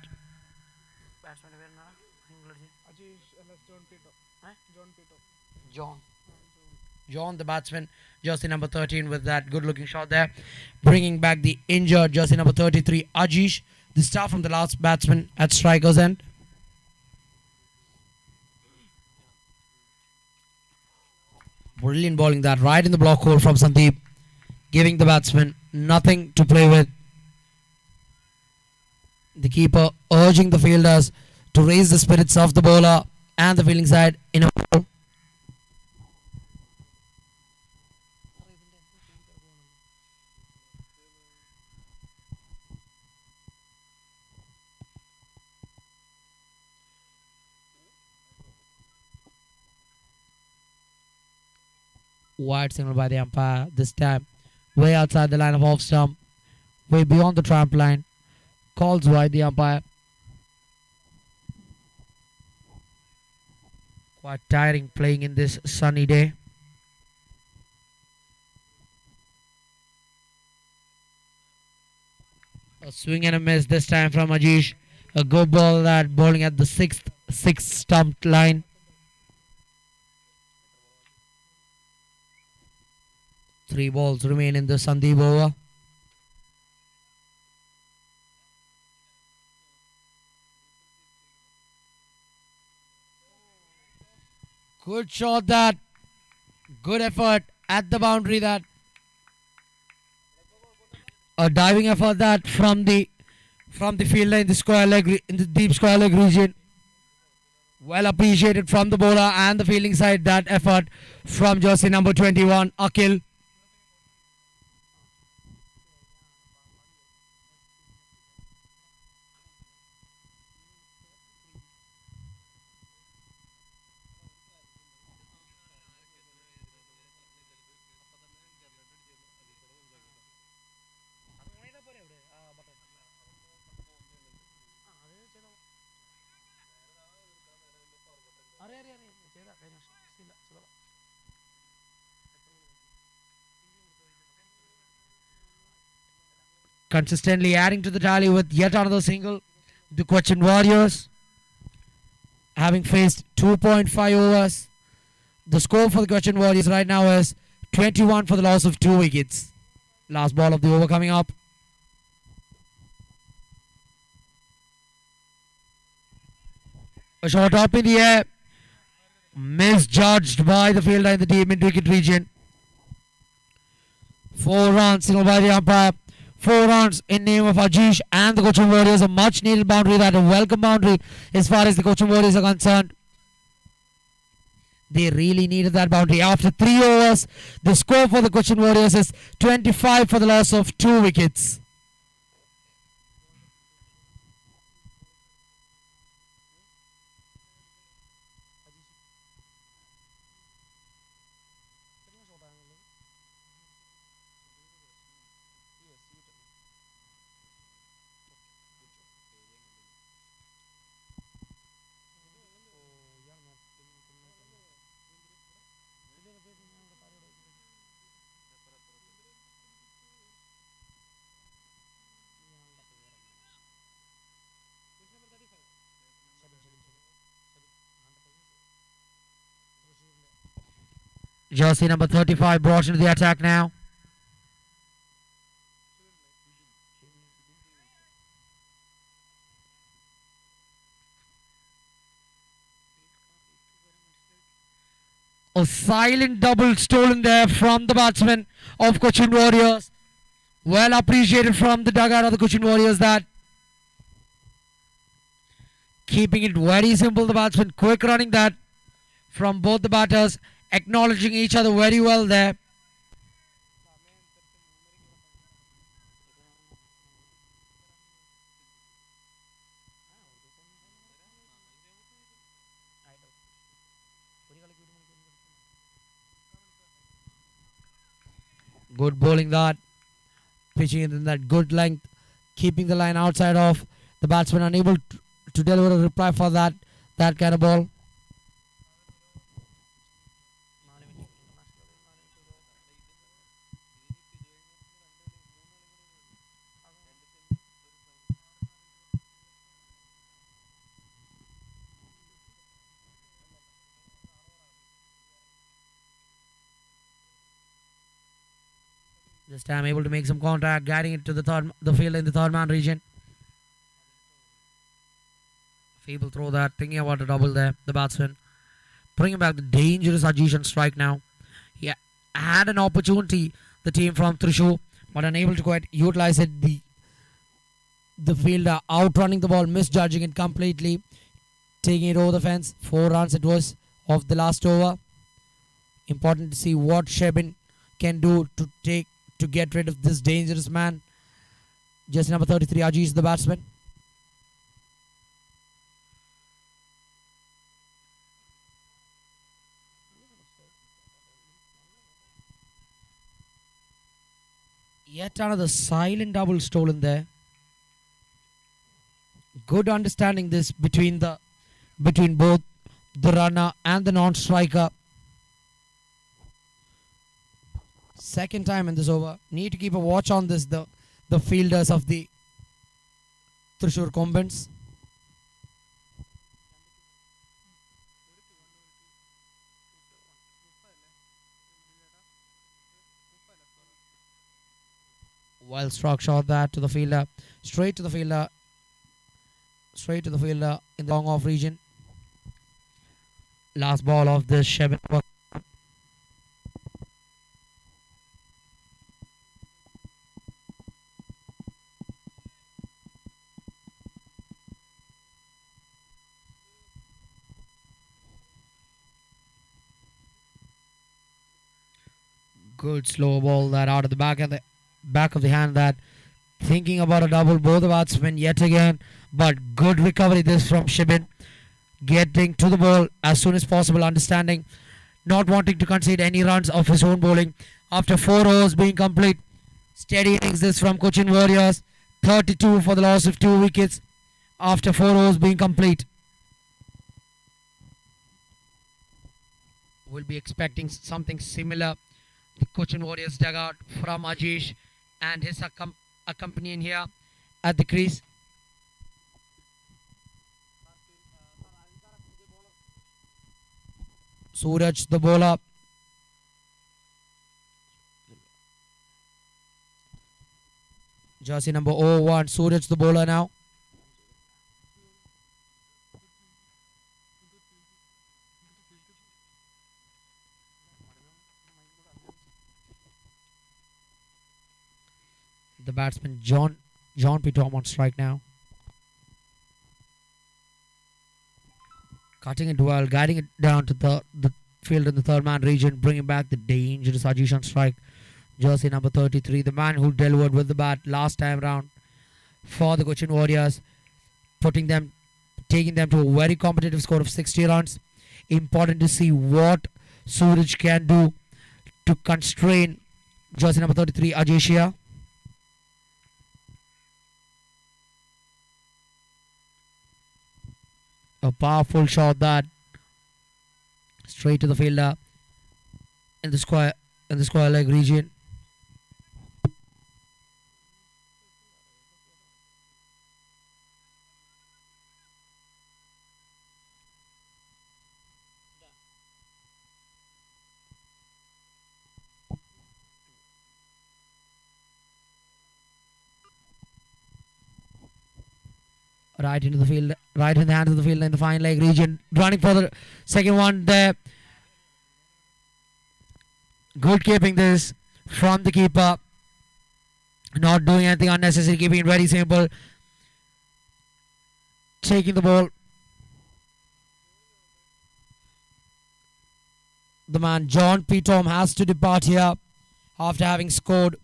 John, the batsman, jersey number 13, with that good looking shot there. Bringing back the injured jersey number 33, Ajish, the star from the last batsman at striker's end. Brilliant bowling that right in the block hole from Sandeep, giving the batsman nothing to play with. The keeper urging the fielders to raise the spirits of the bowler and the fielding side in a ball. Wide signal by the umpire, this time way outside the line of off stump, way beyond the tramp line. Calls wide the umpire. Quite tiring playing in this sunny day. A swing and a miss this time from Ajish. A good ball that bowling at the sixth stumped line. Three balls remain in the Sandeep over. Good shot that. Good effort at the boundary that. A diving effort that from the fielder in the square leg, in the deep square leg region. Well appreciated from the bowler and the fielding side, that effort from jersey number 21, Akil. Consistently adding to the tally with yet another single. The Cochin Warriors, having faced 2.5 overs. The score for the Cochin Warriors right now is 21 for the loss of 2 wickets. Last ball of the over coming up. A shot up in the air. Misjudged by the fielder in the deep mid-wicket region. 4 runs, signal by the umpire. 4 runs in name of Ajish and the Cochin Warriors. A much needed boundary, that a welcome boundary as far as the Cochin Warriors are concerned. They really needed that boundary. After 3 overs, the score for the Cochin Warriors is 25 for the loss of 2 wickets. Jersey number 35 brought into the attack now. A silent double stolen there from the batsman of Cochin Warriors. Well appreciated from the dugout of the Cochin Warriors, that. Keeping it very simple, the batsman. Quick running that from both the batters. Acknowledging each other very well there. Good bowling that. Pitching it in that good length. Keeping the line outside of the batsman, unable to deliver a reply for that kind of ball. This time able to make some contact, guiding it to the field in the third man region. Feeble throw that, thinking about a double there, the batsman. Bringing back the dangerous Ajish on strike now. He had an opportunity, the team from Thrissur, but unable to quite utilize it. The fielder outrunning the ball, misjudging it completely, taking it over the fence. 4 runs it was of the last over. Important to see what Shebin can do to get rid of this dangerous man. Jersey number 33, Ajish is the batsman. Yet another silent double stolen there. Good understanding this between both the runner and the non-striker. Second time in this over. Need to keep a watch on this, the fielders of the Thrissur Combats. Well struck shot that to the fielder. Straight to the fielder in the long off region. Last ball of this Shebin. Good slow ball that out of the back of the hand, that thinking about a double, both the batsmen yet again, but good recovery this from Shebin, getting to the ball as soon as possible, understanding, not wanting to concede any runs of his own bowling after 4 overs being complete. Steady innings this from Cochin Warriors, 32 for the loss of 2 wickets after 4 overs being complete. We'll be expecting something similar. The Cochin Warriors dugout from Ajish and his accompanying here at the crease. Suraj the bowler. Jersey number 01, Suraj the bowler now. The batsman John P. Tom on strike now. Cutting it well, guiding it down to the field in the third man region, bringing back the dangerous Ajish on strike. Jersey number 33, the man who delivered with the bat last time round for the Cochin Warriors, taking them to a very competitive score of 60 runs. Important to see what Suraj can do to constrain jersey number 33, Ajish. A powerful shot that straight to the fielder in the square leg region. Right into the field, right in the hands of the fielder in the fine leg region. Running for the second one there. Good keeping this from the keeper. Not doing anything unnecessary, keeping it very simple. Taking the ball. The man John P. Tom has to depart here after having scored.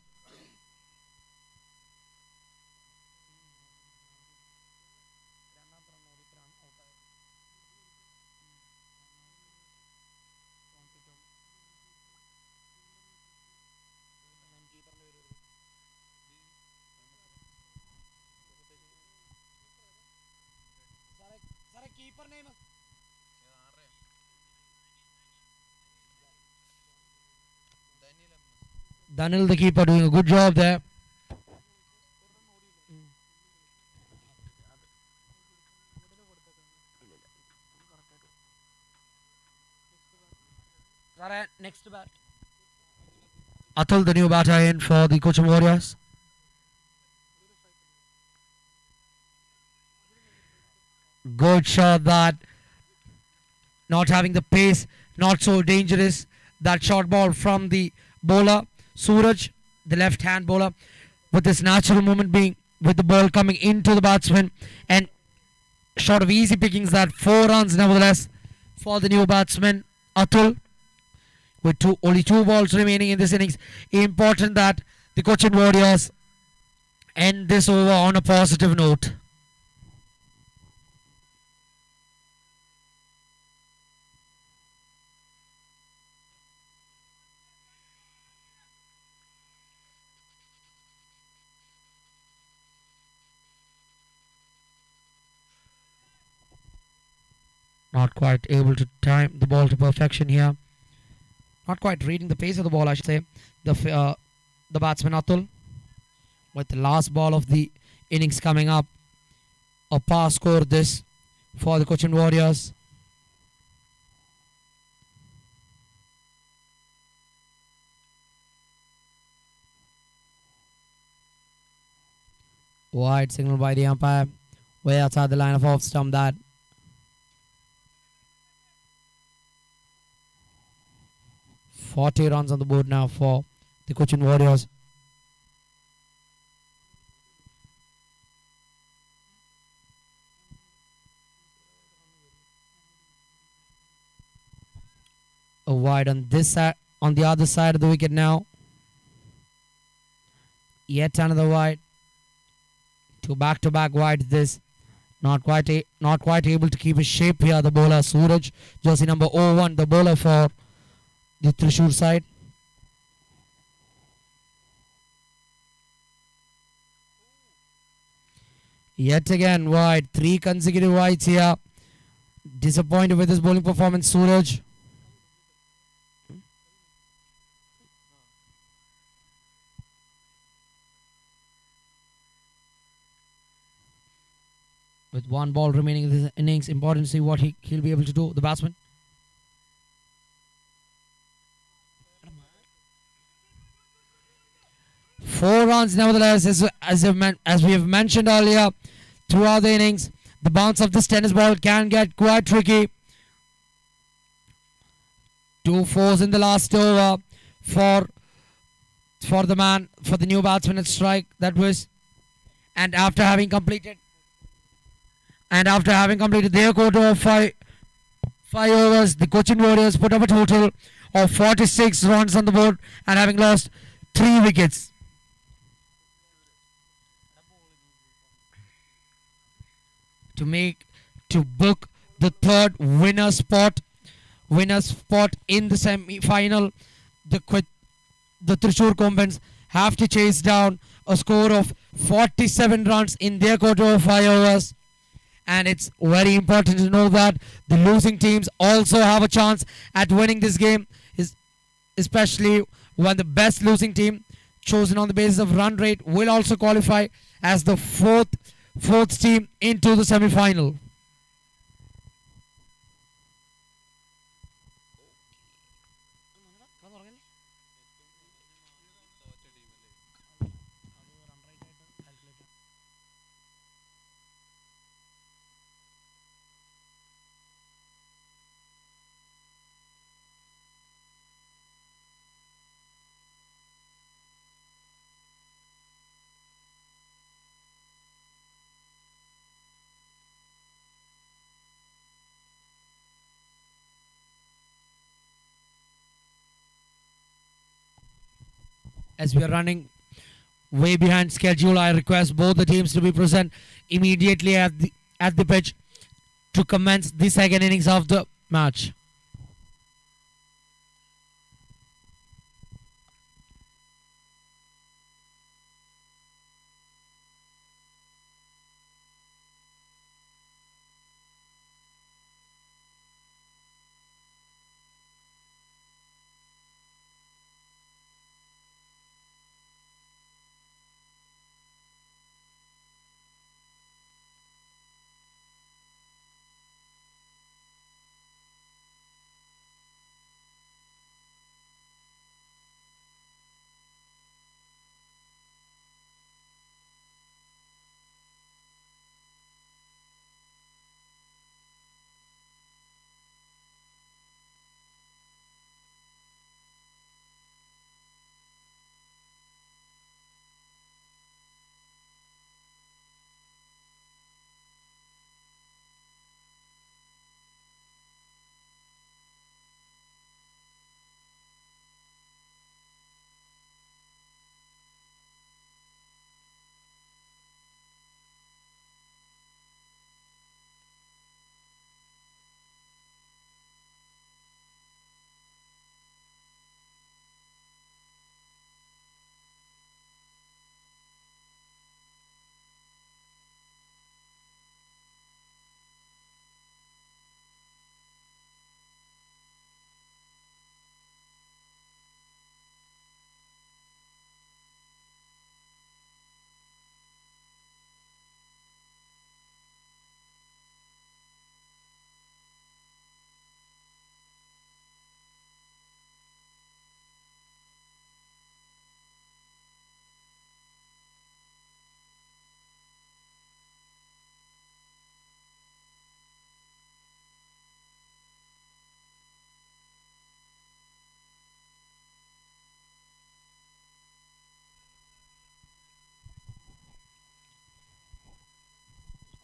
Daniel, the keeper, doing a good job there. Next to bat. Atul, the new batter in for the Cochin Warriors. Good shot that. Not having the pace, not so dangerous. That short ball from the bowler, Suraj, the left-hand bowler, with this natural movement being with the ball coming into the batsman and short of easy pickings. That 4 runs nevertheless for the new batsman Atul. With only 2 balls remaining in this innings, important that the Cochin Warriors end this over on a positive note. Not quite able to time the ball to perfection here. Not quite reading the pace of the ball, I should say. The batsman Atul, with the last ball of the innings coming up. A par score this for the Cochin Warriors. Wide signal by the umpire. Way outside the line of off stump that. "40 runs on the board now for the Cochin Warriors." A wide on this side, on the other side of the wicket now. Yet another wide. 2 back-to-back wides. This not quite able to keep his shape here. The bowler Suraj, jersey number 01, the bowler for the Thrissur side. Yet again wide. 3 consecutive wides here. Disappointed with his bowling performance, Suraj. With 1 ball remaining in this innings, important to see what he'll be able to do, the batsman. Four runs nevertheless, as we have mentioned earlier, throughout the innings, the bounce of this tennis ball can get quite tricky. 2 fours in the last over for the new batsman at strike. That was, and after having completed their quota of 5 overs, the Cochin Warriors put up a total of 46 runs on the board and having lost 3 wickets. To book the third winner spot in the semi-final, the Thrissur Combatants have to chase down a score of 47 runs in their quota of 5 overs. And it's very important to know that the losing teams also have a chance at winning this game, especially when the best losing team, chosen on the basis of run rate, will also qualify as the fourth team into the semi-final. As we are running way behind schedule, I request both the teams to be present immediately at the pitch to commence the second innings of the match.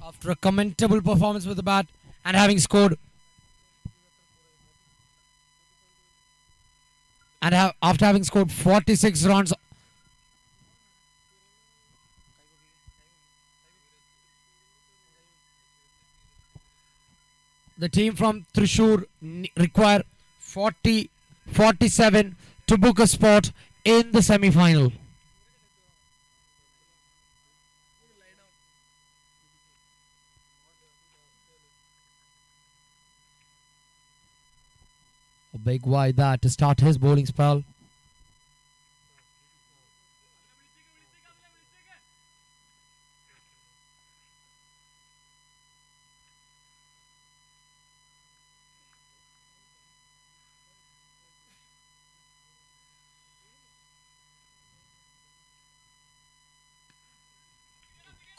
After a commendable performance with the bat and having scored after having scored 46 runs, the team from Thrissur require 47 to book a spot in the semi-final. A big wide that to start his bowling spell.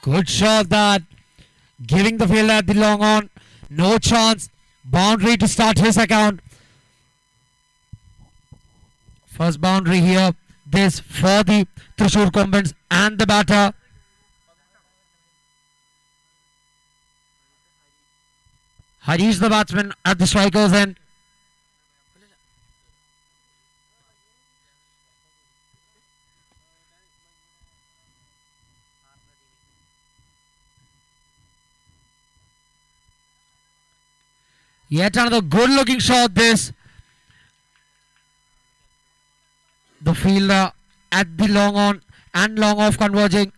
Good shot that. Giving the fielder at the long on. No chance. Boundary to start his account. First boundary here. This for the Thrissur Combatants and the batter. Harish the batsman at the striker's end. Yet another good looking shot this. The fielder at the long on and long off converging.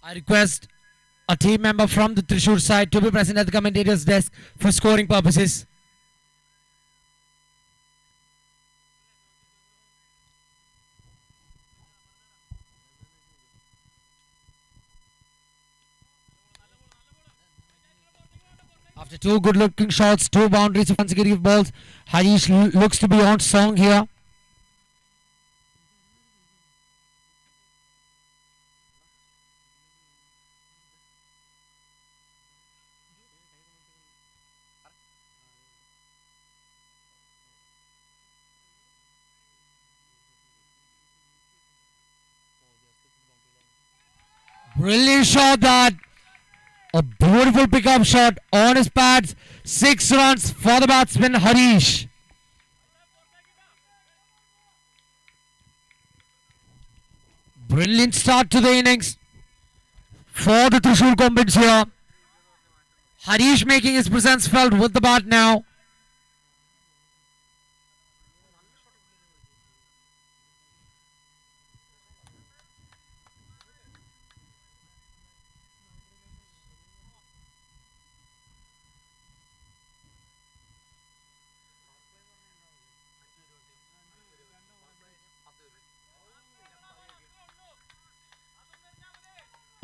I request a team member from the Thrissur side to be present at the commentator's desk for scoring purposes. After two good looking shots, two boundaries of consecutive balls, Harish looks to be on song here. Brilliant shot that. A beautiful pickup shot on his pads. 6 runs for the batsman Harish. Brilliant start to the innings for the Thrissur Combatants here. Harish making his presence felt with the bat now.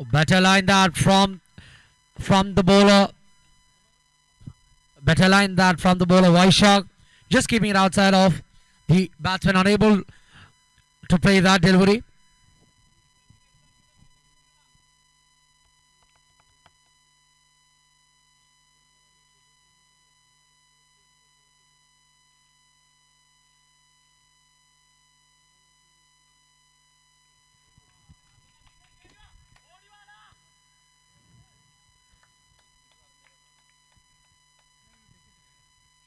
Better line that from the bowler. Better line that from the bowler Vaishak. Just keeping it outside of the batsman, unable to play that delivery.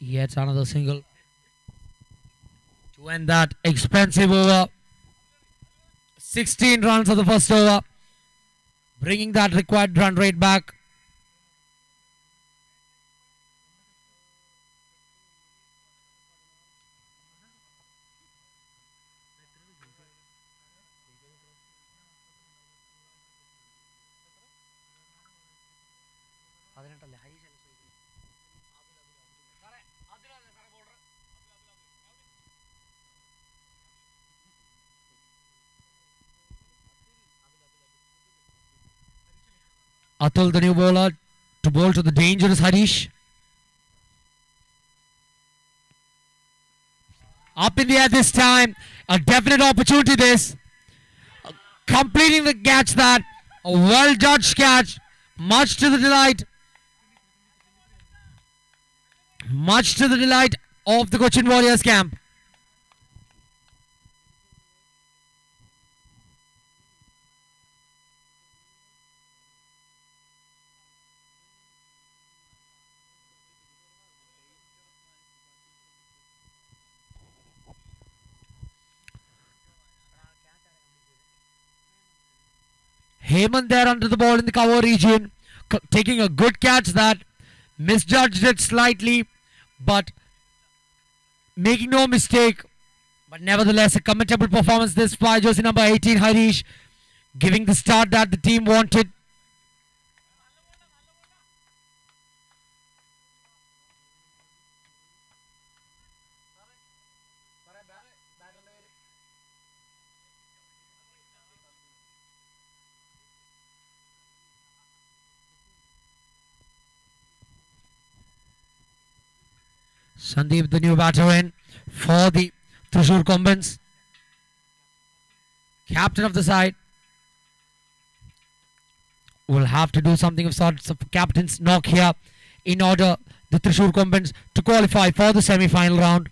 Yet another single to end that expensive over. 16 runs of the first over, bringing that required run rate back. Atul, the new bowler, to bowl to the dangerous Harish. Up in the air this time. A definite opportunity this. completing the catch that. A well judged catch. Much to the delight. Much to the delight of the Cochin Warriors camp. Heyman there under the ball in the cover region, taking a good catch that misjudged it slightly, but making no mistake. But nevertheless, a commendable performance this by jersey number 18 Harish, giving the start that the team wanted. Sandeep, the new batter in for the Thrissur Combines. Captain of the side will have to do something of sorts of captain's knock here in order the Thrissur Combines to qualify for the semi-final round.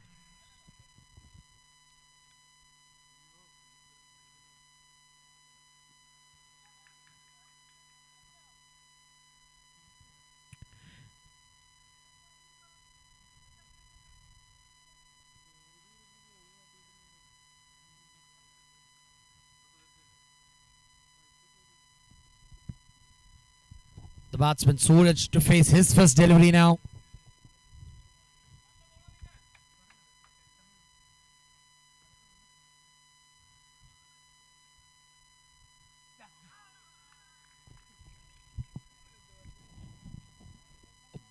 The batsman Suraj to face his first delivery now.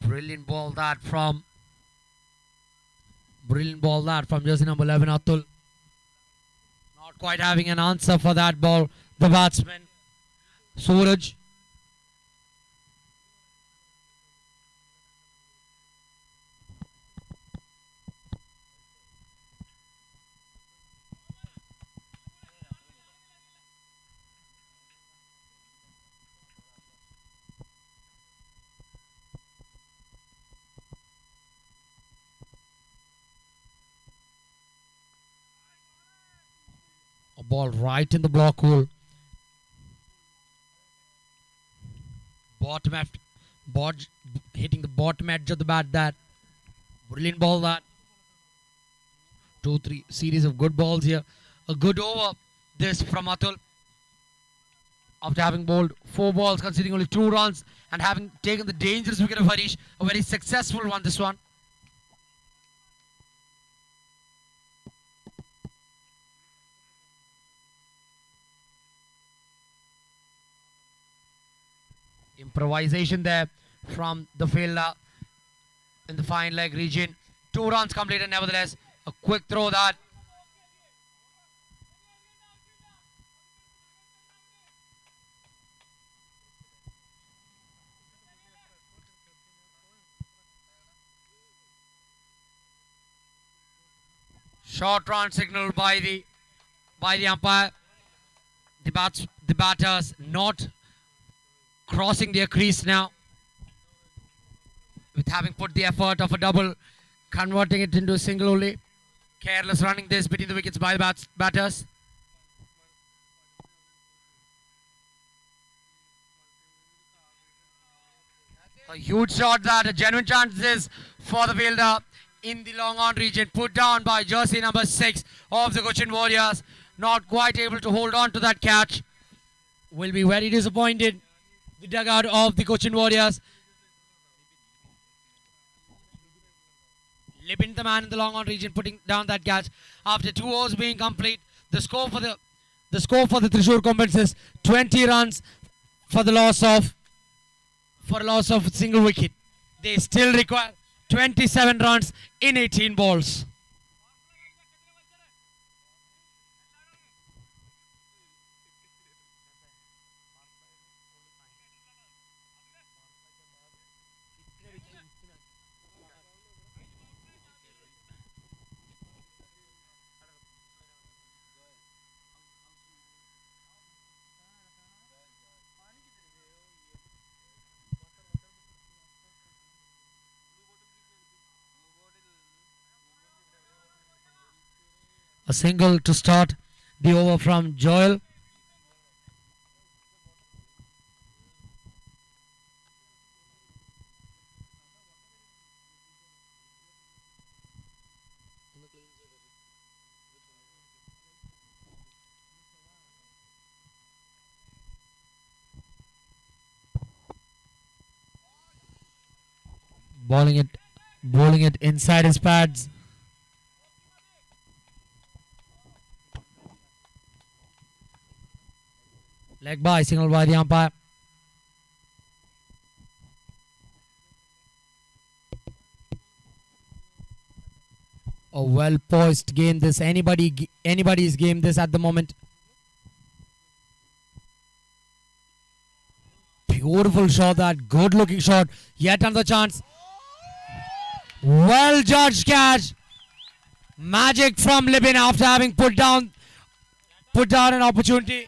Brilliant ball that from jersey number 11 Atul. Not quite having an answer for that ball. The batsman Suraj. A ball right in the block hole. Hitting the bottom edge of the bat. That brilliant ball. That 2-3 series of good balls here. A good over this from Atul. After having bowled 4 balls, conceding only 2 runs, and having taken the dangerous wicket of Harish, a very successful one. This one. Improvisation there from the fielder in the fine leg region. 2 runs completed, nevertheless. A quick throw that. Short run signaled by the umpire. The batters not crossing their crease now, with having put the effort of a double, converting it into a single only. Careless running this between the wickets by the batters. A huge shot that, a genuine chances for the fielder in the long on region, put down by jersey number 6 of the Cochin Warriors. Not quite able to hold on to that catch. Will be very disappointed. The dugout of the Cochin Warriors. Libin, the man in the long on region, putting down that catch after 2 overs being complete. The score for the Thrissur Combines is 20 runs for the loss of a single wicket. They still require 27 runs in 18 balls. A single to start the over from Joel. Bowling it inside his pads. Leg by, signal by the umpire. A well poised game this. Anybody's game this at the moment. Beautiful shot, that good looking shot. Yet another chance. Well judged catch. Magic from Libin after having put down an opportunity.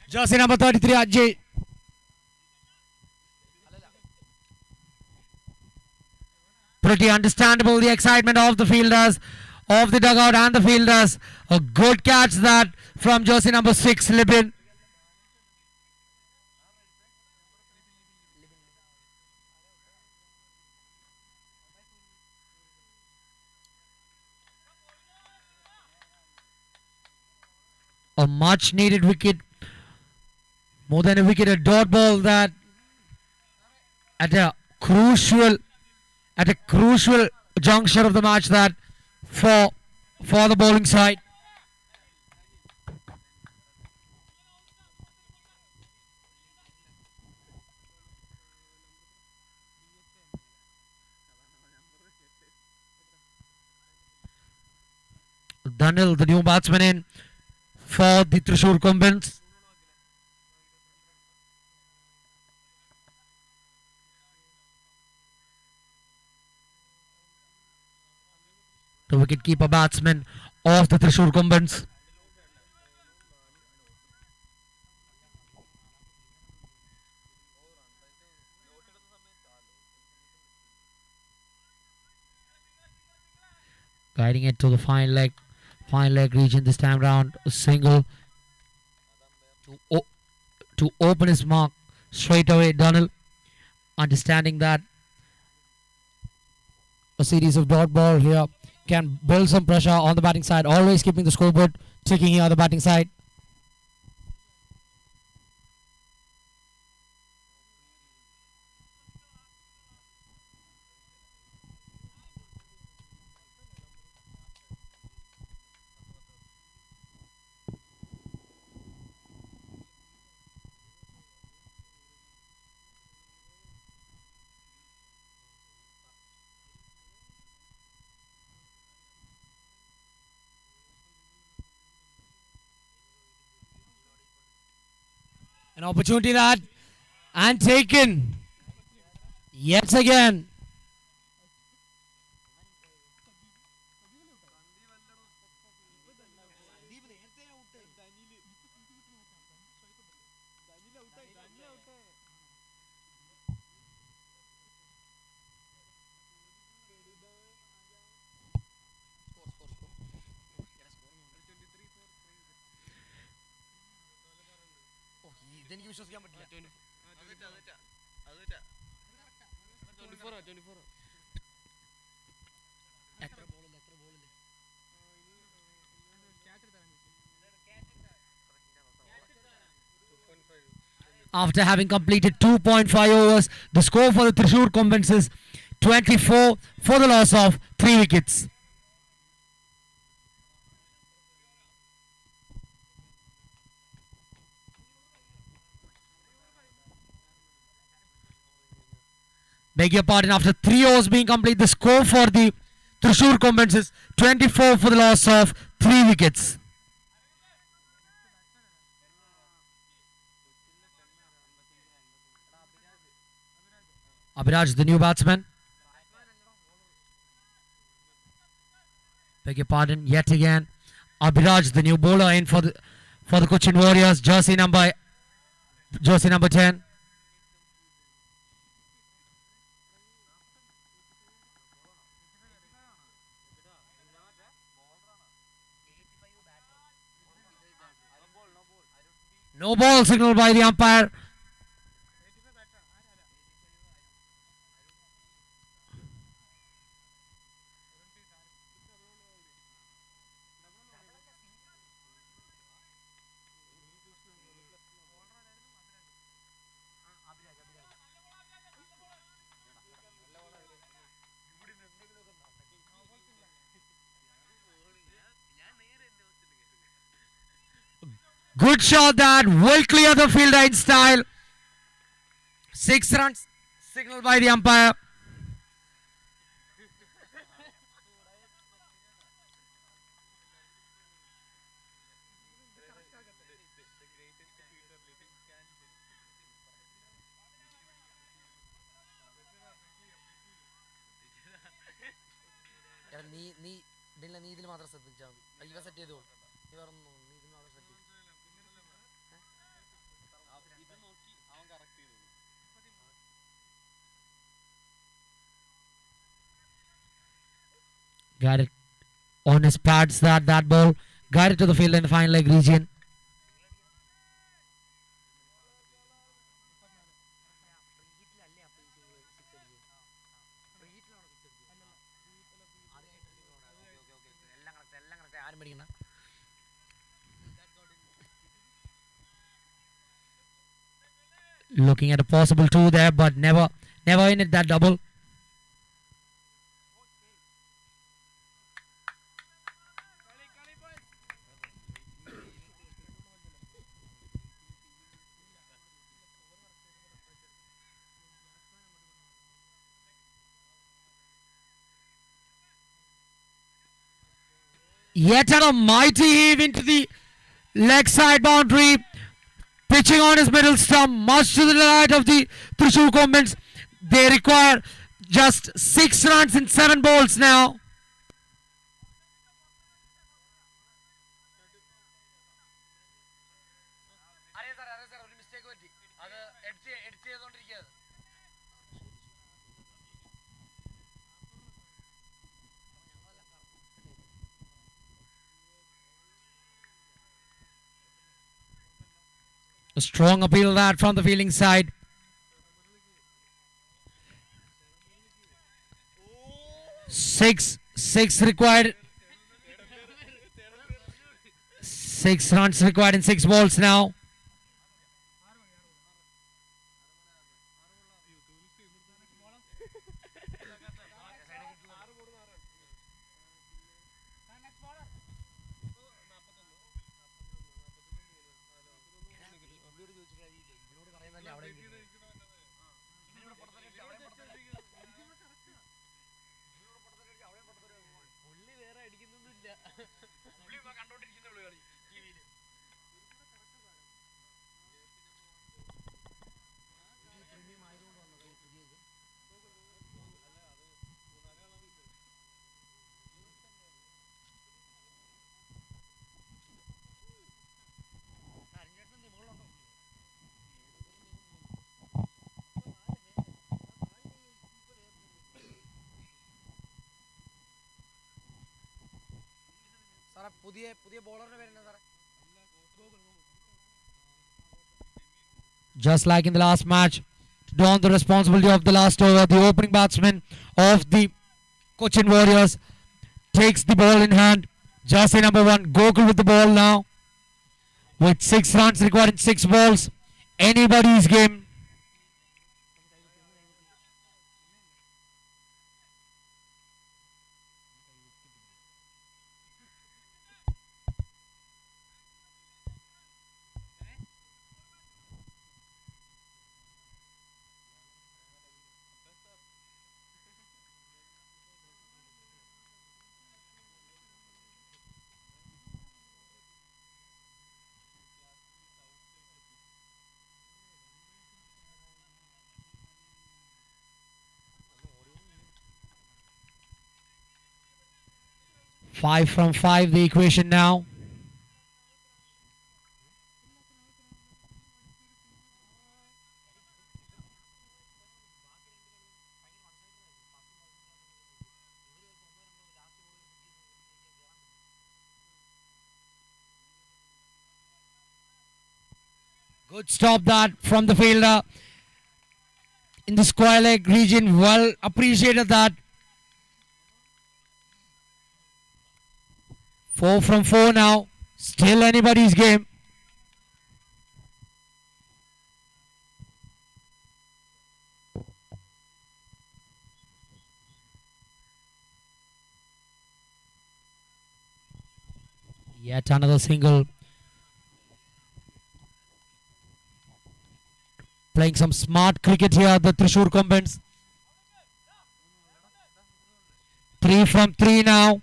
Jersey number 33, Ajay. Pretty understandable the excitement of the fielders, of the dugout and the fielders. A good catch that from jersey number 6, Libin. A much needed wicket, more than a wicket, a dot ball that at a crucial juncture of the match that for the bowling side. Daniel, the new batsman in for the Thrissur Cumbins. The wicket-keeper batsman of the Thrissur Cumbins. Guiding it to the fine leg region this time round. A single to open his mark straight away. Daniel, understanding that a series of dot ball here can build some pressure on the batting side, always keeping the scoreboard ticking here on the batting side. An opportunity that and taken yet again. After having completed 2.5 overs, the score for the Thrissur Cumbins is 24 for the loss of 3 wickets. Beg your pardon, after 3 overs being complete, the score for the Thrissur Cumbins is 24 for the loss of 3 wickets. Abhiraj, the new batsman. Beg your pardon, yet again. Abhiraj, the new bowler, in for the Cochin Warriors, jersey number 10. No ball signal by the umpire. Good shot that will clear the fielder in style. 6 runs signaled by the umpire. Got it on his pads that ball guided to the field in the final leg region. Looking at a possible 2 there, but never in it that double. Yet a mighty heave into the leg side boundary. Pitching on his middle stump, much to the delight of the Thrissur Combatants. They require just 6 runs in 7 balls now. A strong appeal that from the fielding side. Six required. 6 runs required in 6 balls now. Just like in the last match, to don the responsibility of the last over, the opening batsman of the Cochin Warriors takes the ball in hand. Jersey number 1, Gokul with the ball now. With 6 runs required in 6 balls, anybody's game. Five from 5, the equation now. Good stop that from the fielder in the square leg region. Well appreciated that. 4 from 4 now. Still anybody's game. Yet another single. Playing some smart cricket here, the Thrissur Compens. 3 from 3 now.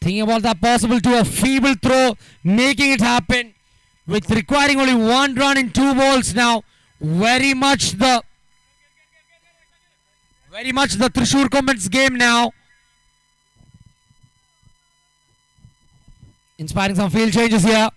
Thinking about that possible to a feeble throw, making it happen with requiring only 1 run in 2 balls now. Very much the Thrissur Compens game now. Inspiring some field changes here.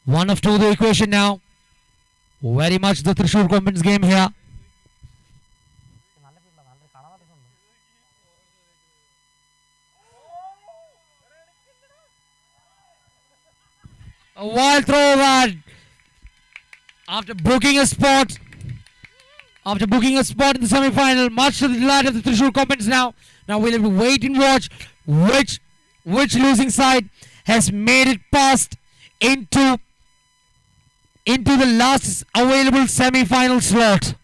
One of two the equation now. Very much the Thrissur Compens game here. A wild throw that after booking a spot. After booking a spot in the semi-final, much to the delight of the Thrissur Compens now. Now we'll have to wait and watch which losing side has made it past into the last available semi-final slot.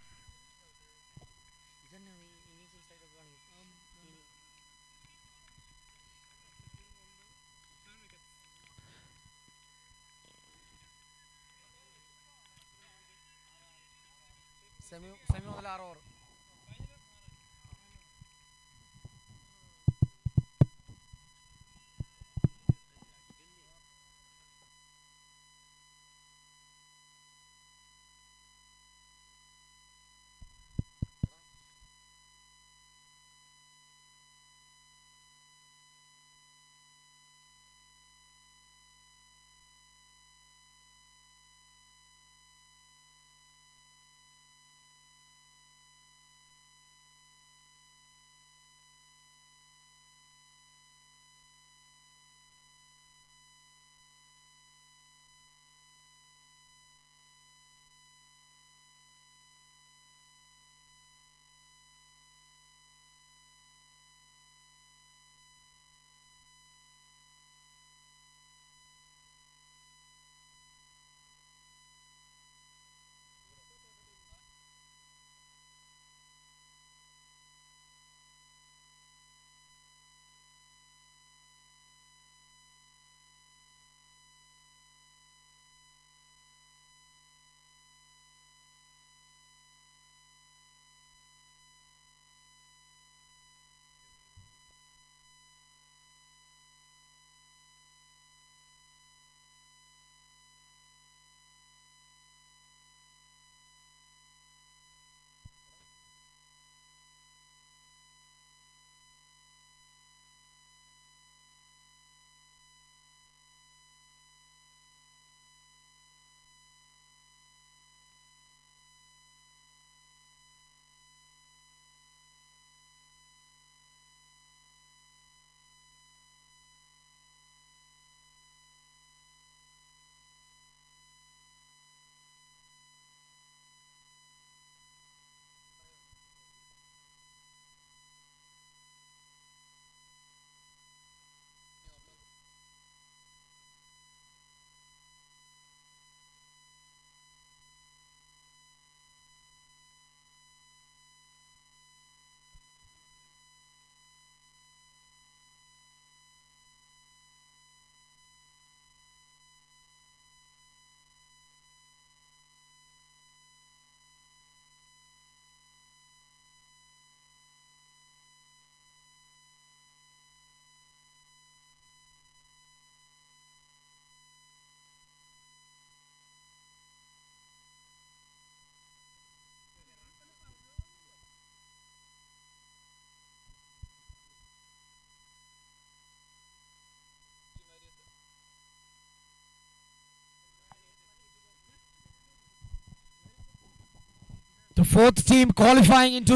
The fourth team qualifying into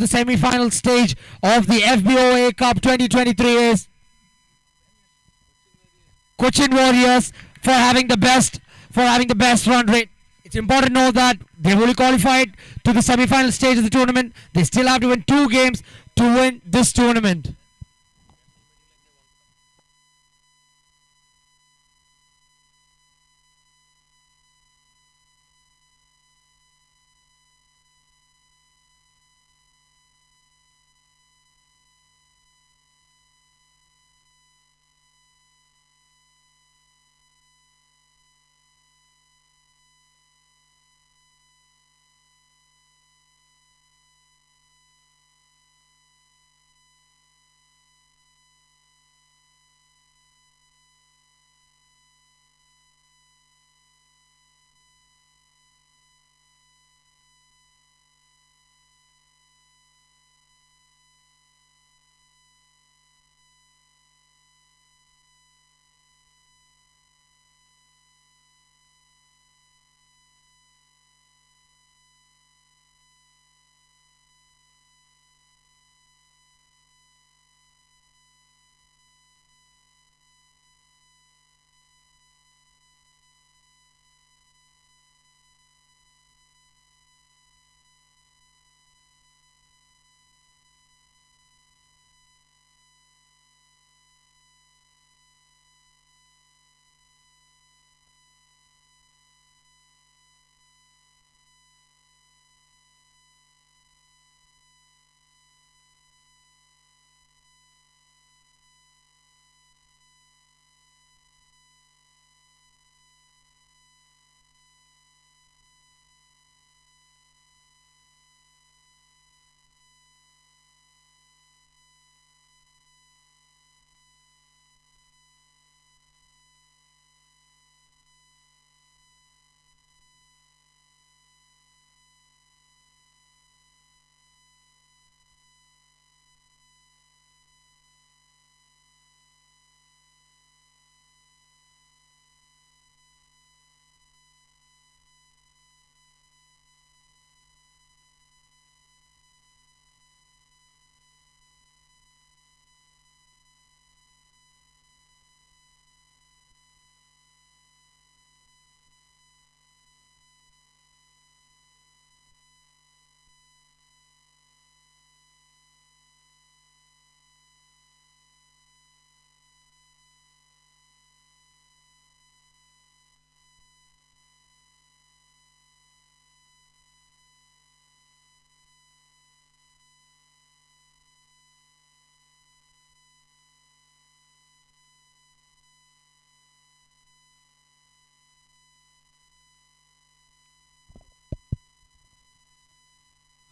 the semi-final stage of the Fboa Cup 2023 is Cochin Warriors for having the best run rate. It's important to know that they've only qualified to the semi-final stage of the tournament. They still have to win 2 games to win this tournament.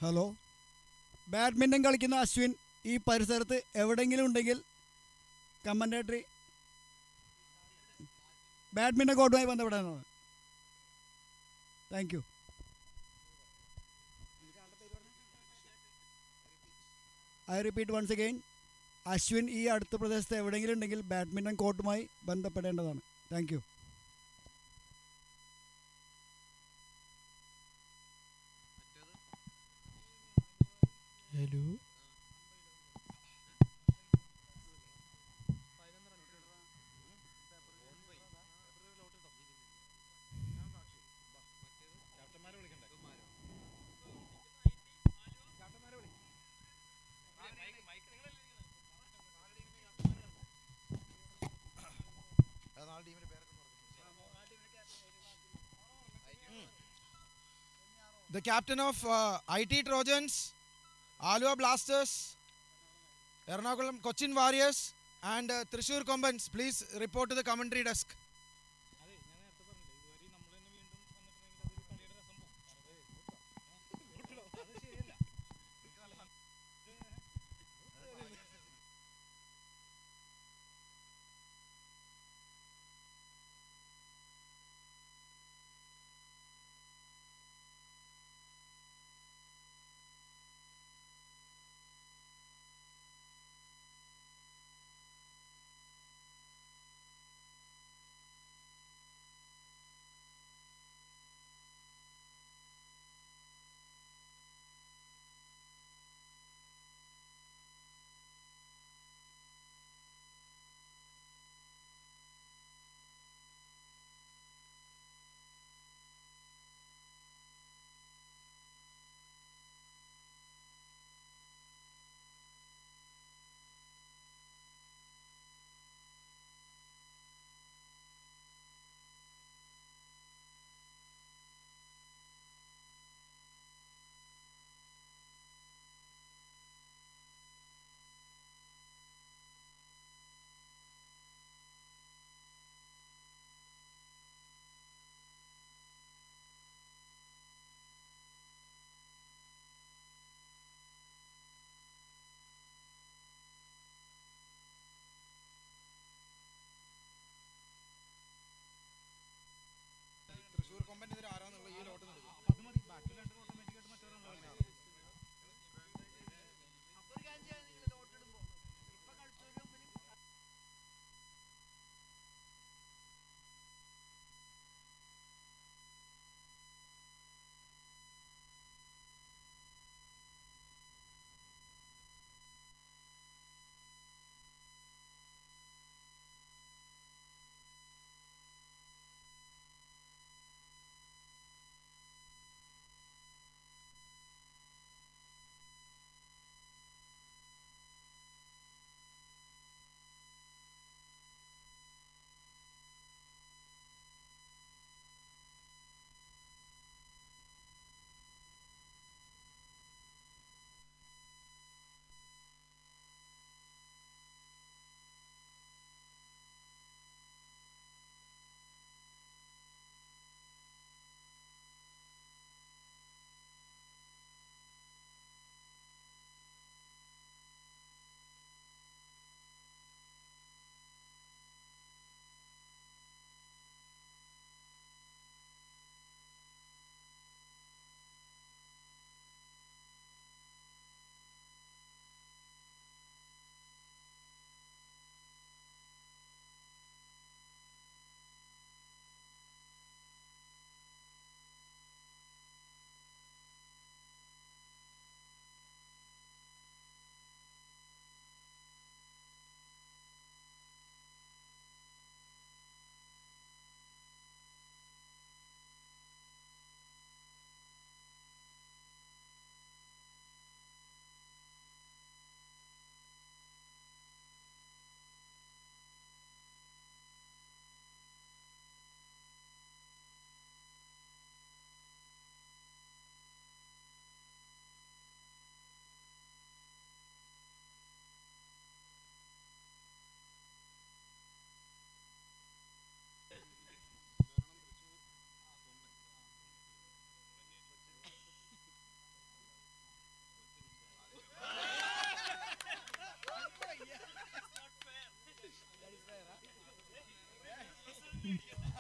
Hello, badminton കളിക്കുന്ന അശ്വിൻ ഈ പരിസരത്ത് എവിടെയെങ്കിലും ഉണ്ടെങ്കിൽ commentary badminton കോർട്ടുമായി ബന്ധപ്പെടാനാണ്. Thank you. I repeat once again, Ashwin ഈ അടുത്ത പ്രദേശത്ത് എവിടെയെങ്കിലും ഉണ്ടെങ്കിൽ ബാഡ്മിൻ്റൺ കോർട്ടുമായി ബന്ധപ്പെടേണ്ടതാണ്. Thank you. Hello. The captain of IT Trojans, Alua Blasters, Ernakulam Cochin Warriors and Thrissur Kombans, please report to the commentary desk.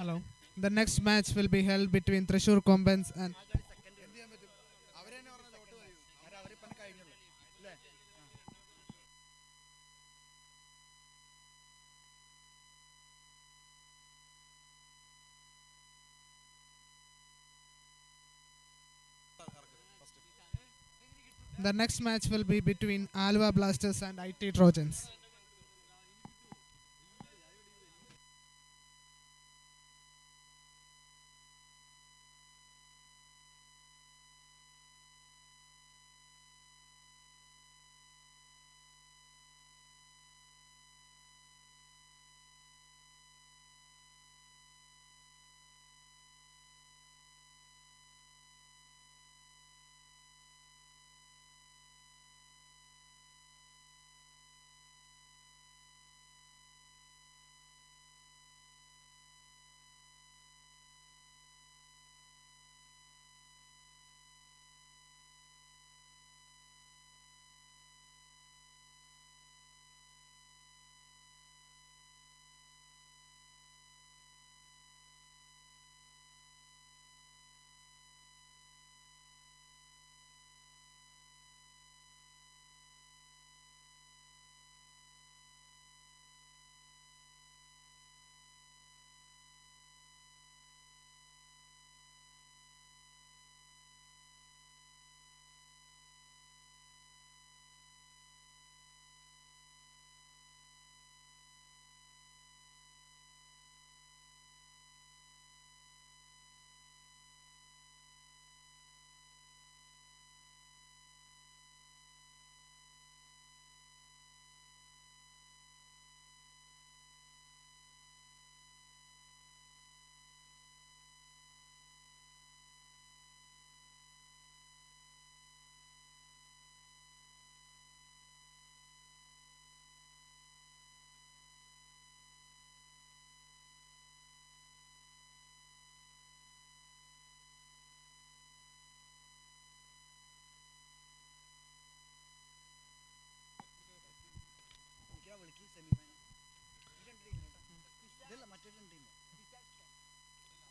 Hello. The next match will be held between Thrissur Kombans and the next match will be between Alva Blasters and IT Trojans.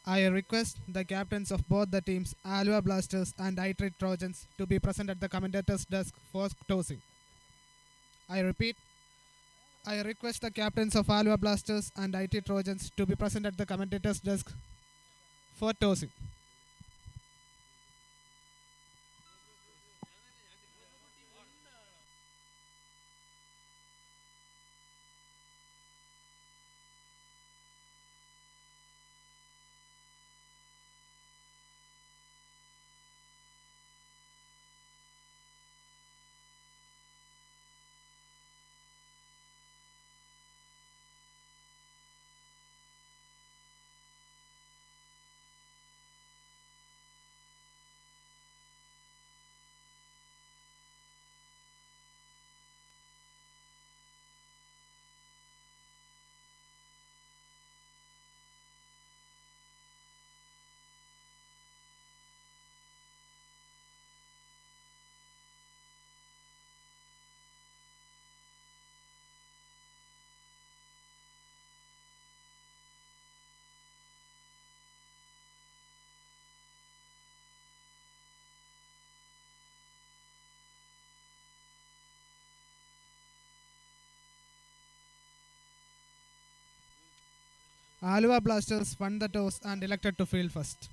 I request the captains of both the teams, Alva Blasters and IT Trojans, to be present at the commentator's desk for tossing. I repeat, I request the captains of Alva Blasters and IT Trojans to be present at the commentator's desk for tossing. Alva Blasters won the toss and elected to field first.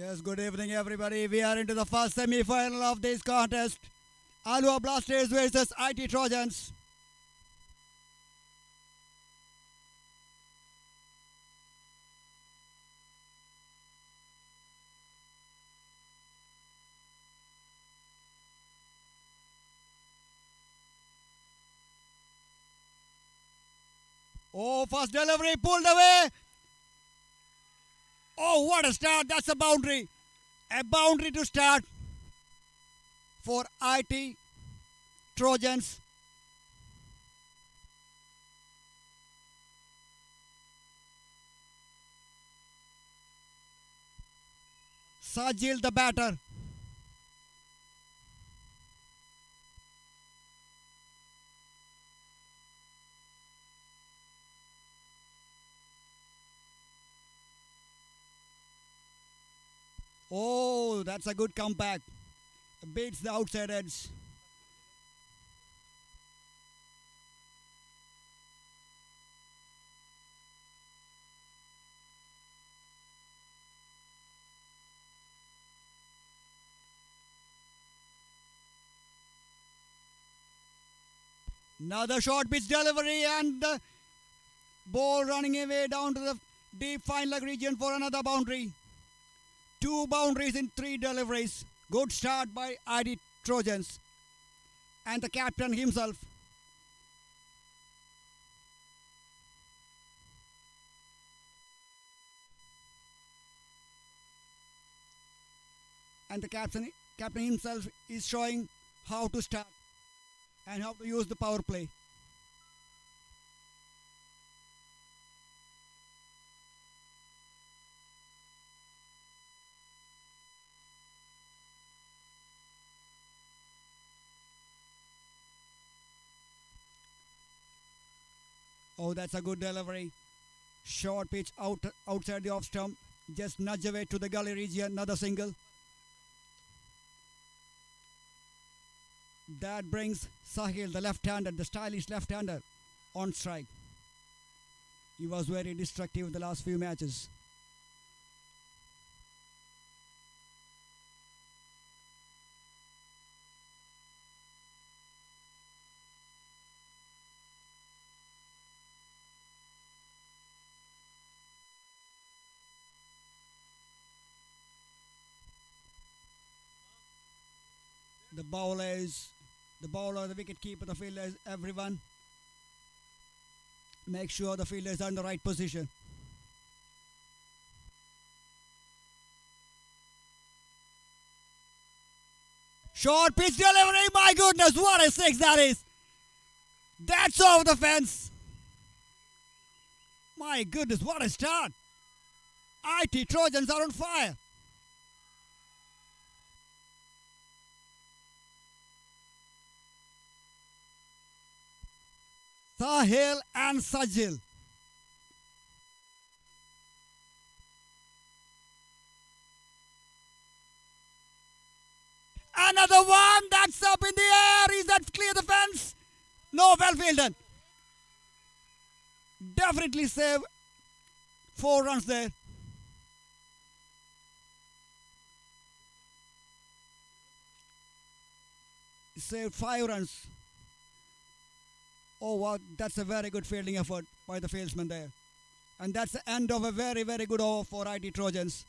Yes, good evening, everybody. We are into the first semi-final of this contest. Alua Blasters versus IT Trojans. Oh, first delivery pulled away. Oh, what a start. That's a boundary. A boundary to start for IT Trojans. Sajil the batter. Oh, that's a good comeback. Beats the outside edge. Another short pitch delivery and the ball running away down to the deep fine leg region for another boundary. 2 boundaries in 3 deliveries. Good start by ID Trojans. And the captain himself. And the captain himself is showing how to start and how to use the power play. Oh, that's a good delivery. Short pitch outside the off stump. Just nudge away to the gully region. Another single. That brings Sahil, the left-hander, the stylish left-hander, on strike. He was very destructive in the last few matches. The bowler, the wicket keeper, the fielders, everyone. Make sure the fielders are in the right position. Short pitch delivery, my goodness, what a six that is. That's over the fence. My goodness, what a start. IT Trojans are on fire. Sahil and Sajil. Another one that's up in the air. Is that clear the fence? No, well fielded. Definitely save 4 runs there. Saved 5 runs. Oh, wow, that's a very good fielding effort by the fieldsman there. And that's the end of a very, very good over for IT Trojans.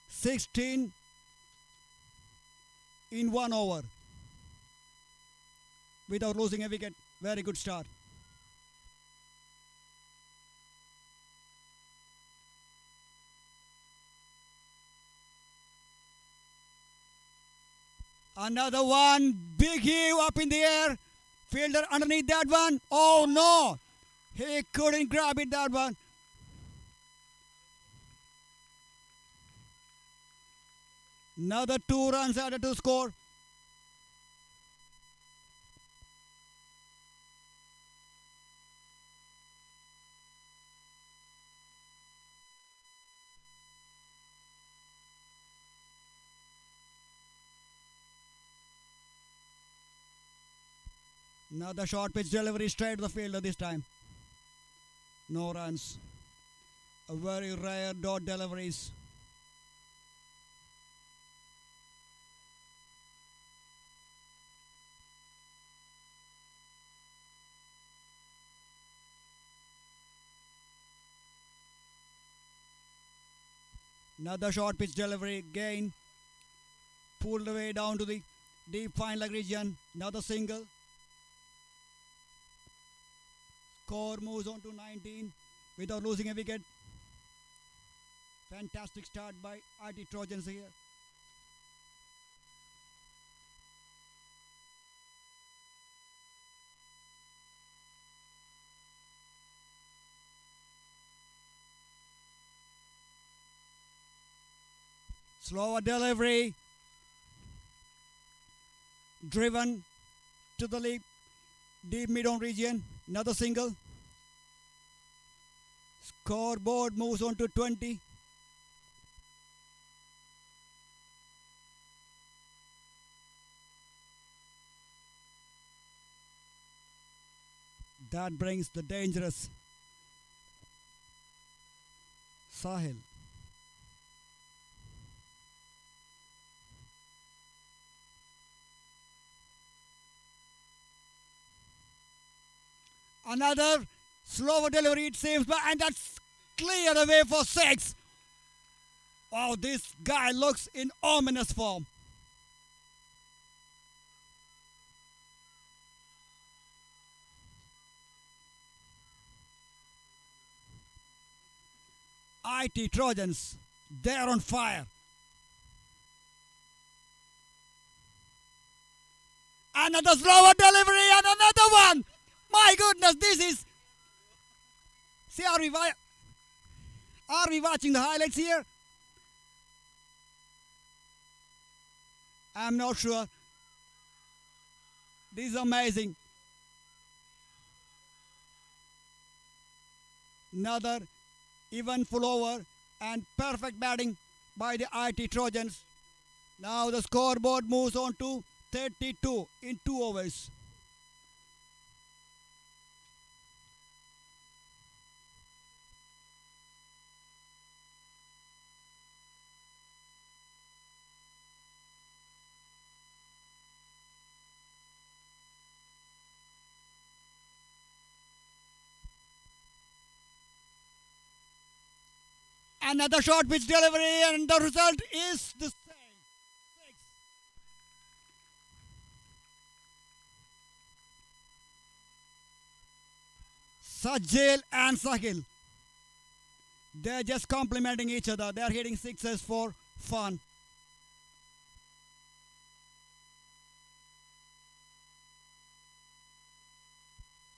16 in 1 over. Without losing a wicket. Very good start. Another one. Big heave up in the air. Fielder underneath that one. Oh no! He couldn't grab it, that one. Another 2 runs added to score. Another short pitch delivery straight to the fielder this time. No runs. A very rare dot deliveries. Another short pitch delivery again. Pulled away down to the deep fine leg region. Another single. Score moves on to 19 without losing a wicket. Fantastic start by IT Trojans here. Slower delivery. Driven to the deep mid-on region. Another single. Scoreboard moves on to 20. That brings the dangerous Sahil. Another slower delivery, it saves, and that's cleared away for 6. Oh, this guy looks in ominous form. IT Trojans, they're on fire. Another slower delivery and another one. My goodness, this is... See, are we watching the highlights here? I'm not sure. This is amazing. Another even full over and perfect batting by the IT Trojans. Now the scoreboard moves on to 32 in 2 overs. Another short pitch delivery, and the result is the same. 6. Sajil and Sahil. They're just complimenting each other. They're hitting sixes for fun.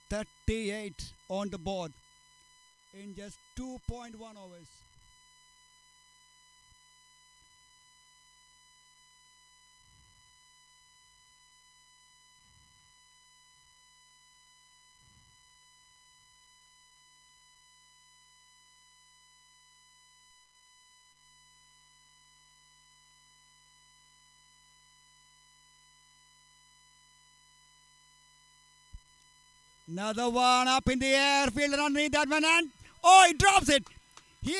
.38 on the board in just 2.1 overs. Another one up in the air, fielder underneath that one, and oh, he drops it. He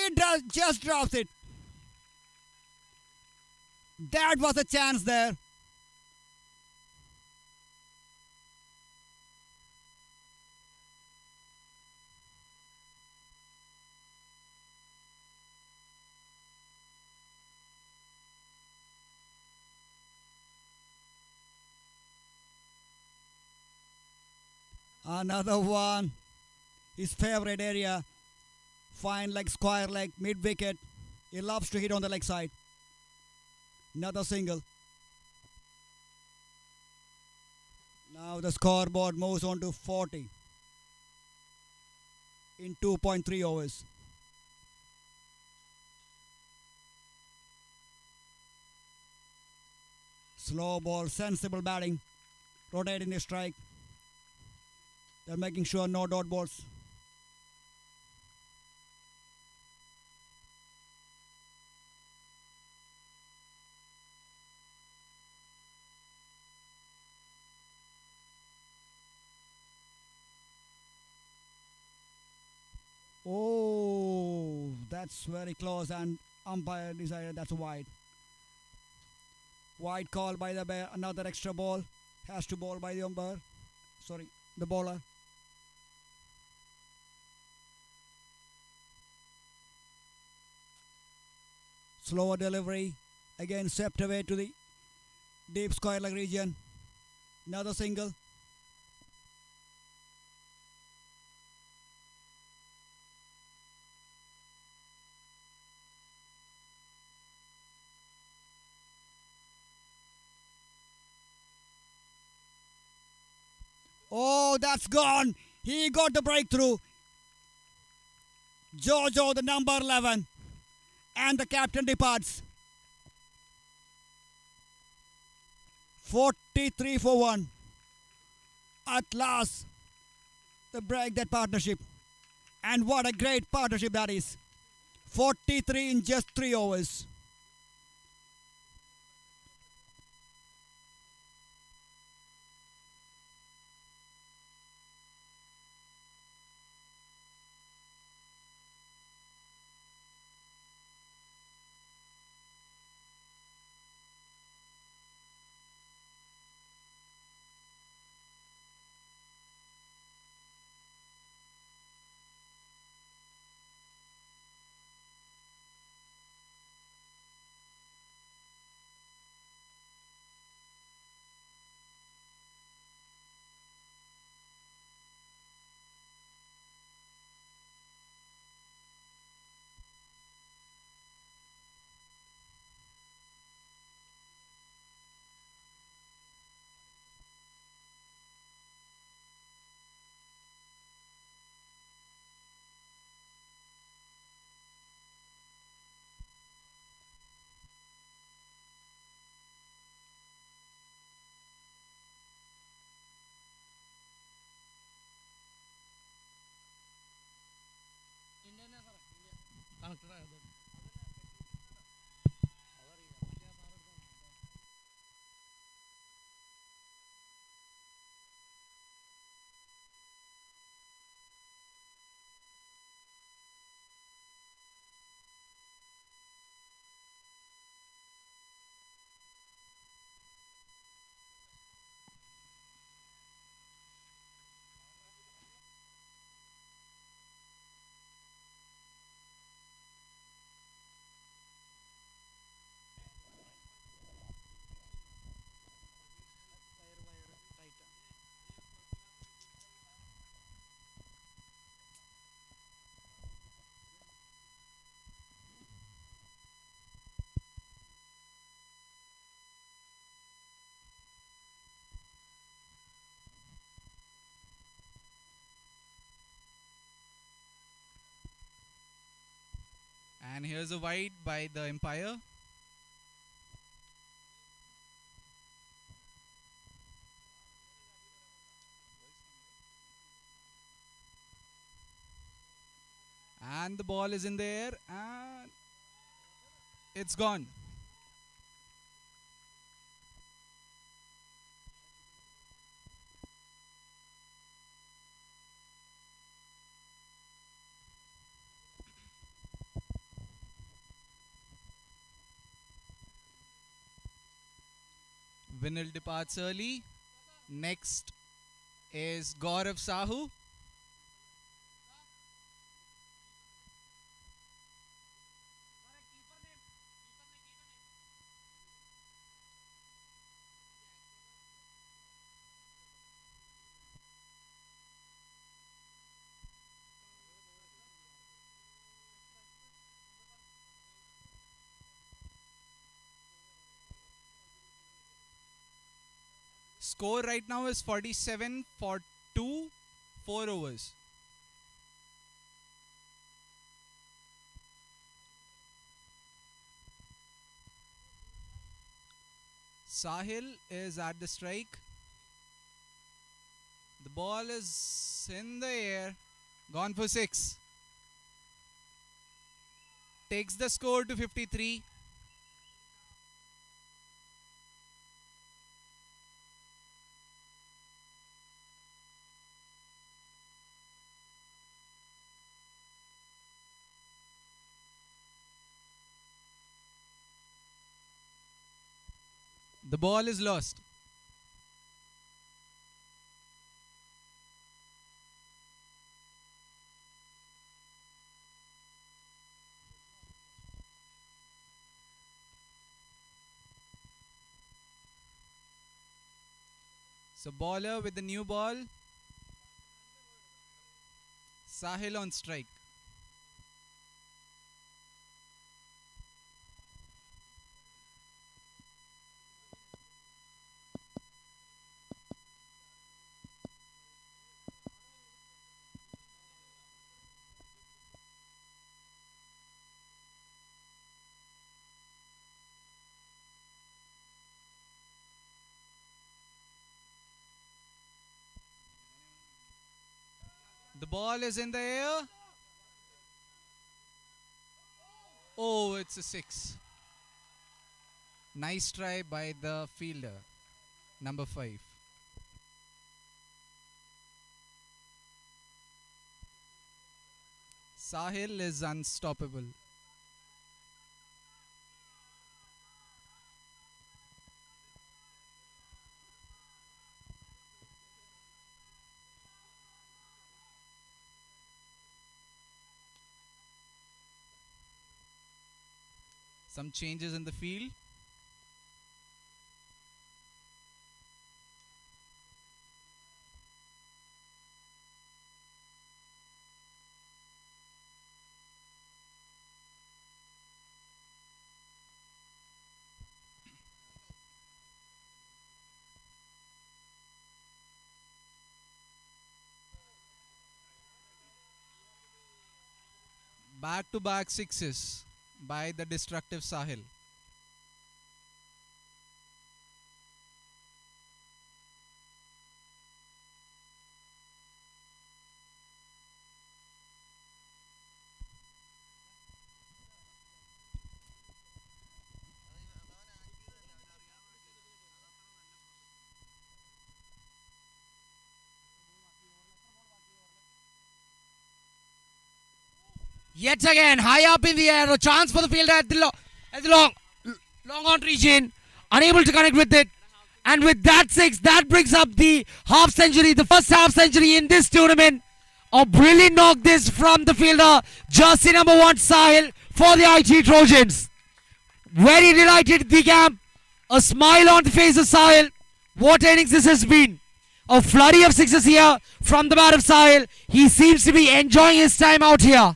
just drops it. That was a chance there. Another one. His favorite area. Fine leg, square leg, mid wicket. He loves to hit on the leg side. Another single. Now the scoreboard moves on to 40 in 2.3 overs. Slow ball, sensible batting. Rotating the strike. They're making sure no dot balls. Oh, That's very close, and umpire decided that's a wide. Wide call by the bear. Another extra ball. Has to ball by the umpire. Sorry, the bowler. Slower delivery. Again swept away to the deep square leg region. Another single. Oh, that's gone. He got the breakthrough. Jojo, the number 11. And the captain departs. 43 for 1. At last, they break that partnership. And what a great partnership that is. 43 in just 3 overs. And here's a wide by the umpire. And the ball is in the air and it's gone. Vinil departs early. Next is Gaurav Sahu. Score right now is 47 for 2, 4 overs. Sahil is at the strike. The ball is in the air. Gone for 6. Takes the score to 53. The ball is lost. So baller with the new ball. Sahil on strike. The ball is in the air. Oh, it's a 6. Nice try by the fielder, number 5. Sahil is unstoppable. Some changes in the field. Back-to-back sixes by the destructive Sahil. Yet again, high up in the air, a chance for the fielder at the long on region, unable to connect with it. And with that 6, that brings up the half century, the first half century in this tournament. A brilliant knock this from the fielder, jersey number 1 Sahil for the IT Trojans. Very delighted at the camp, a smile on the face of Sahil. What innings this has been. A flurry of sixes here from the bat of Sahil. He seems to be enjoying his time out here.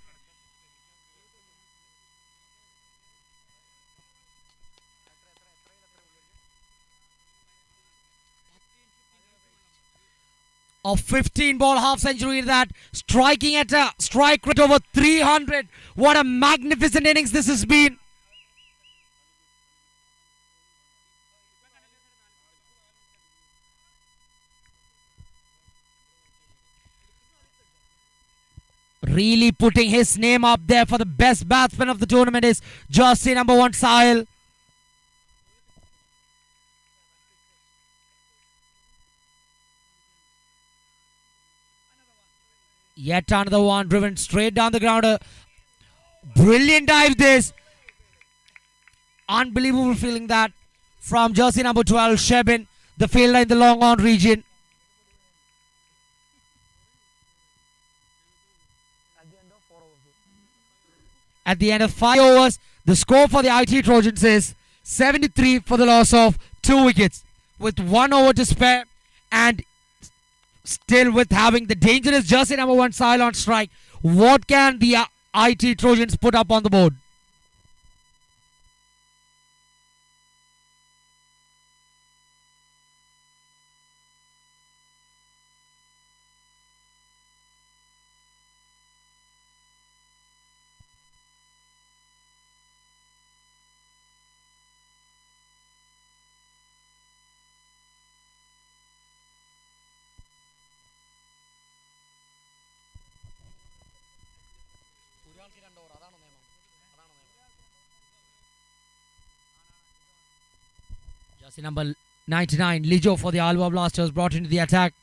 A 15-ball half century that, striking at a strike rate over 300. What a magnificent innings this has been. Really putting his name up there for the best batsman of the tournament is jersey number 1 Sahil. Yet another one driven straight down the grounder. Brilliant dive this. Unbelievable feeling that from jersey number 12 Shebin, the fielder in the long on region. At the end of 5 overs, the score for the IT Trojans is 73 for the loss of 2 wickets. With 1 over to spare and still with having the dangerous jersey number 1 Sahil on strike, what can the IT Trojans put up on the board? Jersey number 99 Lijo for the Alva Blasters brought into the attack.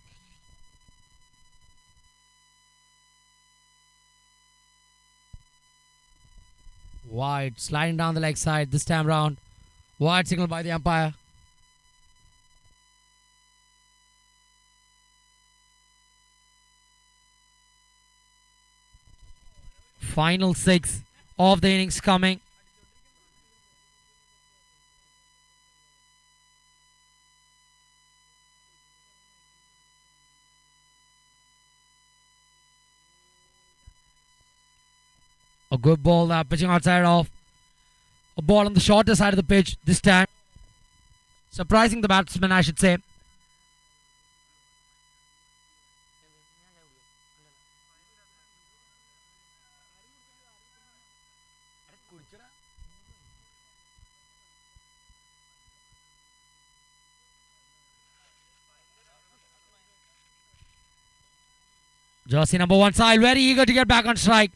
Wide, sliding down the leg side this time round. Wide signal by the umpire. Final 6 of the innings coming. A good ball pitching outside of. A ball on the shorter side of the pitch this time. Surprising the batsman, I should say. Jersey number 1 Sahil very eager to get back on strike.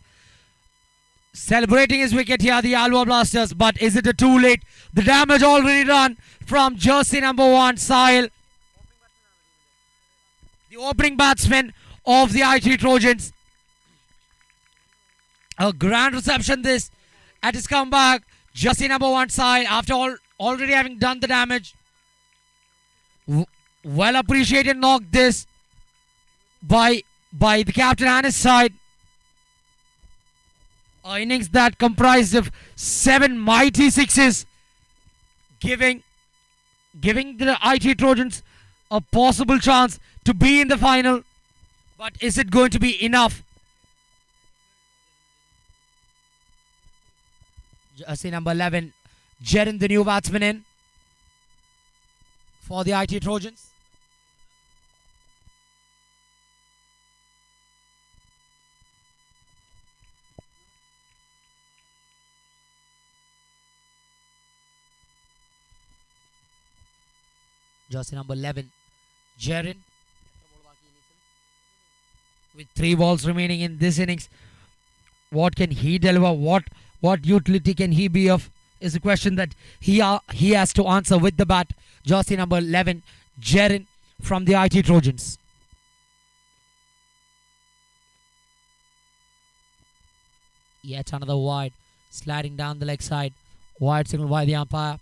Celebrating his wicket here, the Alwa Blasters, but is it too late? The damage already done from jersey number 1 Sahil. The opening batsman of the IT Trojans. A grand reception this at his comeback. Jersey number 1 Sahil, after already having done the damage. Well appreciated knock this by the captain and his side. An innings that comprised of 7 mighty sixes, giving the IT Trojans a possible chance to be in the final. But is it going to be enough? Jersey number 11, Jerin, the new batsman, in for the IT Trojans. Jersey number 11, Jerin. With 3 balls remaining in this innings, what can he deliver? What utility can he be of? Is a question that he has to answer with the bat. Jersey number 11, Jerin from the IT Trojans. Yet another wide, sliding down the leg side. Wide signal by the umpire.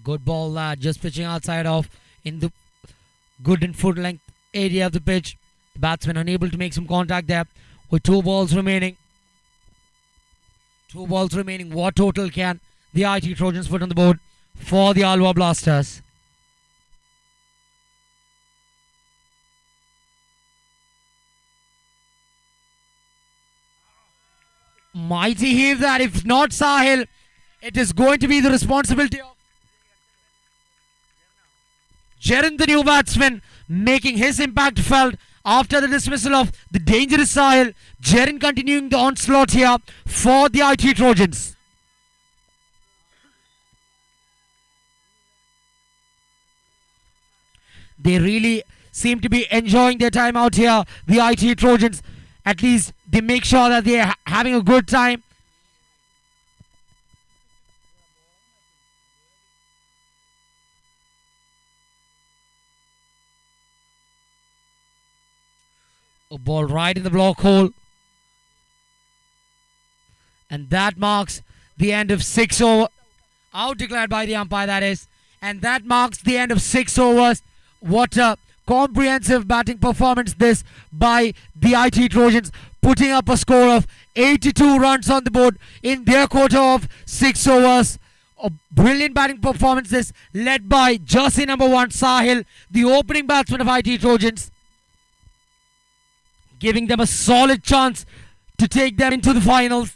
Good ball, just pitching outside of in the good and foot length area of the pitch. The batsman unable to make some contact there with 2 balls remaining. 2 balls remaining. What total can the IT Trojans put on the board for the Alwa Blasters? Mighty heave that. If not Sahil, it is going to be the responsibility of Jerin, the new batsman, making his impact felt after the dismissal of the dangerous Sahil. Jerin continuing the onslaught here for the IT Trojans. They really seem to be enjoying their time out here, the IT Trojans. At least they make sure that they are having a good time. A ball right in the block hole. And that marks the end of 6 overs. Out declared by the umpire, that is. And that marks the end of 6 overs. What a comprehensive batting performance this by the IT Trojans, putting up a score of 82 runs on the board in their quarter of 6 overs. A brilliant batting performance this, led by jersey number 1 Sahil, the opening batsman of IT Trojans, giving them a solid chance to take them into the finals.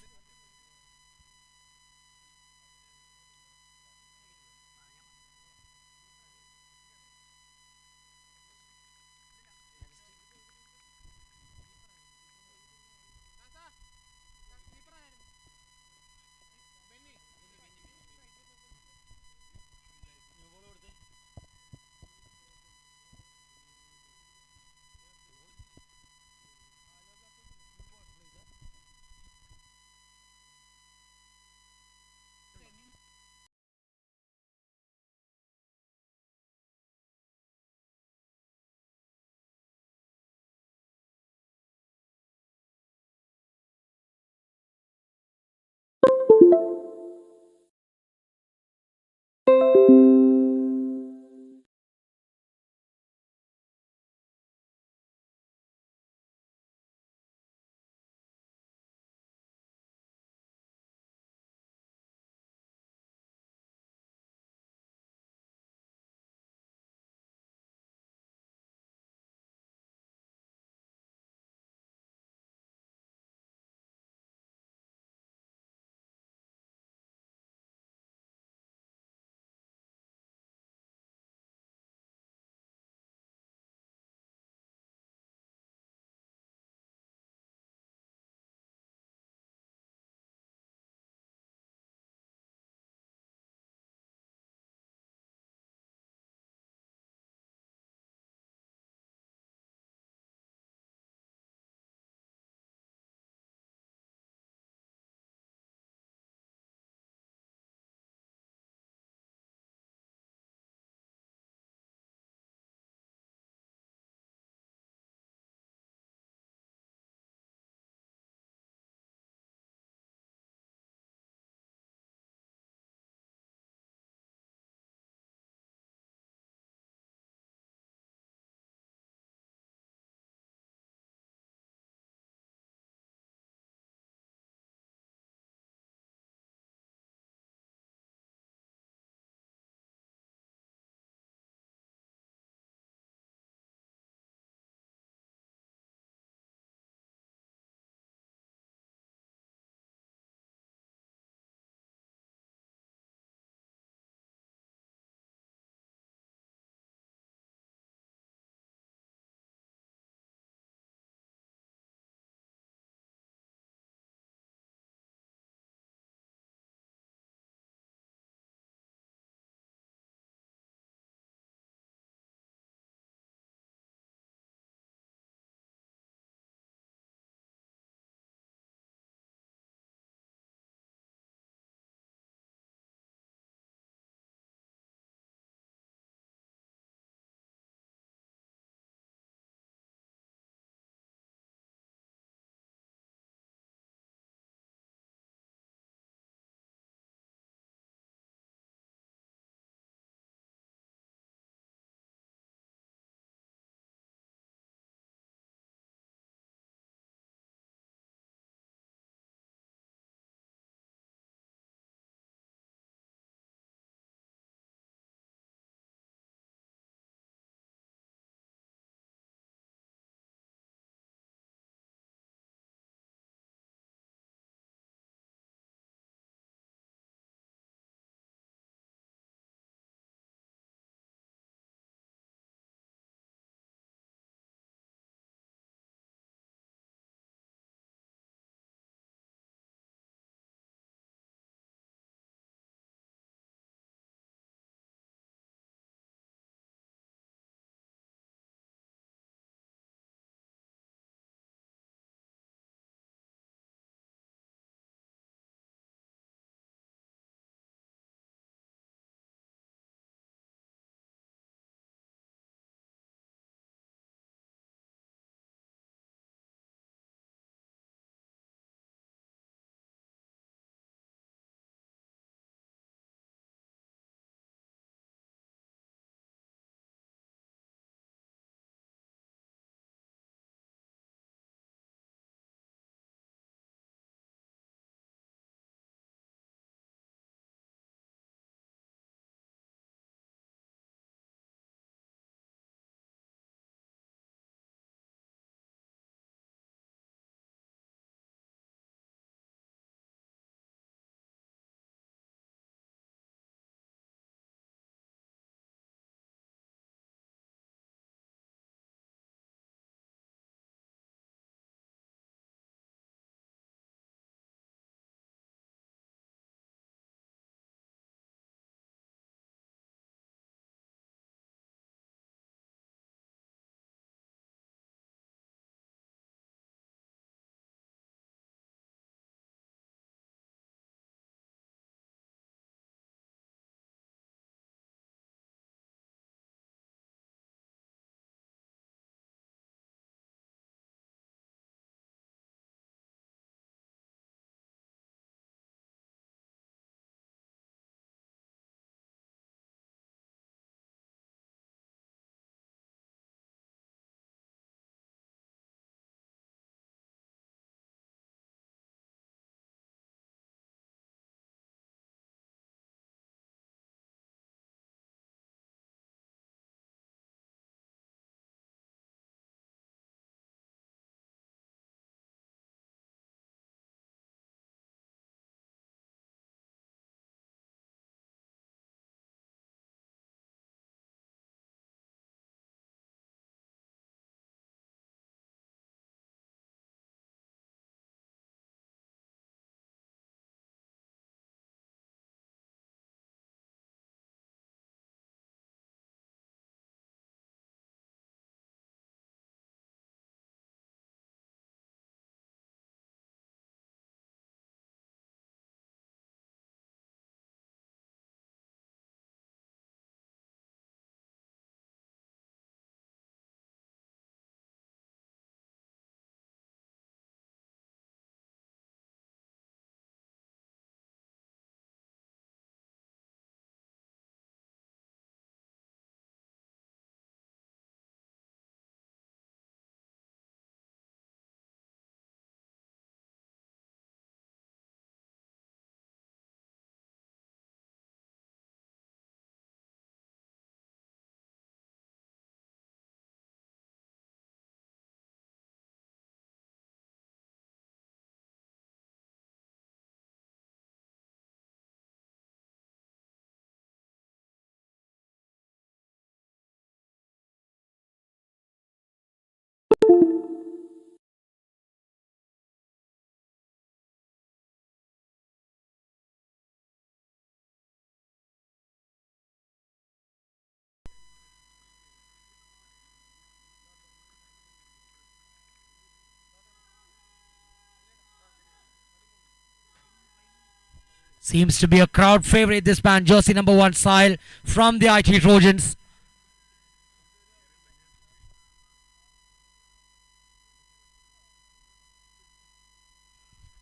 Seems to be a crowd favorite, this man, jersey number 1, Sahil from the IT Trojans.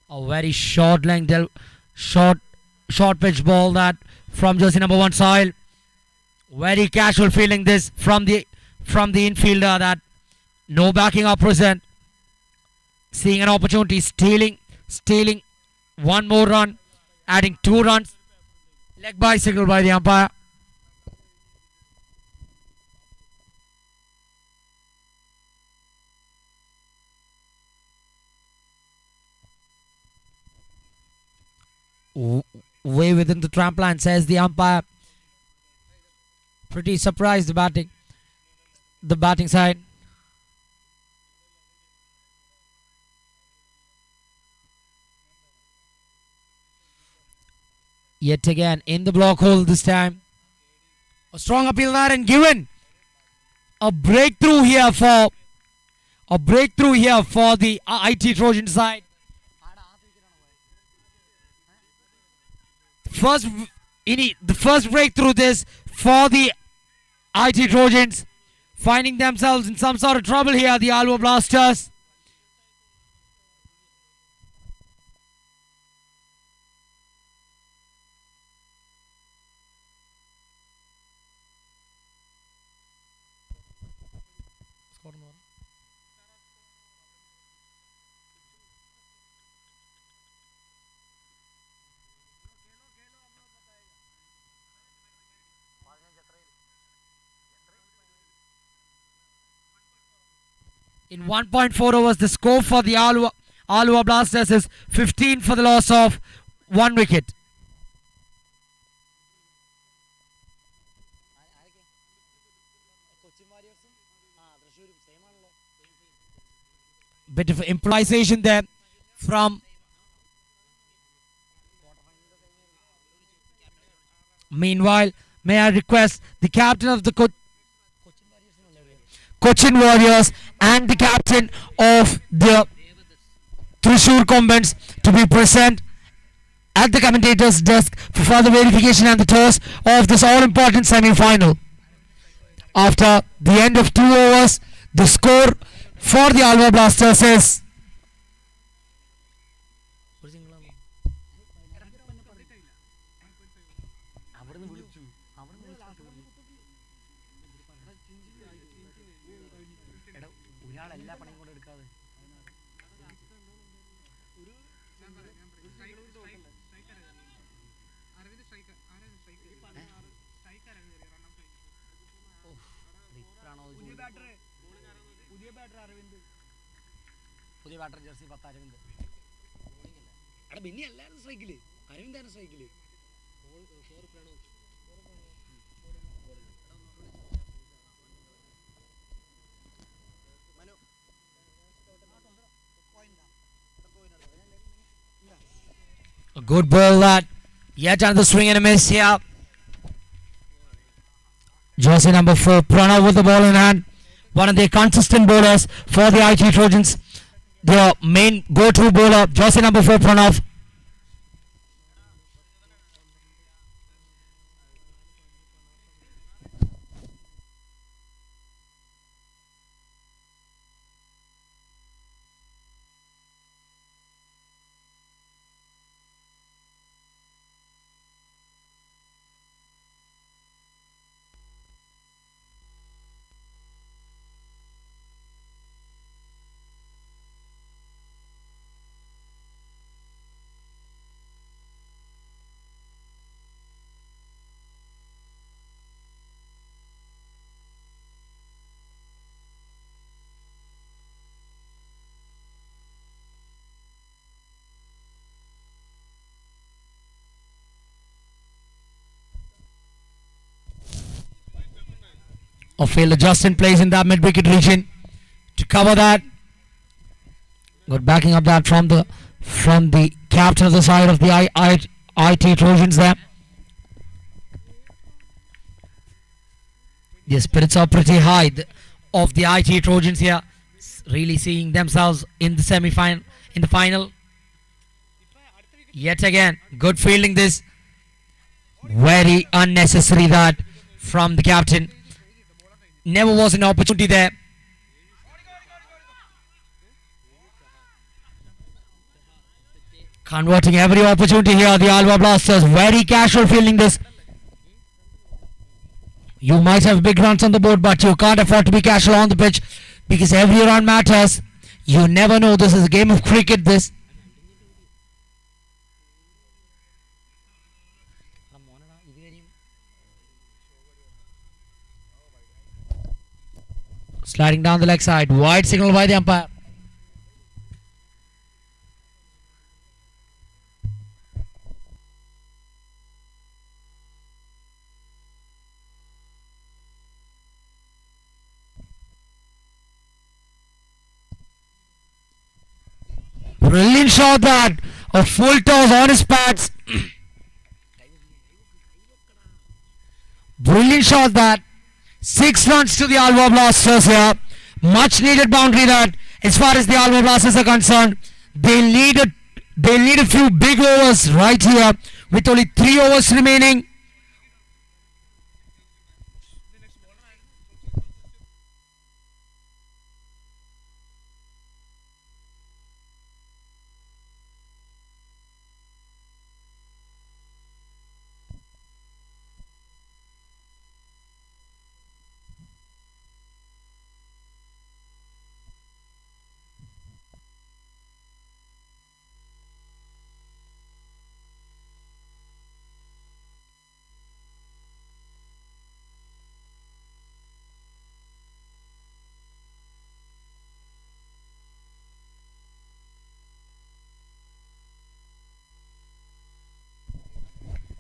A very short length, short pitch ball that from jersey number 1, Sahil. Very casual feeling this from the infielder, that no backing up present. Seeing an opportunity, stealing one more run, adding 2 runs. Leg bicycle by the umpire. Way within the trampoline, says the umpire. Pretty surprised the batting side. Yet again in the block hole this time. A strong appeal there and given. A breakthrough here for the IT Trojan side. The first breakthrough this for the IT Trojans, finding themselves in some sort of trouble here, the Alva Blasters. In 1.4 overs, the score for the Alva Blasters is 15 for the loss of 1 wicket. Bit of improvisation there from. Meanwhile, may I request the captain of the Cochin Warriors and the captain of the Thrissur Combatants to be present at the commentator's desk for further verification and the toss of this all-important semi-final. After the end of 2 overs, the score for the Alva Blasters is a good ball that. Yet another swing and a miss here. Jersey number 4, Pranav with the ball in hand. One of the consistent bowlers for the IT Trojans. Their main go-to bowler, jersey number 4, Pranav. A fielder just in place in that mid-wicket region to cover that. Good backing up that from the captain of the side of the IT Trojans there. The spirits are pretty high of the IT Trojans here, really seeing themselves in the semi-final, in the final. Yet again, good fielding this. Very unnecessary that from the captain. Never was an opportunity there. Converting every opportunity here, the Alva Blasters. Very casual fielding this. You might have big runs on the board, but you can't afford to be casual on the pitch because every run matters. You never know. This is a game of cricket, this. Sliding down the leg side. Wide signal by the umpire. Brilliant shot that. A full toss on his pads. Brilliant shot that. 6 runs to the Alva Blasters here. Much needed boundary that. As far as the Alva Blasters are concerned, they need a few big overs right here with only 3 overs remaining.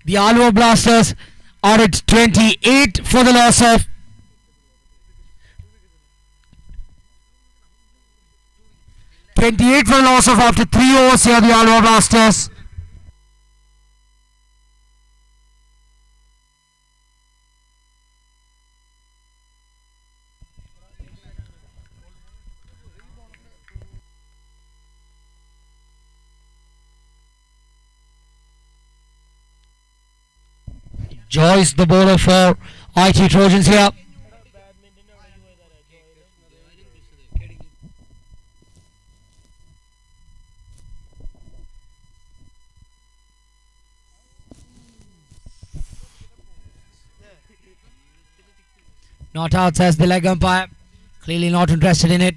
The Alva Blasters are at 28 for the loss of. For the loss of after 3 overs here, the Alva Blasters. Joyce, the bowler for IT Trojans here. Not out, says the leg umpire. Clearly not interested in it.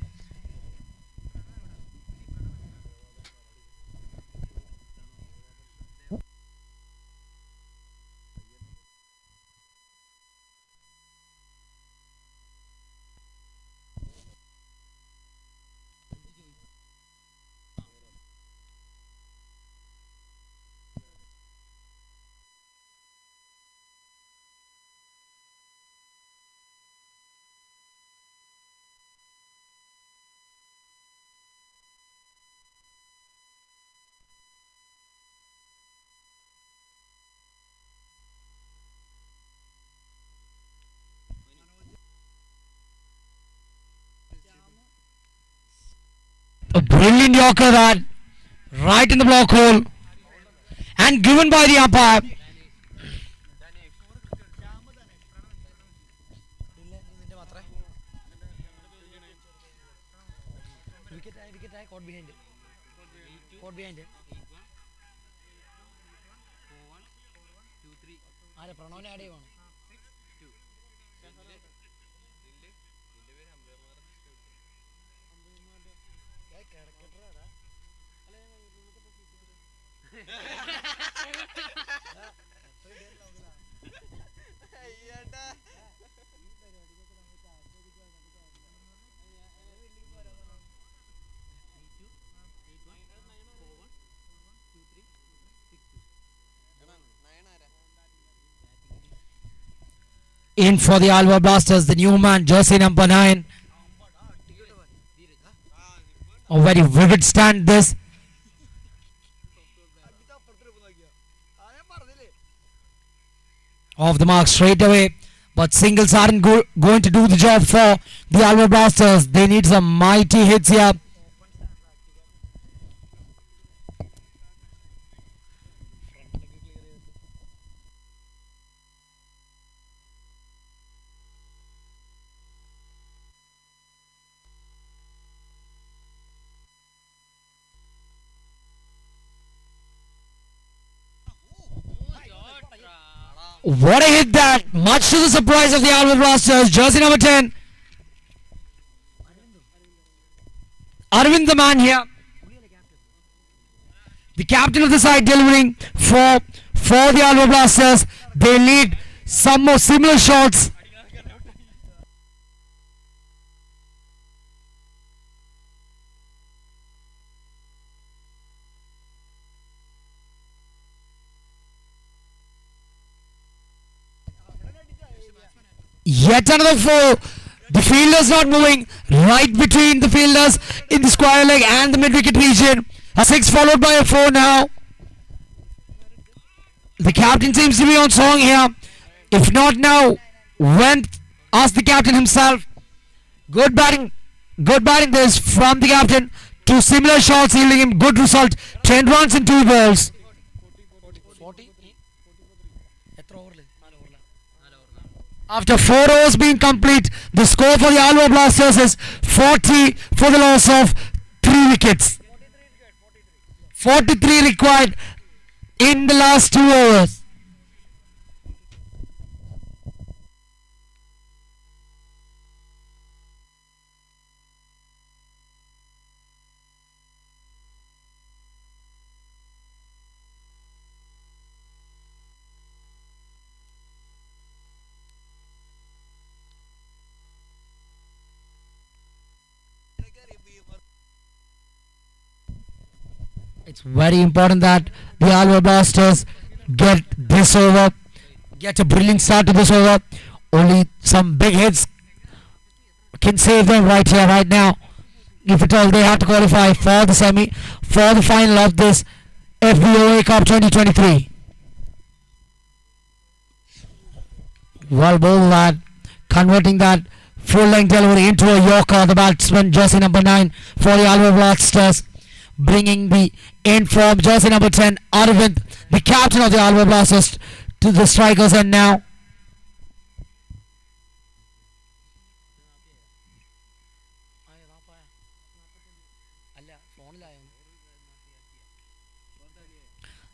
A brilliant yorker that right in the block hole and given by the umpire. In for the Alva Blasters, the new man, jersey number 9. A very vivid stand this. Off the mark straight away. But singles aren't going to do the job for the Alva Blasters. They need some mighty hits here. What a hit that! Much to the surprise of the Alva Blasters. Jersey number 10. Arvind the man here. The captain of the side delivering for the Alva Blasters. They need some more similar shots. Yet another four. The fielders not moving. Right between the fielders in the square leg and the mid wicket region. A 6 followed by a 4 now. The captain seems to be on song here. If not now, when? Ask the captain himself. Good batting this from the captain. 2 similar shots yielding him good result. 10 runs in 2 balls. After 4 overs being complete, the score for the Alva Blasters is 40 for the loss of 3 wickets. 43 required in the last 2 overs. It's very important that the Alva Blasters get this over, get a brilliant start to this over. Only some big hits can save them right here, right now. If at all they have to qualify for the for the final of this Fboa Cup 2023. Well bowled that, converting that full-length delivery into a Yorker. The batsman, jersey number 9 for the Alva Blasters, bringing the in from jersey number 10, Arvind, the captain of the Alva Blasters, to the strikers end now.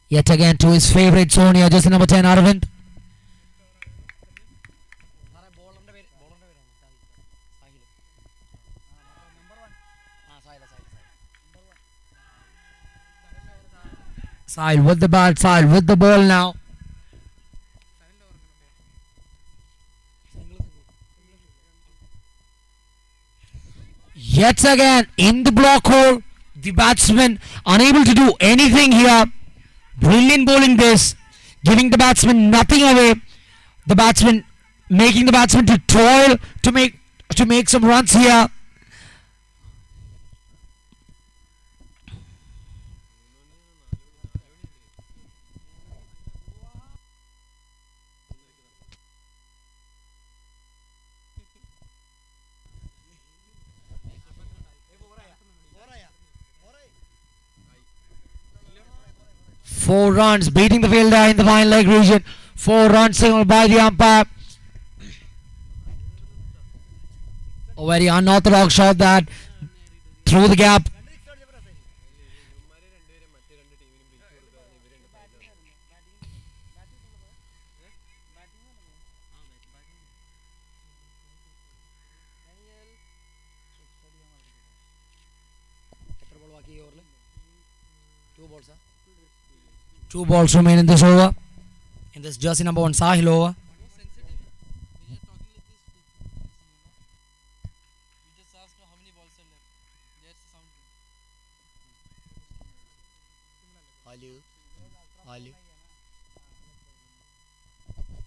Yet again to his favourite Sonia, jersey number 10, Arvind. Sahil with the bat, Sahil with the ball now. Yet again in the block hole, the batsman unable to do anything here. Brilliant bowling this, giving the batsman nothing away. The batsman making the batsman to toil to make some runs here. Four runs, beating the fielder in the final leg region. 4 runs signaled by the umpire. A very unorthodox shot that through the gap. Two balls remain in this over. In this jersey number 1 Sahil over.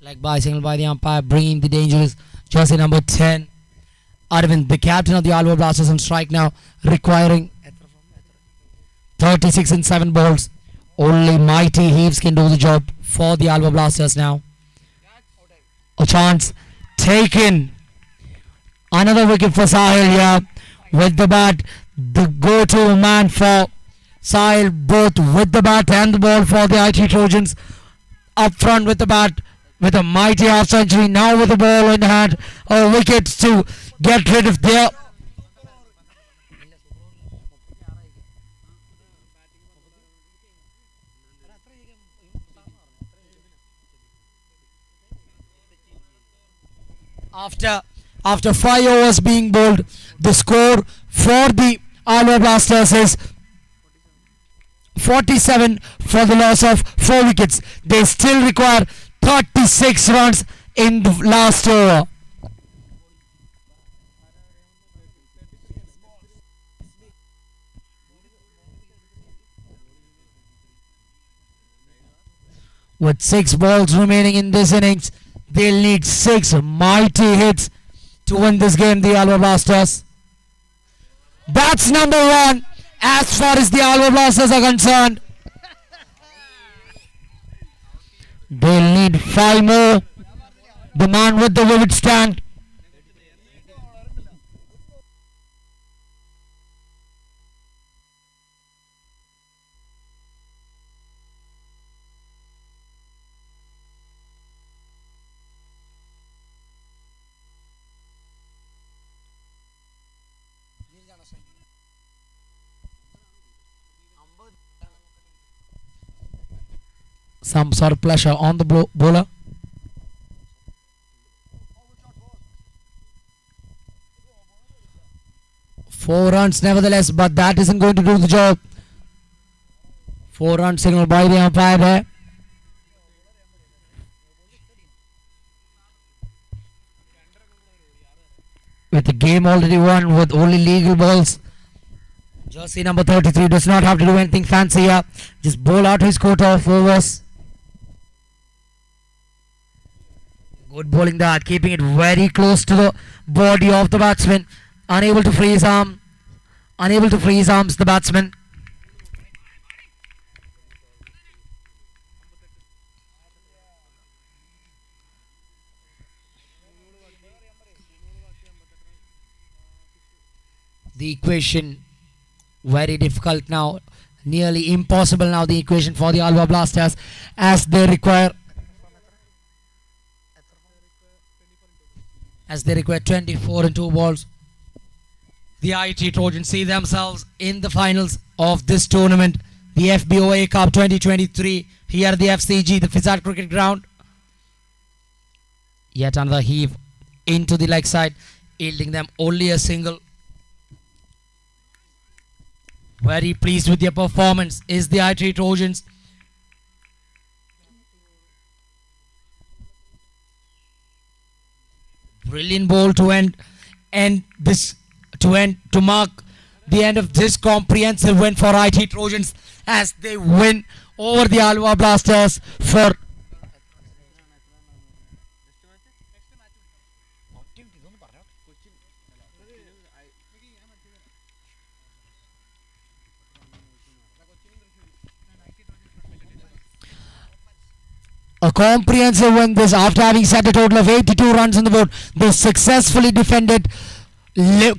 Leg by signal by the umpire, bringing the dangerous jersey number 10, Arvind, the captain of the Alva Blasters, on strike now, requiring 36 in 7 balls. Only mighty heaves can do the job for the Alva Blasters now. A chance taken. Another wicket for Sahil here with the bat. The go-to man for Sahil, both with the bat and the ball for the IT Trojans. Up front with the bat, with a mighty half century. Now with the ball in hand. A wicket to get rid of their... After 5 overs being bowled, the score for the Alva Blasters is 47 for the loss of 4 wickets. They still require 36 runs in the last over. With 6 balls remaining in this innings, they'll need 6 mighty hits to win this game, the Alva Blasters. That's number 1 as far as the Alva Blasters are concerned. They'll need 5 more. The man with the vivid stand. Some sort of pressure on the bowler. Four runs nevertheless, but that isn't going to do the job. 4 run signal by the umpire there. With the game already won with only legal balls, jersey number 33 does not have to do anything fancy here. Just bowl out his quota of overs. Good bowling that, keeping it very close to the body of the batsman. Unable to free his arms, the batsman. The equation very difficult now, nearly impossible now, the equation for the Alva Blasters, as they require 24 in 2 balls. The IT Trojans see themselves in the finals of this tournament, the Fboa Cup 2023, here at the FCG, the Fizat Cricket Ground. Yet another heave into the leg side, yielding them only a single. Very pleased with their performance is the IT Trojans. Brilliant ball to mark the end of this comprehensive win for IT Trojans as they win over the Alva Blasters for a comprehensive win. This after having set a total of 82 runs on the board. They successfully defended,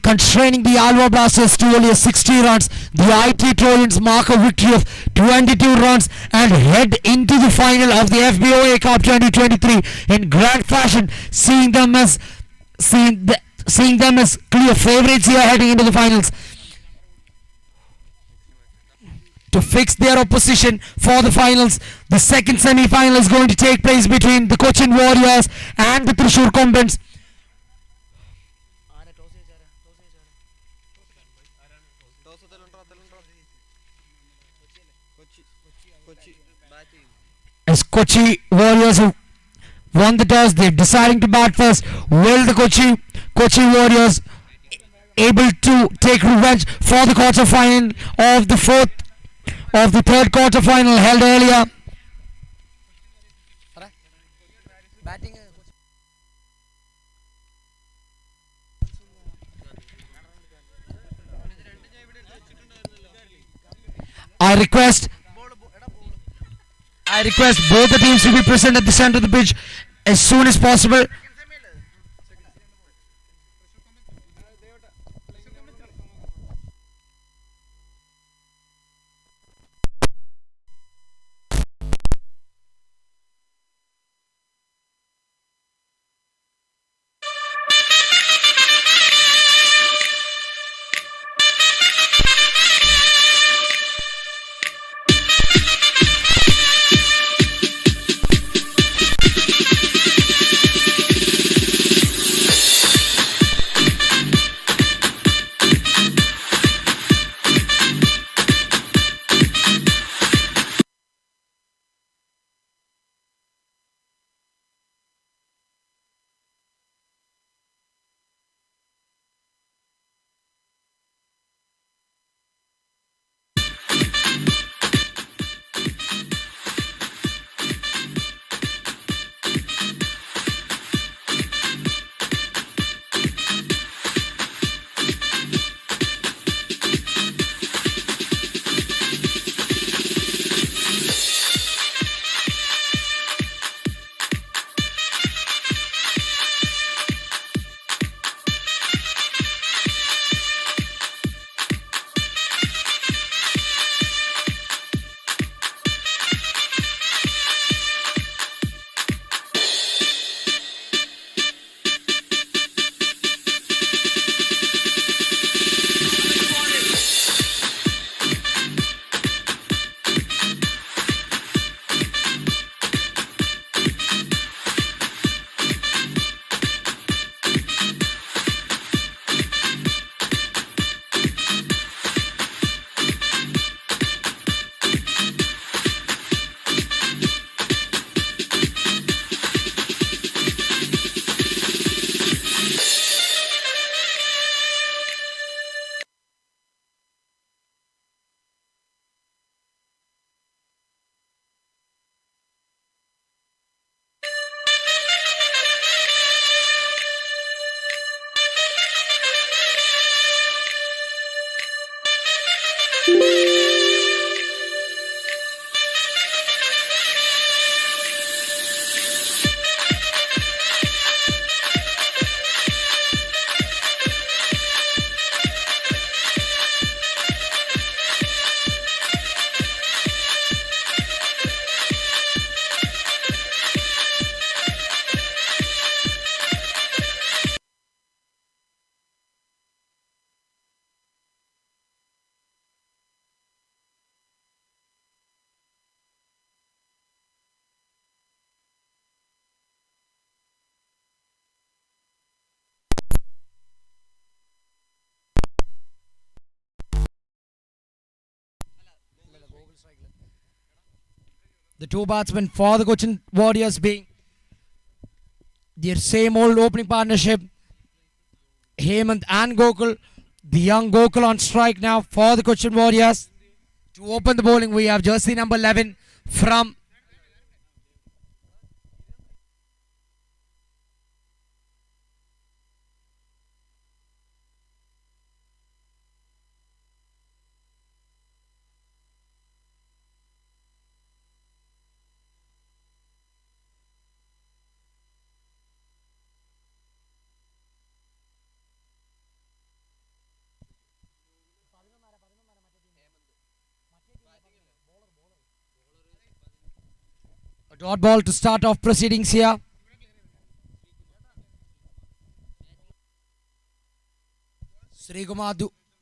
constraining the Alva Blasters to only 60 runs. The IT Trojans mark a victory of 22 runs and head into the final of the Fboa Cup 2023 in grand fashion, seeing them as clear favourites here heading into the finals. To fix their opposition for the finals, the second semi-final is going to take place between the Cochin Warriors and the Thrissur Compans. As Kochi Warriors have won the toss, they're deciding to bat first. Will the Kochi Warriors able to take revenge for the quarter final of the third quarter final held earlier? I request both the teams to be present at the center of the pitch as soon as possible. The two batsmen for the Cochin Warriors being their same old opening partnership, Hemant and Gokul. The young Gokul on strike now for the Cochin Warriors. To open the bowling, we have jersey number 11 from a dot ball to start off proceedings here.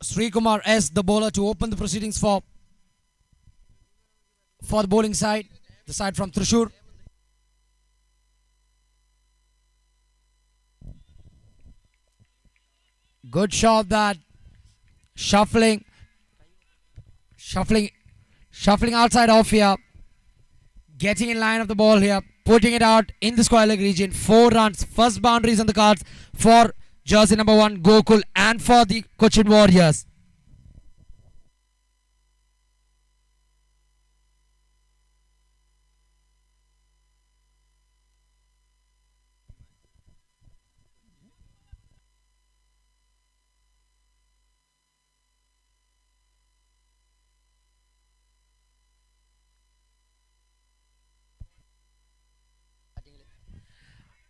Srikumar S, the bowler, to open the proceedings for the bowling side, the side from Thrissur. Good shot that. Shuffling outside off here. Getting in line of the ball here. Putting it out in the square leg region. 4 runs. First boundaries on the cards for jersey number 1 Gokul and for the Cochin Warriors.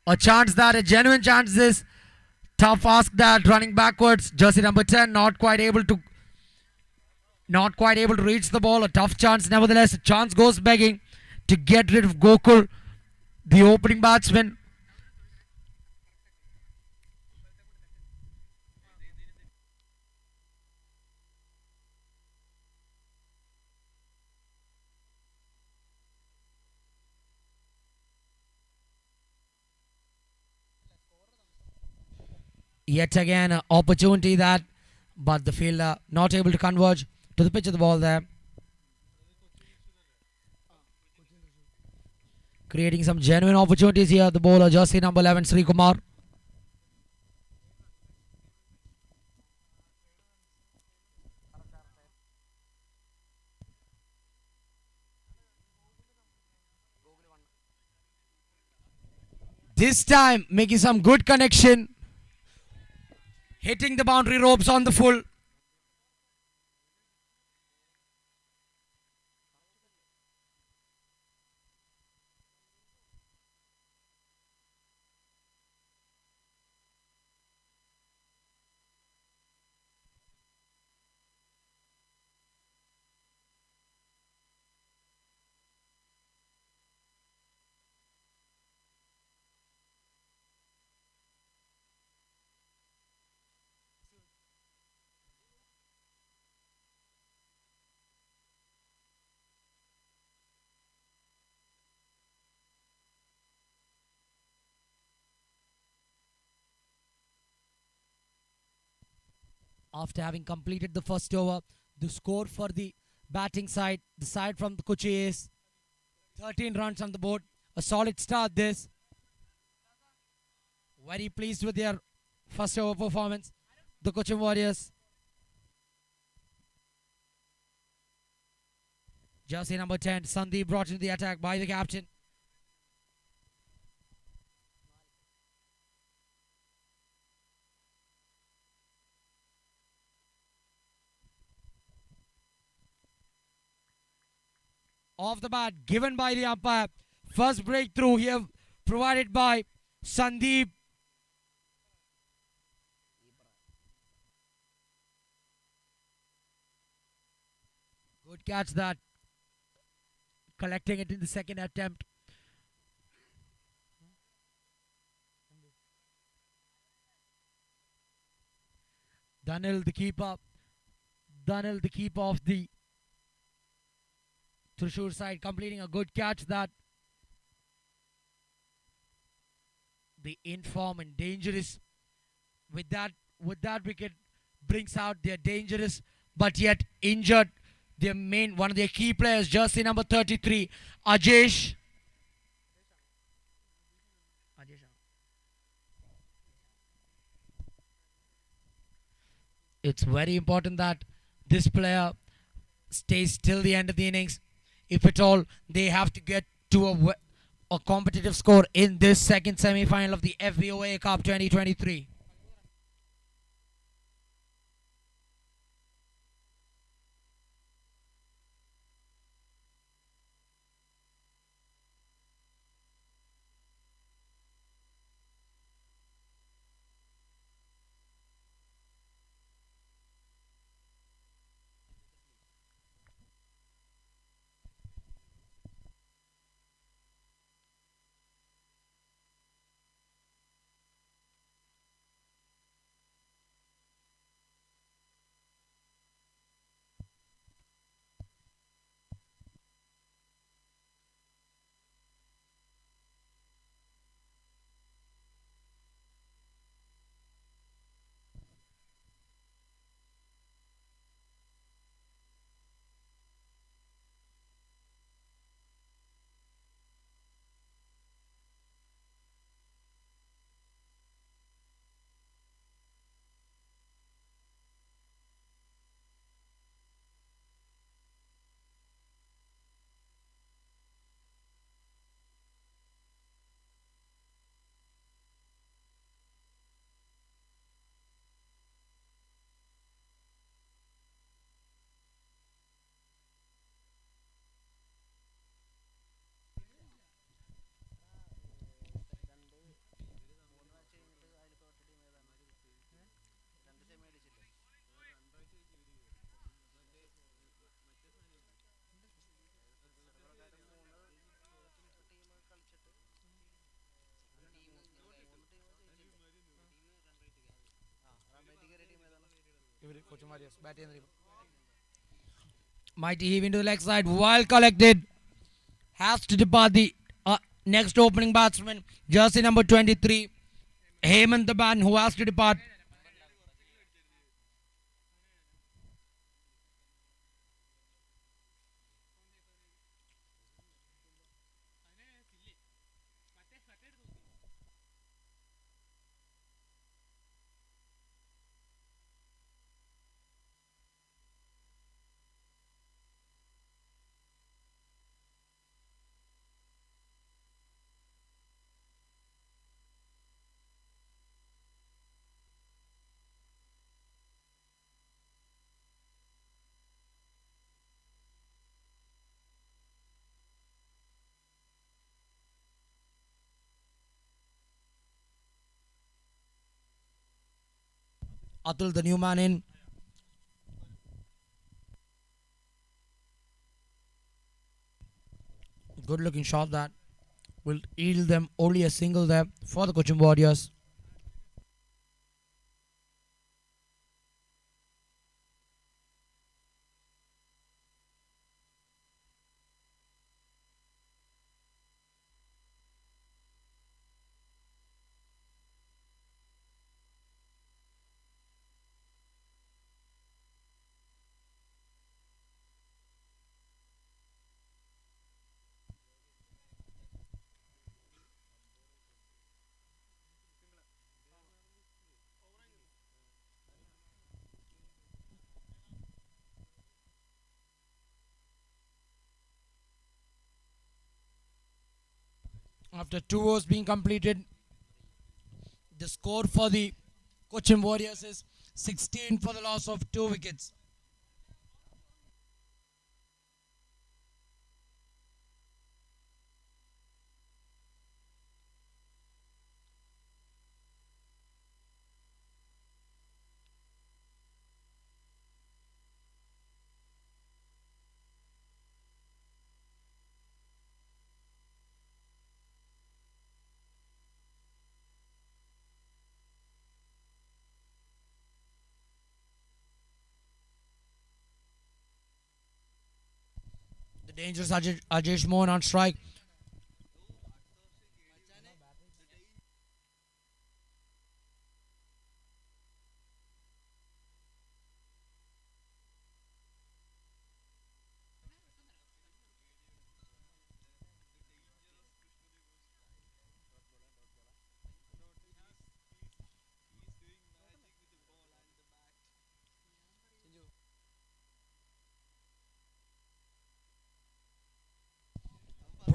A chance that, a genuine chance this. Tough ask that, running backwards. Jersey number 10 not quite able to reach the ball. A tough chance nevertheless. A chance goes begging to get rid of Gokul, the opening batsman. Yet again, an opportunity that, but the fielder not able to converge to the pitch of the ball there. Creating some genuine opportunities here, the bowler, jersey number 11, Srikumar. This time, making some good connection. Hitting the boundary ropes on the full. After having completed the first over, the score for the batting side, the side from the Kochi, is 13 runs on the board. A solid start this. Very pleased with their first over performance, the Cochin Warriors. Jersey number 10, Sandeep, brought into the attack by the captain. Off the bat, given by the umpire. First breakthrough here provided by Sandeep. Good catch that. Collecting it in the second attempt. Danil, the keeper. Danil, the keeper of the Thrissur side, completing a good catch that. The inform and dangerous with that wicket brings out their dangerous but yet injured one of their key players, jersey number 33, Ajesh. It's very important that this player stays till the end of the innings. If at all they have to get to a competitive score in this second semi-final of the Fboa Cup 2023. Mighty heave into the leg side, well collected. Has to depart the next opening batsman, jersey number 23, Hemant Daban, who has to depart. Atul, the new man in. Good looking shot that will yield them only a single there for the Cochin Warriors. After 2 overs being completed, the score for the Cochin Warriors is 16 for the loss of 2 wickets. The dangerous Ajesh Mohan on strike.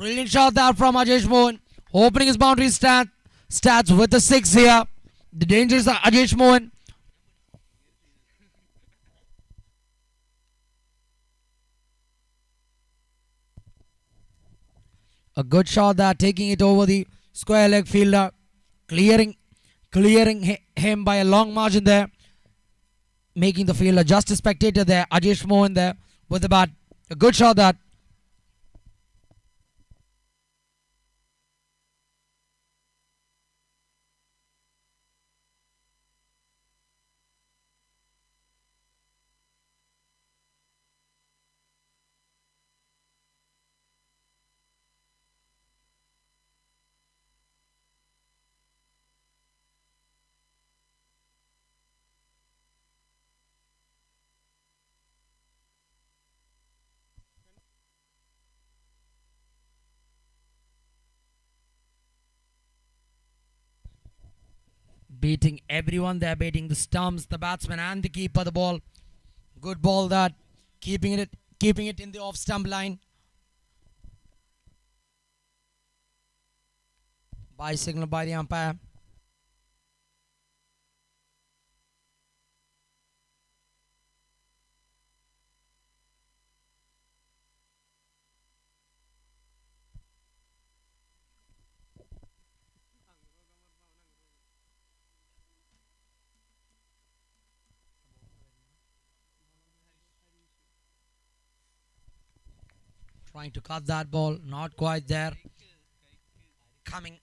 Brilliant shot there from Ajesh Mohan. Opening his boundary stats with a 6 here. The danger is Ajesh Mohan. A good shot there, taking it over the square leg fielder, clearing him by a long margin there, making the fielder just a spectator there. Ajesh Mohan there with the bat. A good shot that. Beating everyone there, beating the stumps, the batsman and the keeper. The ball, good ball that, keeping it in the off stump line. By signal by the umpire. Trying to cut that ball, not quite there. Coming.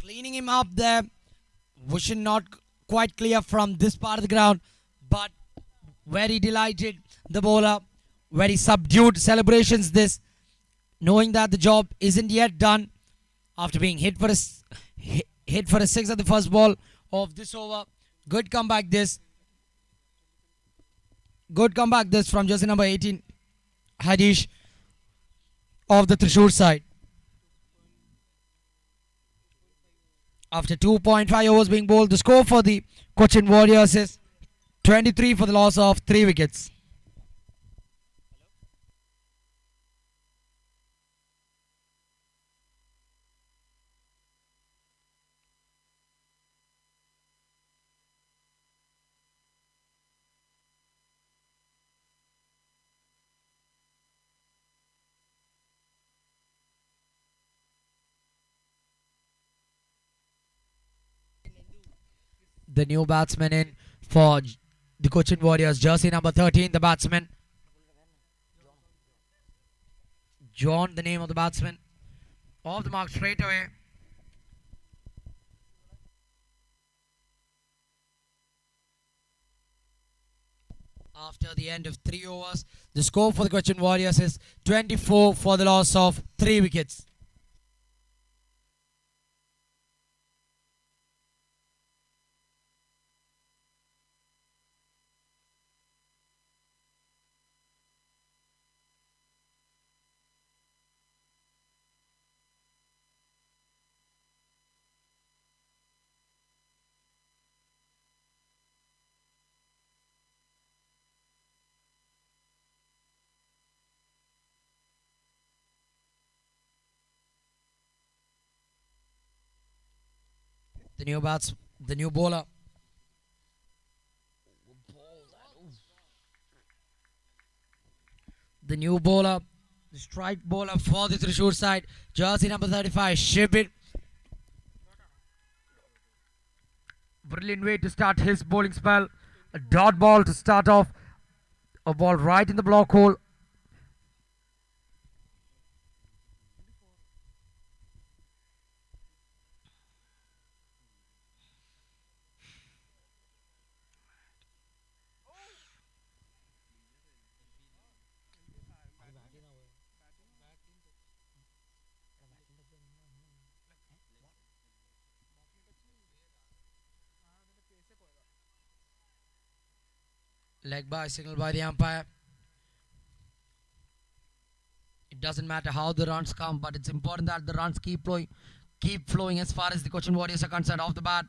Cleaning him up there. Vision not quite clear from this part of the ground, but very delighted. The bowler, very subdued celebrations this, knowing that the job isn't yet done after being hit for a 6 at the first ball of this over. Good comeback this. Good comeback this from jersey number 18, Hadish of the Thrissur side. After 2.5 overs being bowled, the score for the Cochin Warriors is 23 for the loss of 3 wickets. The new batsman in for the Cochin Warriors, jersey number 13, the batsman John, the name of the batsman. Off the mark straight away. After the end of 3 overs, the score for the Cochin Warriors is 24 for the loss of 3 wickets. The new bowler. The new bowler, the strike bowler for the Thrissur side, jersey number 35, Shibir. Brilliant way to start his bowling spell. A dot ball to start off. A ball right in the block hole. Leg by signal by the umpire. It doesn't matter how the runs come, but it's important that the runs keep flowing as far as the Cochin Warriors are concerned. Off the bat,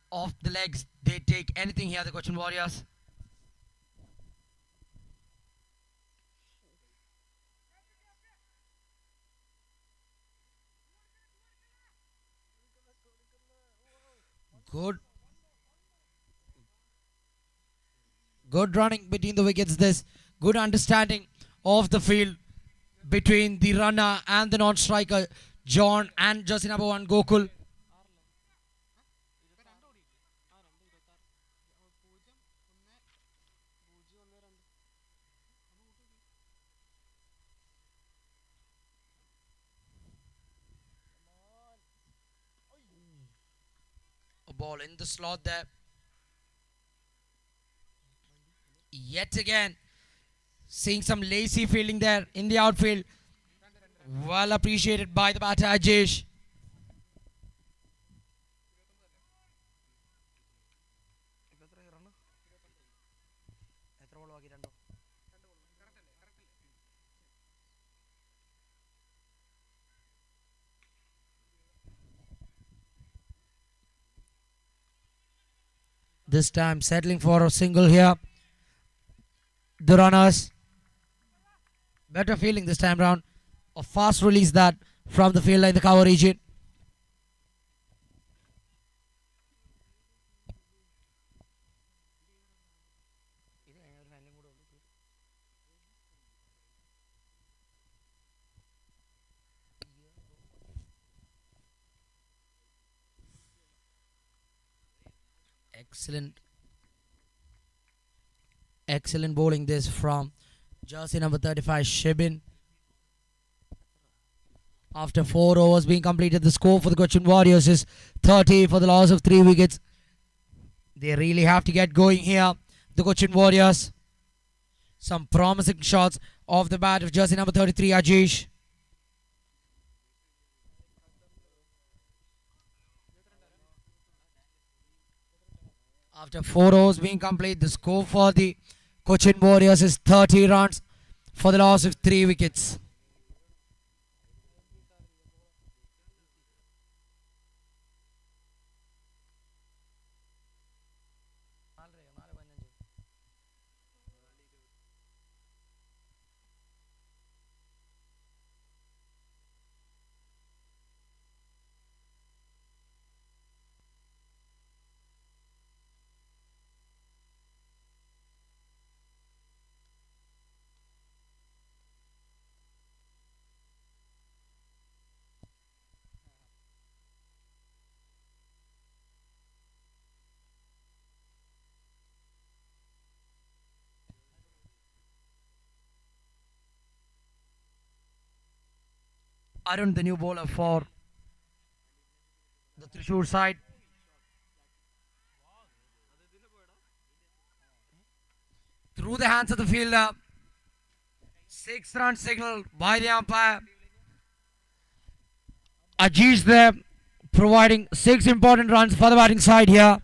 off the legs, they take anything here, the Cochin Warriors. Good. Good running between the wickets. This good understanding of the field between the runner and the non-striker, John and jersey number 1, Gokul. A ball in the slot there. Yet again, seeing some lazy fielding there in the outfield. Well appreciated by the batter Ajesh. This time settling for a single here. The runners better fielding this time round. A fast release that from the fielder in the cover region. Excellent bowling this from jersey number 35 Shibin. After 4 overs being completed, the score for the Cochin Warriors is 30 for the loss of 3 wickets. They really have to get going here, the Cochin Warriors. Some promising shots off the bat of jersey number 33 Ajesh. After 4 overs being complete, the score for the Cochin Warriors is 30 runs for the loss of 3 wickets. Arun, the new bowler for the Thrissur side. Through the hands of the fielder. 6-run signal by the umpire. Ajesh there providing 6 important runs for the batting side here.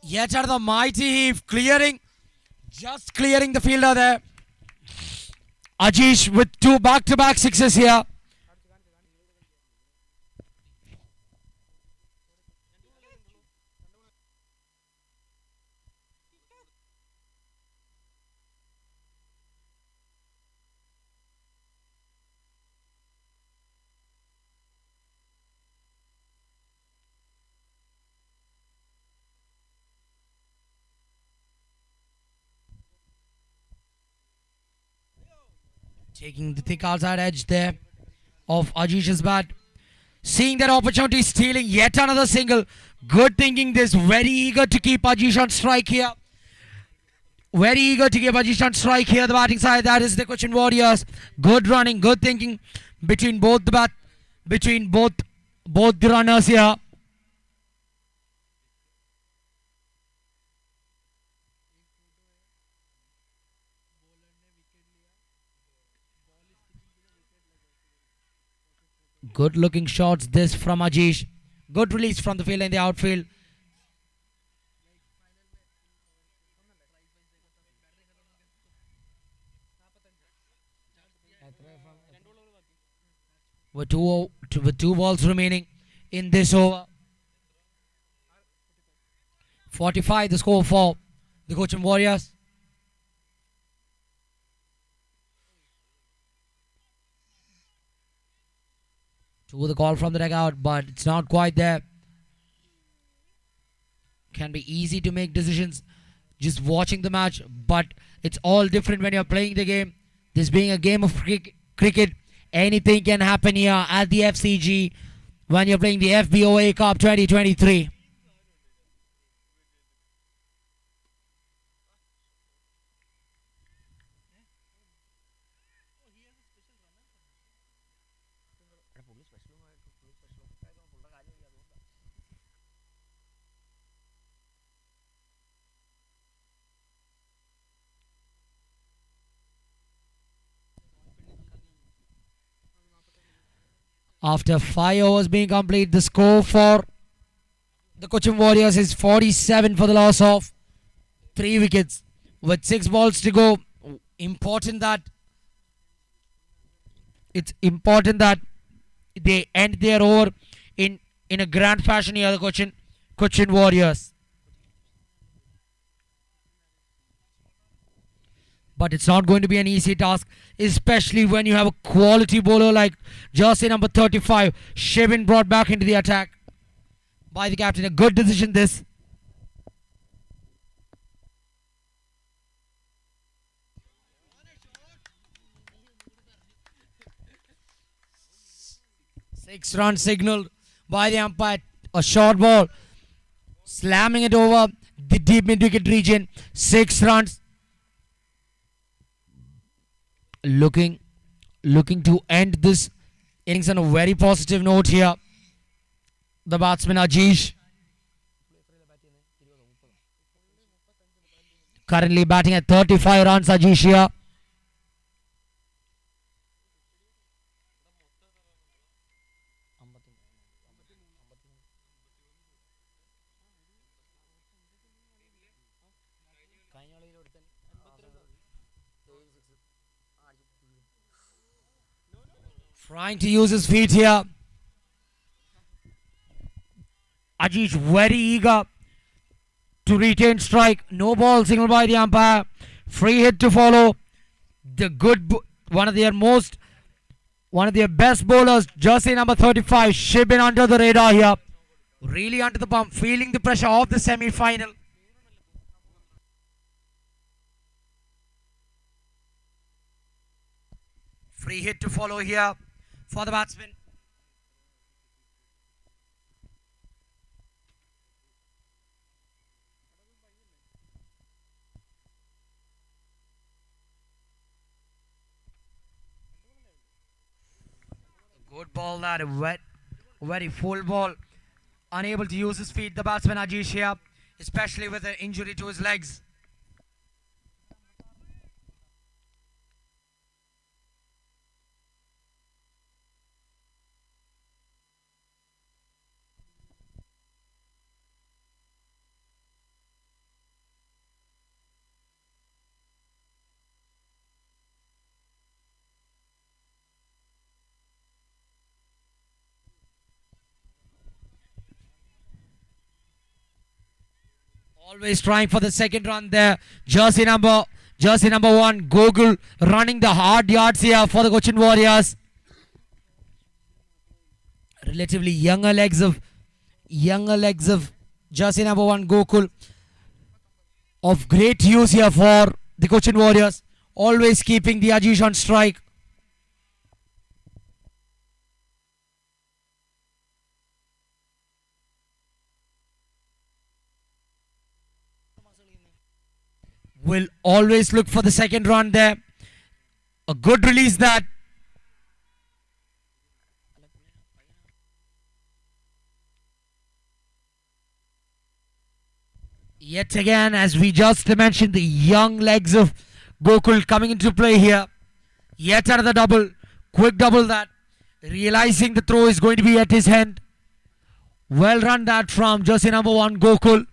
Yet another mighty heave, just clearing the fielder there. Ajesh with 2 back-to-back sixes here. Taking the thick outside edge there of Ajesh's bat. seeing that opportunity, stealing yet another single. Good thinking this. Very eager to keep Ajish on strike here. Very eager to keep Ajish on strike here. The batting side, that is the Cochin Warriors. Good running, good thinking between both the both the runners here. Good looking shots this from Ajish. Good release from the field in the outfield. With two balls remaining in this over. 45 the score for the Cochin Warriors. To the call from the dugout, but it's not quite there. Can be easy to make decisions just watching the match, but it's all different when you're playing the game. This being a game of cricket, anything can happen here at the FCG when you're playing the Fboa Cup 2023. After 5 overs being complete, the score for the Cochin Warriors is 47 for the loss of 3 wickets. With 6 balls to go, it's important that they end their over in a grand fashion here, the Cochin Warriors. But it's not going to be an easy task, especially when you have a quality bowler like jersey number 35, Shibin, brought back into the attack by the captain. A good decision this. Six run signaled by the umpire. A short ball, slamming it over the deep mid-wicket region. 6 runs. Looking to end this innings on a very positive note here. The batsman Ajish, currently batting at 35 runs. Ajish here. Trying to use his feet here. Ajish very eager to retain strike. No ball signaled by the umpire. Free hit to follow. The one of their best bowlers, jersey number 35, Shibin, under the radar here. Really under the pump, feeling the pressure of the semi-final. Free hit to follow here for the batsman. Good ball, that very full ball. Unable to use his feet, the batsman Ajish here, especially with an injury to his legs. Always trying for the second run there. Jersey number 1, Gogul, running the hard yards here for the Cochin Warriors. Relatively younger legs of jersey number 1, Gokul, of great use here for the Cochin Warriors. Always keeping the Ajish on strike. will always look for the second run there. A good release that. Yet again, as we just mentioned, the young legs of Gokul coming into play here. Yet another double. Quick double that. Realizing the throw is going to be at his hand. Well run that from jersey number 1, Gokul.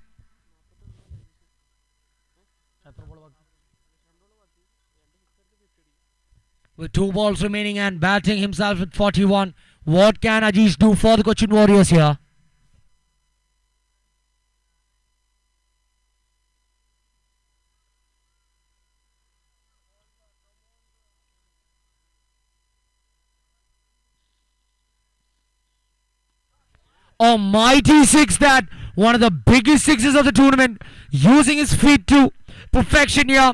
With 2 balls remaining and batting himself with 41. What can Ajish do for the Cochin Warriors here? A mighty 6 that. One of the biggest sixes of the tournament. Using his feet to perfection here.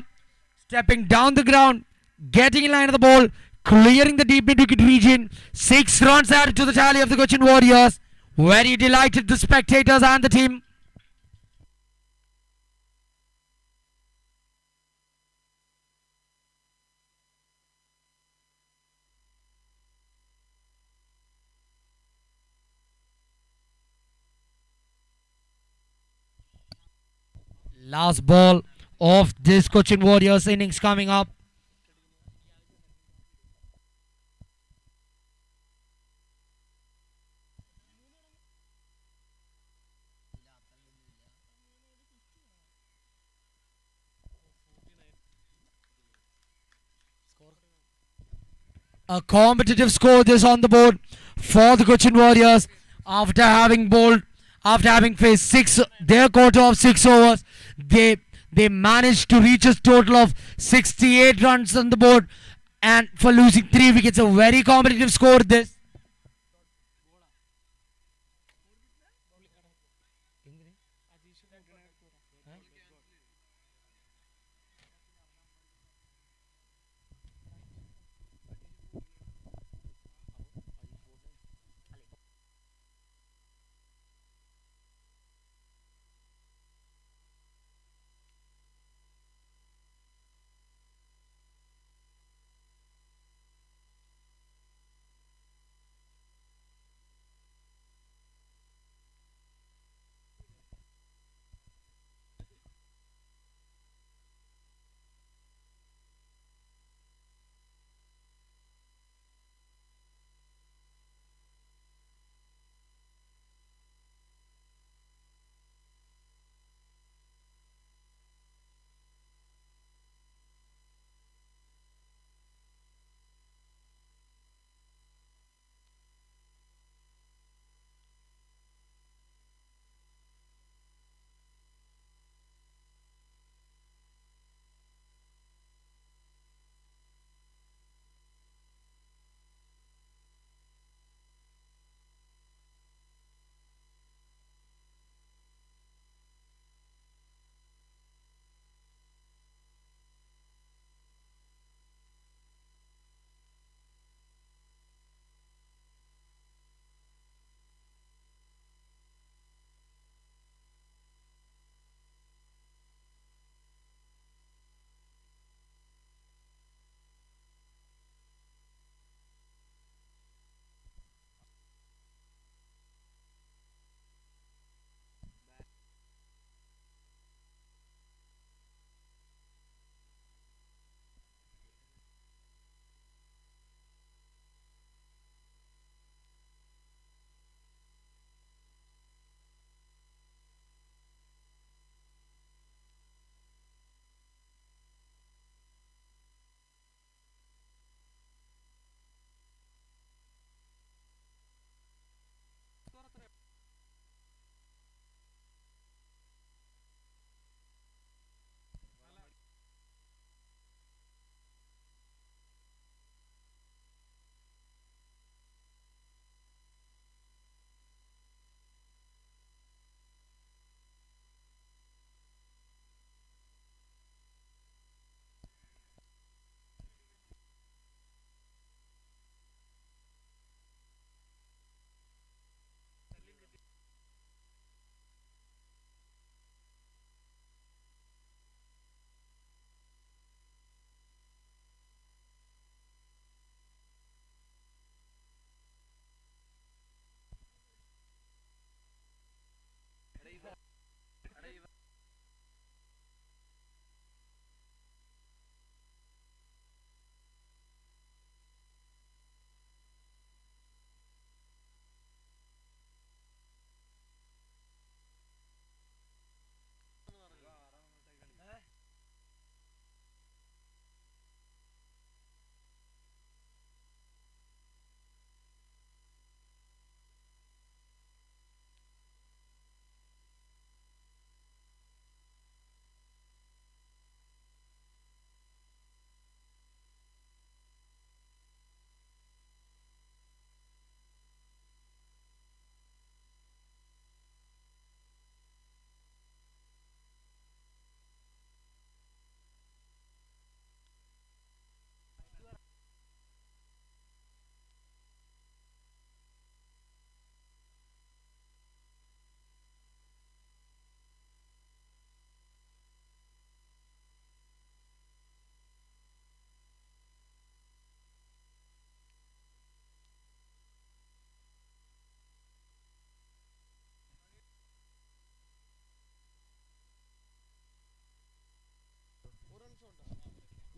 Stepping down the ground. Getting in line of the ball. Clearing the deep mid-wicket region. 6 runs added to the tally of the Cochin Warriors. Very delighted the spectators and the team. Last ball of this Cochin Warriors innings coming up. A competitive score this on the board for the Cochin Warriors after having faced their quota of 6 overs. They managed to reach a total of 68 runs on the board, and for losing 3 wickets, a very competitive score this.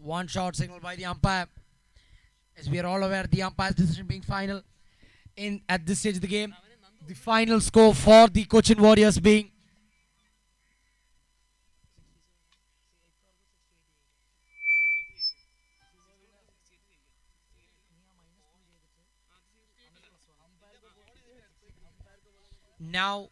One shot signal by the umpire. As we are all aware, the umpire's decision being final in at this stage of the game. The final score for the Cochin Warriors being now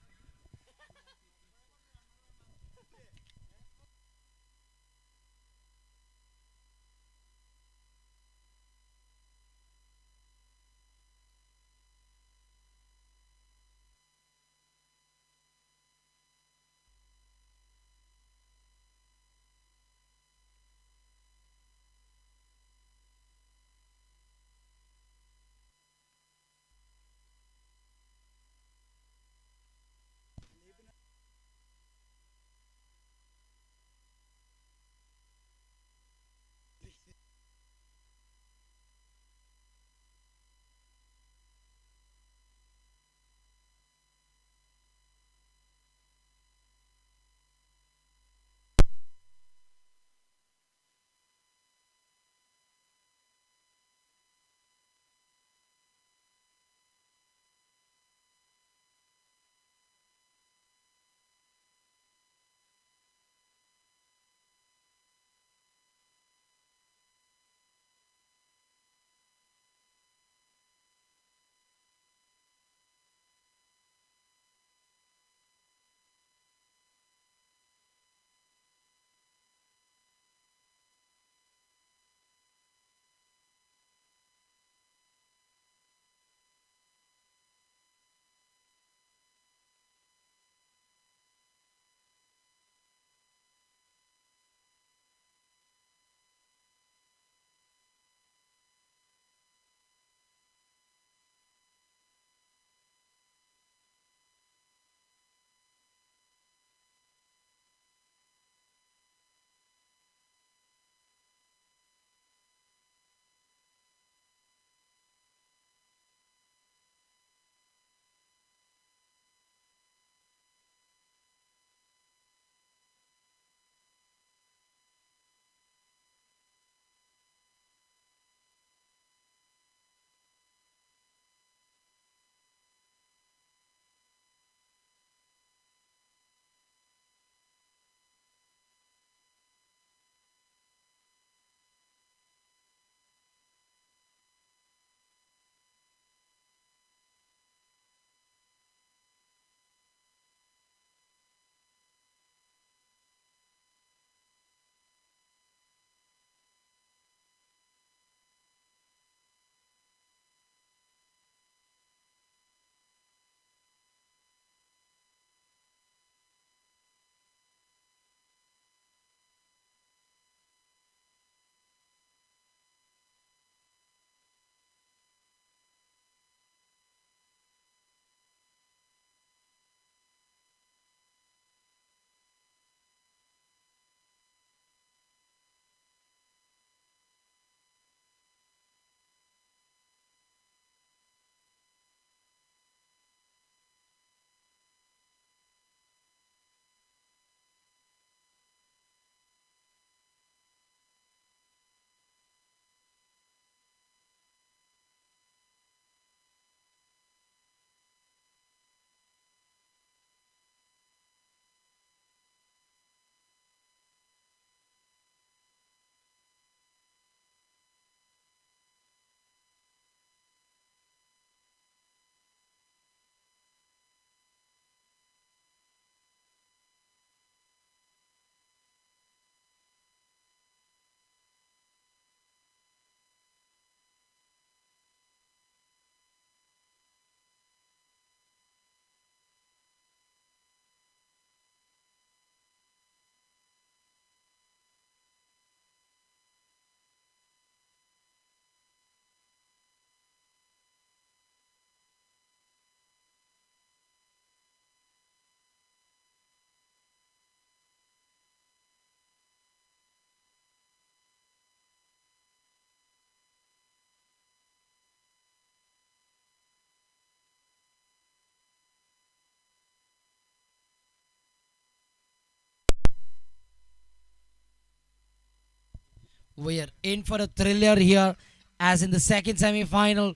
We are in for a thriller here, as in the second semi-final,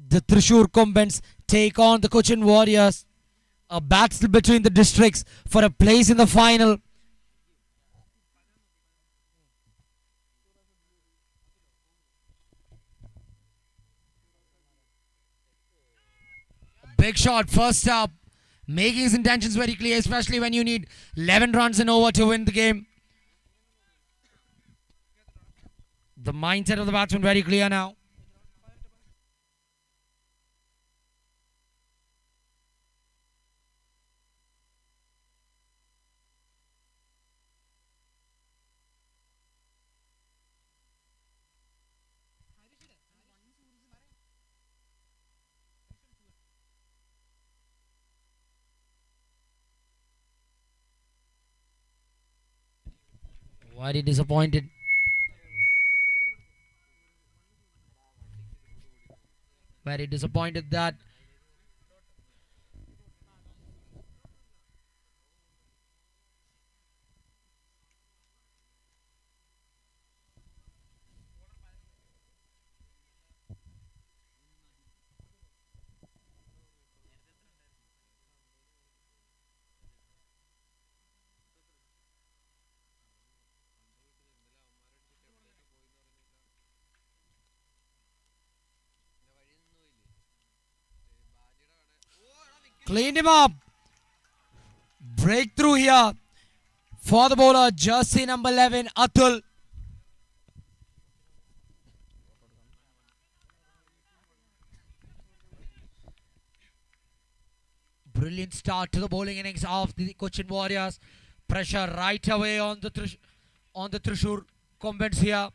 the Thrissur Combats take on the Cochin Warriors. A battle between the districts for a place in the final. Big shot, first up, making his intentions very clear, especially when you need 11 runs and over to win the game. The mindset of the batsman very clear now. Very disappointed. Very disappointed that cleaned him up. Breakthrough here for the bowler, jersey number 11, Atul. Brilliant start to the bowling innings of the Cochin Warriors. Pressure right away on the Thrissur Combats here.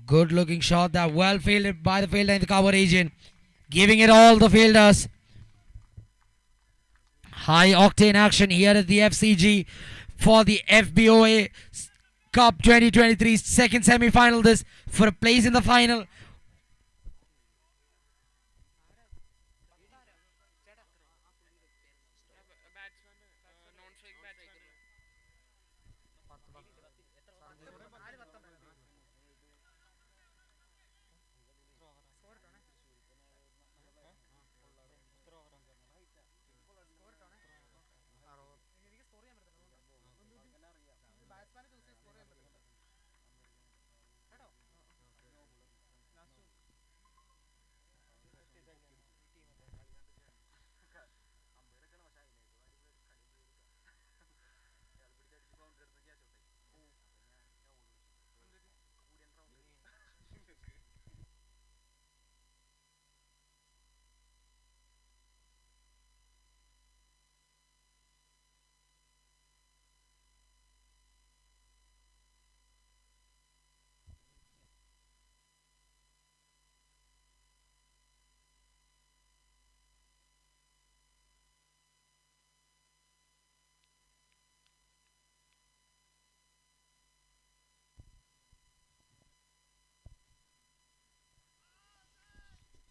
Good looking shot that, well fielded by the fielder in the cover region. Giving it all the fielders. High octane action here at the FCG for the Fboa Cup 2023 second semi-final. This for a place in the final.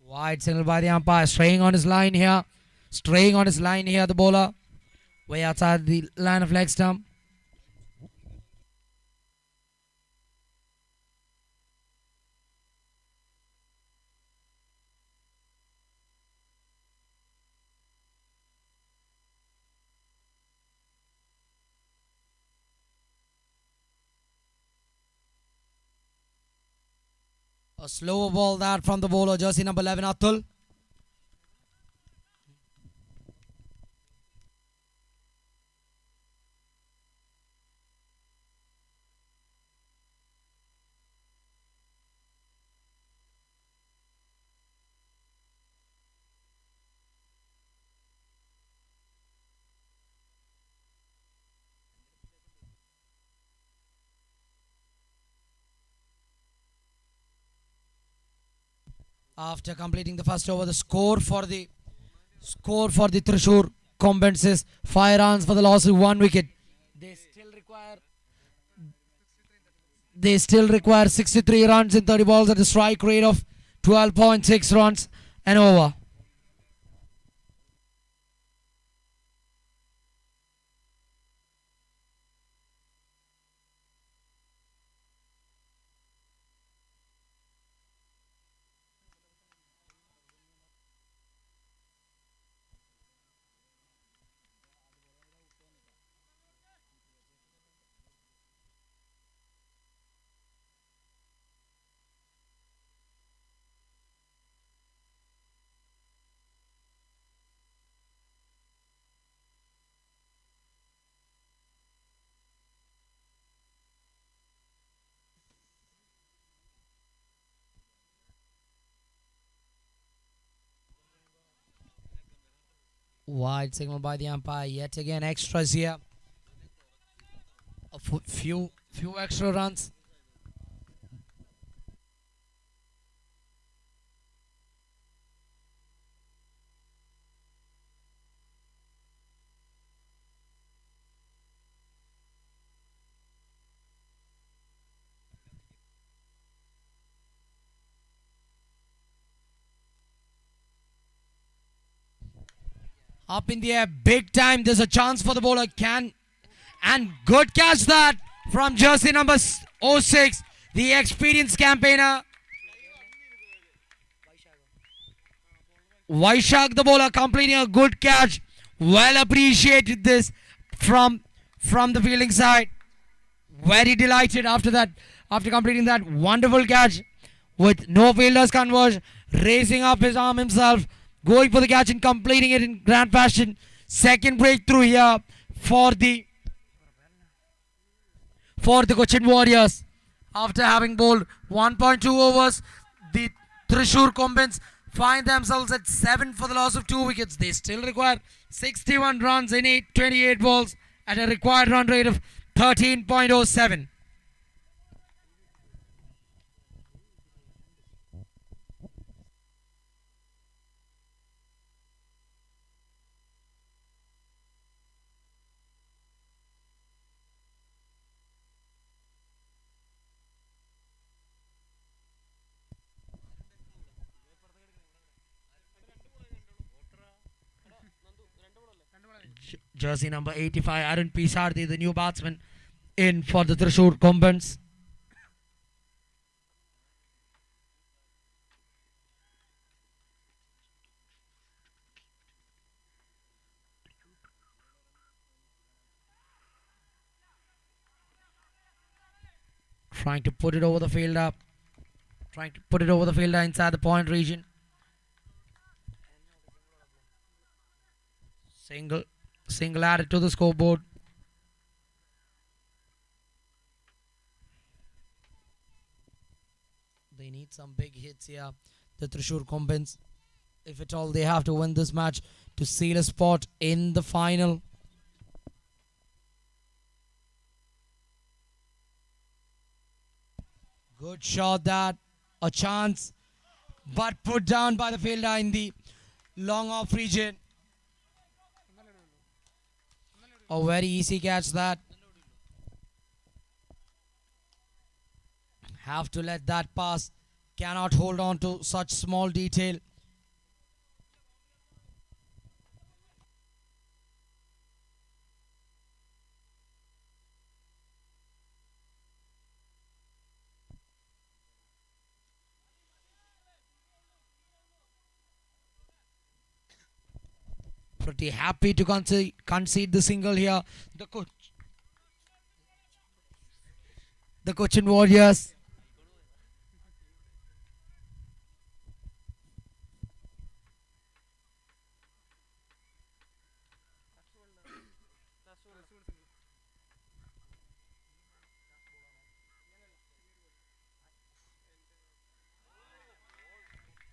Wide signal by the umpire, straying on his line here. Straying on his line here, the bowler. Way outside the line of leg stump. A slower ball that from the bowler, jersey number 11, Atul. After completing the first over, the score for the Thrissur Combats is 5 runs for the loss of 1 wicket. They still require 63 runs in 30 balls at a strike rate of 12.6 runs an over. Wide signal by the umpire. Yet again, extras here. A few extra runs. Up in the air, big time. There's a chance for the bowler. And good catch that from jersey number 06, the experienced campaigner. Vaishak, the bowler, completing a good catch. Well appreciated this from the fielding side. Very delighted after completing that wonderful catch with no fielders converge, raising up his arm himself, going for the catch and completing it in grand fashion. Second breakthrough here for the Cochin Warriors. After having bowled 1.2 overs, the Thrissur Combats find themselves at 7 for the loss of 2 wickets. They still require 61 runs in 28 balls at a required run rate of 13.07. Jersey number 85, Arun P. Sarthi, the new batsman, in for the Thrissur Combats. Trying to put it over the fielder. Inside the point region. Single added to the scoreboard. They need some big hits here, the Thrissur Combats, if at all they have to win this match to seal a spot in the final. Good shot, that a chance, but put down by the fielder in the long off region. A very easy catch that. Have to let that pass. Cannot hold on to such small detail. Pretty happy to concede the single here. The Cochin Warriors.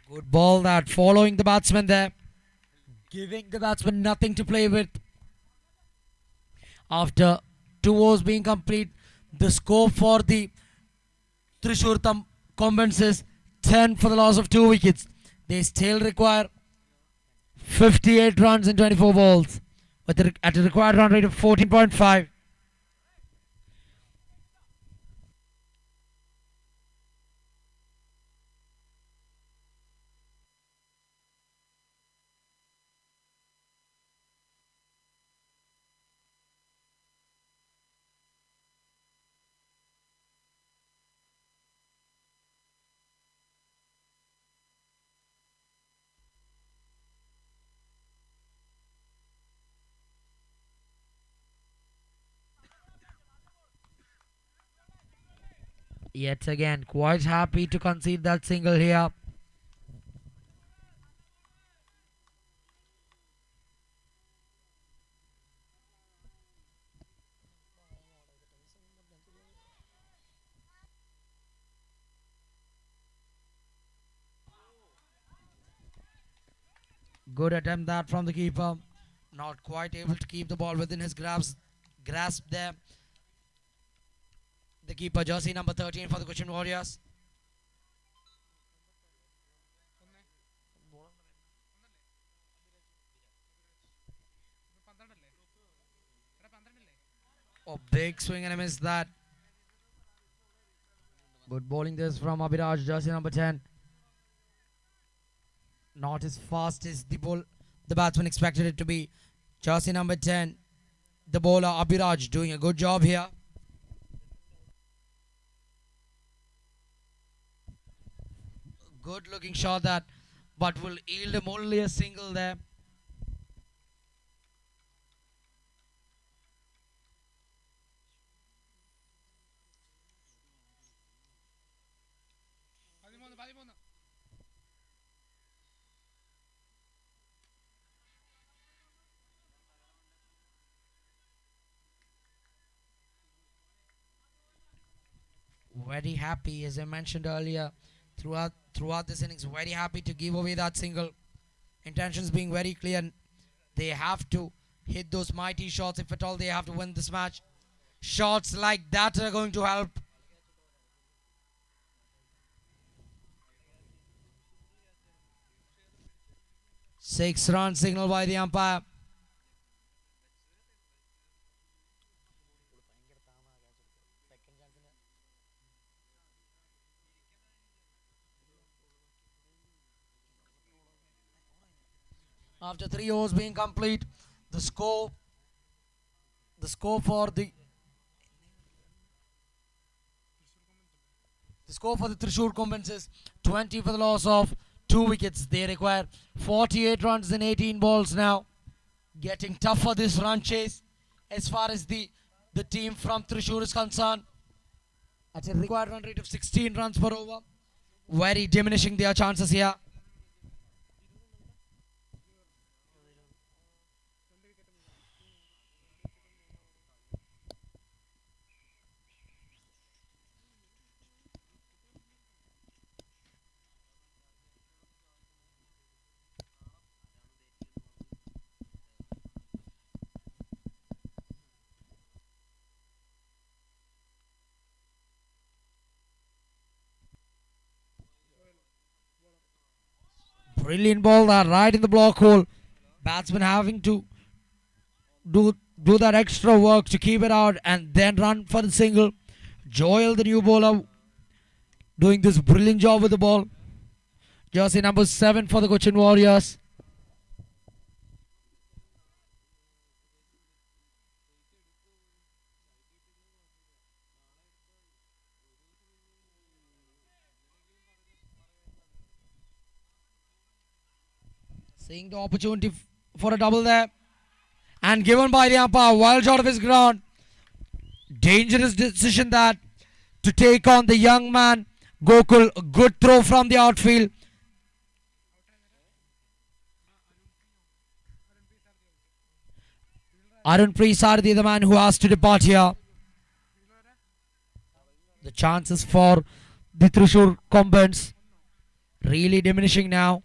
Good ball that following the batsman there. Giving the batsman nothing to play with. After 2 overs being complete, the score for the Thrissur Combats is 10 for the loss of 2 wickets. They still require 58 runs in 24 balls at a required run rate of 14.5. Yet again, quite happy to concede that single here. Good attempt that from the keeper. Not quite able to keep the ball within his grasp there. The keeper, jersey number 13 for the Cochin Warriors. Oh, big swing and a miss that. Good bowling this from Abhiraj, jersey number 10. Not as fast as the batsman expected it to be. Jersey number 10, the bowler Abhiraj doing a good job here. Good looking shot that, but will yield him only a single there. Very happy, as I mentioned earlier, throughout this innings, very happy to give away that single. Intentions being very clear. They have to hit those mighty shots if at all they have to win this match. Shots like that are going to help. Six-run signal by the umpire. After 3 overs being complete, the score for the Thrissur Combats is 20 for the loss of 2 wickets. They require 48 runs in 18 balls now. Getting tougher this run chase as far as the team from Thrissur is concerned. At a required run rate of 16 runs per over. Very diminishing their chances here. Brilliant ball that right in the block hole. Batsman having to do that extra work to keep it out and then run for the single. Joel, the new bowler, doing this brilliant job with the ball. Jersey number 7 for the Cochin Warriors. Seeing the opportunity for a double there. And given by the umpire, wild shot of his ground. Dangerous decision that to take on the young man Gokul. A good throw from the outfield. Arun Prisardi, the man who has to depart here. The chances for the Thrissur Combats really diminishing now.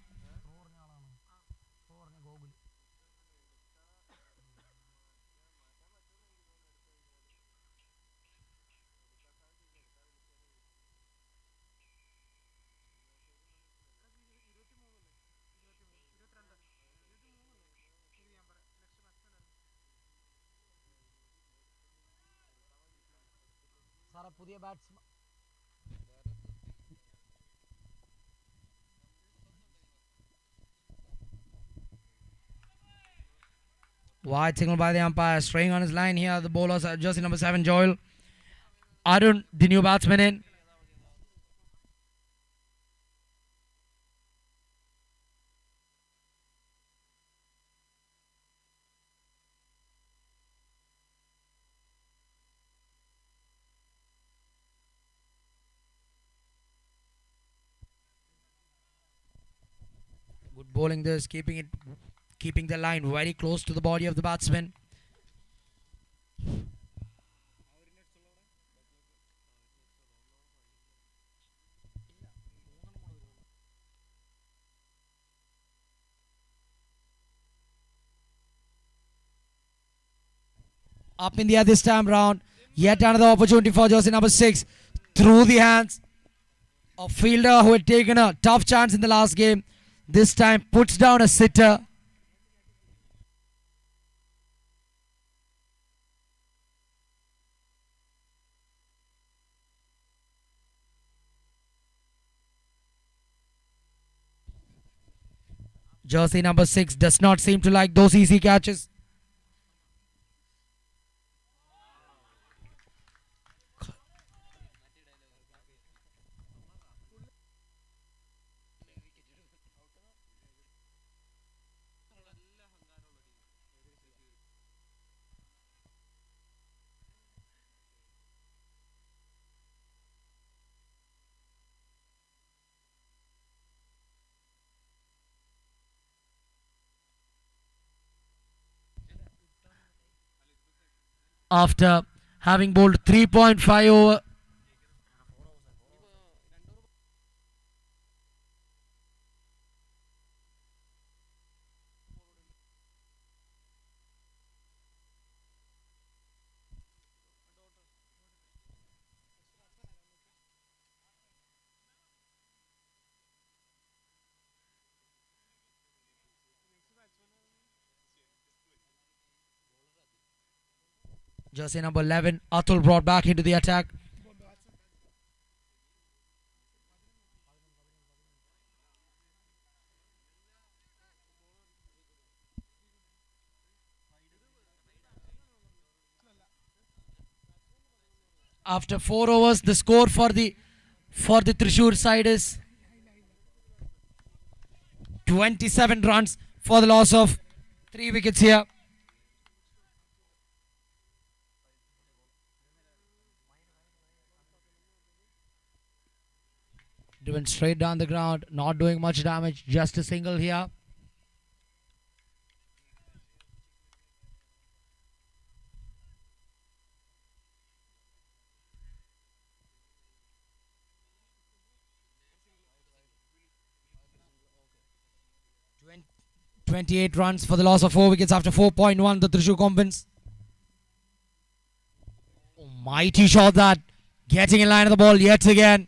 Wide signal by the umpire, staying on his line here. The bowlers are jersey number 7, Joel. Arun, the new batsman in. Good bowling this, keeping the line very close to the body of the batsman. Up in the air this time round. Yet another opportunity for jersey number 6. Through the hands of fielder who had taken a tough chance in the last game. This time puts down a sitter. Jersey number 6 does not seem to like those easy catches. After having bowled 3.5 over. Jersey number 11, Atul brought back into the attack. After 4 overs, the score for the Thrissur side is 27 runs for the loss of 3 wickets here. Driven straight down the ground, not doing much damage, just a single here. Twen- 28 runs for the loss of 4 wickets after 4.1. The Thrissur Compans. Oh, mighty shot that. Getting in line of the ball yet again.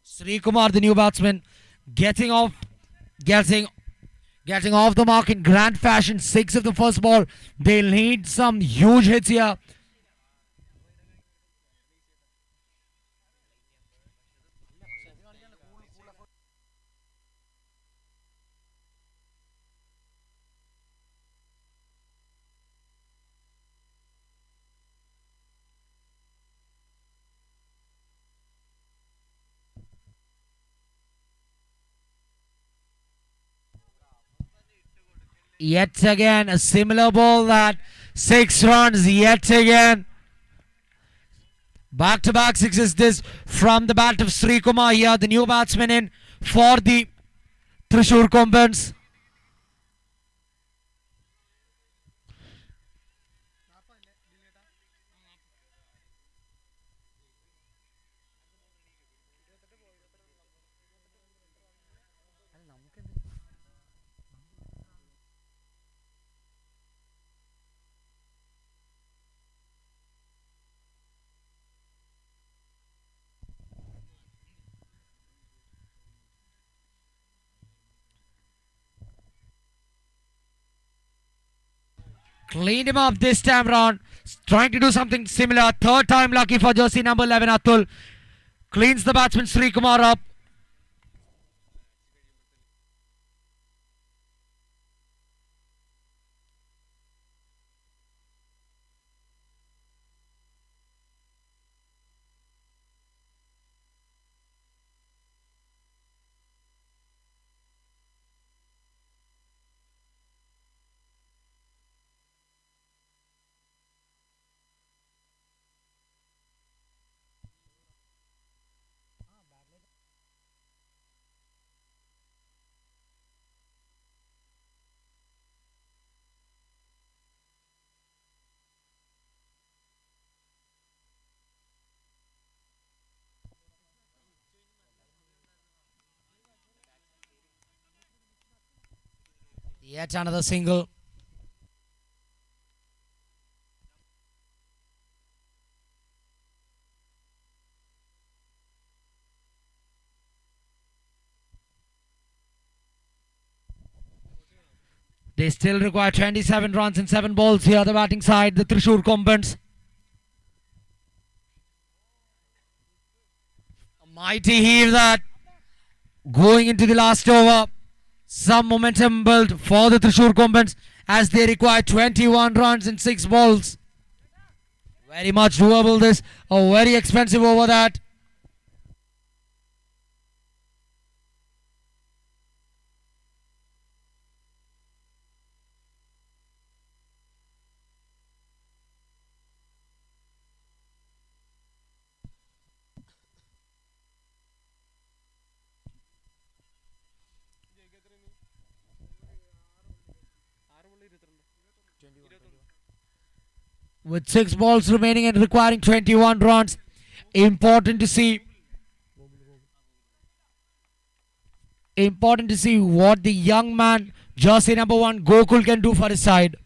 Sri Kumar, the new batsman, getting off the mark in grand fashion. 6 of the first ball. They'll need some huge hits here. Yet again, a similar ball that 6 runs yet again. Back-to-back sixes this from the bat of Sri Kumar here, the new batsman in for the Thrissur Compans. Cleaned him up this time round. Trying to do something similar. Third time lucky for jersey number 11 Atul. Cleans the batsman Sri Kumar up. Yet another single. They still require 27 runs in 7 balls here, the batting side, the Thrissur Compans. A mighty heave that. Going into the last over. Some momentum built for the Thrissur Compans as they require 21 runs in 6 balls. Very much doable this. A very expensive over that. With 6 balls remaining and requiring 21 runs. Important to see what the young man, jersey number 1, Gokul, can do for his side.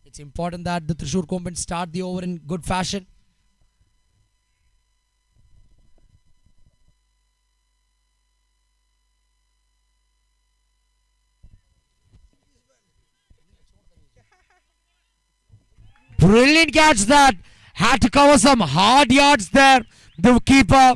It's important that the Thrissur Compans start the over in good fashion. Brilliant catch that. Had to cover some hard yards there. The keeper.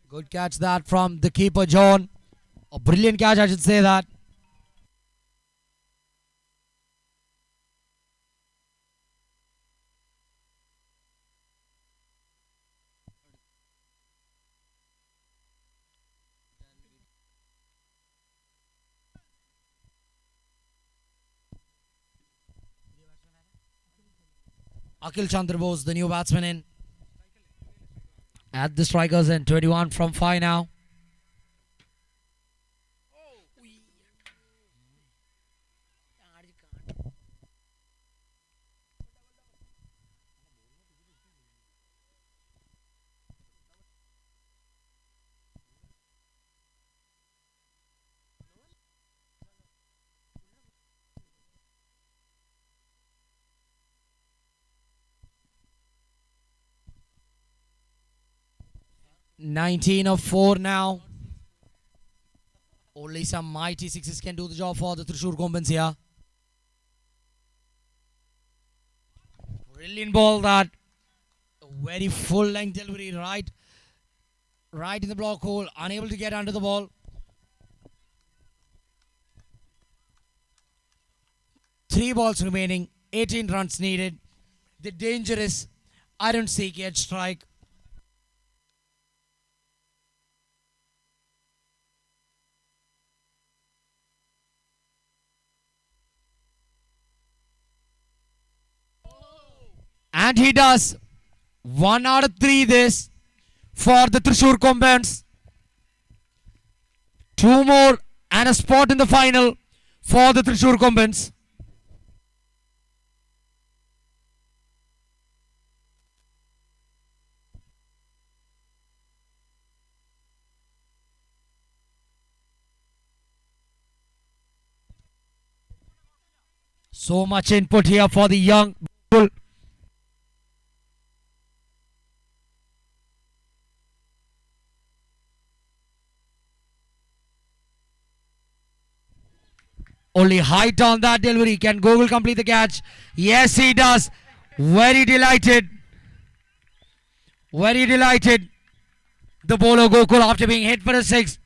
Good catch that from the keeper, John. A brilliant catch, I should say that. Akhil Chandra Bose, the new batsman in. At the strikers end, 21 from 5 now. "19 of 4 now. Only some mighty sixes can do the job for the Thrissur Compans here. Brilliant ball that. A very full length delivery right in the block hole. Unable to get under the ball. 3 balls remaining. 18 runs needed. The dangerous iron seek edge strike. And he does. 1 out of 3 this for the Thrissur Combatants. 2 more and a spot in the final for the Thrissur Combatants. So much input here for the young bull. Only height on that delivery. Can Gogol complete the catch? Yes, he does. Very delighted. Very delighted. The bowler Gokul after being hit for a 6.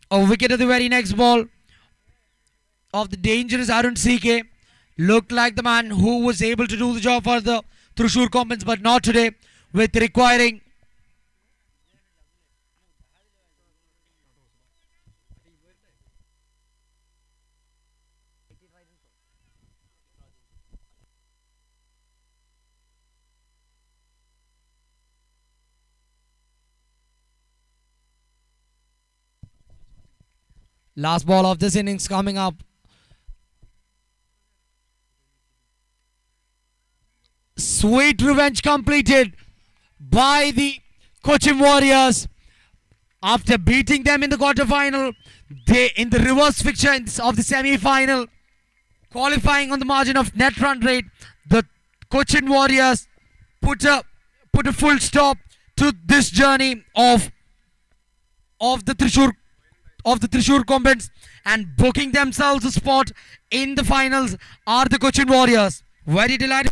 A wicket at the very next ball of the dangerous Arun CK. Looked like the man who was able to do the job for the Thrissur Combatants, but not today, with requiring last ball of this innings coming up. Sweet revenge completed by the Cochin Warriors after beating them in the quarterfinal. They in the reverse fixture of the semi-final, qualifying on the margin of net run rate. The Cochin Warriors put a full stop to this journey of the Thrissur Combatants, and booking themselves a spot in the finals are the Cochin Warriors. Very delighted.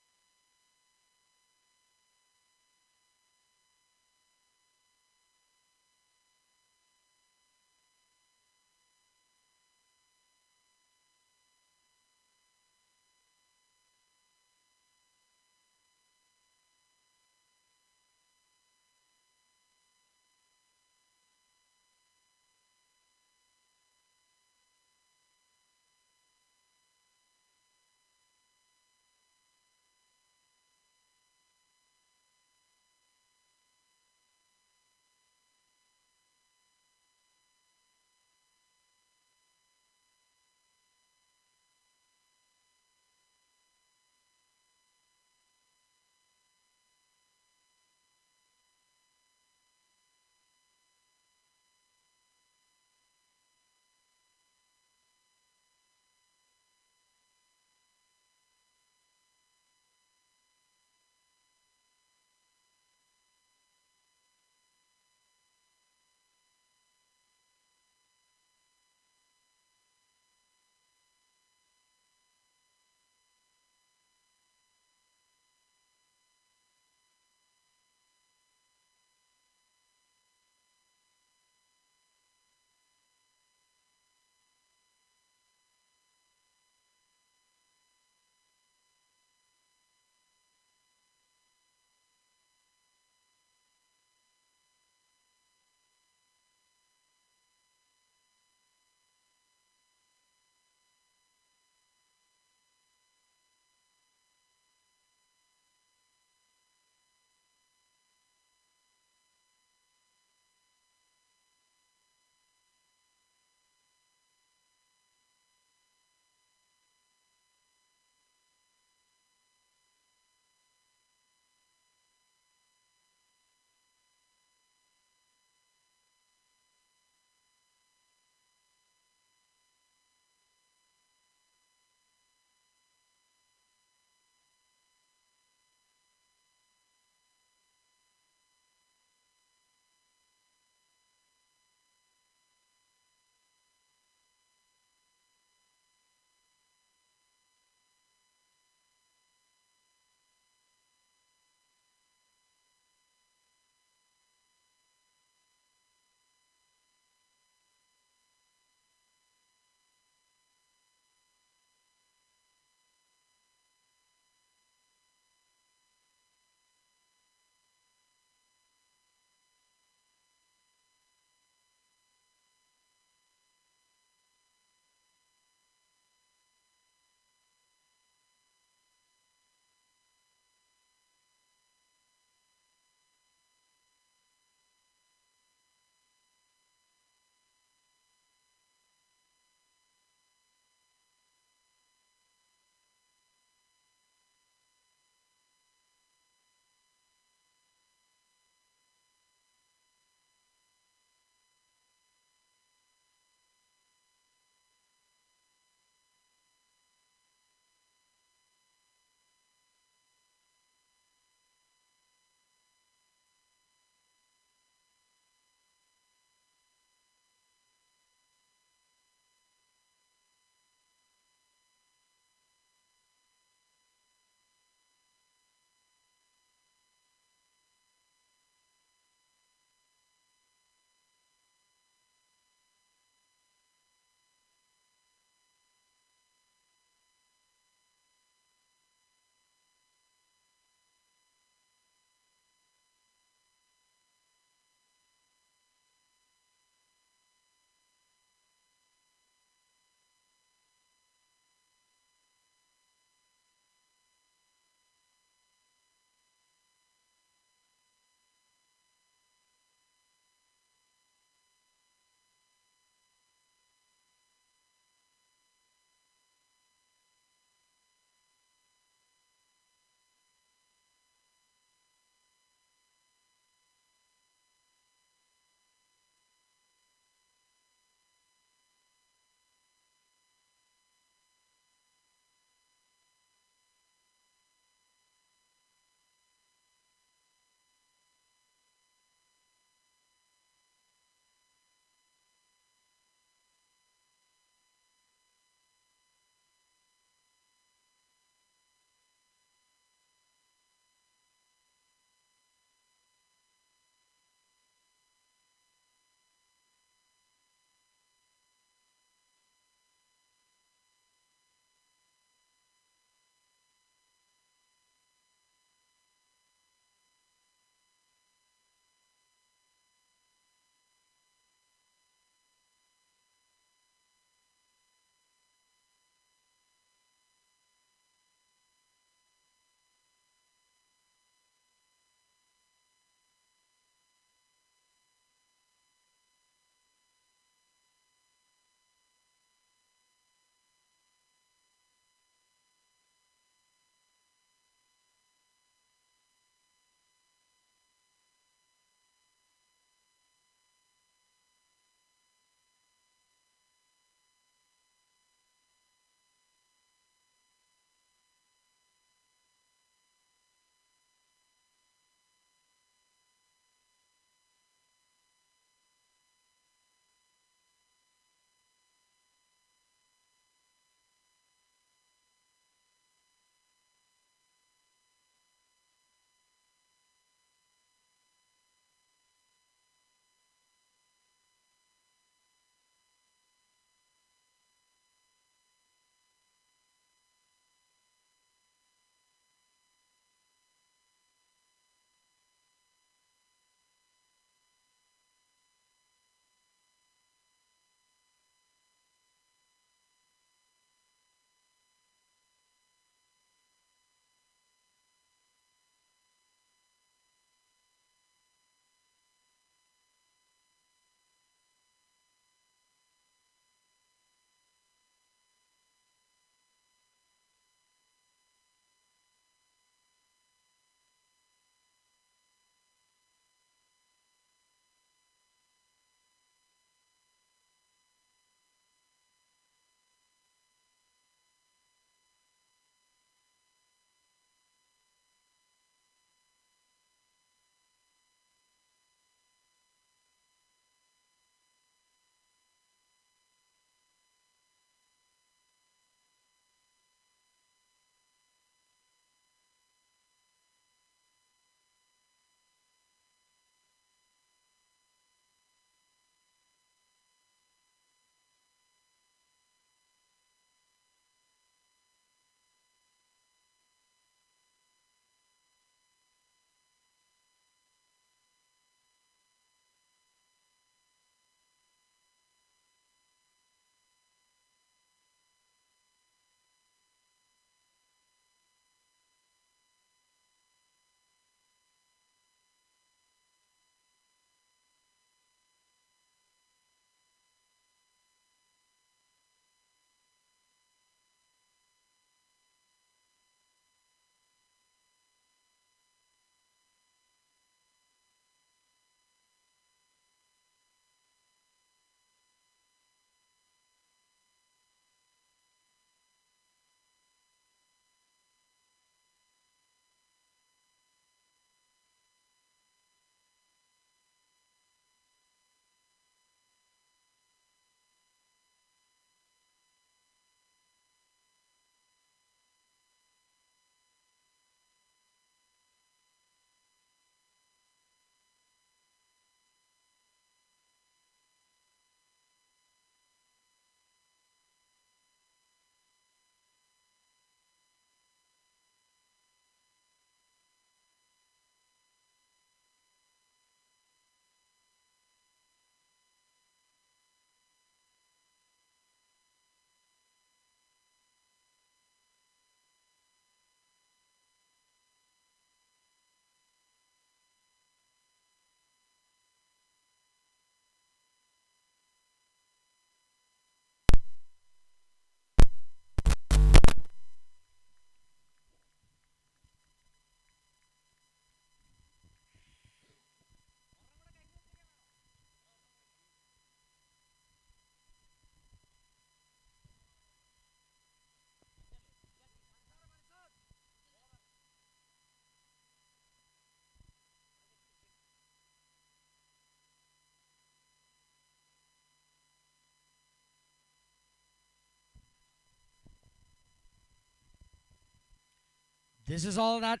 This is all that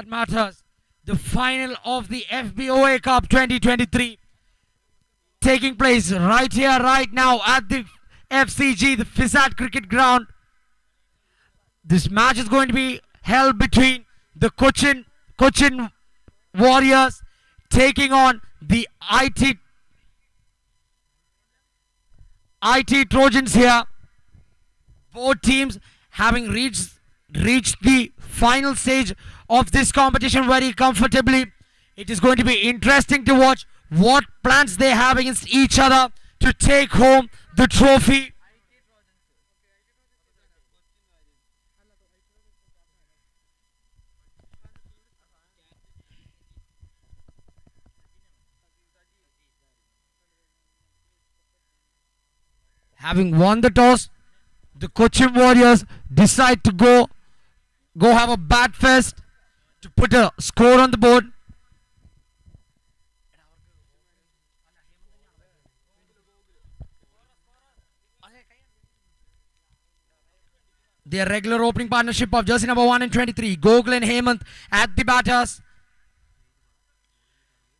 matters. The final of the FBOA Cup 2023 taking place right here, right now at the FCG, the Fisat Cricket Ground. This match is going to be held between the Cochin Warriors taking on the IT Trojans here. Both teams having reached the final stage of this competition very comfortably. It is going to be interesting to watch what plans they have against each other to take home the trophy. Having won the toss, the Cochin Warriors decide to go have a bat fest to put a score on the board. Their regular opening partnership of jersey number 1 and 23, Gokul and Hemant at the batters.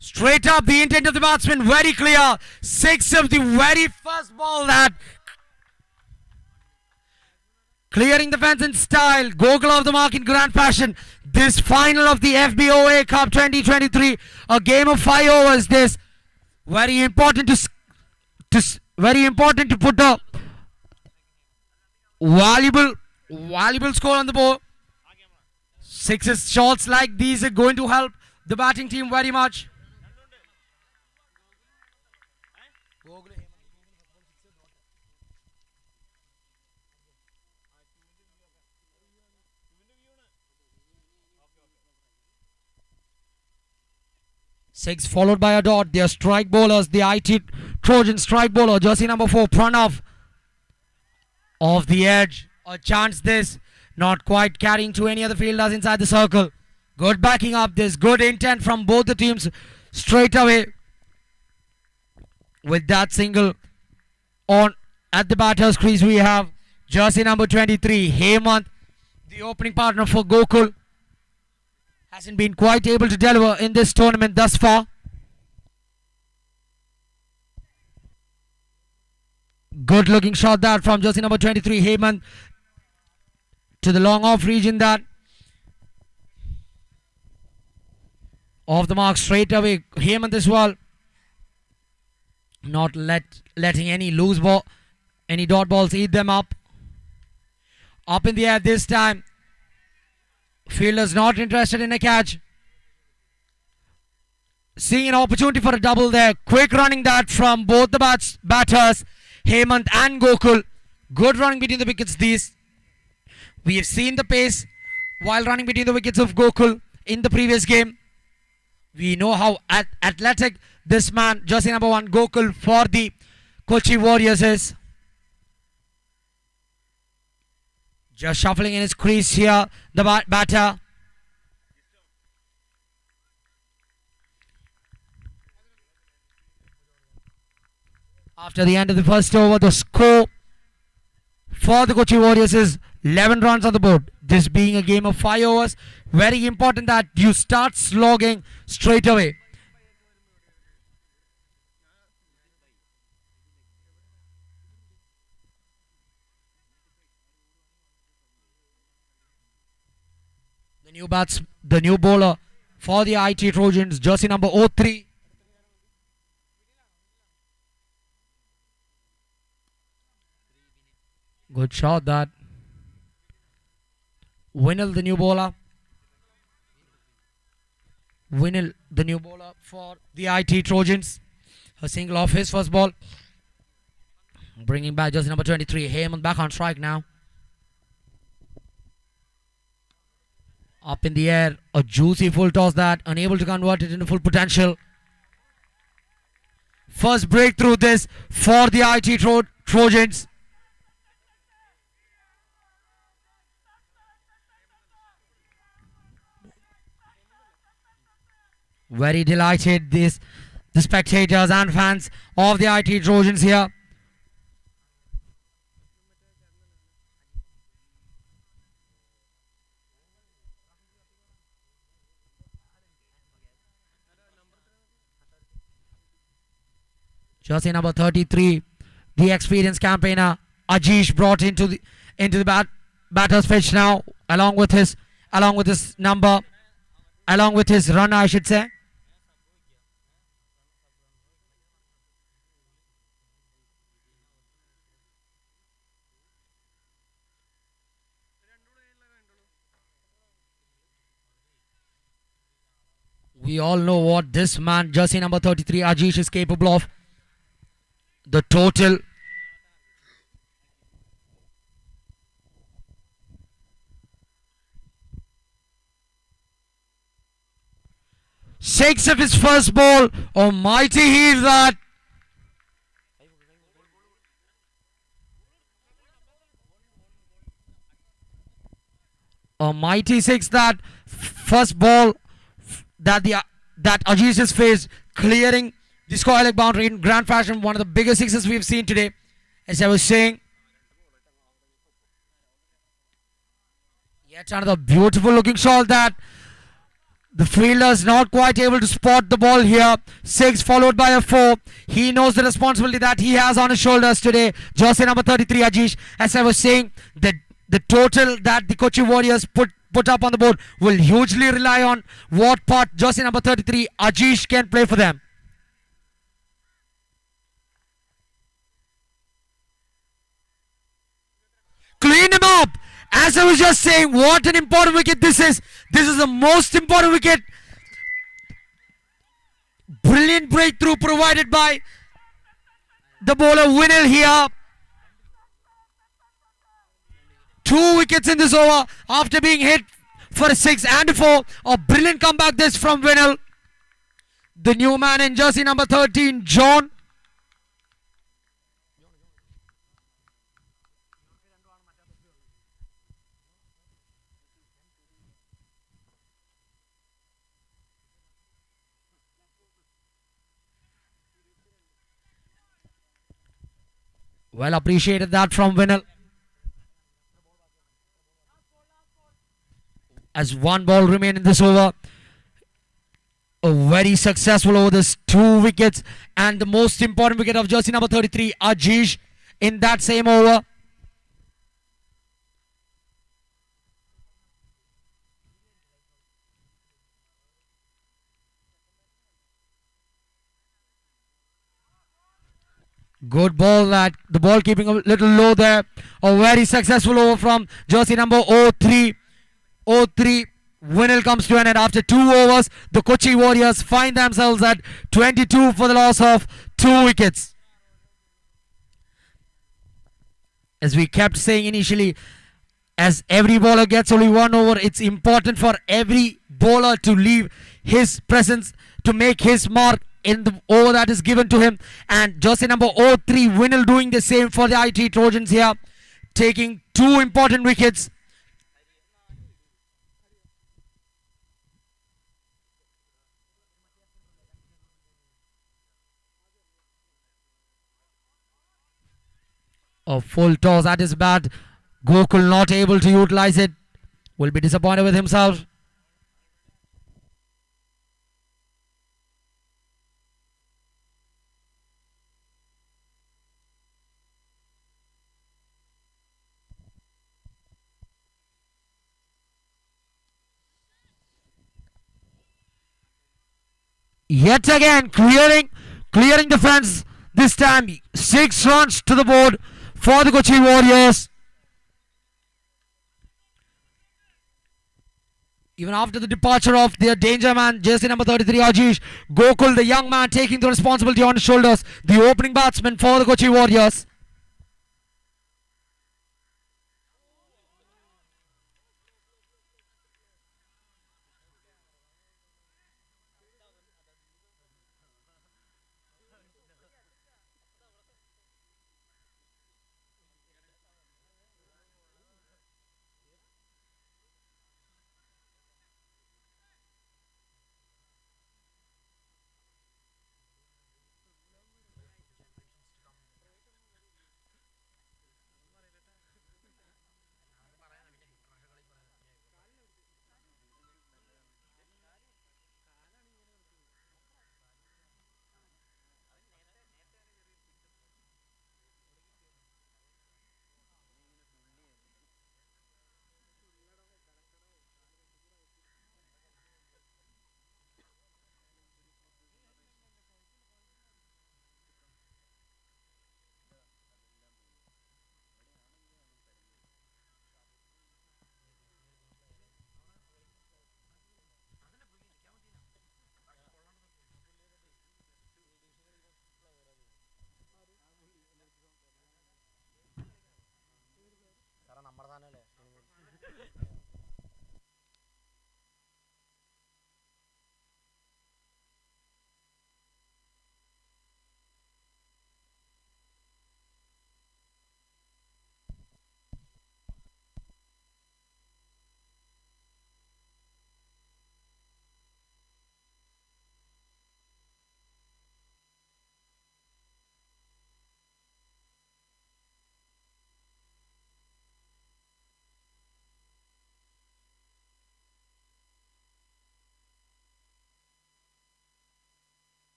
Straight up, the intent of the batsman very clear. 6 of the very first ball that clearing the fence in style. Gokul off the mark in grand fashion. This final of the FBOA Cup 2023, a game of 5 overs. This very important to put a valuable score on the board. 6 shots like these are going to help the batting team very much. Six followed by a dot. Their strike bowlers, the IT Trojan strike bowler, jersey number 4, Pranav. Off the edge. A chance this. Not quite carrying to any other fielders inside the circle. Good backing up this. Good intent from both the teams straight away. With that single on at the batter's crease, we have jersey number 23, Hemant, the opening partner for Gokul. Hasn't been quite able to deliver in this tournament thus far. Good looking shot that from jersey number 23, Hemant, to the long off region that. Off the mark straight away, Hemant as well. Not letting any loose ball, any dot balls eat them up. Up in the air this time. Fielders not interested in a catch. Seeing an opportunity for a double there. Quick running that from both the batters, Hemant and Gokul. Good running between the wickets these. We have seen the pace while running between the wickets of Gokul in the previous game. We know how athletic this man, jersey number 1, Gokul, for the Kochi Warriors is. Just shuffling in his crease here, the batter. After the end of the first over, the score for the Kochi Warriors is 11 runs on the board. This being a game of 5 overs, very important that you start slogging straight away. The new bowler for the IT Trojans, jersey number 03. Good shot that. Winnell, the new bowler. Winnell, the new bowler for the IT Trojans. A single off his first ball. Bringing back jersey number 23. Hemant back on strike now. Up in the air, a juicy full toss that, unable to convert it into full potential. First breakthrough this for the IT Trojans. Very delighted the spectators and fans of the IT Trojans here. Jersey number 33, the experienced campaigner Ajish brought into the batter's pitch now, along with his number, along with his runner, I should say. We all know what this man, jersey number 33, Ajish, is capable of. The total. Shakes up his first ball. Oh, mighty heave that. A mighty six that. First ball that Ajish has faced, clearing the square leg boundary in grand fashion. One of the biggest sixes we've seen today. As I was saying, yet another beautiful looking shot that the fielder's not quite able to spot the ball here. 6 followed by a 4. He knows the responsibility that he has on his shoulders today. Jersey number 33, Ajish. As I was saying, the total that the Kochi Warriors put up on the board will hugely rely on what part jersey number 33, Ajish, can play for them. Clean him up. As I was just saying, what an important wicket this is. This is the most important wicket. Brilliant breakthrough provided by the bowler Winnell here. 2 wickets in this over after being hit for a 6 and a 4. A brilliant comeback this from Winnell. The new man in jersey number 13, John. Well appreciated that from Winnell. As 1 ball remain in this over. A very successful over this, 2 wickets, and the most important wicket of jersey number 33, Ajish, in that same over. Good ball, that the ball keeping a little low there. A very successful over from jersey number 03. Winnell comes to an end after 2 overs. The Kochi Warriors find themselves at 22 for the loss of 2 wickets. As we kept saying initially, as every bowler gets only 1 over, it's important for every bowler to leave his presence, to make his mark in the over that is given to him. And jersey number 03, Winnell, doing the same for the IT Trojans here, taking 2 important wickets. A full toss at his bat. Gokul not able to utilize it. Will be disappointed with himself. Yet again clearing the fence. This time 6 runs to the board for the Kochi Warriors. Even after the departure of their danger man, jersey number 33, Ajish, Gokul, the young man, taking the responsibility on his shoulders, the opening batsman for the Kochi Warriors.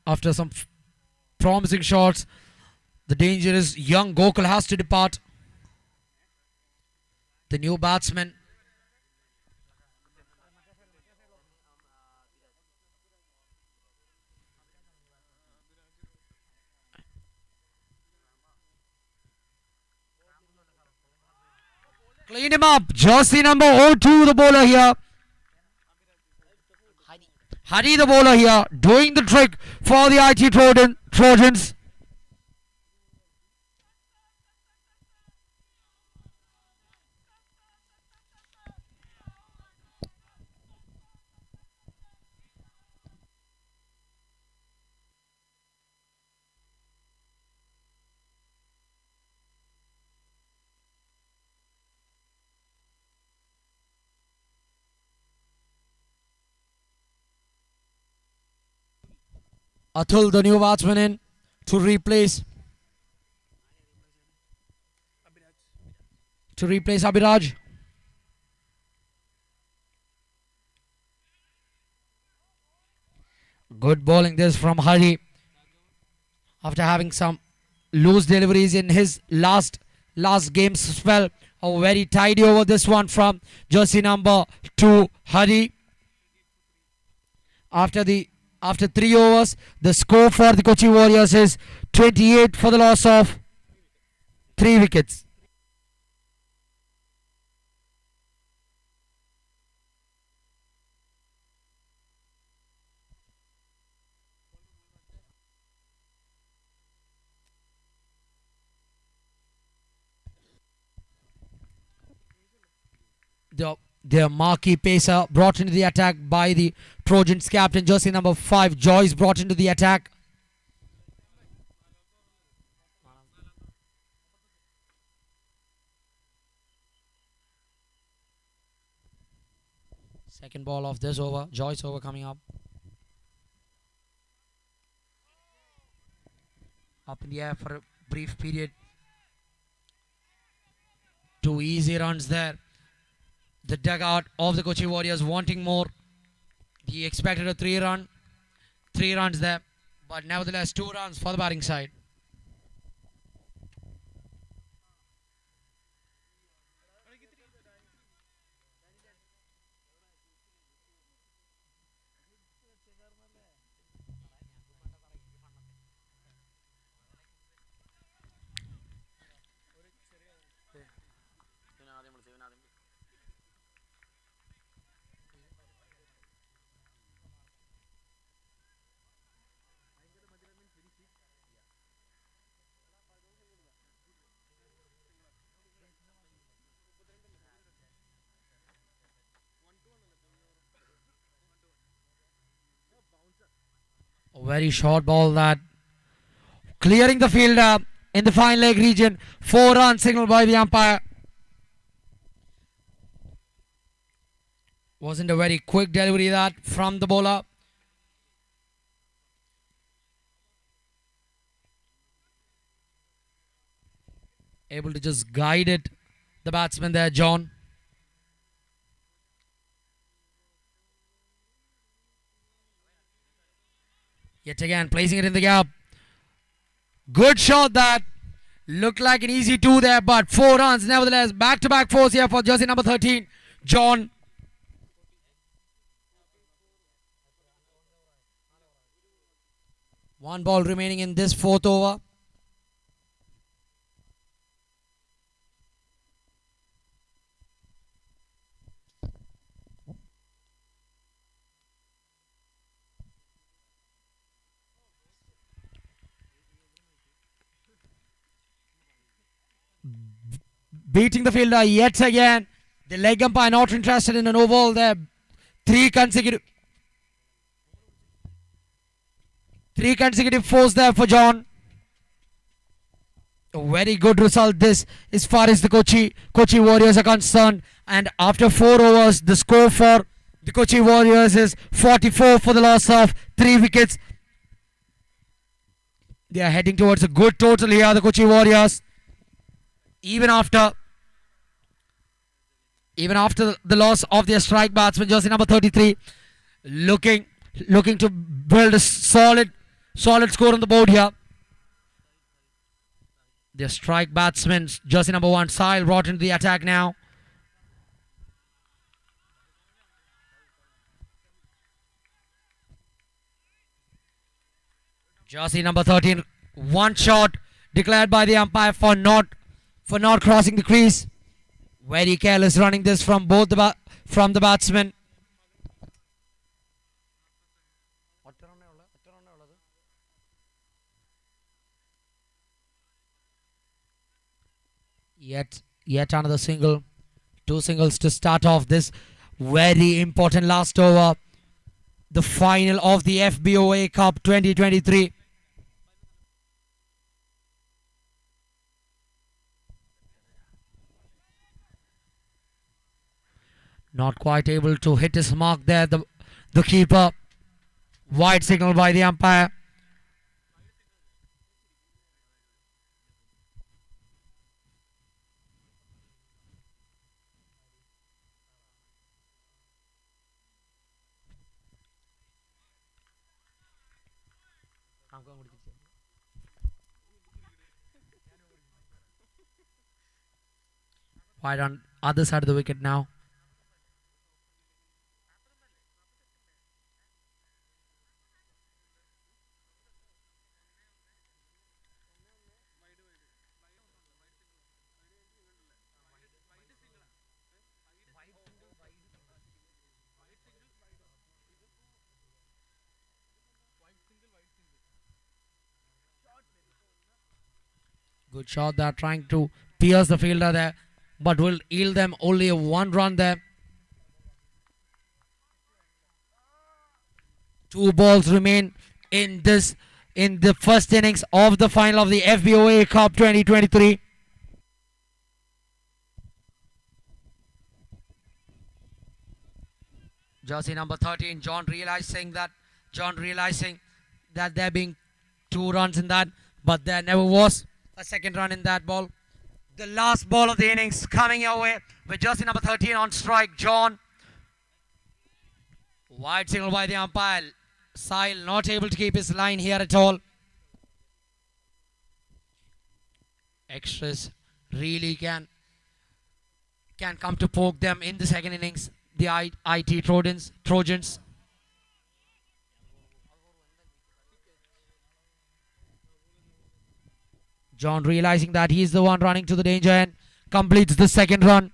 After some promising shots, the dangerous young Gokul has to depart. The new batsman. Clean him up. Jersey number 02, the bowler here. Hari, the bowler here, doing the trick for the IT Trojans. Atul, the new batsman, in to replace Abhiraj. Good bowling this from Hari after having some loose deliveries in his last game spell. A very tidy over this one from jersey number 2 Hari. After 3 overs, the score for the Kochi Warriors is 28 for the loss of 3 wickets. Their marquee pacer brought into the attack by the Trojans captain, jersey number 5 Joyce, brought into the attack. Second ball of this over, Joyce over coming up. Up in the air for a brief period. 2 easy runs there. The dugout of the Kochi Warriors wanting more. He expected a 3 runs there, but nevertheless 2 runs for the batting side. A very short ball that clearing the field in the fine leg region. 4 runs signaled by the umpire. Wasn't a very quick delivery that from the bowler. Able to just guide it, the batsman there, John. Yet again, placing it in the gap. Good shot that. Looked like an easy 2 there, but 4 runs. Nevertheless, back-to-back 4s here for jersey number 13, John. One ball remaining in this 4th over. Beating the fielder yet again. The leg umpire not interested in an overall there. 3 consecutive 4s there for John. A very good result this as far as the Kochi Warriors are concerned. And after 4 overs, the score for the Kochi Warriors is 44 for the loss of 3 wickets. They are heading towards a good total here, the Kochi Warriors. Even after the loss of their strike batsman, jersey number 33, looking to build a solid score on the board here. Their strike batsman, jersey number 1, Sahil, brought into the attack now. Jersey number 13, one shot declared by the umpire for not crossing the crease. Very careless running this from from the batsman. Yet another single. 2 singles to start off this very important last over. The final of the Fboa Cup 2023. Not quite able to hit his mark there, the keeper. Wide signal by the umpire. Wide on other side of the wicket now. Good shot there, trying to pierce the fielder there, but will yield them only a 1 run there. 2 balls remain in the first innings of the final of the Fboa Cup 2023. Jersey number 13, John realizing that there being 2 runs in that, but there never was a second run in that ball. The last ball of the innings coming your way with jersey number 13 on strike, John. Wide signal by the umpire. Sahil not able to keep his line here at all. Extras really can come to poke them in the second innings. The IT Trojans. John realizing that he's the one running to the danger end, completes the second run.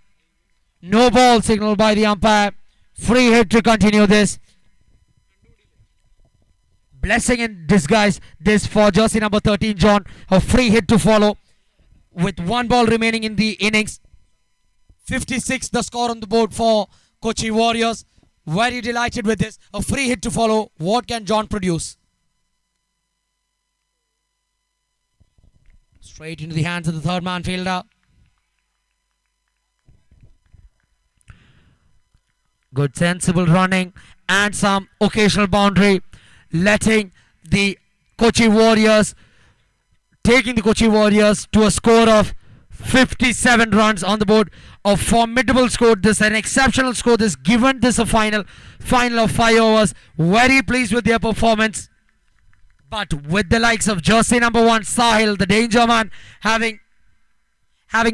No ball signal by the umpire. Free hit to continue this. Blessing in disguise this for jersey number 13, John. A free hit to follow with 1 ball remaining in the innings. 56 the score on the board for Kochi Warriors. Very delighted with this. A free hit to follow. What can John produce? Straight into the hands of the third man fielder. Good sensible running and some occasional boundary, taking the Kochi Warriors to a score of 57 runs on the board. A formidable score. This is an exceptional score. This given this a final of 5 overs. Very pleased with their performance. But with the likes of jersey number 1, Sahil, the danger man, having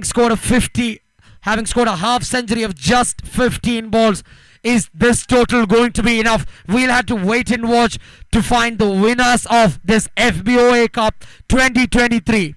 scored a half century of just 15 balls, is this total going to be enough? We'll have to wait and watch to find the winners of this Fboa Cup 2023.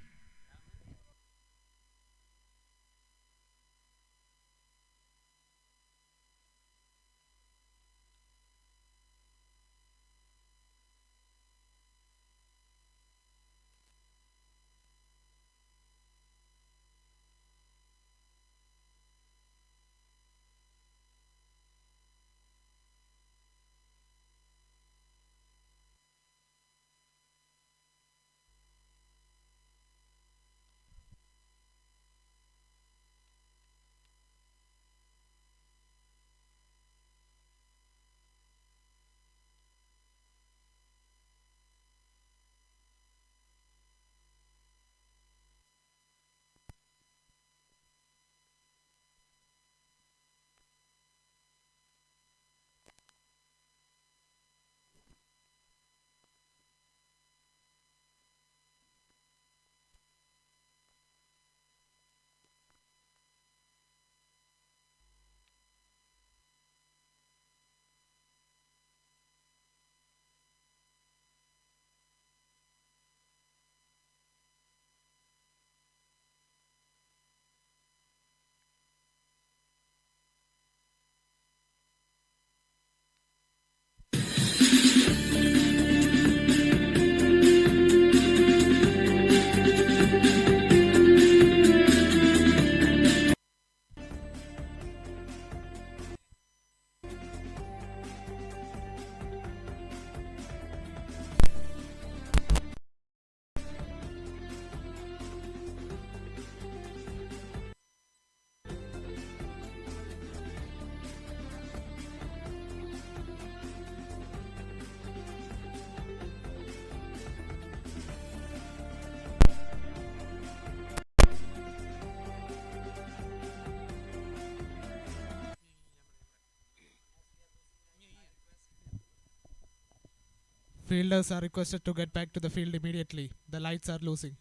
Fielders are requested to get back to the field immediately. The lights are losing.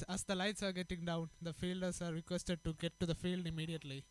As the lights are getting down, the fielders are requested to get to the field immediately.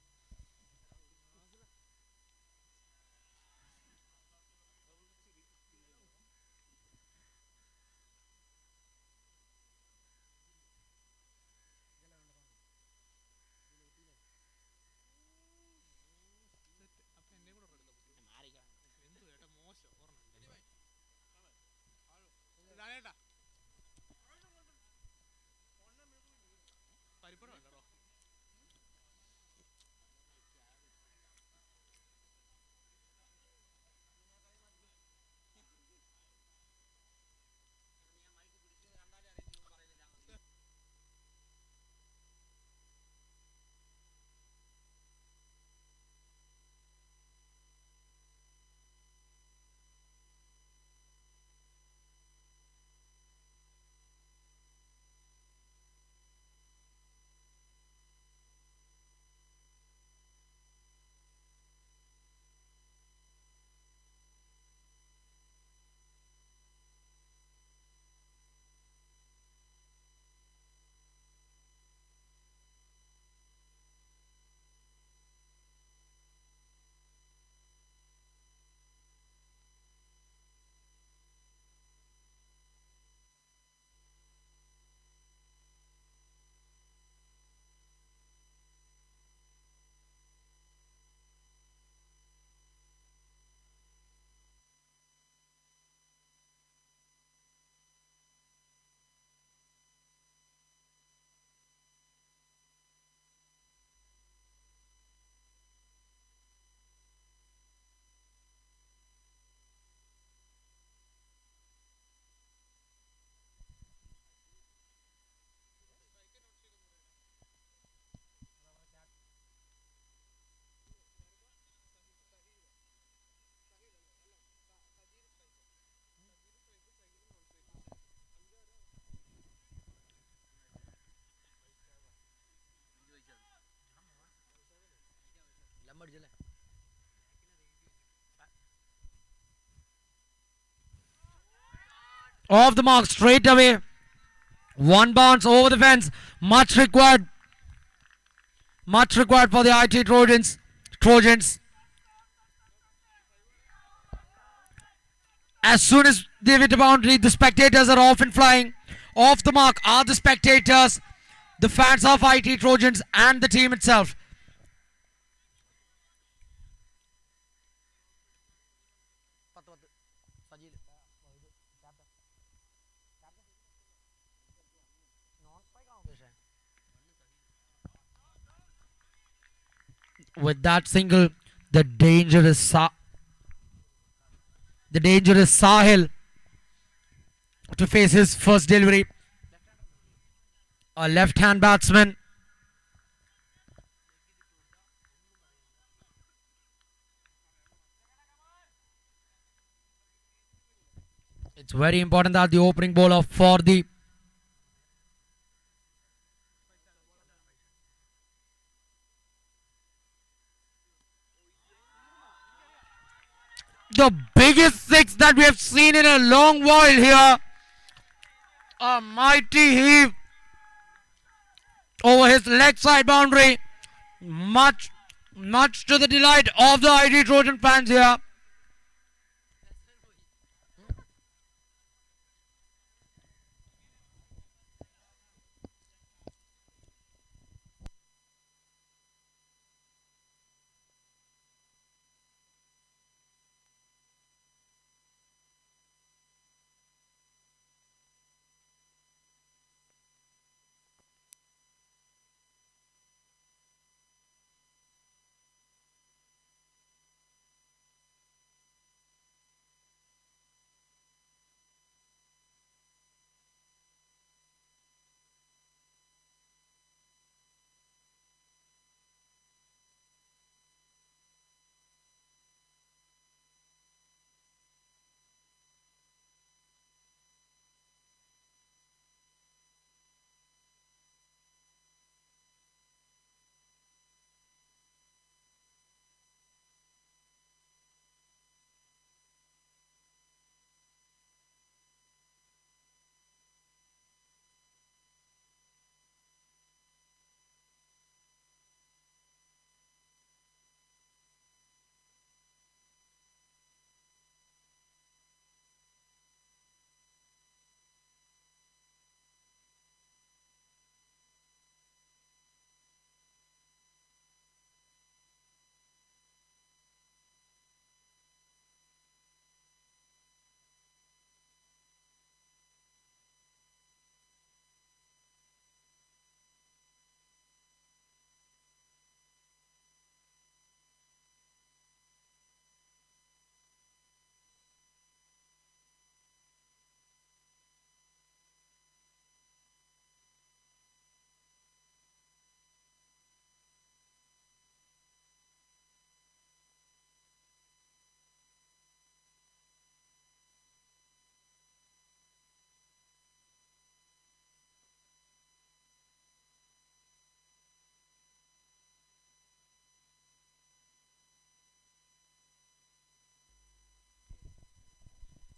Off the mark straight away. One bounce over the fence. Much required. Much required for the IT Trojans. As soon as they hit the boundary, the spectators are off and flying. Off the mark are the spectators, the fans of IT Trojans, and the team itself. With that single, the dangerous Sahil to face his first delivery. A left-hand batsman. It's very important that the opening bowler for the biggest six that we have seen in a long while here. A mighty heave over his leg side boundary. Much to the delight of the IT Trojan fans here.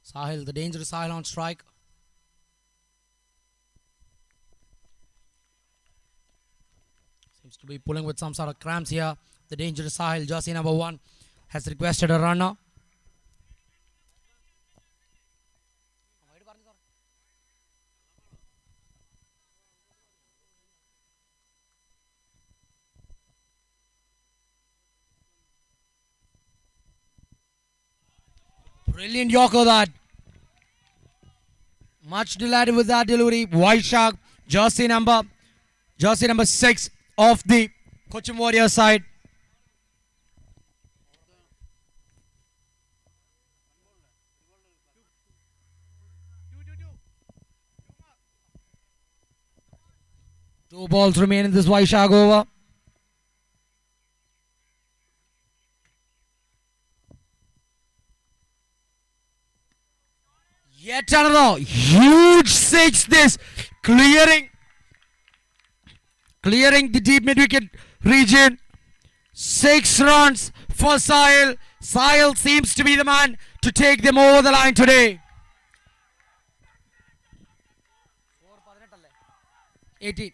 Sahil, the dangerous Sahil on strike. Seems to be pulling with some sort of cramps here. The dangerous Sahil, jersey number 1, has requested a runner. Brilliant Yorker that. Much delighted with that delivery. White Shark, jersey number 6 of the Cochin Warriors side. Two balls remain in this White Shark over. Yet another huge 6 this, clearing the deep mid-wicket region. 6 runs for Sahil. Sahil seems to be the man to take them over the line today. 18.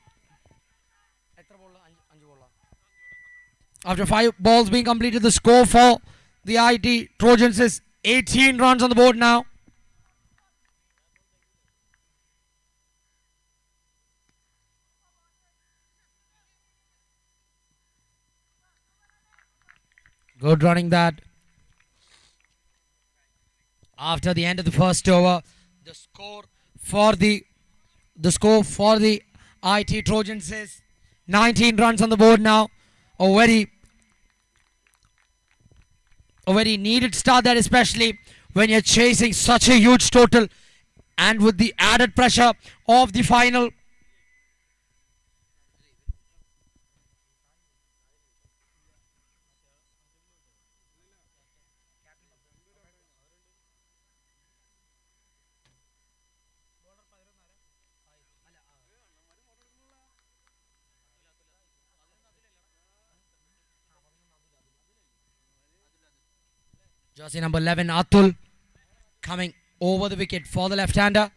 After 5 balls being completed, the score for the IT Trojans is 18 runs on the board now. Good running that. After the end of the first over, the score for the IT Trojans is 19 runs on the board now. A very needed start there, especially when you're chasing such a huge total and with the added pressure of the final. Jersey number 11, Atul, coming over the wicket for the left-hander.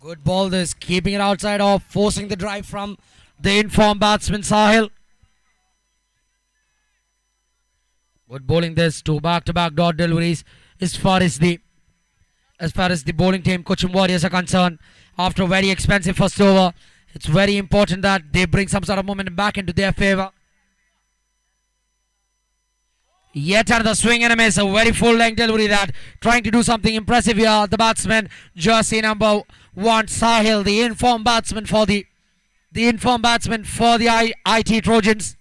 Good ball this, keeping it outside off, forcing the drive from the informed batsman Sahil. Good bowling this, 2 back-to-back dot deliveries as far as the bowling team Cochin Warriors are concerned. After a very expensive first over, it's very important that they bring some sort of momentum back into their favour. Yet another swing and a miss, a very full-length delivery that, trying to do something impressive here. The batsman, jersey number 1, Sahil, the informed batsman for the IT Trojans.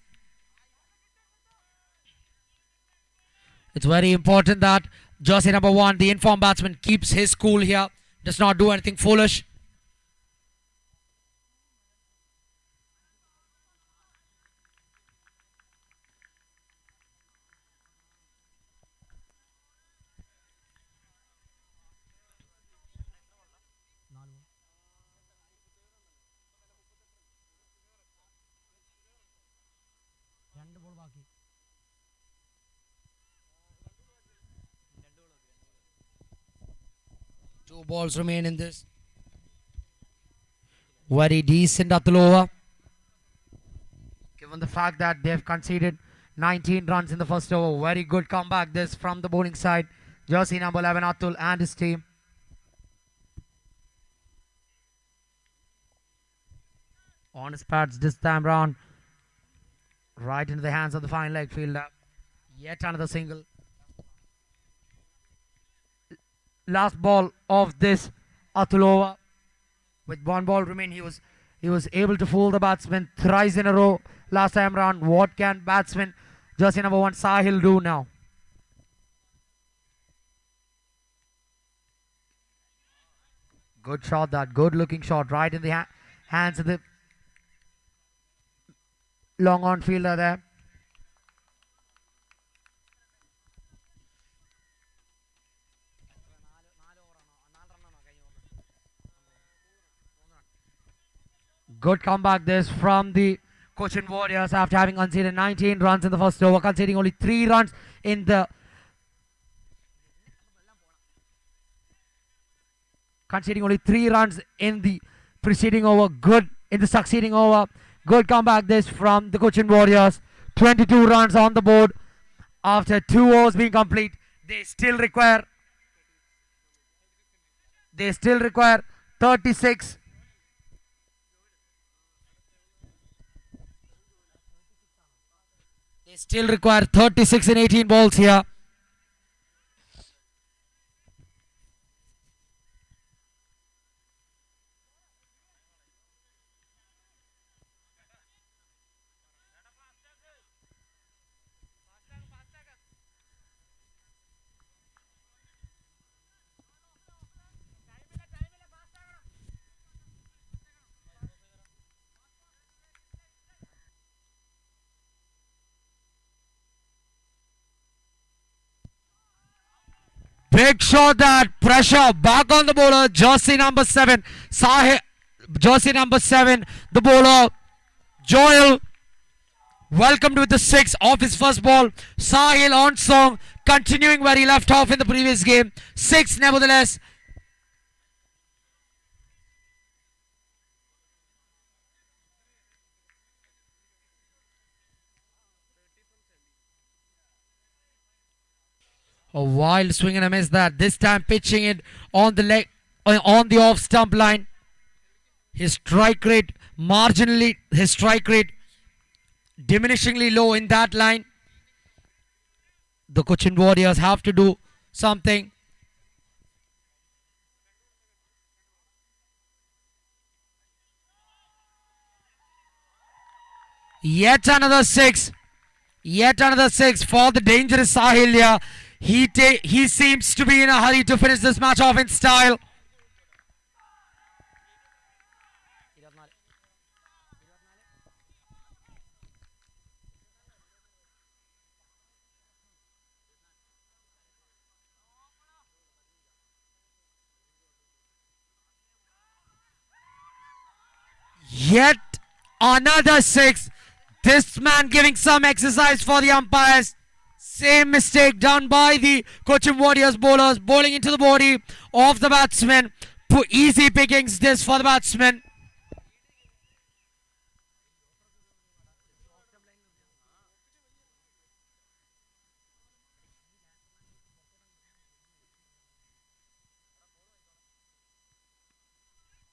It's very important that jersey number 1, the informed batsman, keeps his cool here, does not do anything foolish. Two balls remain in this. Very decent Atul over. Given the fact that they've conceded 19 runs in the first over. Very good comeback this from the bowling side. Jersey number 11 Atul and his team. On his pads this time round. Right into the hands of the fine leg fielder. Yet another single. Last ball of this Atul over. With 1 ball remaining, he He was able to fool the batsman thrice in a row last time round. What can batsman jersey number 1 Sahil do now? Good shot, that good looking shot right in the hands of the long on fielder there. Good comeback this from the Cochin Warriors after having conceded 19 runs in the first over, conceding only 3 runs in the preceding over. Good in the succeeding over. Good comeback this from the Cochin Warriors. 22 runs on the board after 2 overs being complete. They still require 36. They still require 36 in 18 balls here. Big shot, that pressure back on the bowler, jersey number 7, jersey number 7, the bowler, Joel, welcomed with the 6 off his first ball. Sahil on song, continuing where he left off in the previous game. 6 nevertheless. A wild swing and a miss that. This time pitching it on the leg, on the off stump line. His strike rate diminishingly low in that line. The Cochin Warriors have to do something. Yet another 6. Yet another 6 for the dangerous Sahil here. He seems to be in a hurry to finish this match off in style. Yet another 6. This man giving some exercise for the umpires. Same mistake done by the Cochin Warriors bowlers, bowling into the body of the batsman. Easy pickings this for the batsman.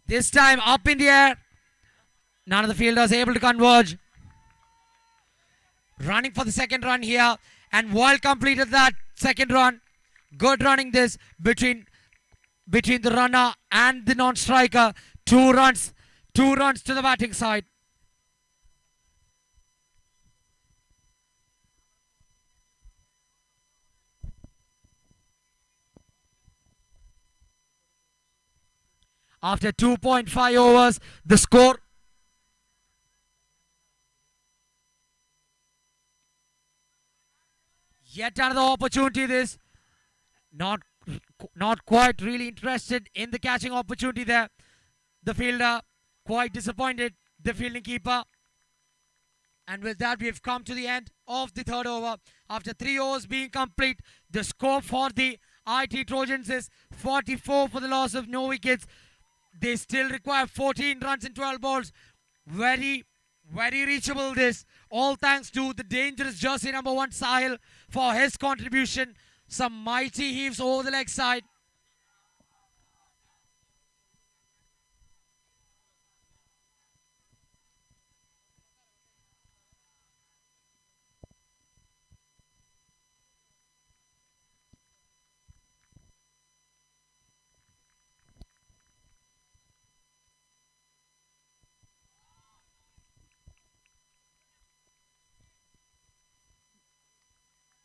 This time up in the air. None of the fielders able to converge. Running for the second run here. And well completed that second run. Good running this between the runner and the non-striker. 2 runs to the batting side. After 2.5 overs, the score yet another opportunity this. Not quite really interested in the catching opportunity there. The fielder quite disappointed, the fielding keeper. And with that, we have come to the end of the third over. After 3 overs being complete, the score for the IT Trojans is 44 for the loss of no wickets. They still require 14 runs in 12 balls. Very reachable this. All thanks to the dangerous jersey number 1 Sahil for his contribution. Some mighty heaves over the leg side.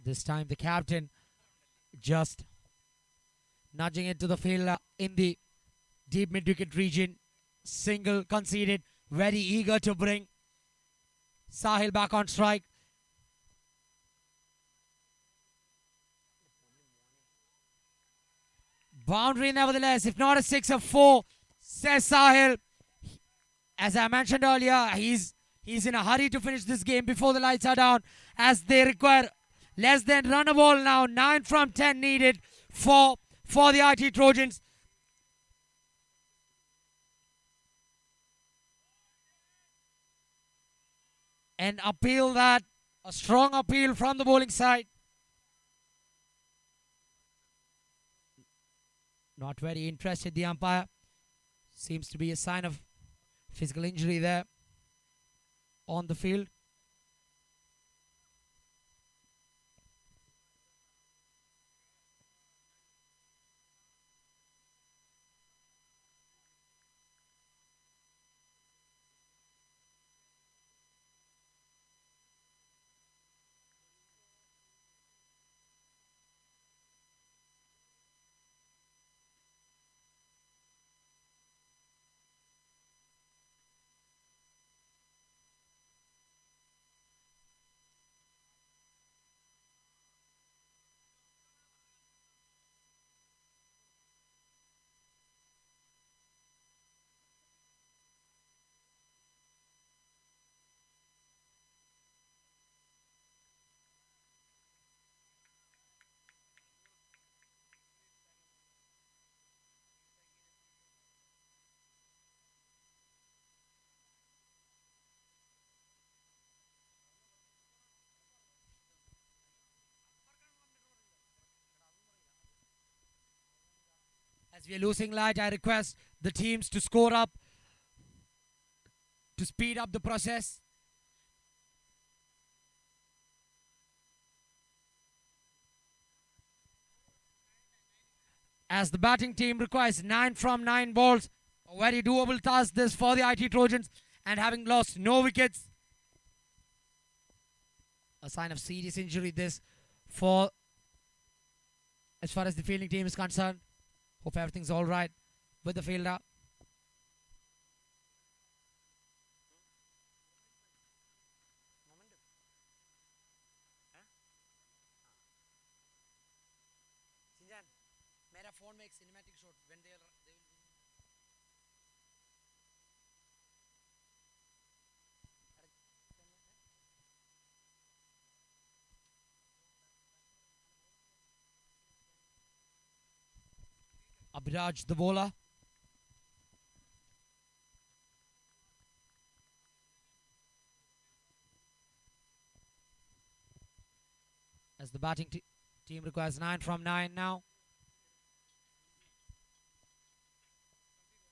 This time the captain just nudging it to the field in the deep mid-wicket region. Single conceded. Very eager to bring Sahil back on strike. Boundary nevertheless, if not a 6 or 4, says Sahil. As I mentioned earlier, he's in a hurry to finish this game before the lights are down, as they require less than run a ball now. 9 from 10 needed for the IT Trojans. An appeal that, a strong appeal from the bowling side. Not very interested, the umpire. Seems to be a sign of physical injury there on the field. As we are losing light, I request the teams to score up, to speed up the process. As the batting team requires 9 from 9 balls. A very doable task this for the IT Trojans, and having lost no wickets. A sign of serious injury this for, as far as the fielding team is concerned. Hope everything's all right with the fielder. मेरा phone makes cinematic shot when they will. Abhiraj the bowler. As the batting team requires 9 from 9 now.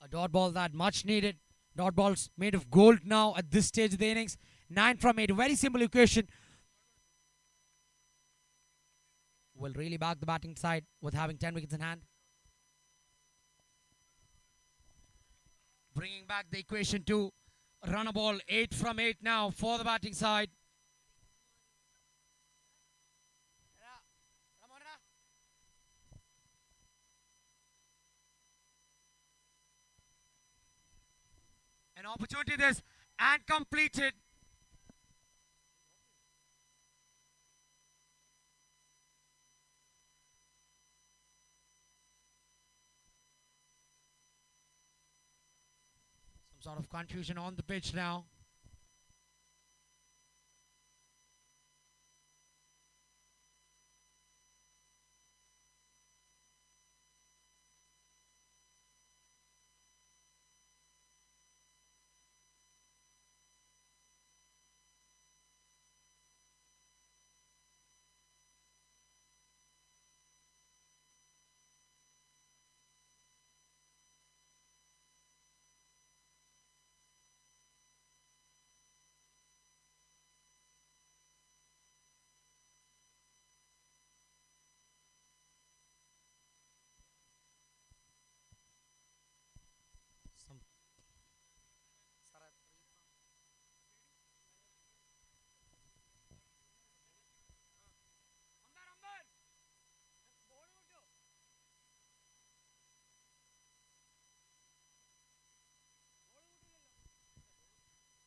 A dot ball that much needed. Dot balls made of gold now at this stage of the innings. 9 from 8. A very simple equation. Will really back the batting side with having 10 wickets in hand. Bringing back the equation to run a ball. 8 from 8 now for the batting side. An opportunity this, and completed. Some sort of confusion on the pitch now.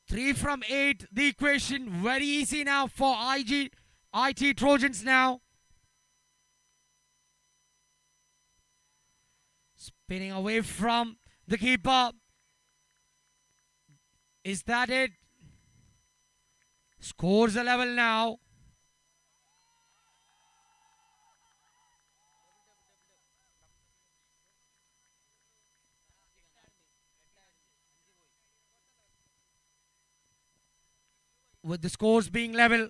3 from 8. The equation very easy now for IT Trojans now. Spinning away from the keeper. Is that it? Scores a level now. With the scores being level.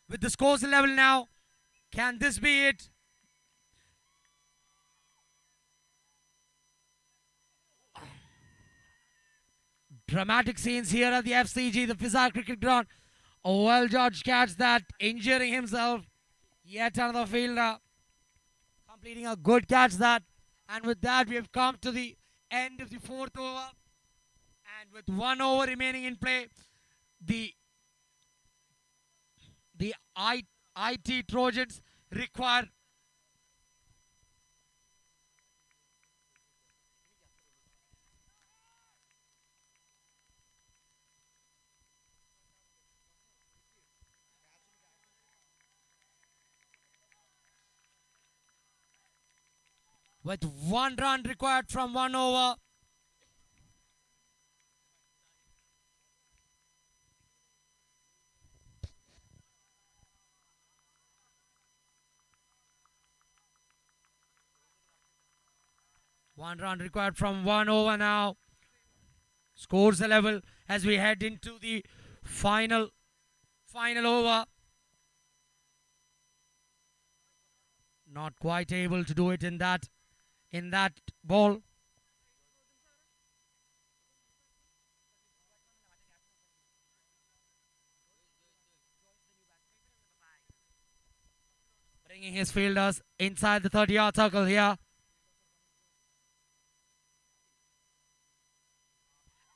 With the scores level now. Can this be it? Dramatic scenes here at the FCG, the Fizar Cricket Ground. A well-judged catch that, injuring himself. Yet another fielder completing a good catch that. And with that, we have come to the end of the 4th over. And with 1 over remaining in play, the IT Trojans require with 1 run required from 1 over. One run required from 1 over now. Scores a level as we head into the final over. Not quite able to do it in that ball. Bringing his fielders inside the 30-yard circle here.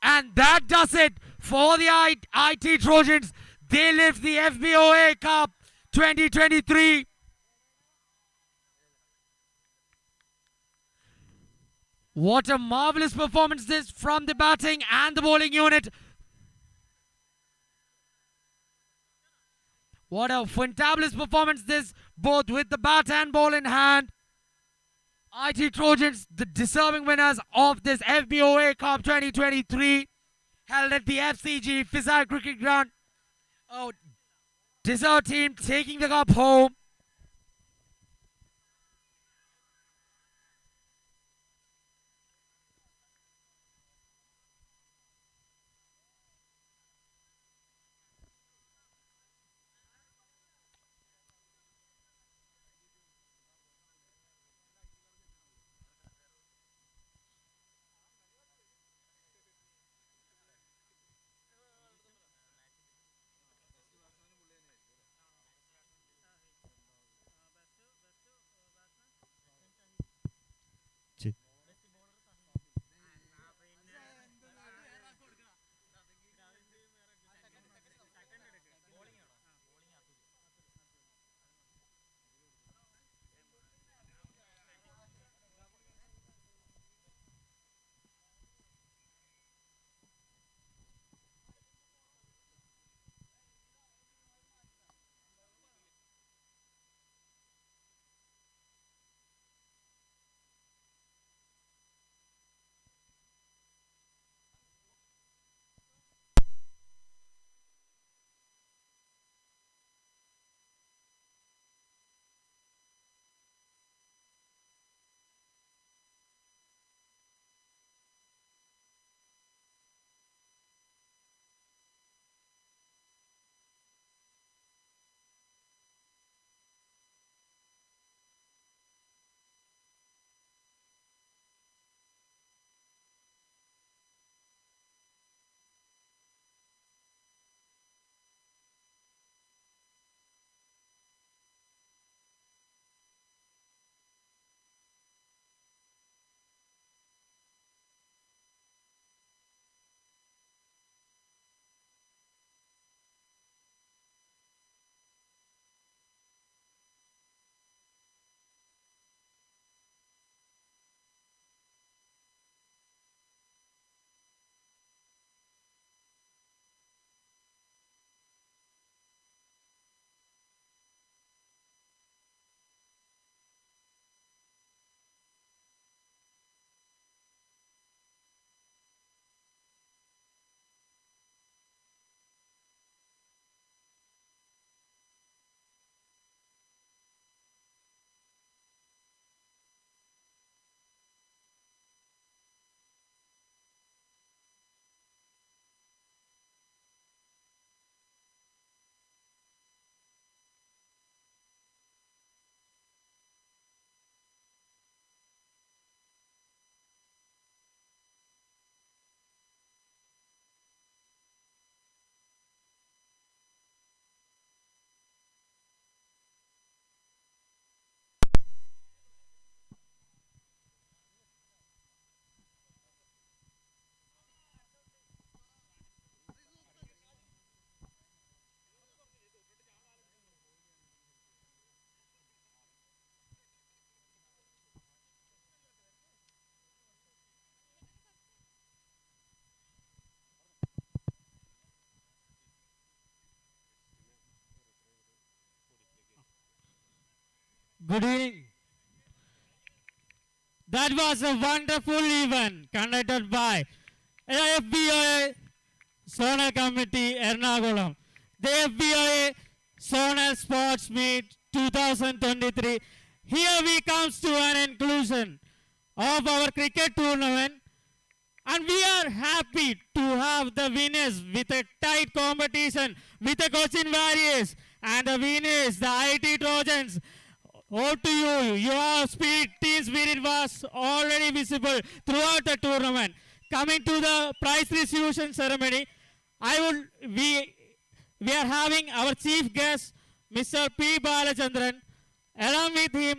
And that does it for the IT Trojans. They lift the Fboa Cup 2023. What a marvelous performance this from the batting and the bowling unit. What a fantabulous performance this, both with the bat and ball in hand. IT Trojans, the deserving winners of this Fboa Cup 2023, held at the FCG Fizar Cricket Ground. Oh, deserved team taking the cup home. Good evening. That was a wonderful event conducted by FBOA Zonal Committee Ernakulam. The FBOA Zonal Sports Meet 2023. Here we comes to an inclusion of our cricket tournament, and we are happy to have the winners with a tight competition with the Cochin Warriors, and the winners, the IT Trojans. All to you. Your spirit, team spirit was already visible throughout the tournament. Coming to the prize distribution ceremony, we are having our chief guest, Mr. P. Balachandran. Along with him,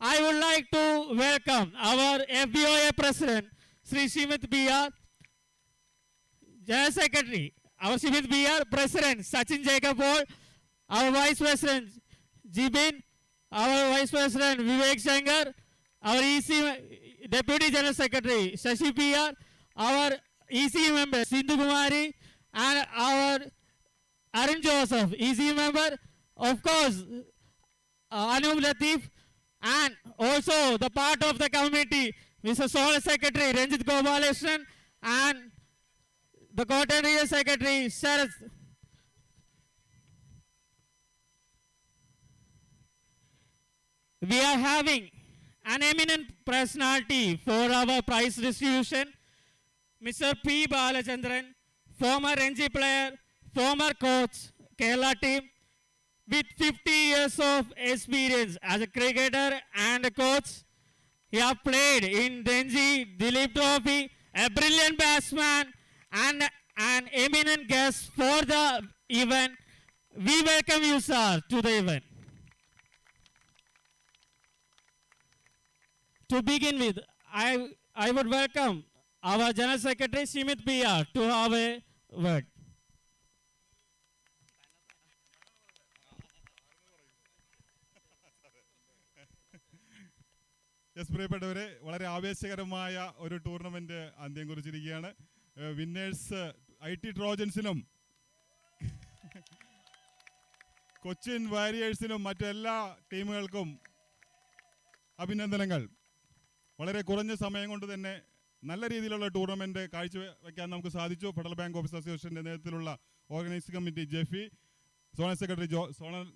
I would like to welcome our FBOA President, Sri Shimit B.R. General Secretary, our Shimit B.R. President, Sachin Jacob Paul, our Vice President, Jibin, our Vice President, Vivek Shankar, our EC Deputy General Secretary, Shashi P.R., our EC member, Sindhu Kumari, and our Arun Joseph, EC member, of course, Anup Latif, and also the part of the committee, Mr. Zonal Secretary Ranjit Gopalakrishnan, and the Coordinating Secretary Sarath. We are having an eminent personality for our prize distribution, Mr. P. Balachandran, former Ranji player, former coach, Kerala team, with 50 years of experience as a cricketer and a coach. He has played in Ranji, Dilip Trophy, a brilliant batsman, and an eminent guest for the event. We welcome you, sir, to the event. To begin with, I would welcome our General Secretary, Shimit B.R., to have a word. Yes പ്രിയപ്പെട്ടവരെ, വളരെ ആവേശകരമായ ഒരു tournament അന്ത്യം കുറിച്ചിരിക്കുകയാണ്. Winners IT ട്രോജൻസിനും Cochin വാരിയേഴ്സിനും മറ്റെല്ലാ ടീമുകൾക്കും അഭിനന്ദനങ്ങൾ. വളരെ കുറഞ്ഞ സമയം കൊണ്ട് തന്നെ നല്ല രീതിയിലുള്ള ടൂർണമെന്റ് കാഴ്ചവെക്കാൻ നമുക്ക് സാധിച്ചു. ഫെഡറൽ ബാങ്ക് ഓഫീസ് അസോസിയേഷന്റെ നേതൃത്വത്തിലുള്ള organising committee Jeffy, zonal secretary zonal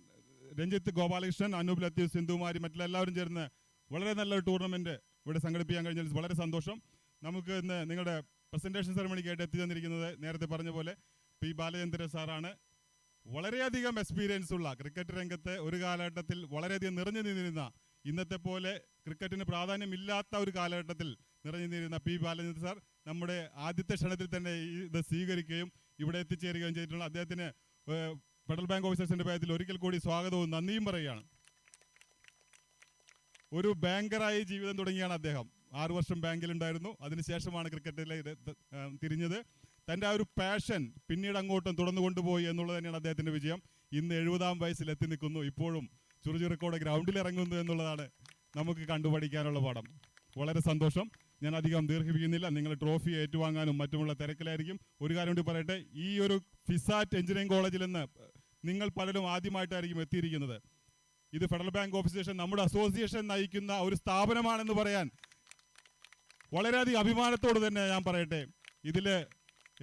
Ranjith Gopalakrishnan, Anoop Latheef, Sindhumari, മറ്റെല്ലാവരും ചേർന്ന് വളരെ നല്ലൊരു ടൂർണമെന്റ് ഇവിടെ സംഘടിപ്പിക്കാൻ കഴിഞ്ഞാൽ വളരെ സന്തോഷം. നമുക്ക് ഇന്ന് നിങ്ങളുടെ പ്രസന്റേഷൻ സെറമണിക്കായിട്ട് എത്തി തന്നിരിക്കുന്നത് നേരത്തെ പറഞ്ഞ പോലെ പി. ബാലചന്ദ്രൻ സാറാണ്. വളരെയധികം എക്സ്പീരിയൻസ് ഉള്ള, ക്രിക്കറ്റ് രംഗത്ത് ഒരു കാലഘട്ടത്തിൽ വളരെയധികം നിറഞ്ഞു നിന്നിരുന്ന, ഇന്നത്തെ പോലെ ക്രിക്കറ്റിന് പ്രാധാന്യമില്ലാത്ത ഒരു കാലഘട്ടത്തിൽ നിറഞ്ഞു നിന്നിരുന്ന പി. ബാലചന്ദ്രൻ സാർ നമ്മുടെ ആദ്യത്തെ ക്ഷണത്തിൽ തന്നെ ഇത് സ്വീകരിക്കുകയും ഇവിടെ എത്തിച്ചേരുകയും ചെയ്തിട്ടുള്ള അദ്ദേഹത്തിന് ഫെഡറൽ ബാങ്ക് ഓഫീസേഴ്സിന്റെ പേരിൽ ഒരിക്കൽ കൂടി സ്വാഗതവും നന്ദിയും പറയുകയാണ്. ഒരു ബാങ്കറായി ജീവിതം തുടങ്ങിയാണ് അദ്ദേഹം. 6 വർഷം ബാങ്കിലുണ്ടായിരുന്നു. അതിനുശേഷമാണ് ക്രിക്കറ്റിലേക്ക് തിരിഞ്ഞത്. തൻ്റെ ആ ഒരു പാഷൻ പിന്നീട് അങ്ങോട്ടും തുടർന്നു കൊണ്ടുപോയി എന്നുള്ളത് തന്നെയാണ് അദ്ദേഹത്തിൻ്റെ വിജയം. ഇന്ന് 70-ാം വയസ്സിൽ എത്തി നിൽക്കുന്നു. ഇപ്പോഴും ചുറുചുറുക്കോടെ ഗ്രൗണ്ടിൽ ഇറങ്ങുന്നു എന്നുള്ളതാണ് നമുക്ക് കണ്ടുപഠിക്കാനുള്ള പാഠം. വളരെ സന്തോഷം. ഞാൻ അധികം ദീർഘിപ്പിക്കുന്നില്ല. നിങ്ങൾ ട്രോഫി ഏറ്റുവാങ്ങാനും മറ്റുമുള്ള തിരക്കിലായിരിക്കും. ഒരു കാര്യം കൂടി പറയട്ടെ, ഈ ഒരു ഫിസാറ്റ് എഞ്ചിനീയറിംഗ് കോളേജിൽ നിന്ന് നിങ്ങൾ പലരും ആദ്യമായിട്ടായിരിക്കും എത്തിയിരിക്കുന്നത്. ഇത് ഫെഡറൽ ബാങ്ക് ഓഫീസേഷൻ, നമ്മുടെ അസോസിയേഷൻ നയിക്കുന്ന ഒരു സ്ഥാപനമാണെന്ന് പറയാൻ വളരെയധികം അഭിമാനത്തോട് തന്നെ ഞാൻ പറയട്ടെ. ഇതിൽ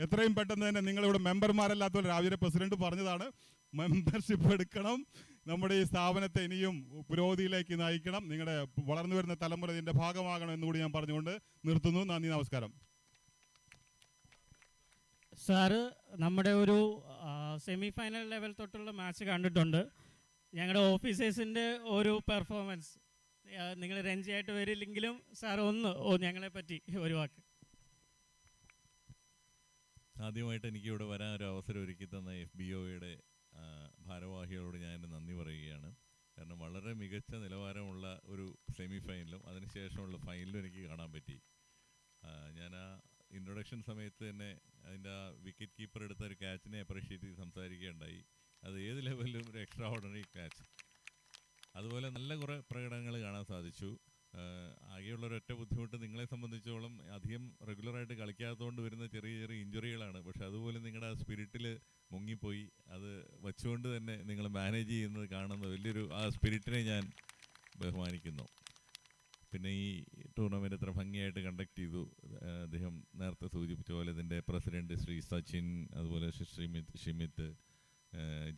എത്രയും പെട്ടെന്ന് തന്നെ നിങ്ങളിവിടെ മെമ്പർമാരല്ലാത്തവർ, രാവിലെ പ്രസിഡന്റ് പറഞ്ഞതാണ്, മെമ്പർഷിപ്പ് എടുക്കണം. നമ്മുടെ ഈ സ്ഥാപനത്തെ ഇനിയും പുരോഗതിയിലേക്ക് നയിക്കണം. നിങ്ങളുടെ വളർന്നു വരുന്ന തലമുറ ഇതിൻ്റെ ഭാഗമാകണം എന്നുകൂടി ഞാൻ പറഞ്ഞുകൊണ്ട് നിർത്തുന്നു. നന്ദി, നമസ്കാരം. സാറ് നമ്മുടെ ഒരു സെമി ഫൈനൽ ലെവൽ തൊട്ടുള്ള മാച്ച് കണ്ടിട്ടുണ്ട്. ഞങ്ങളുടെ ഓഫീസേഴ്സിൻ്റെ ഒരു പെർഫോമൻസ്, നിങ്ങൾ രഞ്ജിയായിട്ട് വരില്ലെങ്കിലും സാർ ഞങ്ങളെ പറ്റി ഒരു വാക്ക്. ആദ്യമായിട്ട് എനിക്ക് ഇവിടെ വരാൻ ഒരു അവസരം ഒരുക്കി തന്ന FBOയുടെ ഭാരവാഹികളോട് ഞാൻ നന്ദി പറയുകയാണ്. കാരണം വളരെ മികച്ച നിലവാരമുള്ള ഒരു സെമി ഫൈനലും അതിനുശേഷമുള്ള ഫൈനലും എനിക്ക് കാണാൻ പറ്റി. ഞാൻ ആ ഇൻട്രൊഡക്ഷൻ സമയത്ത് തന്നെ അതിൻ്റെ ആ വിക്കറ്റ് കീപ്പർ എടുത്ത ഒരു ക്യാച്ചിനെ അപ്രീഷിയേറ്റ് ചെയ്ത് സംസാരിക്കുകയുണ്ടായി. അത് ഏത് ലെവലിലും ഒരു എക്സ്ട്രാ ഓർഡിനറി ക്യാച്ച്. അതുപോലെ നല്ല കുറേ പ്രകടനങ്ങൾ കാണാൻ സാധിച്ചു. ആകെയുള്ളൊരൊറ്റ ബുദ്ധിമുട്ട്, നിങ്ങളെ സംബന്ധിച്ചോളം അധികം റെഗുലറായിട്ട് കളിക്കാത്തതുകൊണ്ട് വരുന്ന ചെറിയ ചെറിയ ഇഞ്ചുറികളാണ്. പക്ഷെ അതുപോലെ നിങ്ങളുടെ ആ സ്പിരിറ്റിൽ മുങ്ങിപ്പോയി അത് വച്ചുകൊണ്ട് തന്നെ നിങ്ങൾ മാനേജ് ചെയ്യുന്നത് കാണുന്ന വലിയൊരു ആ സ്പിരിറ്റിനെ ഞാൻ ബഹുമാനിക്കുന്നു. പിന്നെ ഈ ടൂർണമെൻ്റ് എത്ര ഭംഗിയായിട്ട് കണ്ടക്ട് ചെയ്തു. അദ്ദേഹം നേരത്തെ സൂചിപ്പിച്ച പോലെ ഇതിൻ്റെ പ്രസിഡന്റ് ശ്രീ സച്ചിൻ, അതുപോലെ ശ്രീ ഷിമിത്ത്,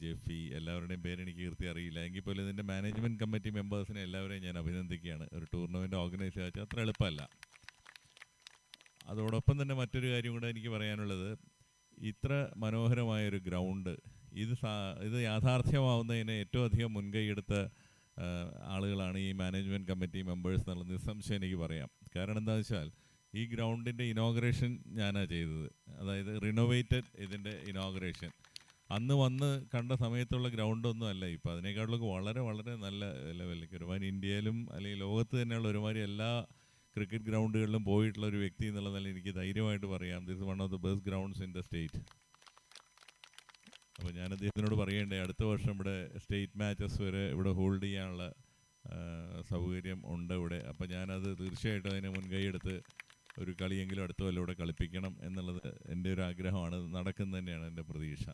ജെഫി, എല്ലാവരുടെയും പേരെനിക്ക് കീർത്തി അറിയില്ല. എങ്കിൽ പോലും ഇതിൻ്റെ മാനേജ്മെൻറ്റ് കമ്മിറ്റി മെമ്പേഴ്സിനെ എല്ലാവരെയും ഞാൻ അഭിനന്ദിക്കുകയാണ്. ഒരു ടൂർണമെൻറ്റ് ഓർഗനൈസ് ചെയ്യാൻ അത്ര എളുപ്പമല്ല. അതോടൊപ്പം തന്നെ മറ്റൊരു കാര്യം കൂടെ എനിക്ക് പറയാനുള്ളത്, ഇത്ര മനോഹരമായൊരു ഗ്രൗണ്ട് ഇത് യാഥാർത്ഥ്യമാവുന്നതിന് ഏറ്റവും അധികം മുൻകൈയെടുത്ത ആളുകളാണ് ഈ മാനേജ്മെൻറ്റ് കമ്മിറ്റി മെമ്പേഴ്സ് എന്നുള്ള നിസ്സംശയം എനിക്ക് പറയാം. കാരണം എന്താണെന്ന് വെച്ചാൽ ഈ ഗ്രൗണ്ടിൻ്റെ ഇനോഗ്രേഷൻ ഞാനാണ് ചെയ്തത്. അതായത് റിനോവേറ്റഡ് ഇതിൻ്റെ ഇനോഗ്രേഷൻ. അന്ന് വന്ന് കണ്ട സമയത്തുള്ള ഗ്രൗണ്ടൊന്നും അല്ല ഇപ്പോൾ. അതിനേക്കാളൊക്കെ വളരെ വളരെ നല്ല ലെവലിലേക്ക് ഒരുമാതിരി ഇന്ത്യയിലും അല്ലെങ്കിൽ ലോകത്ത് തന്നെയുള്ള ഒരുമാതിരി എല്ലാ ക്രിക്കറ്റ് ഗ്രൗണ്ടുകളിലും പോയിട്ടുള്ള ഒരു വ്യക്തി എന്നുള്ള നിലയിൽ എനിക്ക് ധൈര്യമായിട്ട് പറയാം, this is one of the best grounds in the state. അപ്പോൾ ഞാൻ അദ്ദേഹത്തിനോട് പറയേണ്ടേ, അടുത്ത വർഷം ഇവിടെ സ്റ്റേറ്റ് മാച്ചസ് വരെ ഇവിടെ ഹോൾഡ് ചെയ്യാനുള്ള സൗകര്യം ഉണ്ട് ഇവിടെ. അപ്പോൾ ഞാനത് തീർച്ചയായിട്ടും അതിനെ മുൻകൈ എടുത്ത് ഒരു കളിയെങ്കിലും അടുത്ത കൊല്ലം ഇവിടെ കളിപ്പിക്കണം എന്നുള്ളത് എൻ്റെ ഒരു ആഗ്രഹമാണ്. നടക്കുന്നത് തന്നെയാണ് എൻ്റെ പ്രതീക്ഷ.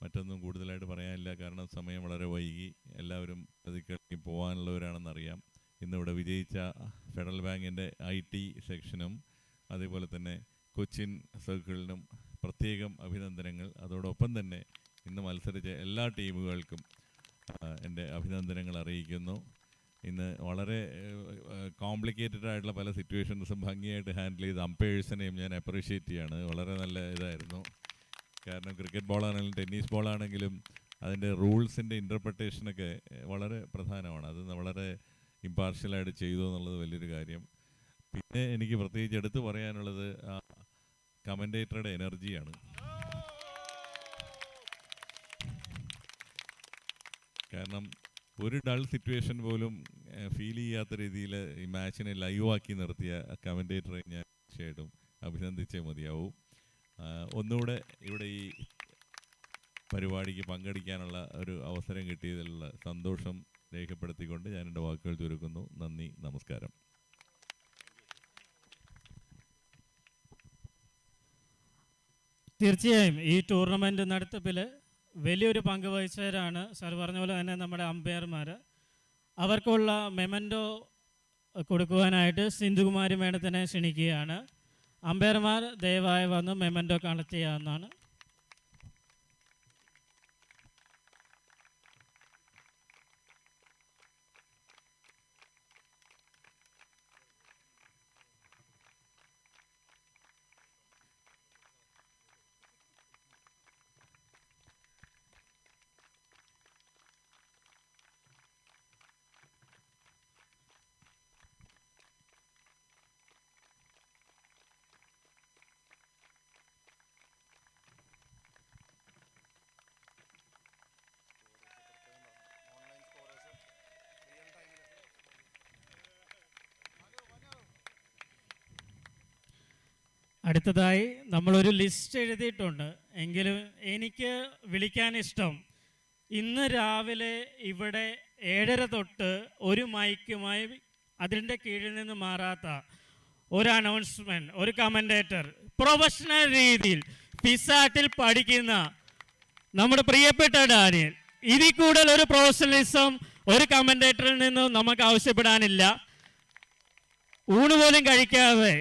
മറ്റൊന്നും കൂടുതലായിട്ട് പറയാനില്ല, കാരണം സമയം വളരെ വൈകി. എല്ലാവരും അതിലേക്ക് പോകാനുള്ളവരാണെന്നറിയാം. ഇന്നിവിടെ വിജയിച്ച ഫെഡറൽ ബാങ്കിൻ്റെ IT സെക്ഷനും അതേപോലെ തന്നെ കൊച്ചിൻ സർക്കിളിനും പ്രത്യേകം അഭിനന്ദനങ്ങൾ. അതോടൊപ്പം തന്നെ ഇന്ന് മത്സരിച്ച എല്ലാ ടീമുകൾക്കും എൻ്റെ അഭിനന്ദനങ്ങൾ അറിയിക്കുന്നു. ഇന്ന് വളരെ കോംപ്ലിക്കേറ്റഡ് ആയിട്ടുള്ള പല സിറ്റുവേഷൻസും ഭംഗിയായിട്ട് ഹാൻഡിൽ ചെയ്ത അമ്പയേഴ്സിനെയും ഞാൻ അപ്രീഷിയേറ്റ് ചെയ്യാണ്. വളരെ നല്ല ഇതായിരുന്നു. കാരണം ക്രിക്കറ്റ് ബോളാണെങ്കിലും ടെന്നീസ് ബോളാണെങ്കിലും അതിൻ്റെ റൂൾസിൻ്റെ ഇൻ്റർപ്രിട്ടേഷനൊക്കെ വളരെ പ്രധാനമാണ്. അത് വളരെ ഇമ്പാർഷ്യലായിട്ട് ചെയ്തു എന്നുള്ളത് വലിയൊരു കാര്യം. പിന്നെ എനിക്ക് പ്രത്യേകിച്ച് എടുത്തു പറയാനുള്ളത് കമൻറ്റേറ്ററുടെ എനർജിയാണ്. കാരണം ഒരു ഡൾ സിറ്റുവേഷൻ പോലും ഫീൽ ചെയ്യാത്ത രീതിയിൽ ഈ മാച്ചിനെ ലൈവാക്കി നിർത്തിയ കമൻറ്റേറ്ററെ ഞാൻ തീർച്ചയായിട്ടും അഭിനന്ദിച്ചേ മതിയാവൂ. ഒന്നുകൂടെ ഇവിടെ ഈ പരിപാടിക്ക് പങ്കെടുക്കാനുള്ള ഒരു അവസരം കിട്ടിയതിലുള്ള സന്തോഷം രേഖപ്പെടുത്തിക്കൊണ്ട് ഞാൻ എൻ്റെ വാക്കുകൾ ചുരുക്കുന്നു. നന്ദി, നമസ്കാരം. തീർച്ചയായും ഈ ടൂർണമെൻ്റ് നടത്തിപ്പിൽ വലിയൊരു പങ്ക് വഹിച്ചവരാണ് സാർ പറഞ്ഞ പോലെ തന്നെ നമ്മുടെ അമ്പയർമാർ. അവർക്കുള്ള മെമൻറ്റോ കൊടുക്കുവാനായിട്ട് സിന്ധുകുമാരി മേഡത്തിനെ ക്ഷണിക്കുകയാണ്. അമ്പയർമാർ ദയവായി വന്ന് മെമൻറ്റോ കളക്ട് ചെയ്യാവുന്നതാണ്. അടുത്തതായി നമ്മളൊരു ലിസ്റ്റ് എഴുതിയിട്ടുണ്ട്. എങ്കിലും എനിക്ക് വിളിക്കാൻ ഇഷ്ടം, ഇന്ന് രാവിലെ ഇവിടെ 7:30 തൊട്ട് ഒരു മൈക്കുമായി അതിൻ്റെ കീഴിൽ നിന്ന് മാറാത്ത ഒരു അനൗൺസ്മെൻറ്റ്, ഒരു കമൻറ്റേറ്റർ, പ്രൊഫഷണൽ രീതിയിൽ പിസാറ്റിൽ പഠിക്കുന്ന നമ്മുടെ പ്രിയപ്പെട്ട ഡാനിയൽ. ഇതിൽ കൂടുതൽ ഒരു പ്രൊഫഷണലിസം ഒരു കമൻറ്റേറ്ററിൽ നിന്നും നമുക്ക് ആവശ്യപ്പെടാനില്ല. ഊണ് പോലും കഴിക്കാതെ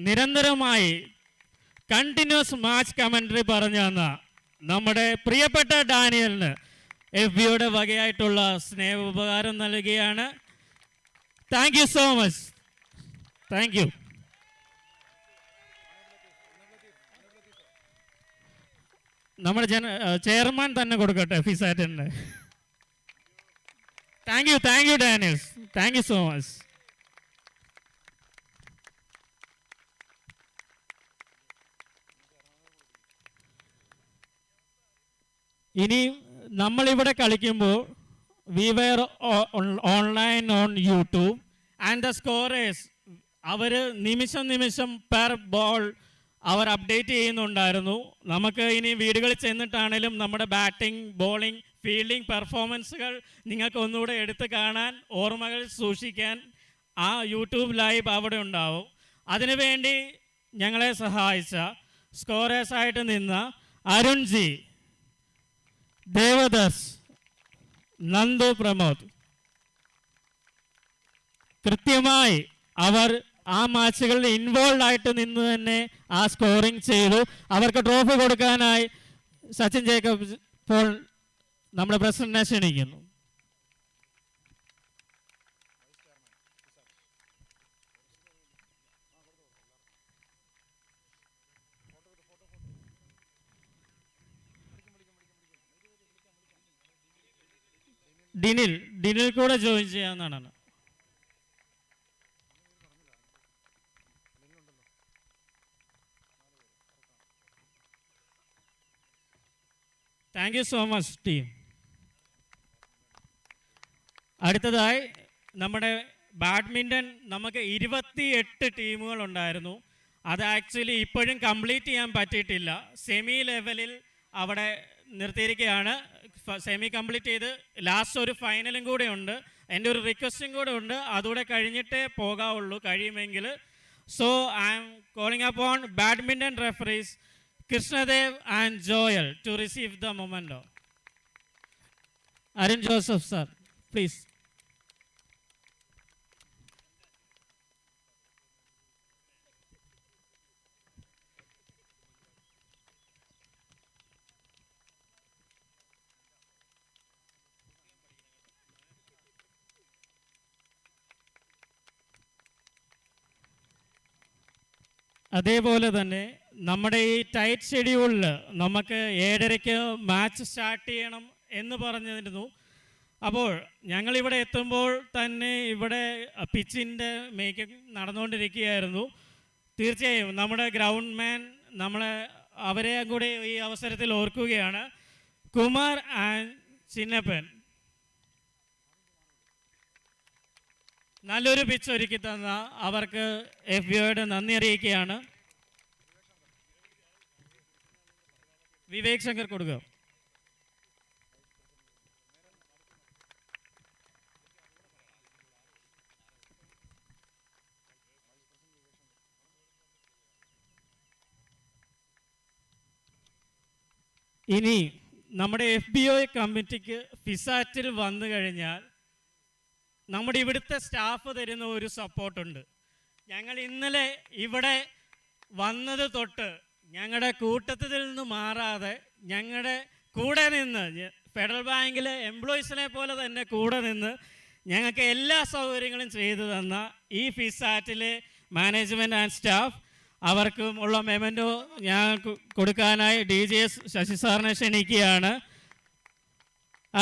നിരന്തരമായി കണ്ടിന്യൂസ് മാച്ച് കമൻട്രി പറഞ്ഞു തന്ന നമ്മുടെ പ്രിയപ്പെട്ട ഡാനിയലിന് FBOയുടെ വകയായിട്ടുള്ള സ്നേഹ ഉപകാരം നൽകുകയാണ്. Thank you so much. Thank you. നമ്മുടെ ചെയർമാൻ തന്നെ കൊടുക്കട്ടെ ഫിസാറ്റിൻ്റെ. Thank you Daniels. Thank you so much. ഇനി നമ്മളിവിടെ കളിക്കുമ്പോൾ we were online on YouTube and the scorers അവർ നിമിഷം പെർ ബോൾ അവർ അപ്ഡേറ്റ് ചെയ്യുന്നുണ്ടായിരുന്നു. നമുക്ക് ഇനി വീടുകളിൽ ചെന്നിട്ടാണേലും നമ്മുടെ ബാറ്റിംഗ്, ബോളിംഗ്, ഫീൽഡിംഗ് പെർഫോമൻസുകൾ നിങ്ങൾക്ക് ഒന്നുകൂടെ എടുത്ത് കാണാൻ, ഓർമ്മകൾ സൂക്ഷിക്കാൻ ആ യൂട്യൂബ് ലൈവ് അവിടെ ഉണ്ടാവും. അതിനുവേണ്ടി ഞങ്ങളെ സഹായിച്ച സ്കോറേഴ്സായിട്ട് നിന്ന അരുൺജി, ദേവദാസ്, നന്ദു പ്രമോദ്, കൃത്യമായി അവർ ആ മാച്ചുകളിൽ ഇൻവോൾവ് ആയിട്ട് നിന്ന് തന്നെ ആ സ്കോറിംഗ് ചെയ്തു. അവർക്ക് ട്രോഫി കൊടുക്കാനായി സച്ചിൻ ജേക്കബ് ഇപ്പോൾ നമ്മുടെ പ്രസിഡന്റിനെ ക്ഷണിക്കുന്നു. ഡിനിൽ കൂടെ ജോയിൻ ചെയ്യാവുന്നതാണ്. Thank you so much team. അടുത്തതായി നമ്മുടെ ബാഡ്മിൻ്റൺ നമുക്ക് 28 ടീമുകൾ ഉണ്ടായിരുന്നു. അത് ആക്ച്വലി ഇപ്പോഴും കംപ്ലീറ്റ് ചെയ്യാൻ പറ്റിയിട്ടില്ല. സെമി ലെവലിൽ അവിടെ നിർത്തിയിരിക്കുകയാണ്. സെമി കംപ്ലീറ്റ് ചെയ്ത് ലാസ്റ്റ് ഒരു ഫൈനലും കൂടെ ഉണ്ട്. എൻ്റെ ഒരു റിക്വസ്റ്റും കൂടെ ഉണ്ട്, അതുകൂടെ കഴിഞ്ഞിട്ടേ പോകാവുള്ളൂ കഴിയുമെങ്കിൽ. So I am calling upon badminton referees Krishnadev and Joel to receive the memento. Arun Joseph sir, please. അതേപോലെ തന്നെ നമ്മുടെ ഈ ടൈറ്റ് ഷെഡ്യൂളിൽ നമുക്ക് 7:30 മാച്ച് സ്റ്റാർട്ട് ചെയ്യണം എന്ന് പറഞ്ഞിരുന്നു. അപ്പോൾ ഞങ്ങളിവിടെ എത്തുമ്പോൾ തന്നെ ഇവിടെ പിച്ചിൻ്റെ മേക്കിംഗ് നടന്നുകൊണ്ടിരിക്കുകയായിരുന്നു. തീർച്ചയായും നമ്മുടെ ഗ്രൗണ്ട് മാൻ അവരെ കൂടെ ഈ അവസരത്തിൽ ഓർക്കുകയാണ്. കുമാർ ആൻഡ് ചിന്നപ്പൻ നല്ലൊരു പിച്ച് ഒരുക്കി തന്ന അവർക്ക് FBOയുടെ നന്ദി അറിയിക്കുകയാണ്. വിവേക് ശങ്കർ കൊടുക്കുക. ഇനി നമ്മുടെ FBO കമ്മിറ്റിക്ക് ഫിസാറ്റിൽ വന്നു കഴിഞ്ഞാൽ നമ്മുടെ ഇവിടുത്തെ സ്റ്റാഫ് തരുന്ന ഒരു സപ്പോർട്ടുണ്ട്. ഞങ്ങൾ ഇന്നലെ ഇവിടെ വന്നത് തൊട്ട് ഞങ്ങളുടെ കൂട്ടത്തിൽ നിന്ന് മാറാതെ ഞങ്ങളുടെ കൂടെ നിന്ന് ഫെഡറൽ ബാങ്കിലെ എംപ്ലോയീസിനെ പോലെ തന്നെ കൂടെ നിന്ന് ഞങ്ങൾക്ക് എല്ലാ സൗകര്യങ്ങളും ചെയ്തു തന്ന ഈ ഫിസാറ്റിലെ മാനേജ്മെൻറ്റ് ആൻഡ് സ്റ്റാഫ് അവർക്കും ഉള്ള മെമൻറ്റോ ഞാൻ കൊടുക്കാനായി DGS ശശി സാറിനെ ക്ഷണിക്കുകയാണ്.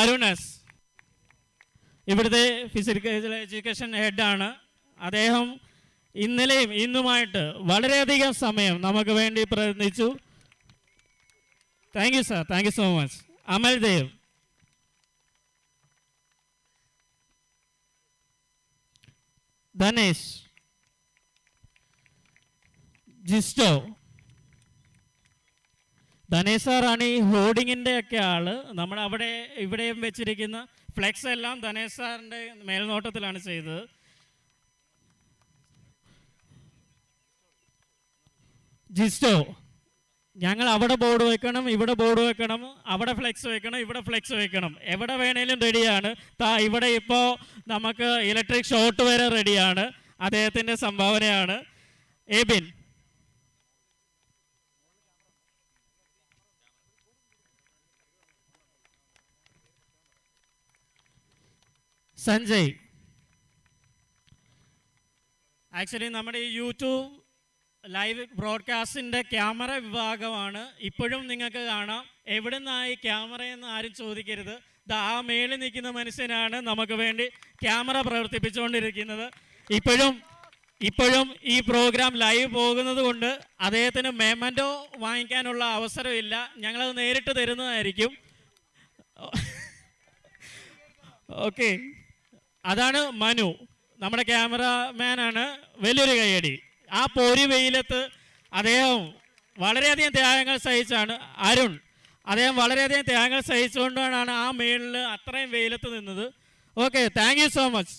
അരുണസ് ഇവിടുത്തെ ഫിസിക്കൽ എഡ്യൂക്കേഷൻ ഹെഡാണ്. അദ്ദേഹം ഇന്നലെയും ഇന്നുമായിട്ട് വളരെയധികം സമയം നമുക്ക് വേണ്ടി പ്രയത്നിച്ചു. Thank you sir, thank you so much. Amal Dev, Dhanesh, Jisto. Dhanesh സാറാണ് ഈ ഹോർഡിങ്ങിൻ്റെ ഒക്കെ ആള്. നമ്മൾ അവിടെ ഇവിടെയും വെച്ചിരിക്കുന്ന ഫ്ലെക്സ് എല്ലാം ധനേഷ് സാറിൻ്റെ മേൽനോട്ടത്തിലാണ് ചെയ്തത്. ജിസ്റ്റോ, ഞങ്ങൾ അവിടെ ബോർഡ് വെക്കണം, ഇവിടെ ബോർഡ് വെക്കണം, അവിടെ ഫ്ലെക്സ് വെക്കണം, ഇവിടെ ഫ്ലെക്സ് വെക്കണം, എവിടെ വേണേലും റെഡിയാണ്. ഇവിടെ ഇപ്പോൾ നമുക്ക് ഇലക്ട്രിക് ഷോട്ട് വരെ റെഡിയാണ്. അദ്ദേഹത്തിൻ്റെ സംഭാവനയാണ്. എബിൻ, സഞ്ജയ്. ആക്ച്വലി നമ്മുടെ ഈ യൂട്യൂബ് ലൈവ് ബ്രോഡ്കാസ്റ്റിൻ്റെ ക്യാമറ വിഭാഗമാണ്. ഇപ്പോഴും നിങ്ങൾക്ക് കാണാം. എവിടെ നിന്നായി ക്യാമറയെന്ന് ആരും ചോദിക്കരുത്. ആ മേളിൽ നിൽക്കുന്ന മനുഷ്യനാണ് നമുക്ക് വേണ്ടി ക്യാമറ പ്രവർത്തിപ്പിച്ചുകൊണ്ടിരിക്കുന്നത്. ഇപ്പോഴും ഈ പ്രോഗ്രാം ലൈവ് പോകുന്നത് കൊണ്ട് അദ്ദേഹത്തിന് മെമൻറ്റോ വാങ്ങിക്കാനുള്ള അവസരമില്ല. ഞങ്ങളത് നേരിട്ട് തരുന്നതായിരിക്കും. ഓക്കെ, അതാണ് മനു, നമ്മുടെ ക്യാമറമാനാണ്. വലിയൊരു കൈയടി. ആ പോരി വെയിലത്ത് അദ്ദേഹം വളരെയധികം ത്യാഗങ്ങൾ സഹിച്ചാണ്. അരുൺ, അദ്ദേഹം വളരെയധികം ത്യാഗങ്ങൾ സഹിച്ചുകൊണ്ടാണ് ആ മേളിൽ അത്രയും വെയിലത്ത് നിന്നത്. Okay, thank you so much.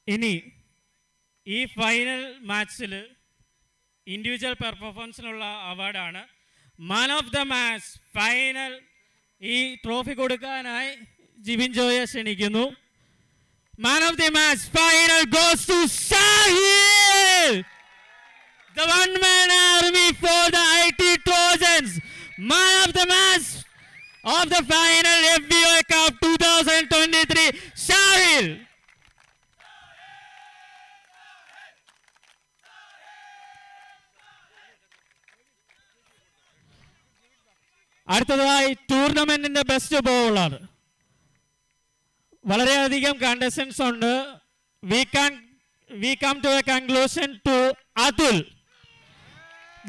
ഇനി ഈ ഫൈനൽ മാച്ചിൽ ഇൻഡിവിജ്വൽ പെർഫോമൻസിനുള്ള അവാർഡാണ്. Man of the match final ഈ ട്രോഫി കൊടുക്കാനായി ജിബിൻ ജോയെ ക്ഷണിക്കുന്നു. Man of the match final goes to Shahil, the one-man army for the IT Trojans. Man of the match of the final FBOA Cup 2023, Shahil. അടുത്തതായി ടൂർണമെന്റിന്റെ best bowler. വളരെയധികം contestants ഉണ്ട്. We come to a conclusion to Atul,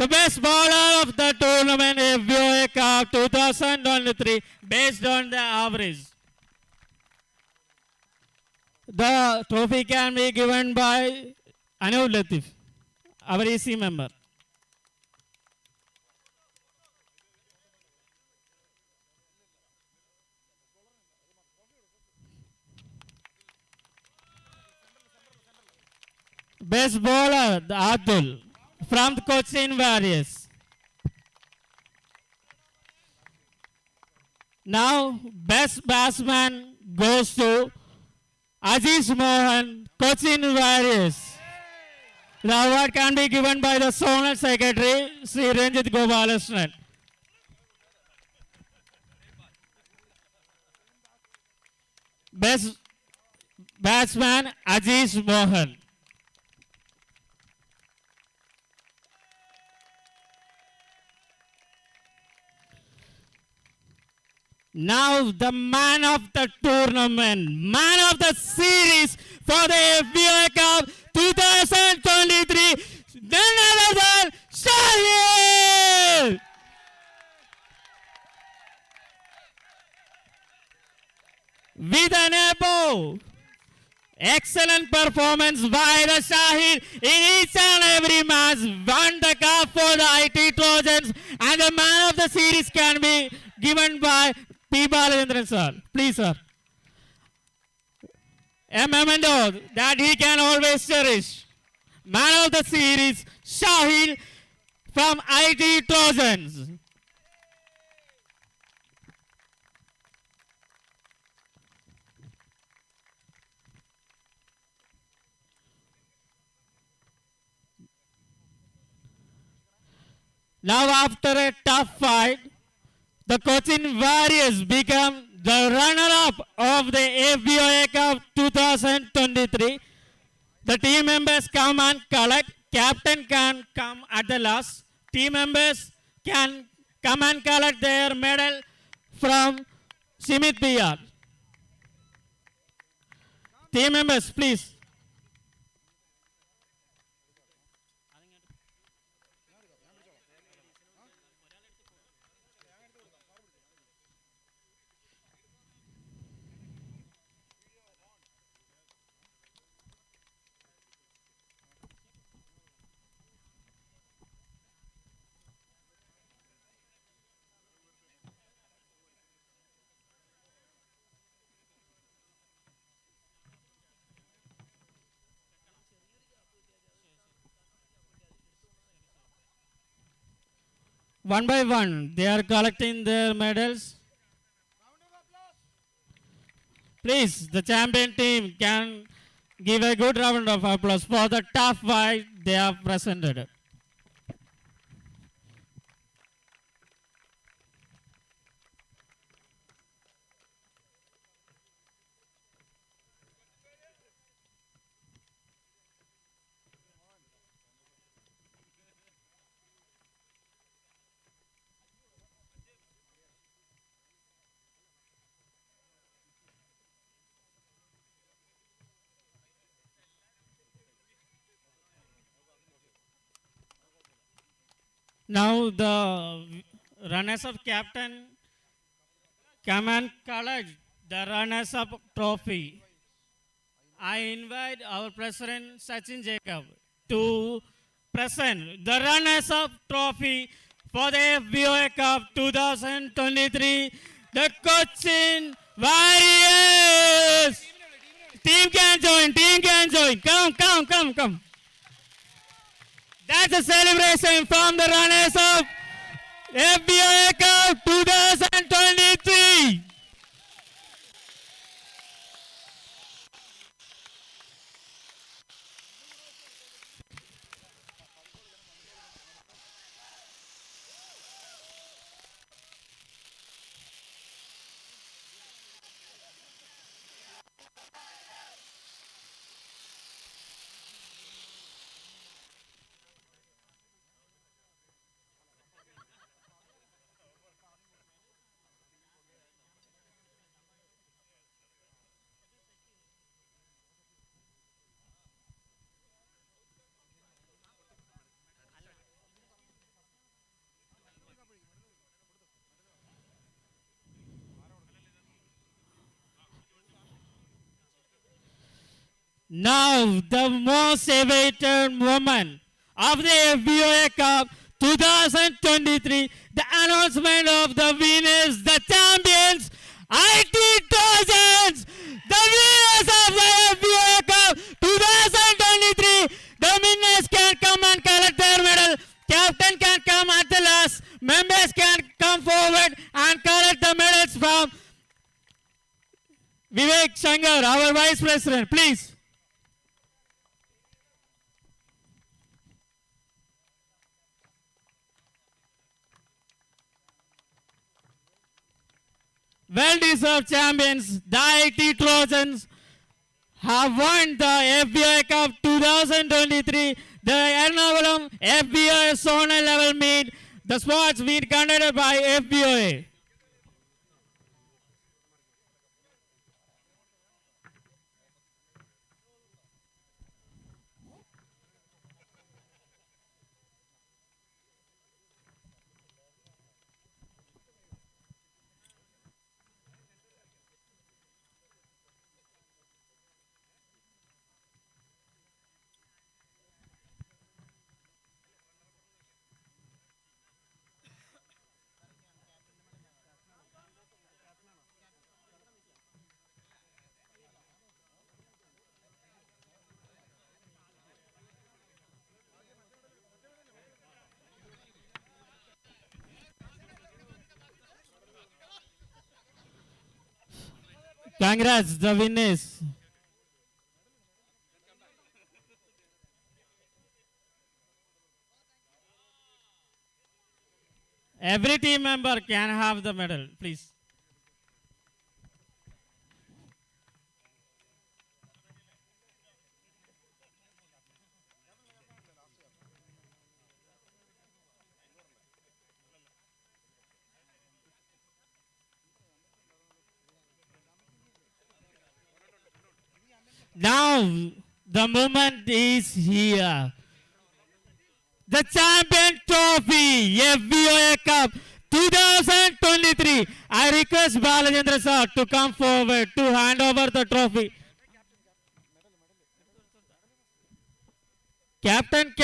the best bowler of the tournament FBOA Cup 2023 based on the average. The trophy can be given by Anuv Latif, our EC member. Best bowler, Atul, from the Cochin Warriors. Now, best batsman goes to Aziz Mohan, Cochin Warriors. The award can be given by the Zonal Secretary, Sri Ranjit Gopalakrishnan. Best batsman, Aziz Mohan. Now the man of the tournament, man of the series for the FBOA Cup 2023, none other than Shahil. With an above excellent performance by the Shahil in each and every match, won the cup for the IT Trojans, and the man of the series can be given by P. Balachandran sir. Please sir. A memento that he can always cherish. Man of the series, Shahil from IT Trojans. Now after a tough fight, the Cochin Warriors become the runner-up of the FBOA Cup 2023. The team members come and collect. Captain can come at the last. Team members can come and collect their medal from Simit PR. Team members, please. One by one, they are collecting their medals. Please, the champion team can give a good round of applause for the tough fight they have presented. Now the runners-up captain come and collect the runners-up trophy. I invite our president Sachin Jacob to present the runners-up trophy for the FBOA Cup 2023, the Cochin Warriors. Team can join. Come. That's a celebration from the runners of FBOA Cup Cup 2023. Now the most awaited moment of the FBOA Cup 2023, the announcement of the winners, the champions, IT Trojans, the winners of the FBOA Cup 2023. The winners can come and collect their medal. Captain can come at the last. Members can come forward and collect the medals from Vivek Shankar, our Vice President, please. Well-deserved champions, the IT Trojans, have won the FBI Cup 2023, the Ernakulam FBI Zonal Level Meet, the sports meet conducted by FBOA. Congrats, the winners. Every team member can have the medal, please. Now the moment is here. The champion trophy, FBOA Cup 2023. I request Balajendra sir to come forward to hand over the trophy. Captain.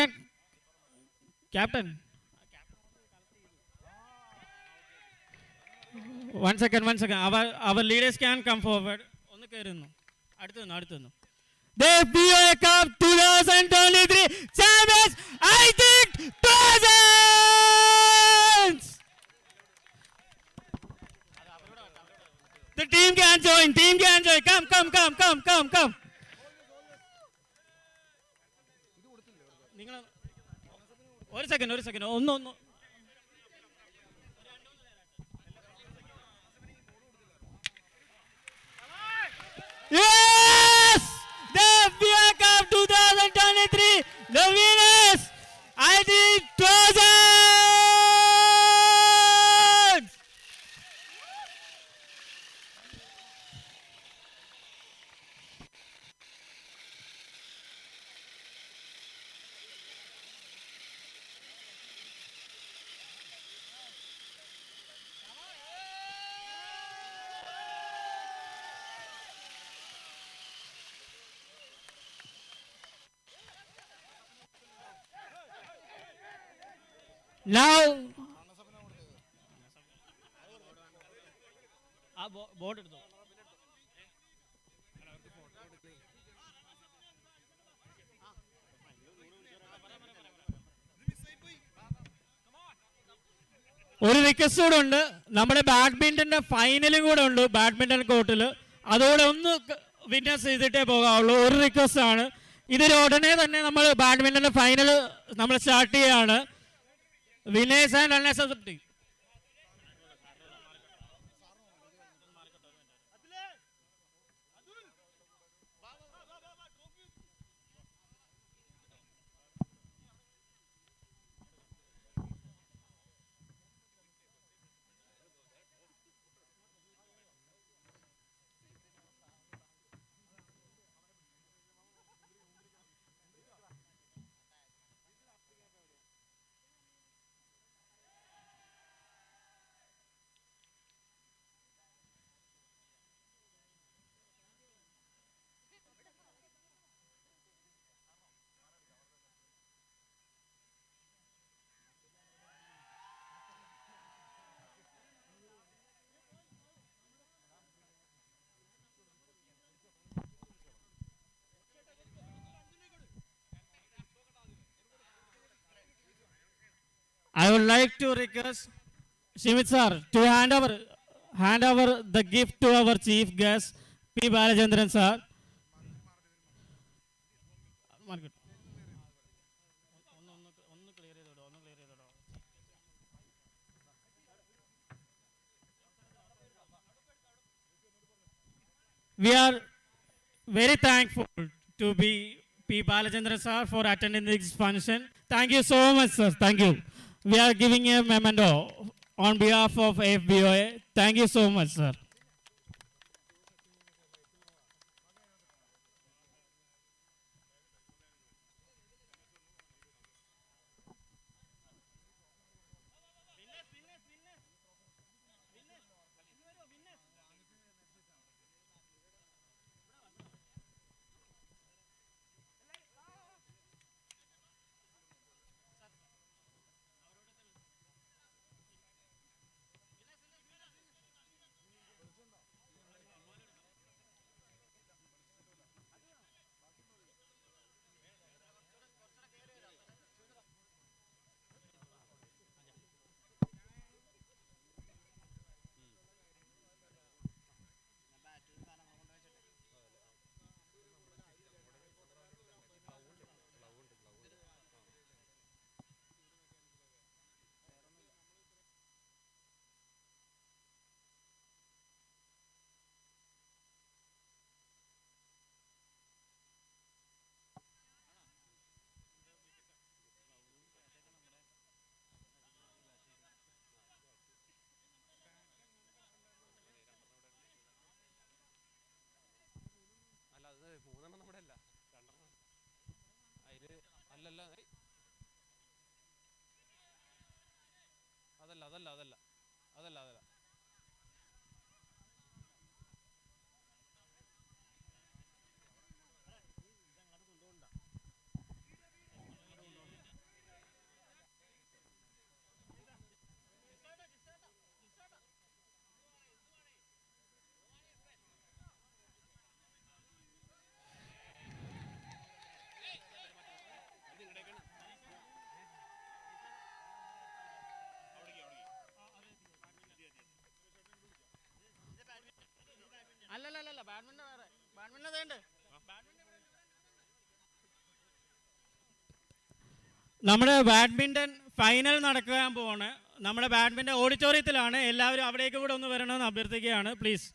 One second. Our leaders can come forward. The FBOA Cup 2023 champions, I think, thousands! The team can join. Come. One second. No. Yes! The FBI Cup 2023, the winners, IT Trojans! Now, board ഒരു request കൂടെ ഉണ്ട്. നമ്മുടെ ബാഡ്മിൻ്റൻ്റെ ഫൈനലും കൂടെ ഉണ്ട് badminton കോർട്ടിൽ. അതോടെ ഒന്ന് വിറ്റ്നസ് ചെയ്തിട്ടേ പോകാവുള്ളൂ. ഒരു റിക്വസ്റ്റ് ആണ്. ഇതിൽ ഉടനെ തന്നെ നമ്മൾ ബാഡ്മിൻ്റൻ്റെ ഫൈനൽ നമ്മൾ സ്റ്റാർട്ട് ചെയ്യുകയാണ്. Winners and runners of the I would like to request Shimit sir to hand over the gift to our chief guest P. Balachandran sir. We are very thankful to be P. Balachandran sir for attending this function. Thank you so much, sir. Thank you. We are giving a memento on behalf of Fboa. Thank you so much, sir. അല്ലല്ല badminton വേണ്ട. നമ്മുടെ badminton final നടക്കാൻ പോവാണ്. നമ്മുടെ badminton ഓഡിറ്റോറിയത്തിലാണ്. എല്ലാവരും അവിടേക്ക് കൂടെ ഒന്ന് വരണമെന്ന് അഭ്യർത്ഥിക്കുകയാണ്, പ്ലീസ്.